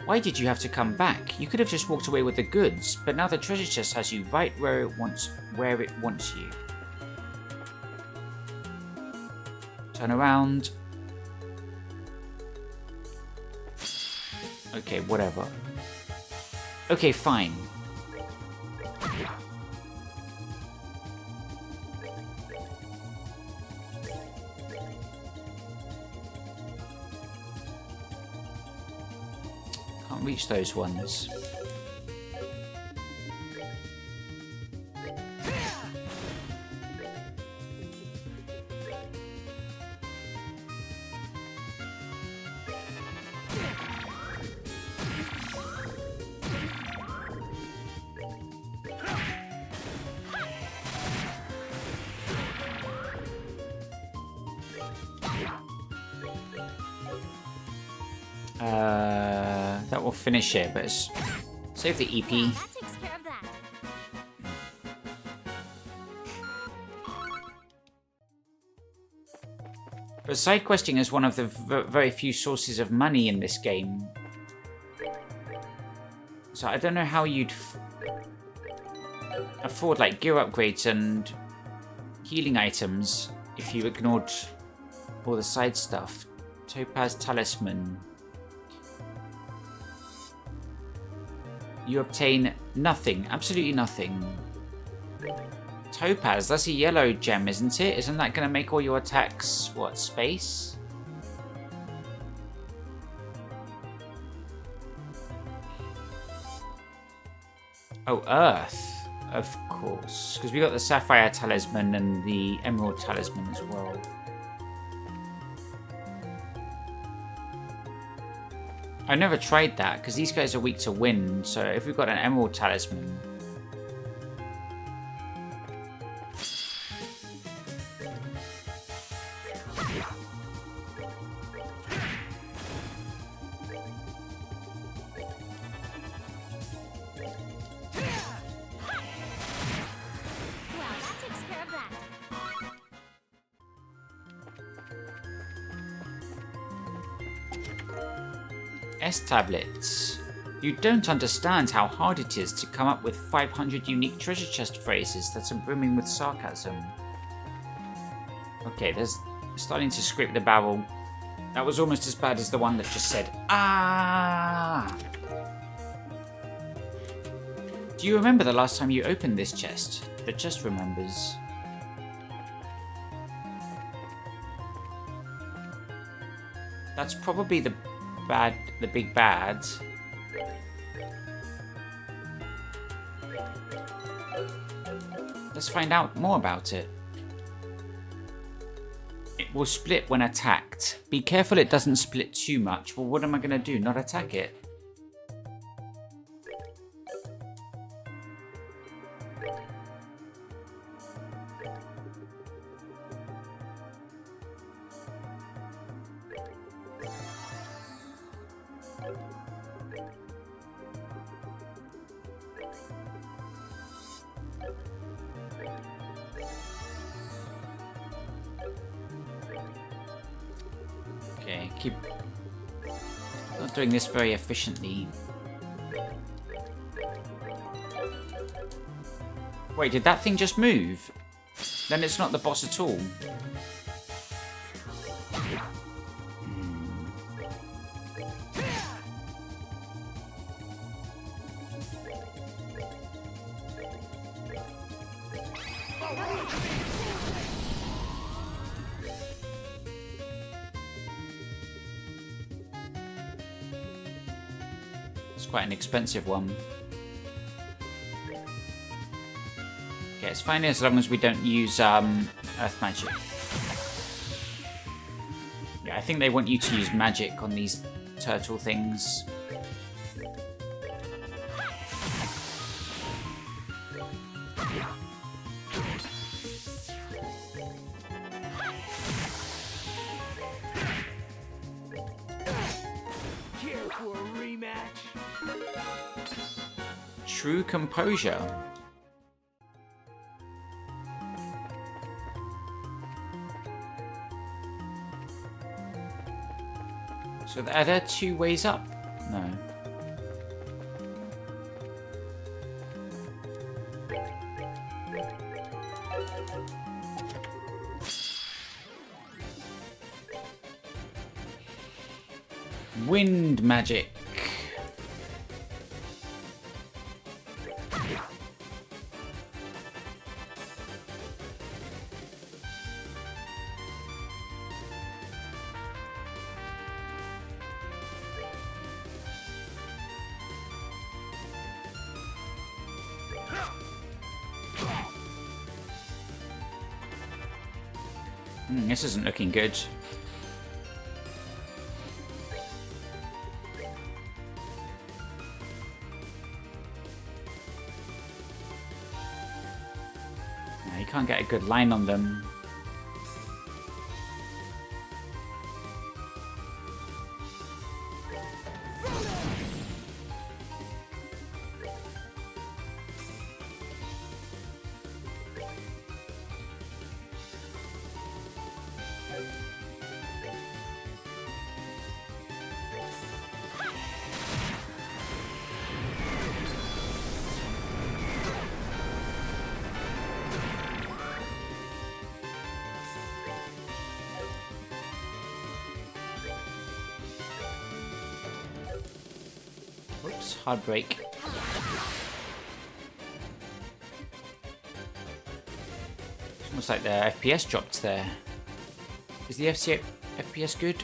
Why did you have to come back? You could have just walked away with the goods, but now the treasure chest has you right where it wants you. Turn around. Okay, whatever. Okay, fine. Can't reach those ones. That will finish it, but save the EP. That takes care of that. But side questing is one of the very few sources of money in this game. So I don't know how you'd afford like gear upgrades and healing items if you ignored all the side stuff. Topaz Talisman. You obtain nothing, absolutely nothing. Topaz, that's a yellow gem, isn't it? Isn't that going to make all your attacks, what, space? Oh, Earth, of course. Because we got the Sapphire Talisman and the Emerald Talisman as well. I never tried that, because these guys are weak to wind, so if we've got an Emerald Talisman... Well, that takes care of that. S-tablets. You don't understand how hard it is to come up with 500 unique treasure chest phrases that are brimming with sarcasm. Okay, there's starting to scrape the barrel. That was almost as bad as the one that just said, "Ah!" Do you remember the last time you opened this chest? The chest remembers. That's probably the big bad. Let's find out more about it. It will split when attacked. Be careful it doesn't split too much. Well, what am I going to do? Not attack it? Okay, keep not doing this very efficiently. Wait, did that thing just move? Then it's not the boss at all. It's quite an expensive one. Okay, it's fine as long as we don't use earth magic. Yeah, I think they want you to use magic on these turtle things. Care for a rematch? True composure. So are there two ways up? No. Wind magic. This isn't looking good. No, you can't get a good line on them. Whoops, hard break. It's almost like the FPS dropped there. Is the FPS good?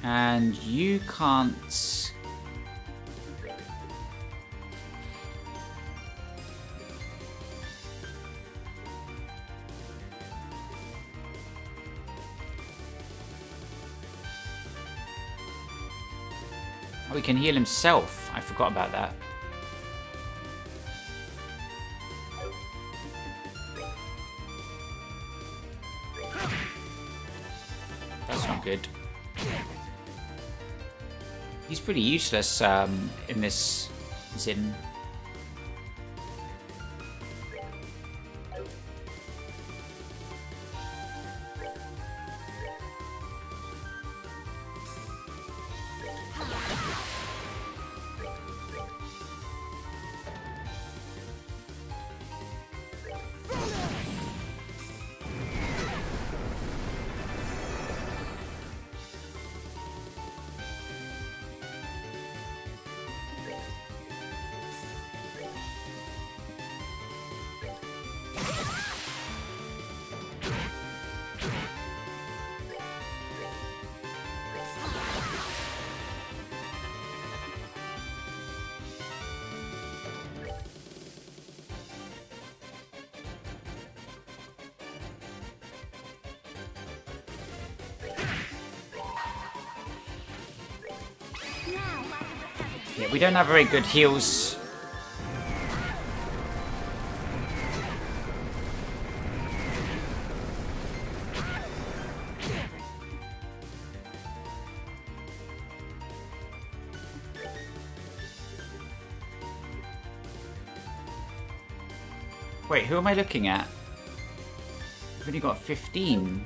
And you can't... Oh, he can heal himself. I forgot about that. That's not good. He's pretty useless in this Zin. Yeah, we don't have very good heals. Wait, who am I looking at? I've only got 15.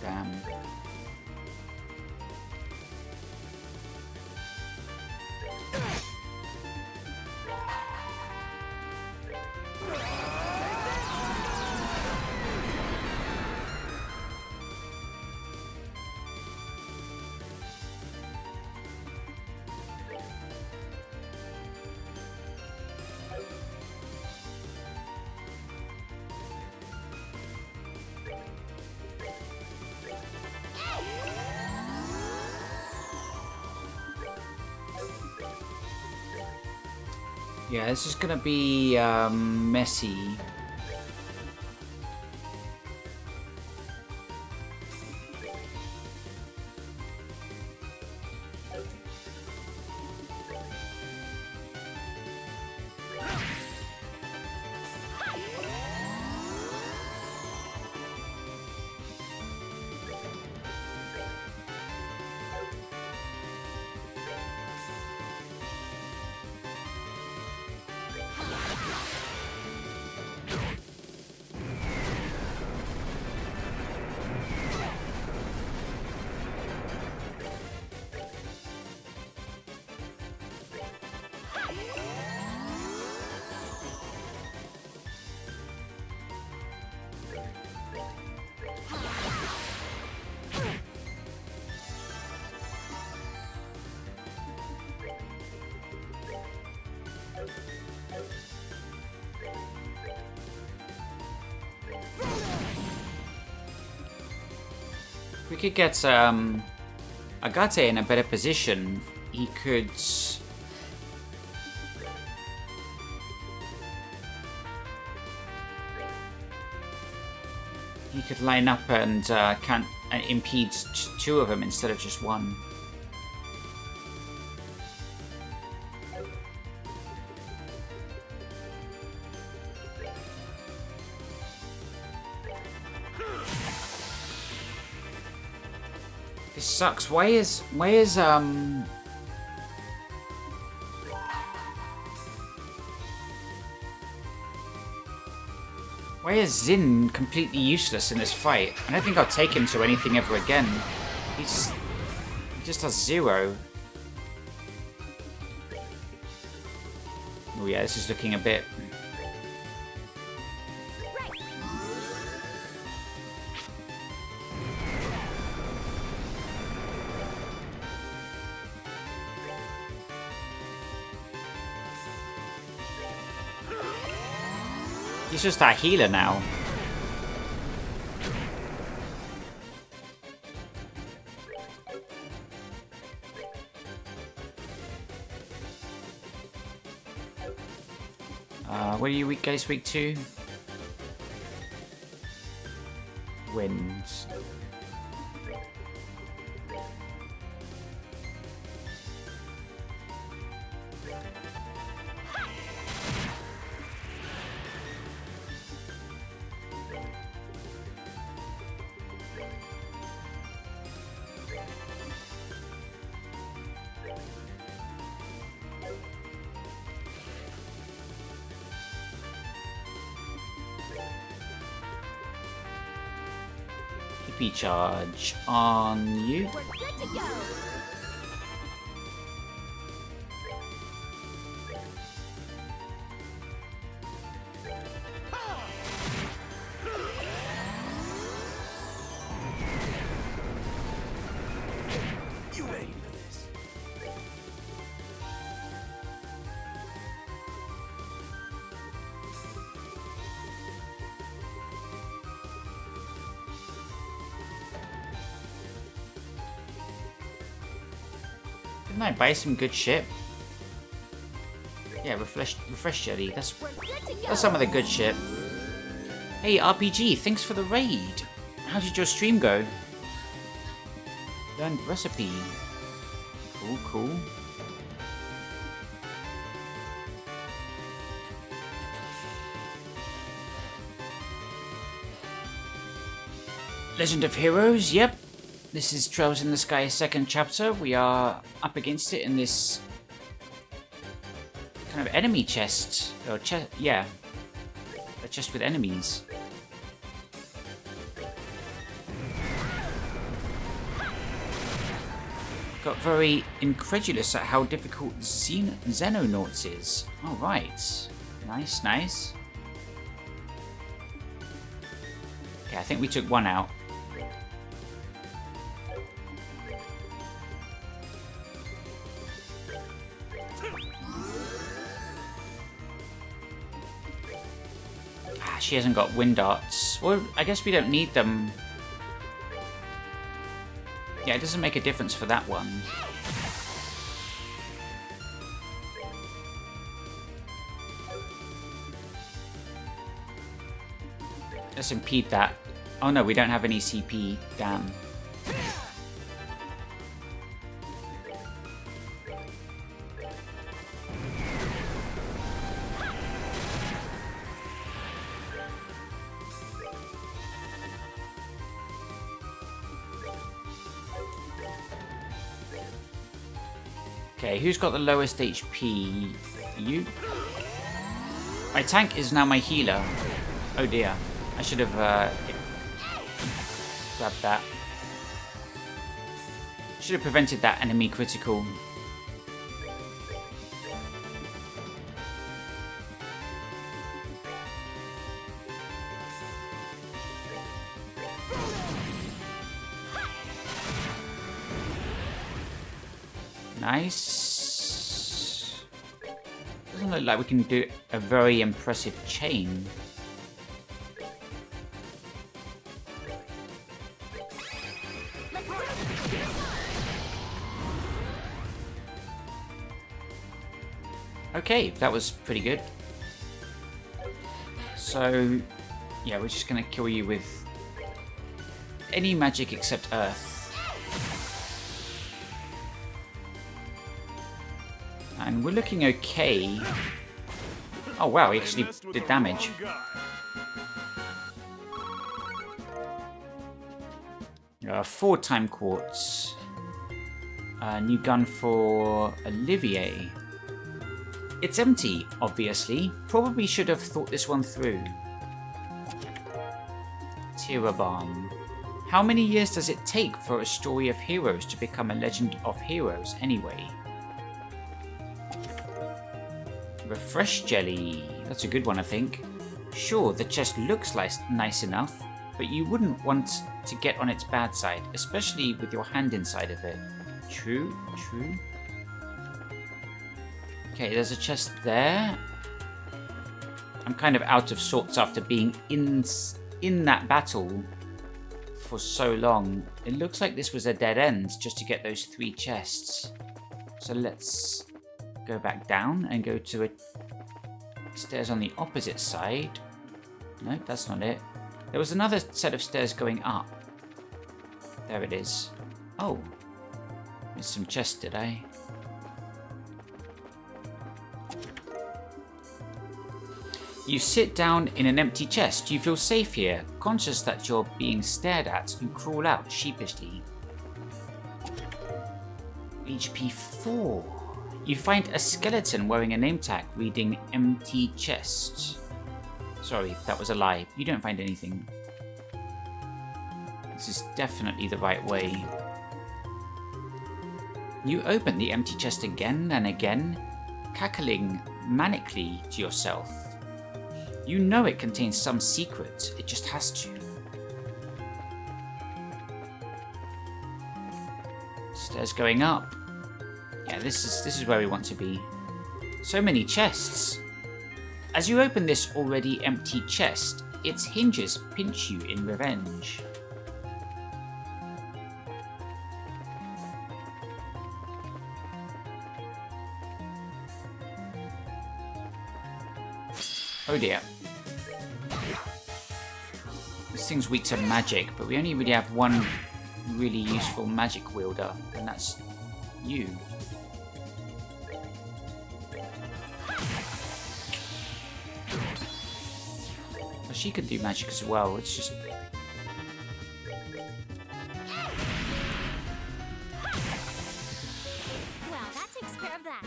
Damn. Yeah, this is gonna be messy. If we could get Agate in a better position, he could... He could line up and impede two of them instead of just one. This sucks. Why is Zin completely useless in this fight? I don't think I'll take him to anything ever again. He just does 0. Oh yeah, this is looking a bit... He's just our healer now. What are you guys weak to? Winds. Hippie charge on you. We're good to go. You ready for this? Didn't I buy some good shit? Yeah, refresh jelly. We're good to go. That's some of the good shit. Hey RPG, thanks for the raid. How did your stream go? Learned recipe. Cool, cool. Legend of Heroes, yep. This is Trails in the Sky second chapter. We are up against it in this kind of enemy chest. Or yeah. A chest with enemies. Got very incredulous at how difficult Xenonauts is. Alright. Nice, nice. Okay, I think we took one out. She hasn't got wind darts. Well, I guess we don't need them. Yeah, it doesn't make a difference for that one. Let's impede that. Oh no, we don't have any CP. Damn. Okay, who's got the lowest HP? You? My tank is now my healer. Oh dear. I should have grabbed that. Should have prevented that enemy critical. Nice. Doesn't look like we can do a very impressive chain. Okay, that was pretty good. So, yeah, we're just gonna kill you with any magic except Earth. And we're looking okay. Oh wow, he actually did damage. Four-time quartz. New gun for Olivier. It's empty, obviously. Probably should have thought this one through. Tiraban. How many years does it take for a story of heroes to become a legend of heroes anyway? Refresh jelly. That's a good one, I think. Sure, the chest looks nice enough, but you wouldn't want to get on its bad side, especially with your hand inside of it. True, true. Okay, there's a chest there. I'm kind of out of sorts after being in that battle for so long. It looks like this was a dead end just to get those 3 chests. So let's go back down and go to a stairs on the opposite side. No, that's not it. There was another set of stairs going up. There it is. Oh, missed some chests, did I? You sit down in an empty chest. You feel safe here, conscious that you're being stared at. You crawl out sheepishly. HP 4. You find a skeleton wearing a name tag reading empty chest. Sorry, that was a lie. You don't find anything. This is definitely the right way. You open the empty chest again and again, cackling manically to yourself. You know it contains some secret, it just has to. Stairs going up. Yeah, this is where we want to be. So many chests. As you open this already empty chest, its hinges pinch you in revenge. Oh dear. This thing's weak to magic, but we only really have one really useful magic wielder, and that's you. Well, she can do magic as well, it's just... Well, that takes care of that.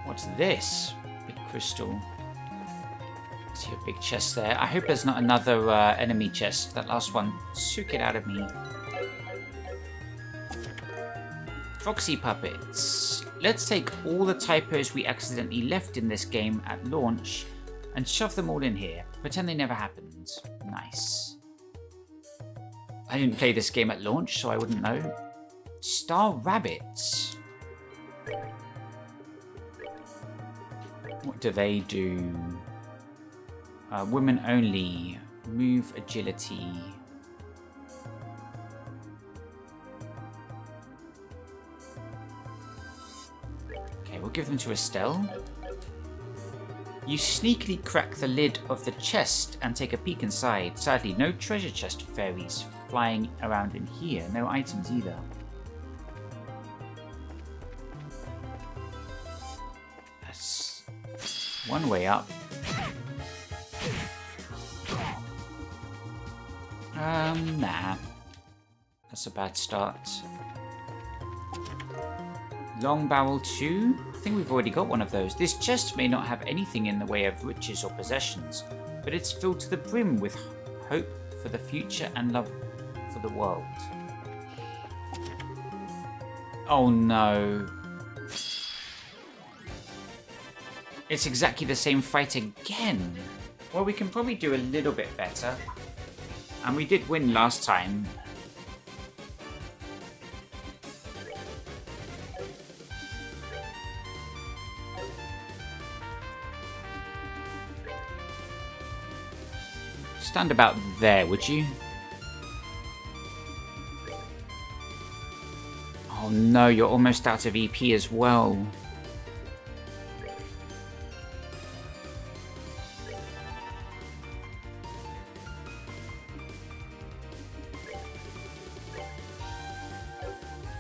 What's this? Big crystal. See a big chest there. I hope there's not another enemy chest. That last one took it out of me. Proxy puppets. Let's take all the typos we accidentally left in this game at launch and shove them all in here. Pretend they never happened. Nice. I didn't play this game at launch, so I wouldn't know. Star rabbits. What do they do? Women only. Move agility. Okay, we'll give them to Estelle. You sneakily crack the lid of the chest and take a peek inside. Sadly, no treasure chest fairies flying around in here. No items either. That's one way up. Nah. That's a bad start. Long barrel 2? I think we've already got one of those. This chest may not have anything in the way of riches or possessions, but it's filled to the brim with hope for the future and love for the world. Oh no. It's exactly the same fight again. Well, we can probably do a little bit better. And we did win last time. Stand about there, would you? Oh no, you're almost out of EP as well.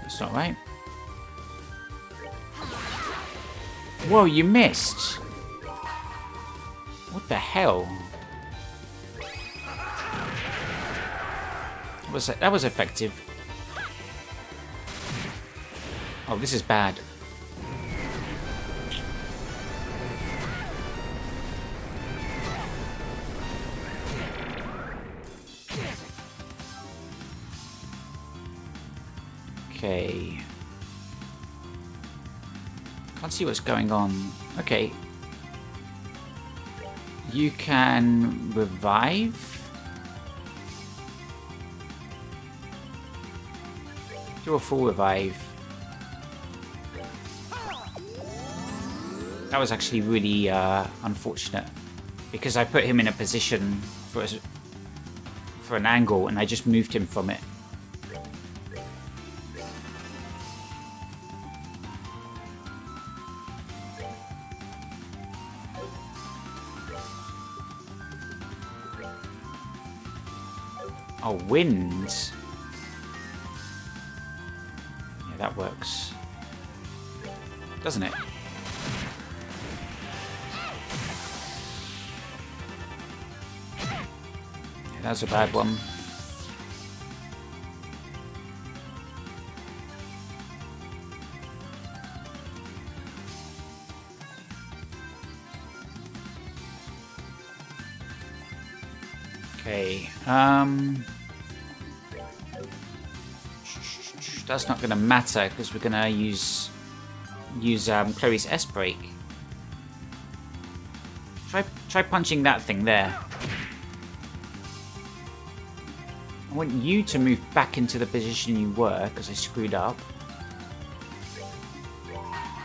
That's not right. Whoa, you missed! What the hell? That was effective. Oh, this is bad. Okay. Can't see what's going on. Okay. You can revive. Do a full revive. That was actually really unfortunate because I put him in a position for an angle and I just moved him from it. Oh, wind. Yeah, that works. Doesn't it? Yeah, that's a bad one. Okay, that's not going to matter because we're going to use Chloe's S break. Try punching that thing there. I want you to move back into the position you were because I screwed up.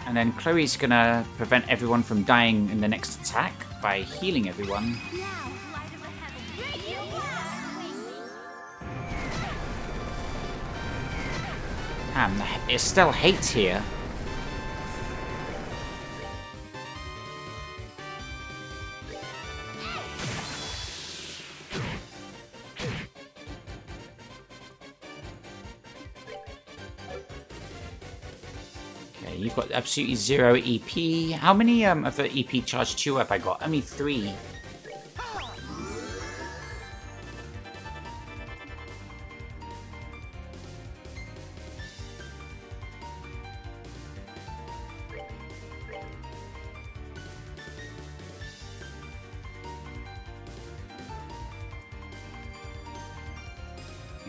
And then Chloe's going to prevent everyone from dying in the next attack by healing everyone. Damn, there's still hate here. Okay, you've got absolutely 0 EP. How many of the EP charge 2 have I got? Only 3.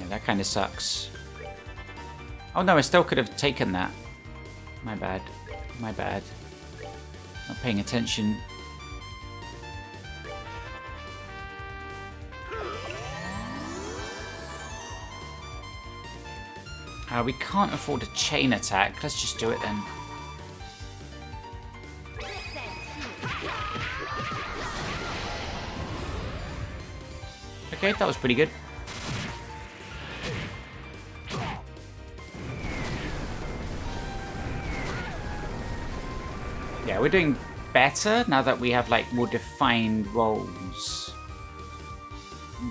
That kind of sucks. Oh no, I still could have taken that. My bad. My bad. Not paying attention. We can't afford a chain attack. Let's just do it then. Okay, that was pretty good. Yeah, we're doing better now that we have like more defined roles.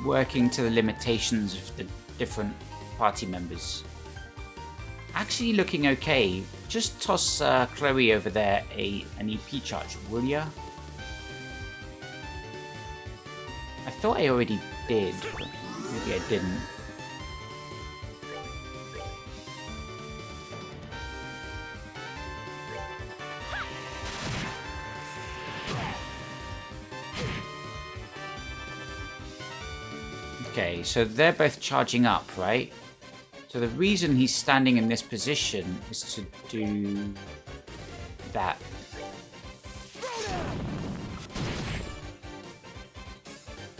Working to the limitations of the different party members. Actually looking okay. Just toss Chloe over there an EP charge, will ya? I thought I already did, but maybe I didn't. Okay, so they're both charging up, right? So the reason he's standing in this position is to do that.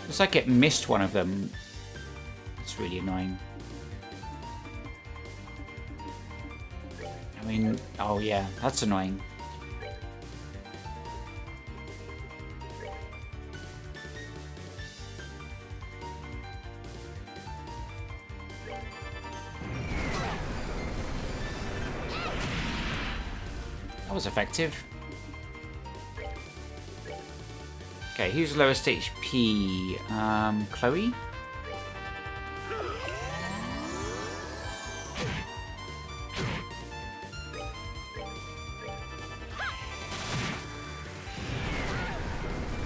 Looks like it missed one of them. That's really annoying. I mean, oh yeah, that's annoying. That was effective. Okay, who's lowest HP? Chloe?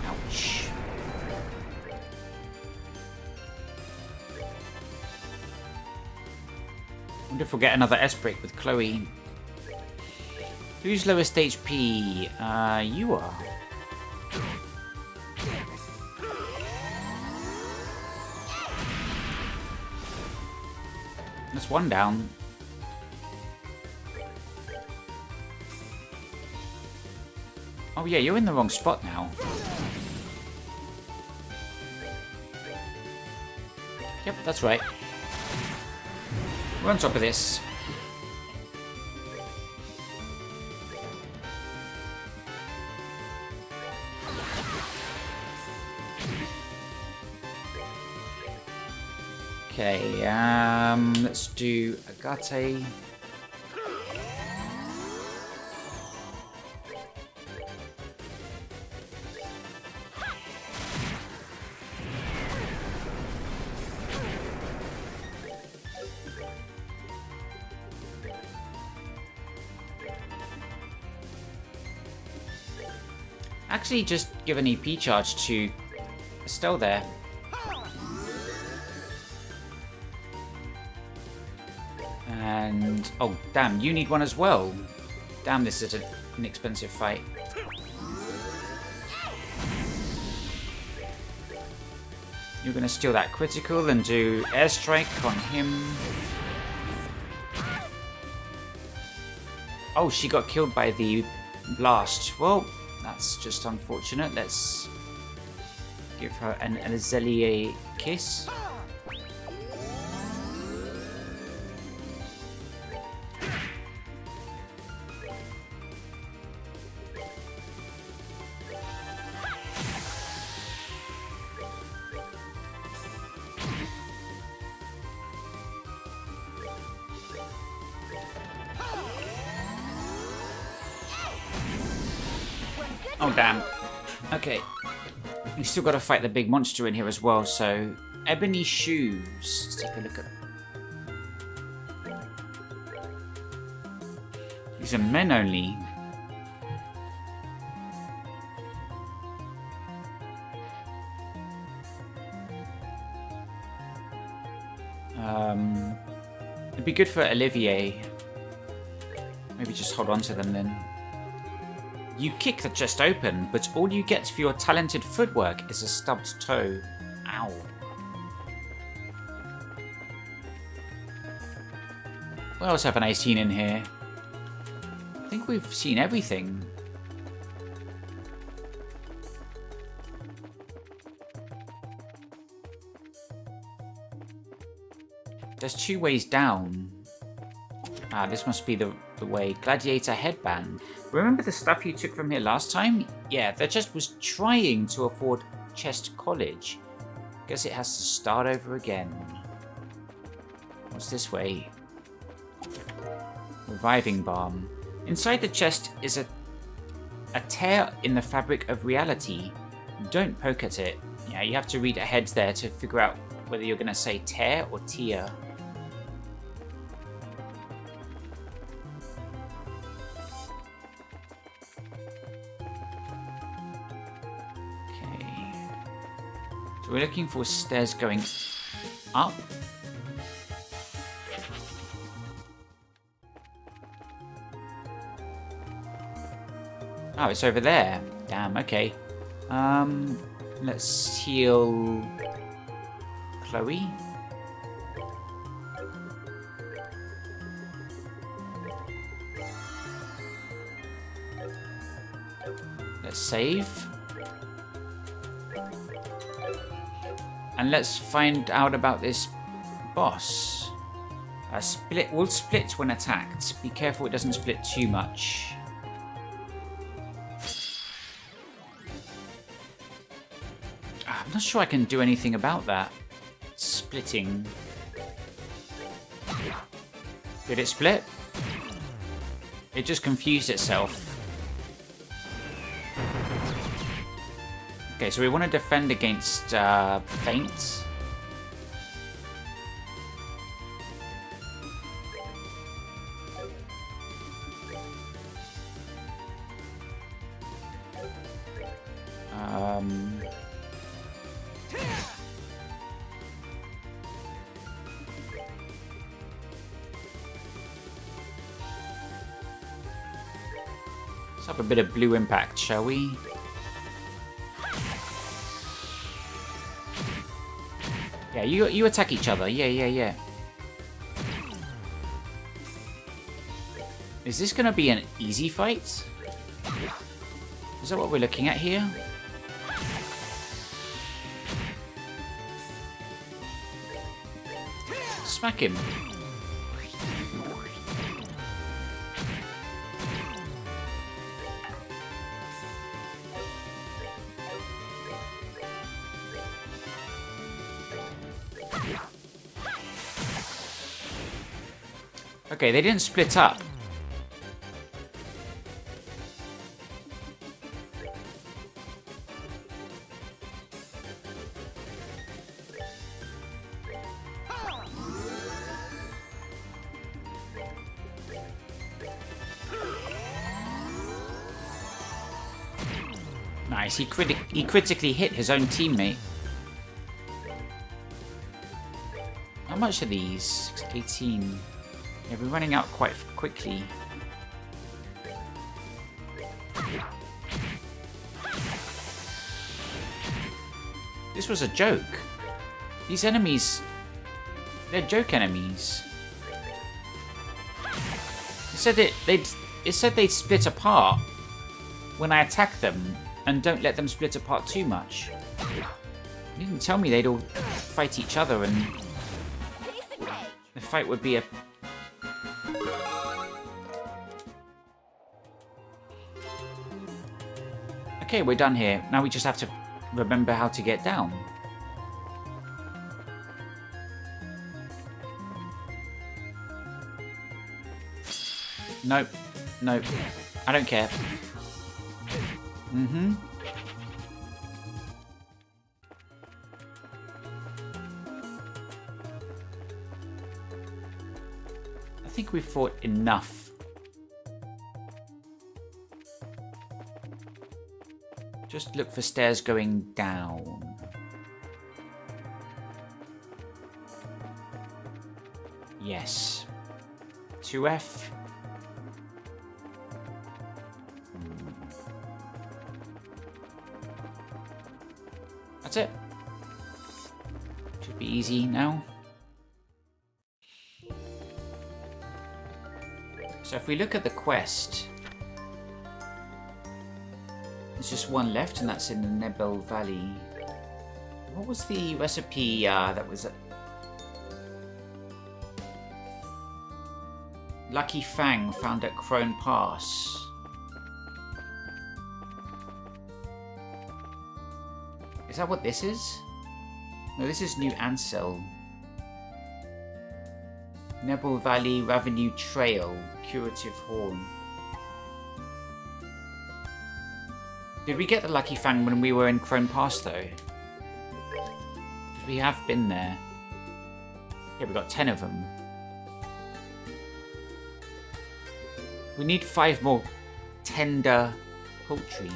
Ouch. Wonder if we'll get another S-break with Chloe. Who's lowest HP? You are. That's one down. Oh yeah, you're in the wrong spot now. Yep, that's right. We're on top of this. Okay, let's do Agate. Actually, just give an EP charge to Estelle there. And oh damn, you need one as well. Damn, this is an inexpensive fight. You're gonna steal that critical and do airstrike on him. Oh, she got killed by the blast. Well, that's just unfortunate. Let's give her an Azelier kiss. Oh damn. Okay. We still gotta fight the big monster in here as well, so Ebony Shoes. Let's take a look at these are men only. It'd be good for Olivier. Maybe just hold on to them then. You kick the chest open, but all you get for your talented footwork is a stubbed toe. Ow. What else haven't I seen in here? I think we've seen everything. There's 2 ways down. Ah, this must be the way. Gladiator headband. Remember the stuff you took from here last time? Yeah, that just was trying to afford Chest College. Guess it has to start over again. What's this way? Reviving balm. Inside the chest is a tear in the fabric of reality. Don't poke at it. Yeah, you have to read ahead there to figure out whether you're going to say tear or tear. So we're looking for stairs going up. Oh, it's over there. Damn, okay. Let's heal Chloe. Let's save. And let's find out about this boss. Will split when attacked. Be careful it doesn't split too much. I'm not sure I can do anything about that. Splitting. Did it split? It just confused itself. Okay, so we want to defend against feint. Let's have a bit of blue impact, shall we? Yeah, you attack each other. Yeah. Is this gonna be an easy fight? Is that what we're looking at here? Smack him. Okay, they didn't split up. Nice, he critically hit his own teammate. How much are these? 18. Yeah, we're running out quite quickly. This was a joke. These enemies, they're joke enemies. It said they'd split apart when I attack them and don't let them split apart too much. It didn't tell me they'd all fight each other and the fight would be a... Okay, we're done here. Now we just have to remember how to get down. Nope. Nope. I don't care. I think we've fought enough. Just look for stairs going down. Yes. 2F. That's it. Should be easy now. So if we look at the quest, there's just one left, and that's in the Nebel Valley. What was the recipe that was... Lucky Fang found at Crone Pass. Is that what this is? No, this is New Ansel. Nebel Valley Revenue Trail, Curative Horn. Did we get the Lucky Fang when we were in Crone Pass though? We have been there. Yeah, we got 10 of them. We need 5 more tender poultry.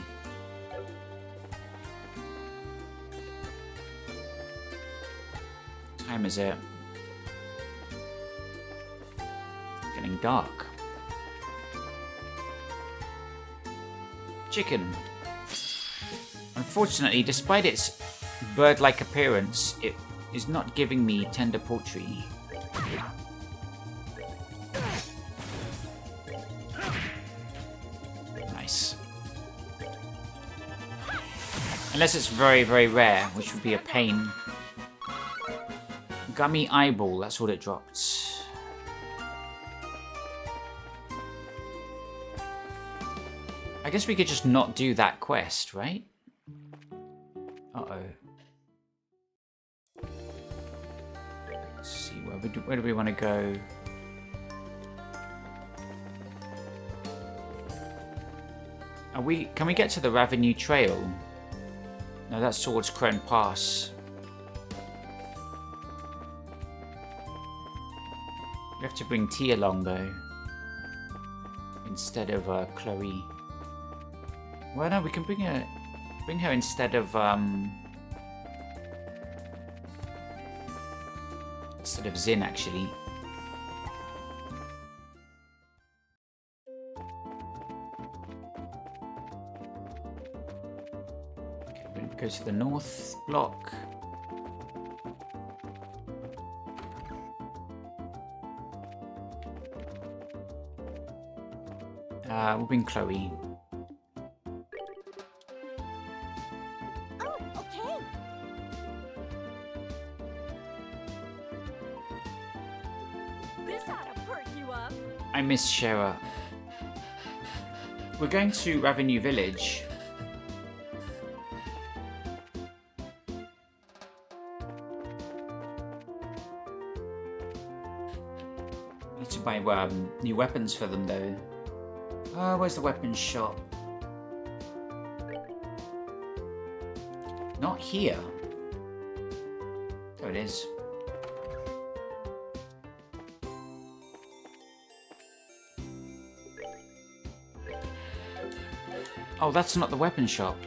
What time is it? It's getting dark. Chicken. Unfortunately, despite its bird-like appearance, it is not giving me tender poultry. Nice. Unless it's very, very rare, which would be a pain. Gummy eyeball, that's what it dropped. I guess we could just not do that quest, right? Uh-oh. Let's see, where do we want to go? Can we get to the Ravenue Trail? No, that's towards Crone Pass. We have to bring T along though, instead of Chloe. Well, no, we can bring her instead of Zin actually. Okay, we're gonna go to the north block. We'll bring Chloe. Oh, okay. This ought to perk you up. I miss Shara. We're going to Ravenue Village. Need to buy new weapons for them though. Where's the weapons shop? Not here. There it is. Oh, that's not the weapon shop.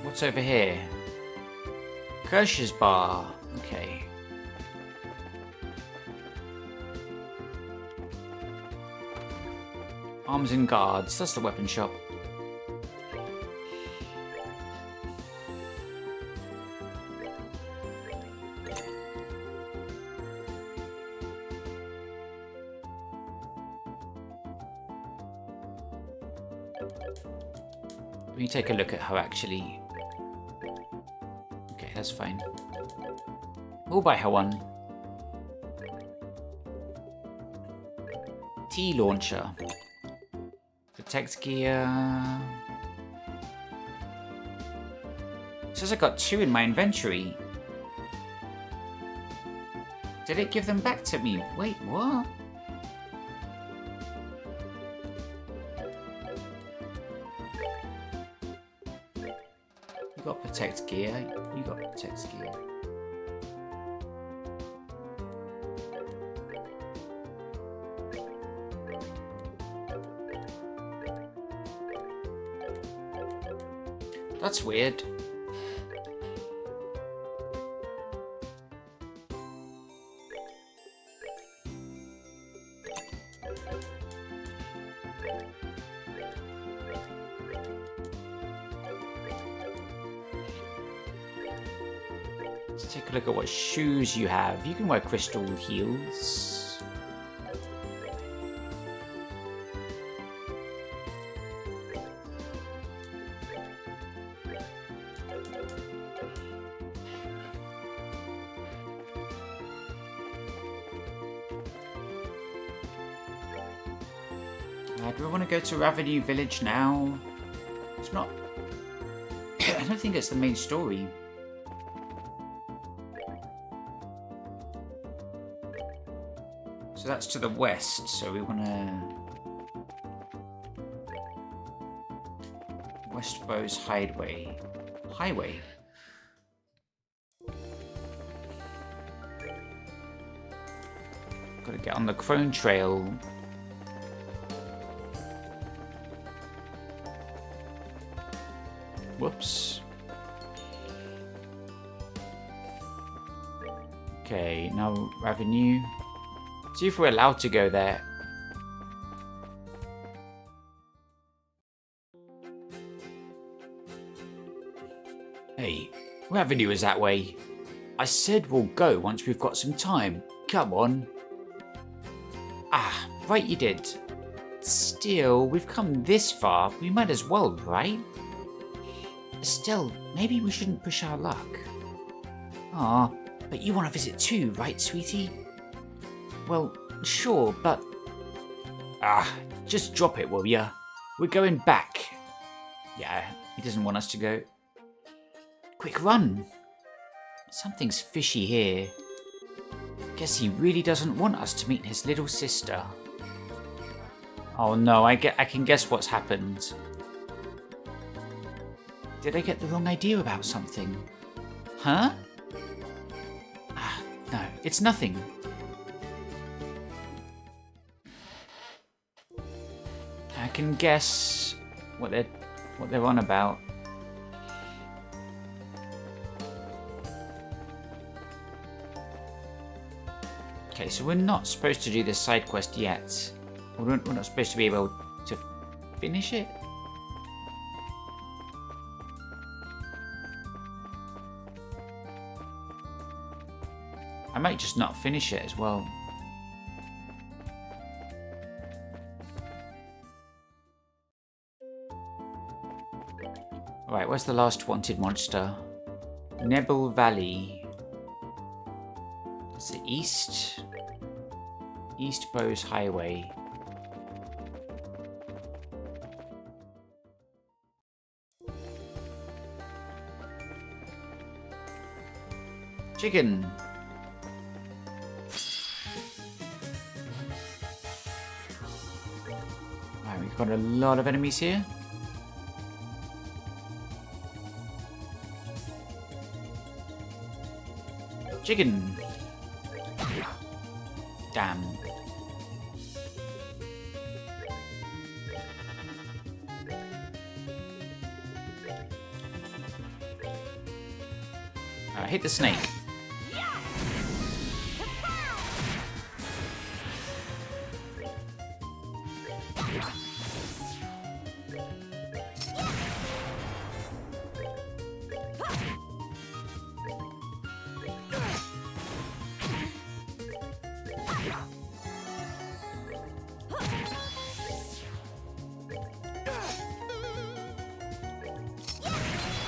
What's over here? Kirsch's Bar. Okay. Arms and Guards. That's the weapon shop. Let me take a look at her actually. Okay, that's fine. We'll buy her one. T-launcher. Protect gear. It says I got 2 in my inventory. Did it give them back to me? Wait, what? You got protect gear. You got protect gear. That's weird. Let's take a look at what shoes you have. You can wear crystal heels. Do we want to go to Ravenue Village now? It's not... I don't think it's the main story. So that's to the west, so we want to... Westbow's Highway. Highway? Gotta get on the Crone Trail. Whoops. Okay, now Ravenue. See if we're allowed to go there. Hey, Ravenue is that way. I said we'll go once we've got some time. Come on. Ah, right you did. Still, we've come this far, we might as well, right? Still, maybe we shouldn't push our luck. Ah, but you want to visit too, right, sweetie? Well, sure, but... just drop it, will ya? We're going back. Yeah, he doesn't want us to go. Quick, run! Something's fishy here. Guess he really doesn't want us to meet his little sister. Oh no, I can guess what's happened. Did I get the wrong idea about something? Huh? No, it's nothing. I can guess what they're on about. Okay, so we're not supposed to do this side quest yet. We're not supposed to be able to finish it. I might just not finish it as well. Alright, where's the last wanted monster? Nebel Valley. It's the East Bowes Highway. Chicken. Right, we've got a lot of enemies here. Chicken. Damn. Hit the snake.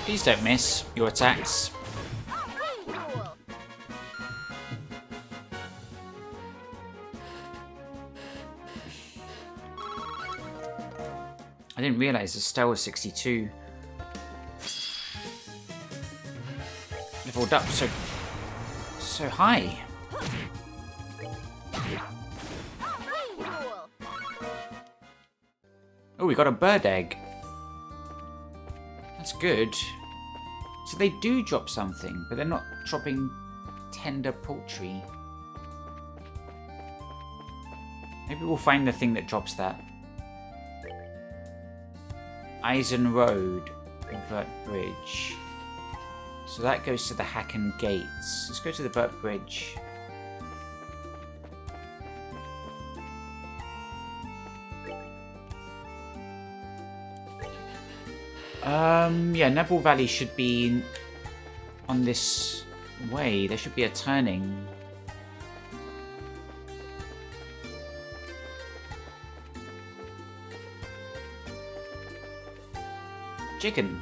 Please don't miss your attacks. I didn't realise the star was 62. Leveled up so high. Oh, we got a bird egg. That's good. So they do drop something, but they're not dropping tender poultry. Maybe we'll find the thing that drops that. Eisen Road, Vert Bridge. So that goes to the Hacken Gates. Let's go to the Vert Bridge. Yeah, Nebel Valley should be on this way. There should be a turning. Chicken.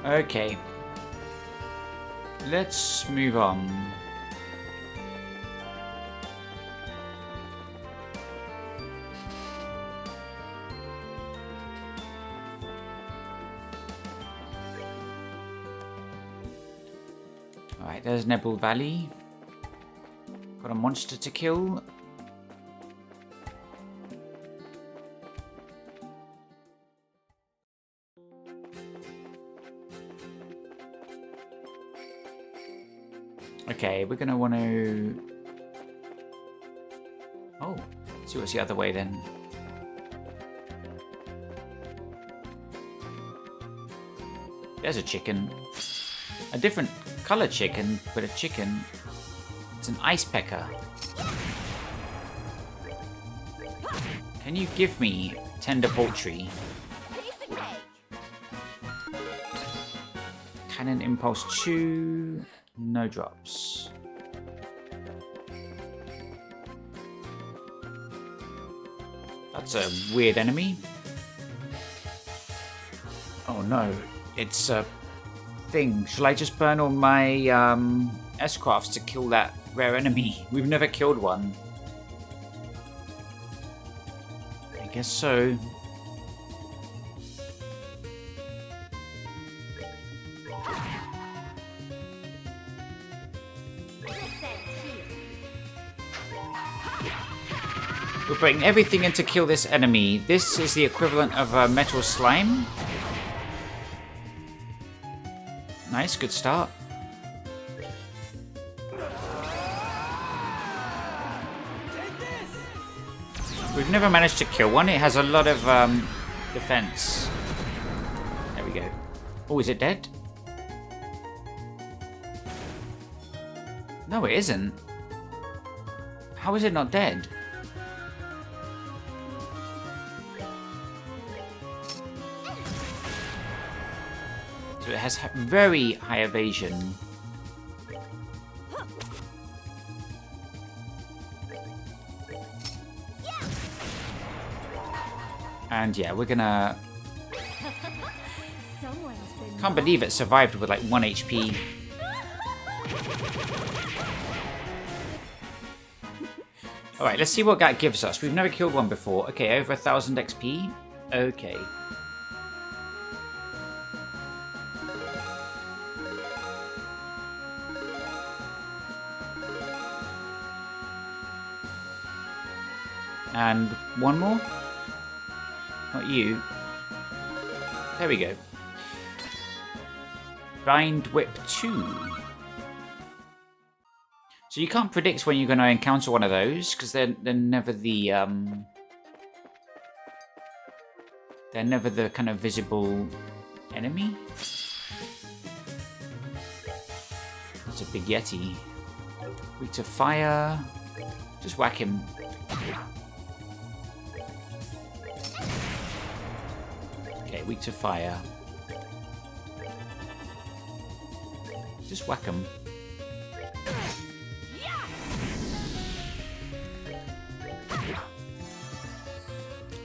Okay. Let's move on. Alright, there's Nebel Valley. Got a monster to kill. Okay, we're gonna want to... Oh, see what's the other way then. There's a chicken. A different color chicken, but a chicken. It's an ice pecker. Can you give me tender poultry? Piece of cake. Cannon Impulse 2. No drops. That's a weird enemy. Oh no, it's a thing. Shall I just burn all my S-crafts to kill that rare enemy? We've never killed one. I guess so. We're putting everything in to kill this enemy. This is the equivalent of a metal slime. Nice, good start. We've never managed to kill one. It has a lot of defense. There we go. Oh, is it dead? No, it isn't. How is it not dead? So it has very high evasion. And yeah, we're gonna... Can't believe it survived with like 1 HP. Alright, let's see what that gives us. We've never killed one before. Okay, over 1000 XP. Okay. And one more? Not you. There we go. Bind Whip 2. So you can't predict when you're going to encounter one of those, because they're never the they're never the kind of visible enemy. That's a big Yeti. Weak to fire. Just whack him. Okay, weak to fire. Just whack him.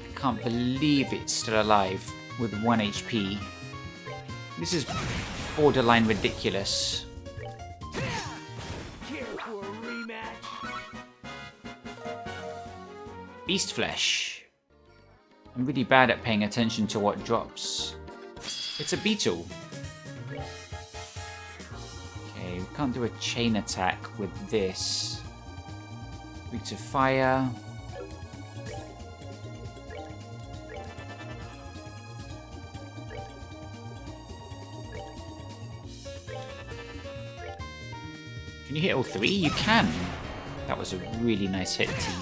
I can't believe it's still alive with 1 HP. This is borderline ridiculous. Care for a rematch? Beast Flesh. I'm really bad at paying attention to what drops. It's a beetle. Okay, we can't do a chain attack with this. Weak to fire. Can you hit all 3? You can. That was a really nice hit, T.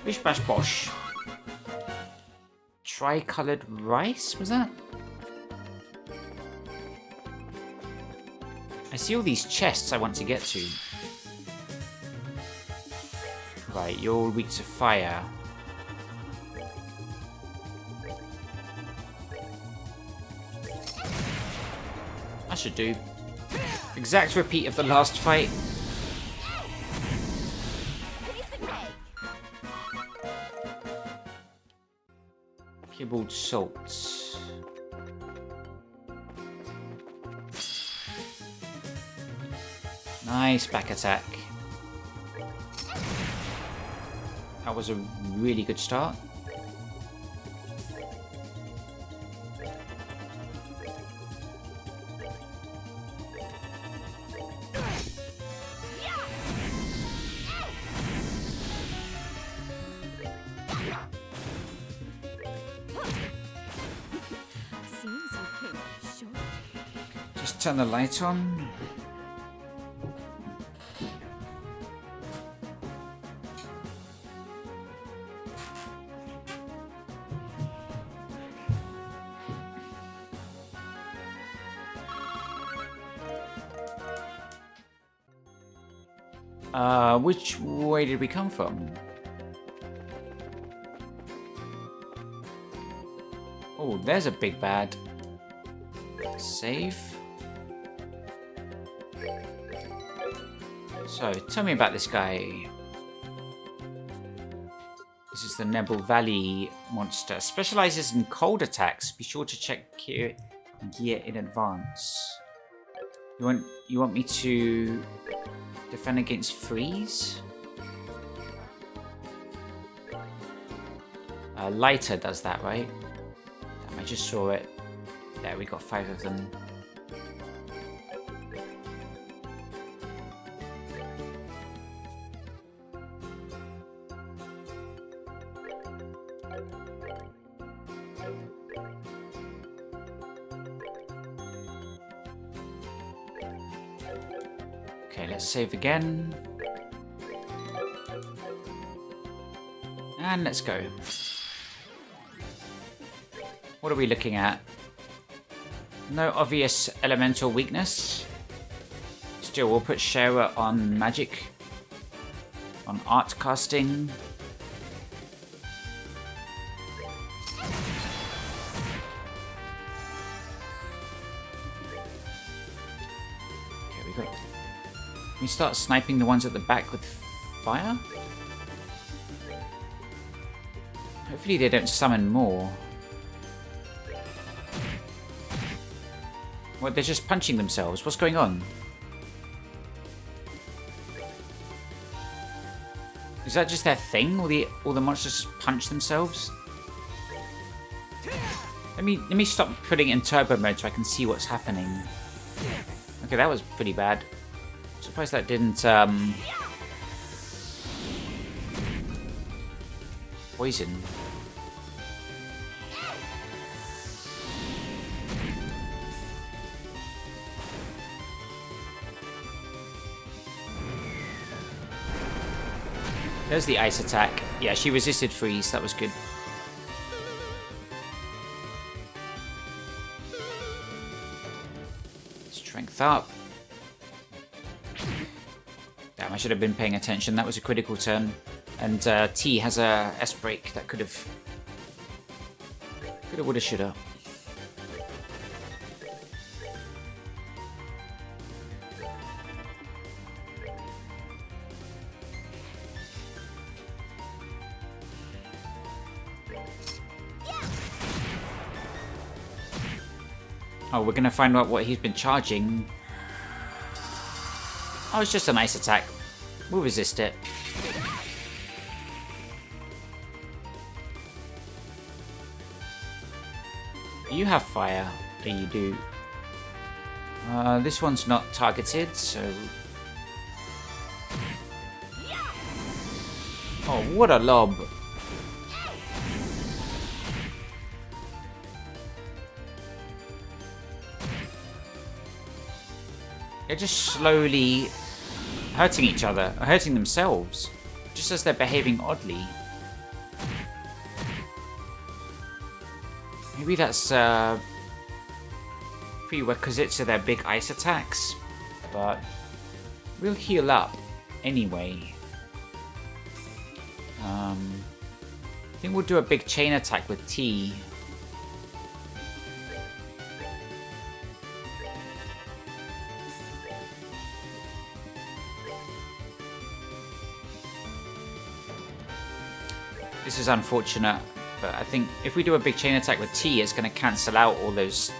Bish bash bosh. Tri-coloured rice, was that? I see all these chests I want to get to. Right, you're all weak to fire. I should do. Exact repeat of the last fight. Kibbled salts. Nice back attack. That was a really good start. Seems you came up short. Just turn the light on. Which way did we come from? Oh, there's a big bad. Save. So, tell me about this guy. This is the Nebel Valley monster. Specializes in cold attacks. Be sure to check gear in advance. You want me to defend against freeze? Lighter does that, right? Damn, I just saw it. There, we got 5 of them. Okay, let's save again. And let's go. What are we looking at? No obvious elemental weakness. Still, we'll put Shara on magic. On art casting. Okay, we got... Can we start sniping the ones at the back with fire? Hopefully they don't summon more. What, they're just punching themselves? What's going on? Is that just their thing? All the monsters just punch themselves? Let me stop putting it in turbo mode so I can see what's happening. Okay, that was pretty bad. Surprised that didn't poison. There's the ice attack. Yeah, she resisted freeze. That was good. Strength up. Damn, I should have been paying attention. That was a critical turn. And T has a S-break that could have... Coulda, woulda, shoulda. Oh, we're gonna find out what he's been charging. Oh, it's just a nice attack. We'll resist it. You have fire. Yeah, you do. This one's not targeted, so... Oh, what a lob. They're just slowly hurting each other, or hurting themselves, just as they're behaving oddly. Maybe that's prerequisite to their big ice attacks, but we'll heal up anyway. I think we'll do a big chain attack with T. This is unfortunate. But I think if we do a big chain attack with T, it's going to cancel out all those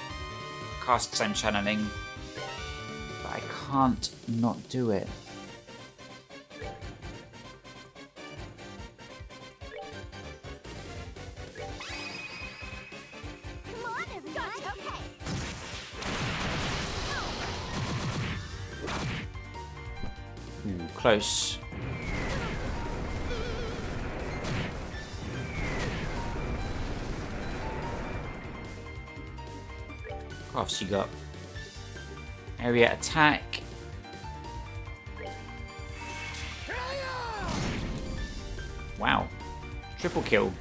casts I'm channeling. But I can't not do it. Come on, everyone. Okay. Ooh, close. What else you got? Area attack. Wow. Triple kill.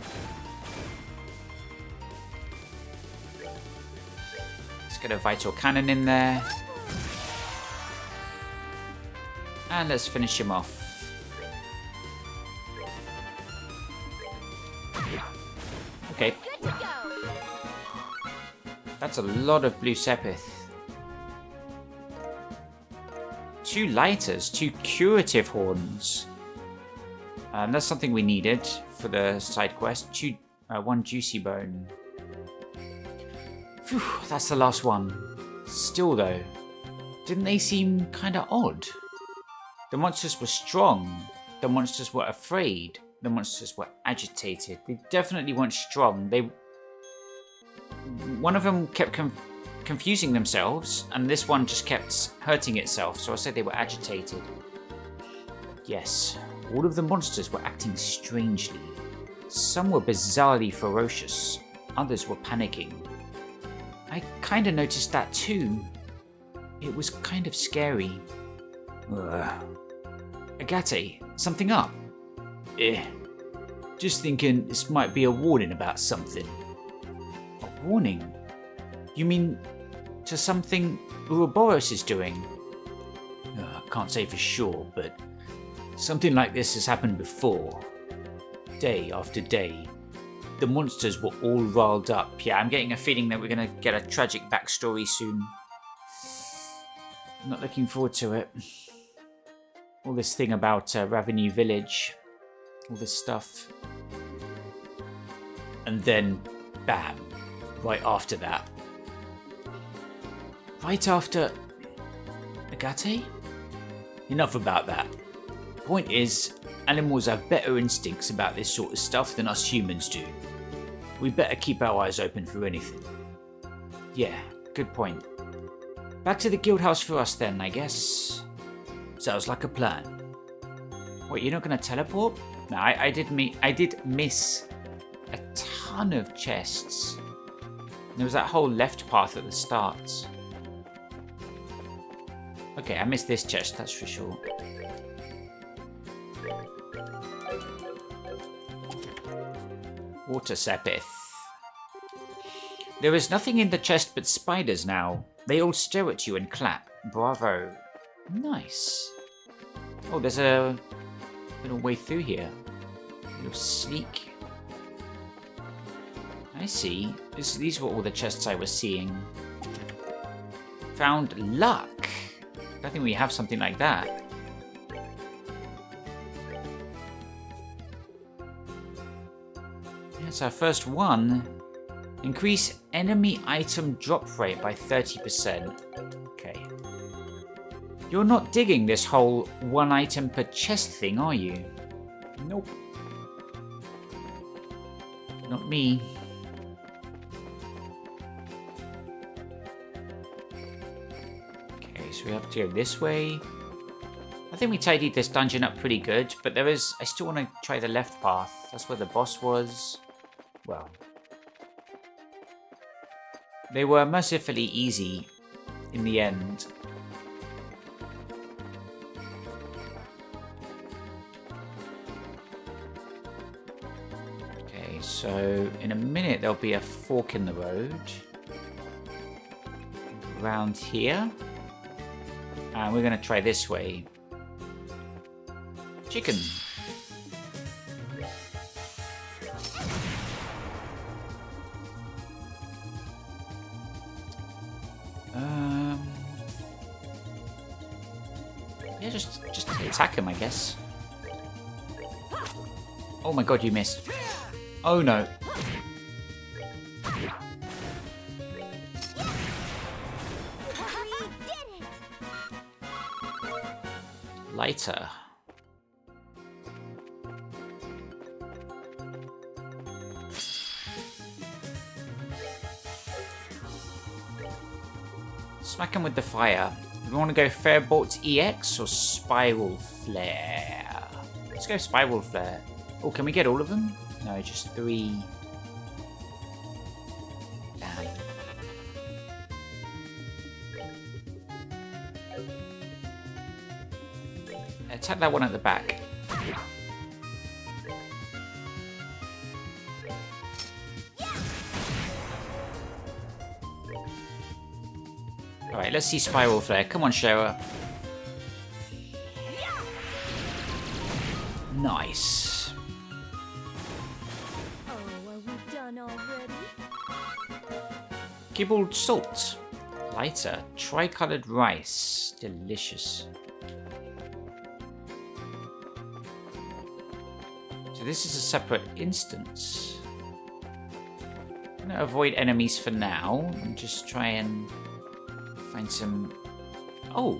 Let's get a vital cannon in there. And let's finish him off. Okay. Good to go. That's a lot of blue Sepith. 2 lighters, 2 curative horns. That's something we needed for the side quest. 1 juicy bone. Phew, that's the last one. Still though, didn't they seem kinda odd? The monsters were strong. The monsters were afraid. The monsters were agitated. They definitely weren't strong. One of them kept confusing themselves, and this one just kept hurting itself, so I said they were agitated. Yes, all of the monsters were acting strangely. Some were bizarrely ferocious, others were panicking. I kinda noticed that too. It was kind of scary. Agate, something up? Just thinking this might be a warning about something. A warning? You mean to something Ouroboros is doing? I can't say for sure, but something like this has happened before. Day after day. The monsters were all riled up. Yeah, I'm getting a feeling that we're going to get a tragic backstory soon. I'm not looking forward to it. All this thing about Ravenu Village. All this stuff. And then, bam, right after that. Right after Agate? Enough about that. Point is, animals have better instincts about this sort of stuff than us humans do. We better keep our eyes open for anything. Yeah, good point. Back to the guild house for us then, I guess. Sounds like a plan. Wait, you're not gonna teleport? No, I did miss a ton of chests. There was that whole left path at the start. Okay, I missed this chest, that's for sure. Water Sepith. There is nothing in the chest but spiders now. They all stare at you and clap. Bravo. Nice. Oh, there's a little way through here. A little sneak. I see. These were all the chests I was seeing. Found luck. I think we have something like that. It's our first one. Increase enemy item drop rate by 30%. Okay. You're not digging this whole 1 item per chest thing, are you? Nope. Not me. Okay, so we have to go this way. I think we tidied this dungeon up pretty good, but there is... I still want to try the left path. That's where the boss was. Well, they were mercifully easy in the end. Okay, so in a minute there'll be a fork in the road. Around here. And we're going to try this way. Chicken. Yeah, just attack him, I guess. Oh my god, you missed. Oh no. lighter. Smack him with the fire. We want to go Firebolt EX or Spiral Flare? Let's go Spiral Flare. Oh, can we get all of them? No, just 3. Damn. Attack that one at the back. Alright, let's see Spiral Flare. Come on, Showa. Nice. Oh, are we done already? Gibbled salt. Lighter. Tricolored rice. Delicious. So this is a separate instance. I'm going to avoid enemies for now and just try and find some... Oh!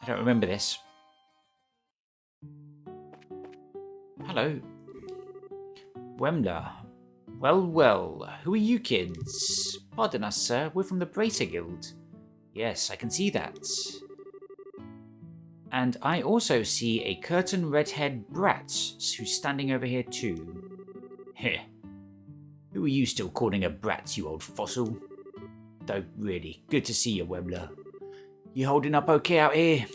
I don't remember this. Hello. Wemler. Well, well. Who are you kids? Pardon us, sir. We're from the Bracer Guild. Yes, I can see that. And I also see a curtain redhead brat who's standing over here too. Heh. Who are you still calling a brat, you old fossil? Though really, good to see you, Wemler. You holding up okay out here?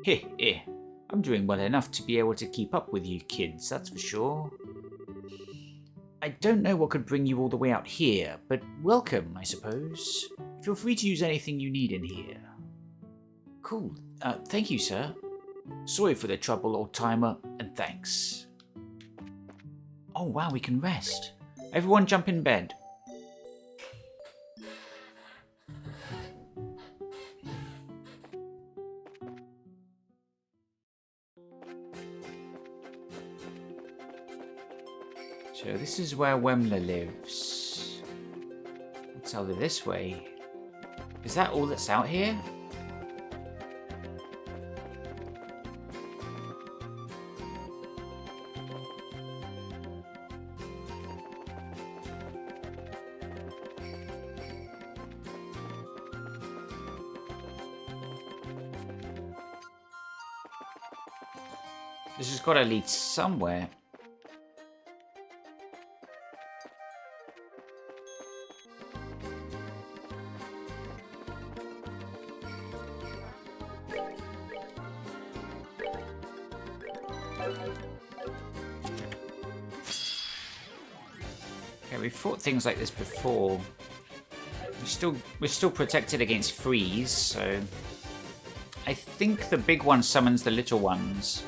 Heh, heh. I'm doing well enough to be able to keep up with you kids, that's for sure. I don't know what could bring you all the way out here, but welcome, I suppose. Feel free to use anything you need in here. Cool. Thank you, sir. Sorry for the trouble, old-timer, and thanks. Oh, wow, we can rest. Everyone jump in bed. So this is where Wemler lives. Let's over this way. Is that all that's out here? This has got to lead somewhere. Okay, we've fought things like this before. We're still protected against freeze, so I think the big one summons the little ones.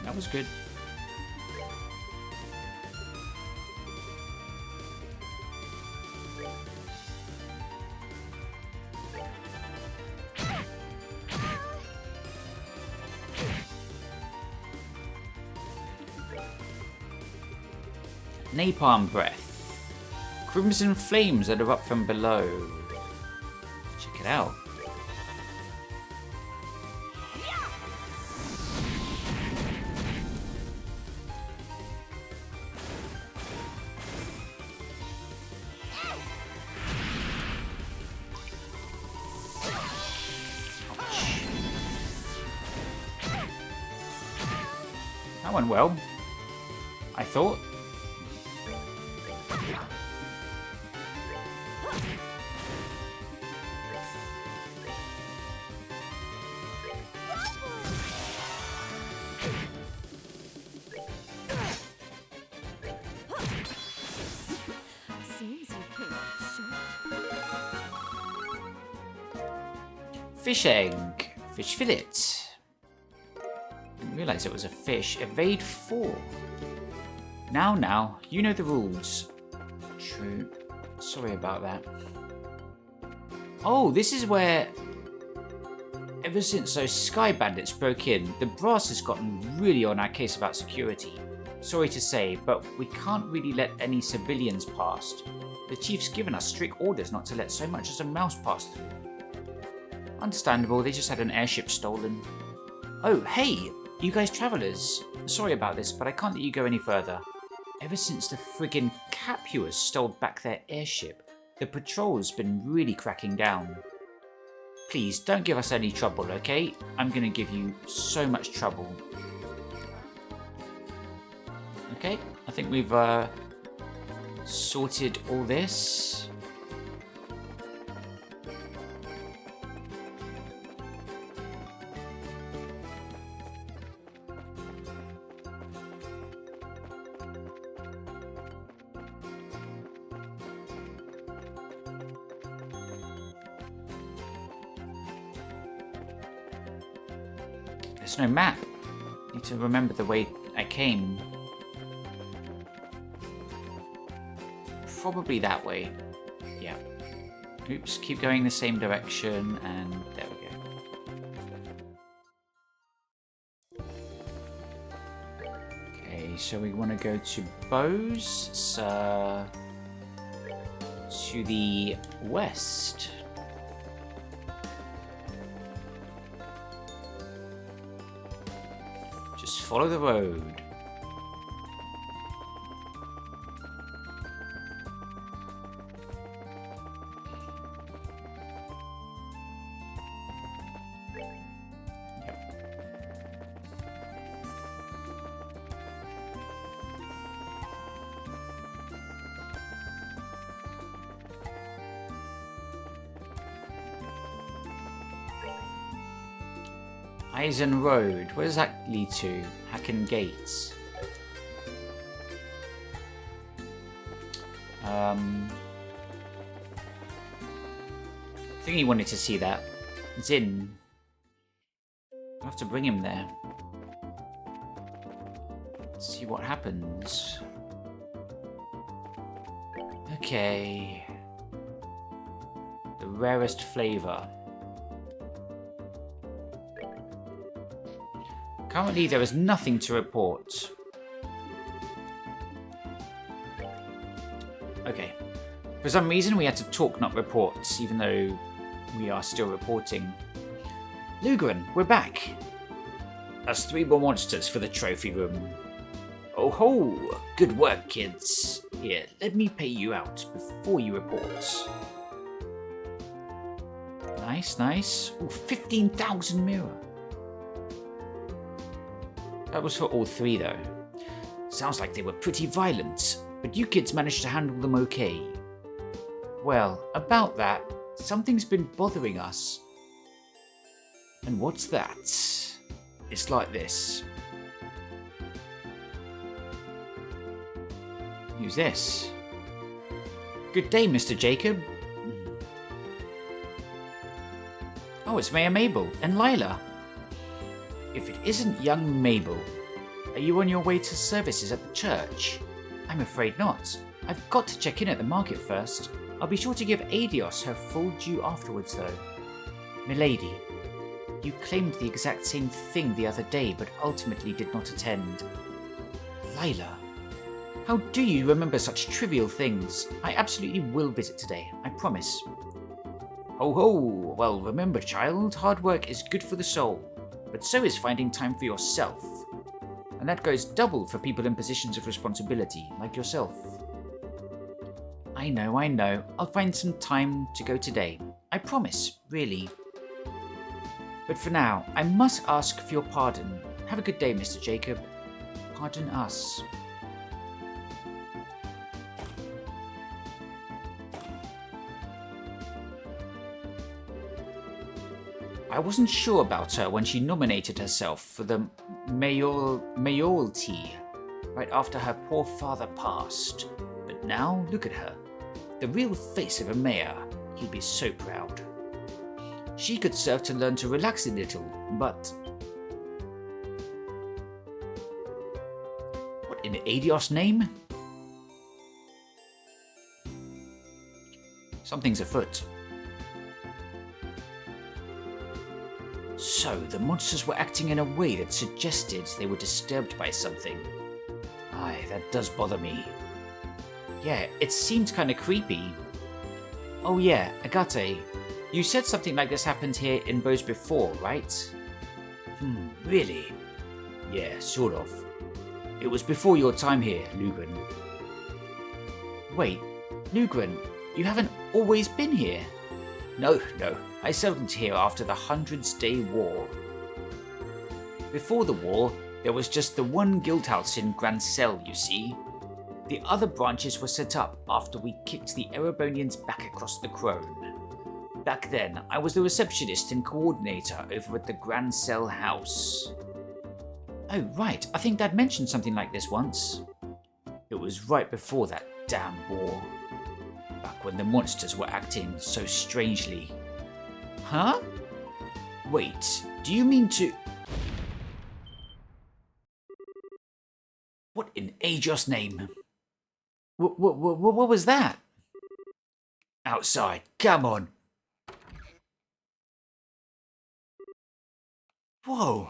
That was good. Napalm breath. Crimson flames that erupt from below. Check it out. That went well, I thought. Seems you came up short. Fish egg. Fish fillet. Didn't realise it was a fish. Evade 4. Now, you know the rules. True. Sorry about that. Oh, this is where... Ever since those Sky Bandits broke in, the brass has gotten really on our case about security. Sorry to say, but we can't really let any civilians past. The chief's given us strict orders not to let so much as a mouse pass through. Understandable, they just had an airship stolen. Oh, hey, you guys travelers. Sorry about this, but I can't let you go any further. Ever since the friggin' Capuas stole back their airship, the patrol's been really cracking down. Please, don't give us any trouble, okay? I'm gonna give you so much trouble. Okay, I think we've sorted all this. There's no map. I need to remember the way I came. Probably that way. Yeah. Oops, keep going the same direction, and there we go. Okay, so we want to go to Bose, to the west. Just follow the road. Eisen Road. Where does that lead to? Hacken Gates. I think he wanted to see that. Zin. I'll have to bring him there. Let's see what happens. Okay. The rarest flavor. Currently, there is nothing to report. Okay. For some reason, we had to talk, not report, even though we are still reporting. Lugren, we're back. Us 3 more monsters for the trophy room. Oh ho! Good work, kids. Here, let me pay you out before you report. Nice, nice. Ooh, 15,000 mirror. That was for all 3, though. Sounds like they were pretty violent, but you kids managed to handle them okay. Well, about that, something's been bothering us. And what's that? It's like this. Who's this? Good day, Mr. Jacob. Oh, it's Mayor Mabel and Lila. If it isn't young Mabel, are you on your way to services at the church? I'm afraid not. I've got to check in at the market first. I'll be sure to give Adios her full due afterwards, though. Milady, you claimed the exact same thing the other day, but ultimately did not attend. Lila, how do you remember such trivial things? I absolutely will visit today, I promise. Ho ho! Well, remember, child, hard work is good for the soul. But so is finding time for yourself. And that goes double for people in positions of responsibility, like yourself. I know. I'll find some time to go today. I promise, really. But for now, I must ask for your pardon. Have a good day, Mr. Jacob. Pardon us. I wasn't sure about her when she nominated herself for the mayoralty right after her poor father passed. But now, look at her. The real face of a mayor. He'd be so proud. She could serve to learn to relax a little, but... What in Adios' name? Something's afoot. So, the monsters were acting in a way that suggested they were disturbed by something. Aye, that does bother me. Yeah, it seems kind of creepy. Oh yeah, Agate, you said something like this happened here in Bose before, right? Really? Yeah, sort of. It was before your time here, Lugren. Wait, Lugren, you haven't always been here? No, I settled here after the Hundreds Day War. Before the war, there was just the one guildhouse in Grancel, you see. The other branches were set up after we kicked the Erebonians back across the Crone. Back then, I was the receptionist and coordinator over at the Grancel house. Oh right, I think Dad mentioned something like this once. It was right before that damn war. Back when the monsters were acting so strangely. Huh? Wait, do you mean to... What in Aegis' name? What was that? Outside, come on. Whoa.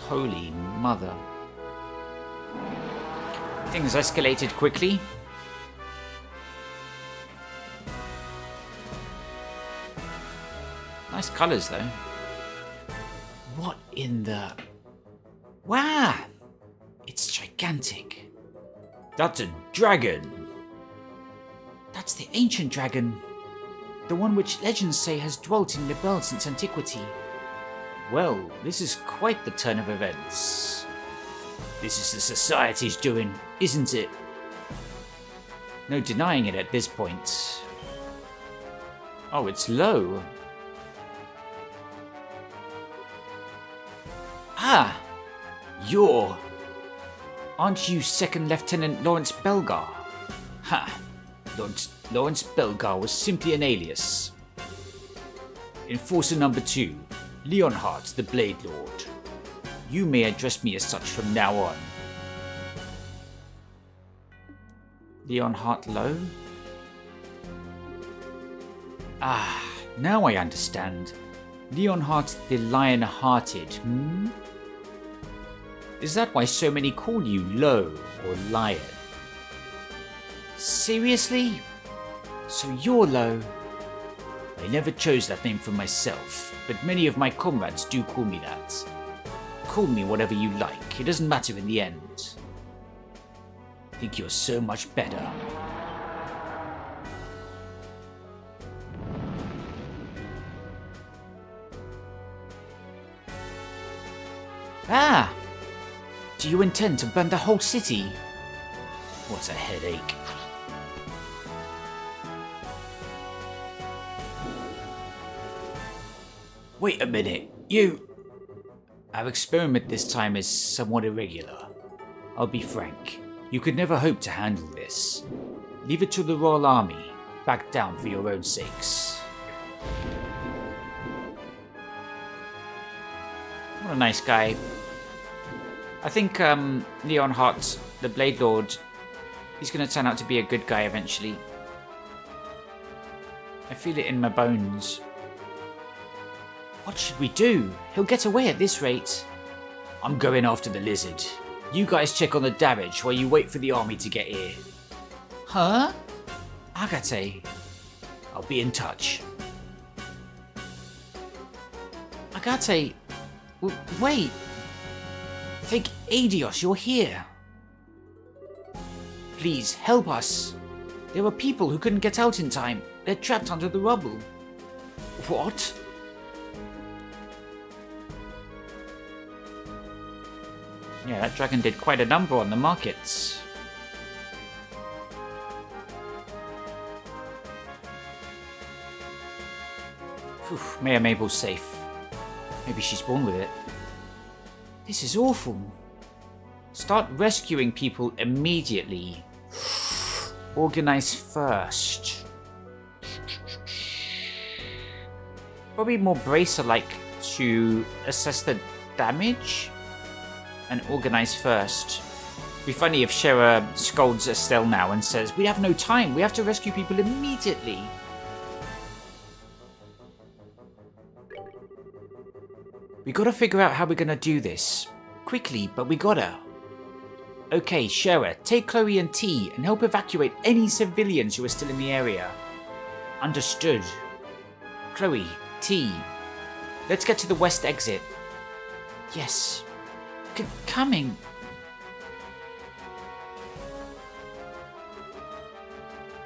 Holy mother. Things escalated quickly. Nice colours though. What in the... Wow! It's gigantic. That's a dragon. That's the ancient dragon. The one which legends say has dwelt in Libelle since antiquity. Well, this is quite the turn of events. This is the Society's doing, isn't it? No denying it at this point. Oh, it's low. Ah! Aren't you Second Lieutenant Lawrence Belgar? Ha! Lawrence Belgar was simply an alias. Enforcer number 2, Leonhardt the Blade Lord. You may address me as such from now on. Leonhardt Low? Ah, now I understand. Leonhardt the Lion-Hearted, Is that why so many call you Low or Lion? Seriously? So you're Low? I never chose that name for myself, but many of my comrades do call me that. Call me whatever you like, it doesn't matter in the end. I think you're so much better. Ah! Do you intend to burn the whole city? What a headache. Wait a minute, you... Our experiment this time is somewhat irregular. I'll be frank, you could never hope to handle this. Leave it to the Royal Army. Back down for your own sakes. What a nice guy. I think Leonhardt, the Blade Lord, he's going to turn out to be a good guy eventually. I feel it in my bones. What should we do? He'll get away at this rate. I'm going after the lizard. You guys check on the damage while you wait for the army to get here. Huh? Agate. I'll be in touch. Agate. Wait. Thank Aidios, you're here. Please, help us. There were people who couldn't get out in time. They're trapped under the rubble. What? Yeah, that dragon did quite a number on the markets. Phew, Mayor Mabel's safe. Maybe she's born with it. This is awful. Start rescuing people immediately. Organize first. Probably more Bracer-like to assess the damage and organize first. It'd be funny if Shera scolds Estelle now and says, "We have no time, we have to rescue people immediately." We gotta figure out how we're gonna do this. Quickly, but we gotta. Okay, Shara, take Chloe and T and help evacuate any civilians who are still in the area. Understood. Chloe, T, let's get to the west exit. Yes. Coming.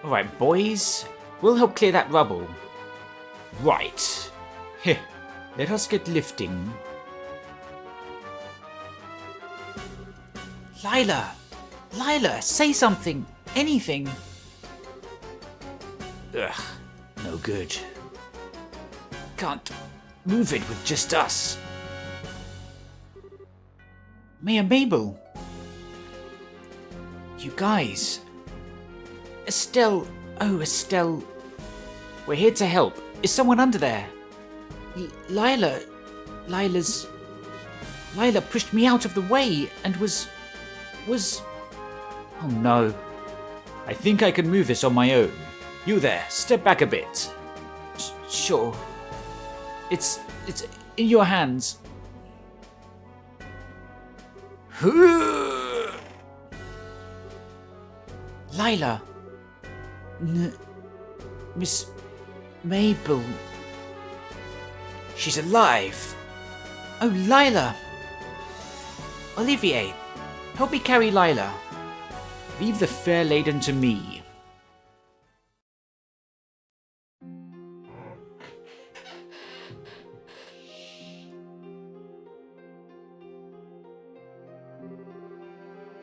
Alright, boys. We'll help clear that rubble. Right. Heh. Let us get lifting. Lila! Lila, say something! Anything! Ugh, no good. Can't move it with just us. Mia Mabel! You guys! Estelle! Oh, Estelle! We're here to help. Is someone under there? Lila pushed me out of the way and was... Oh no. I think I can move this on my own. You there, step back a bit. Sure. It's in your hands. Lila. Miss Mabel. She's alive. Oh, Lila. Olivier, help me carry Lila. Leave the fair laden to me.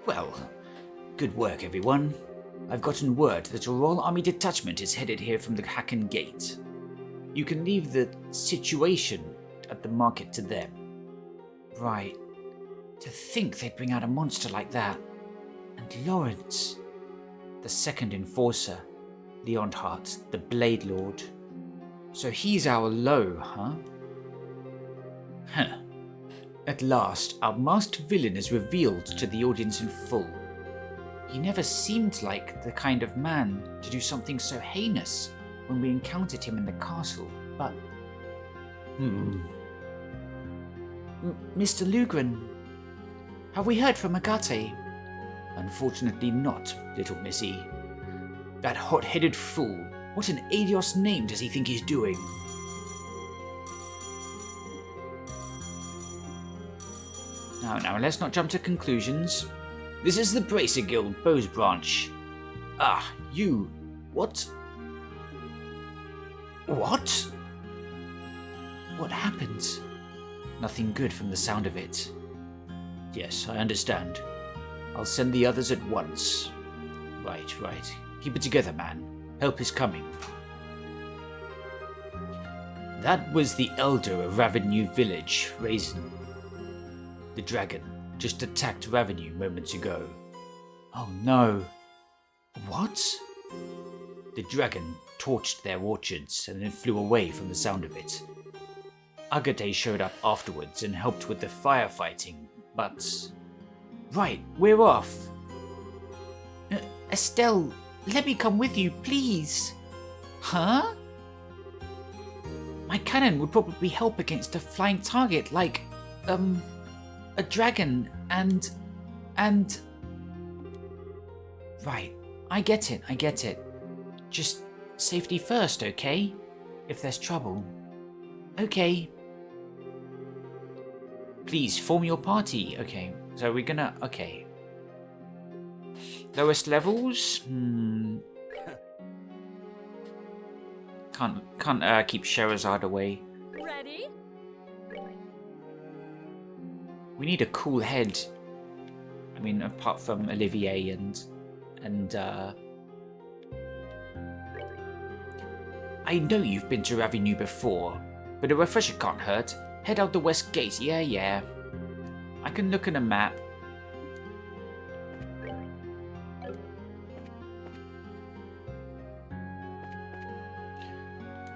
Well, good work, everyone. I've gotten word that a Royal Army detachment is headed here from the Hacken Gate. You can leave the situation at the market to them. Right. To think they'd bring out a monster like that. And Lawrence, the second enforcer, Leonhardt, the Blade Lord. So he's our low, huh? Huh. At last, our masked villain is revealed to the audience in full. He never seemed like the kind of man to do something so heinous when we encountered him in the castle, but... Mr. Lugren, have we heard from Agate? Unfortunately not, little missy. That hot-headed fool, what in Adios name does he think he's doing? Now, let's not jump to conclusions. This is the Bracer Guild, Bowes Branch. Ah, you... What? What? What happened? Nothing good from the sound of it. Yes, I understand. I'll send the others at once. Right. Keep it together, man. Help is coming. That was the elder of Ravenue Village, Raisin. The dragon just attacked Ravenue moments ago. Oh no. What? The dragon torched their orchards and then flew away from the sound of it. Agate showed up afterwards and helped with the firefighting, but... Right, we're off. Estelle, let me come with you, please. Huh? My cannon would probably help against a flying target like, a dragon and... Right, I get it. Just safety first, okay? If there's trouble. Okay. Please, form your party. Okay, so we're gonna... Okay. Lowest levels? Can't keep Sherazade away. Ready? We need a cool head. I mean, apart from Olivier and I know you've been to Ravenue before, but a refresher can't hurt. Head out the west gate, yeah. I can look at a map.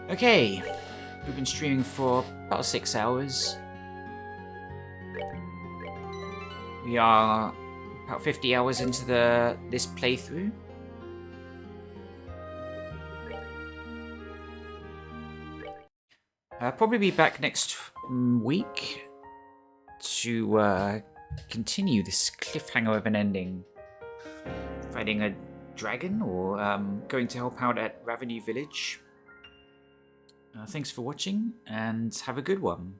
Okay, we've been streaming for about 6 hours. We are about 50 hours into this playthrough. I'll probably be back next week. to continue this cliffhanger of an ending. Fighting a dragon or going to help out at Ravenue Village. Thanks for watching and have a good one.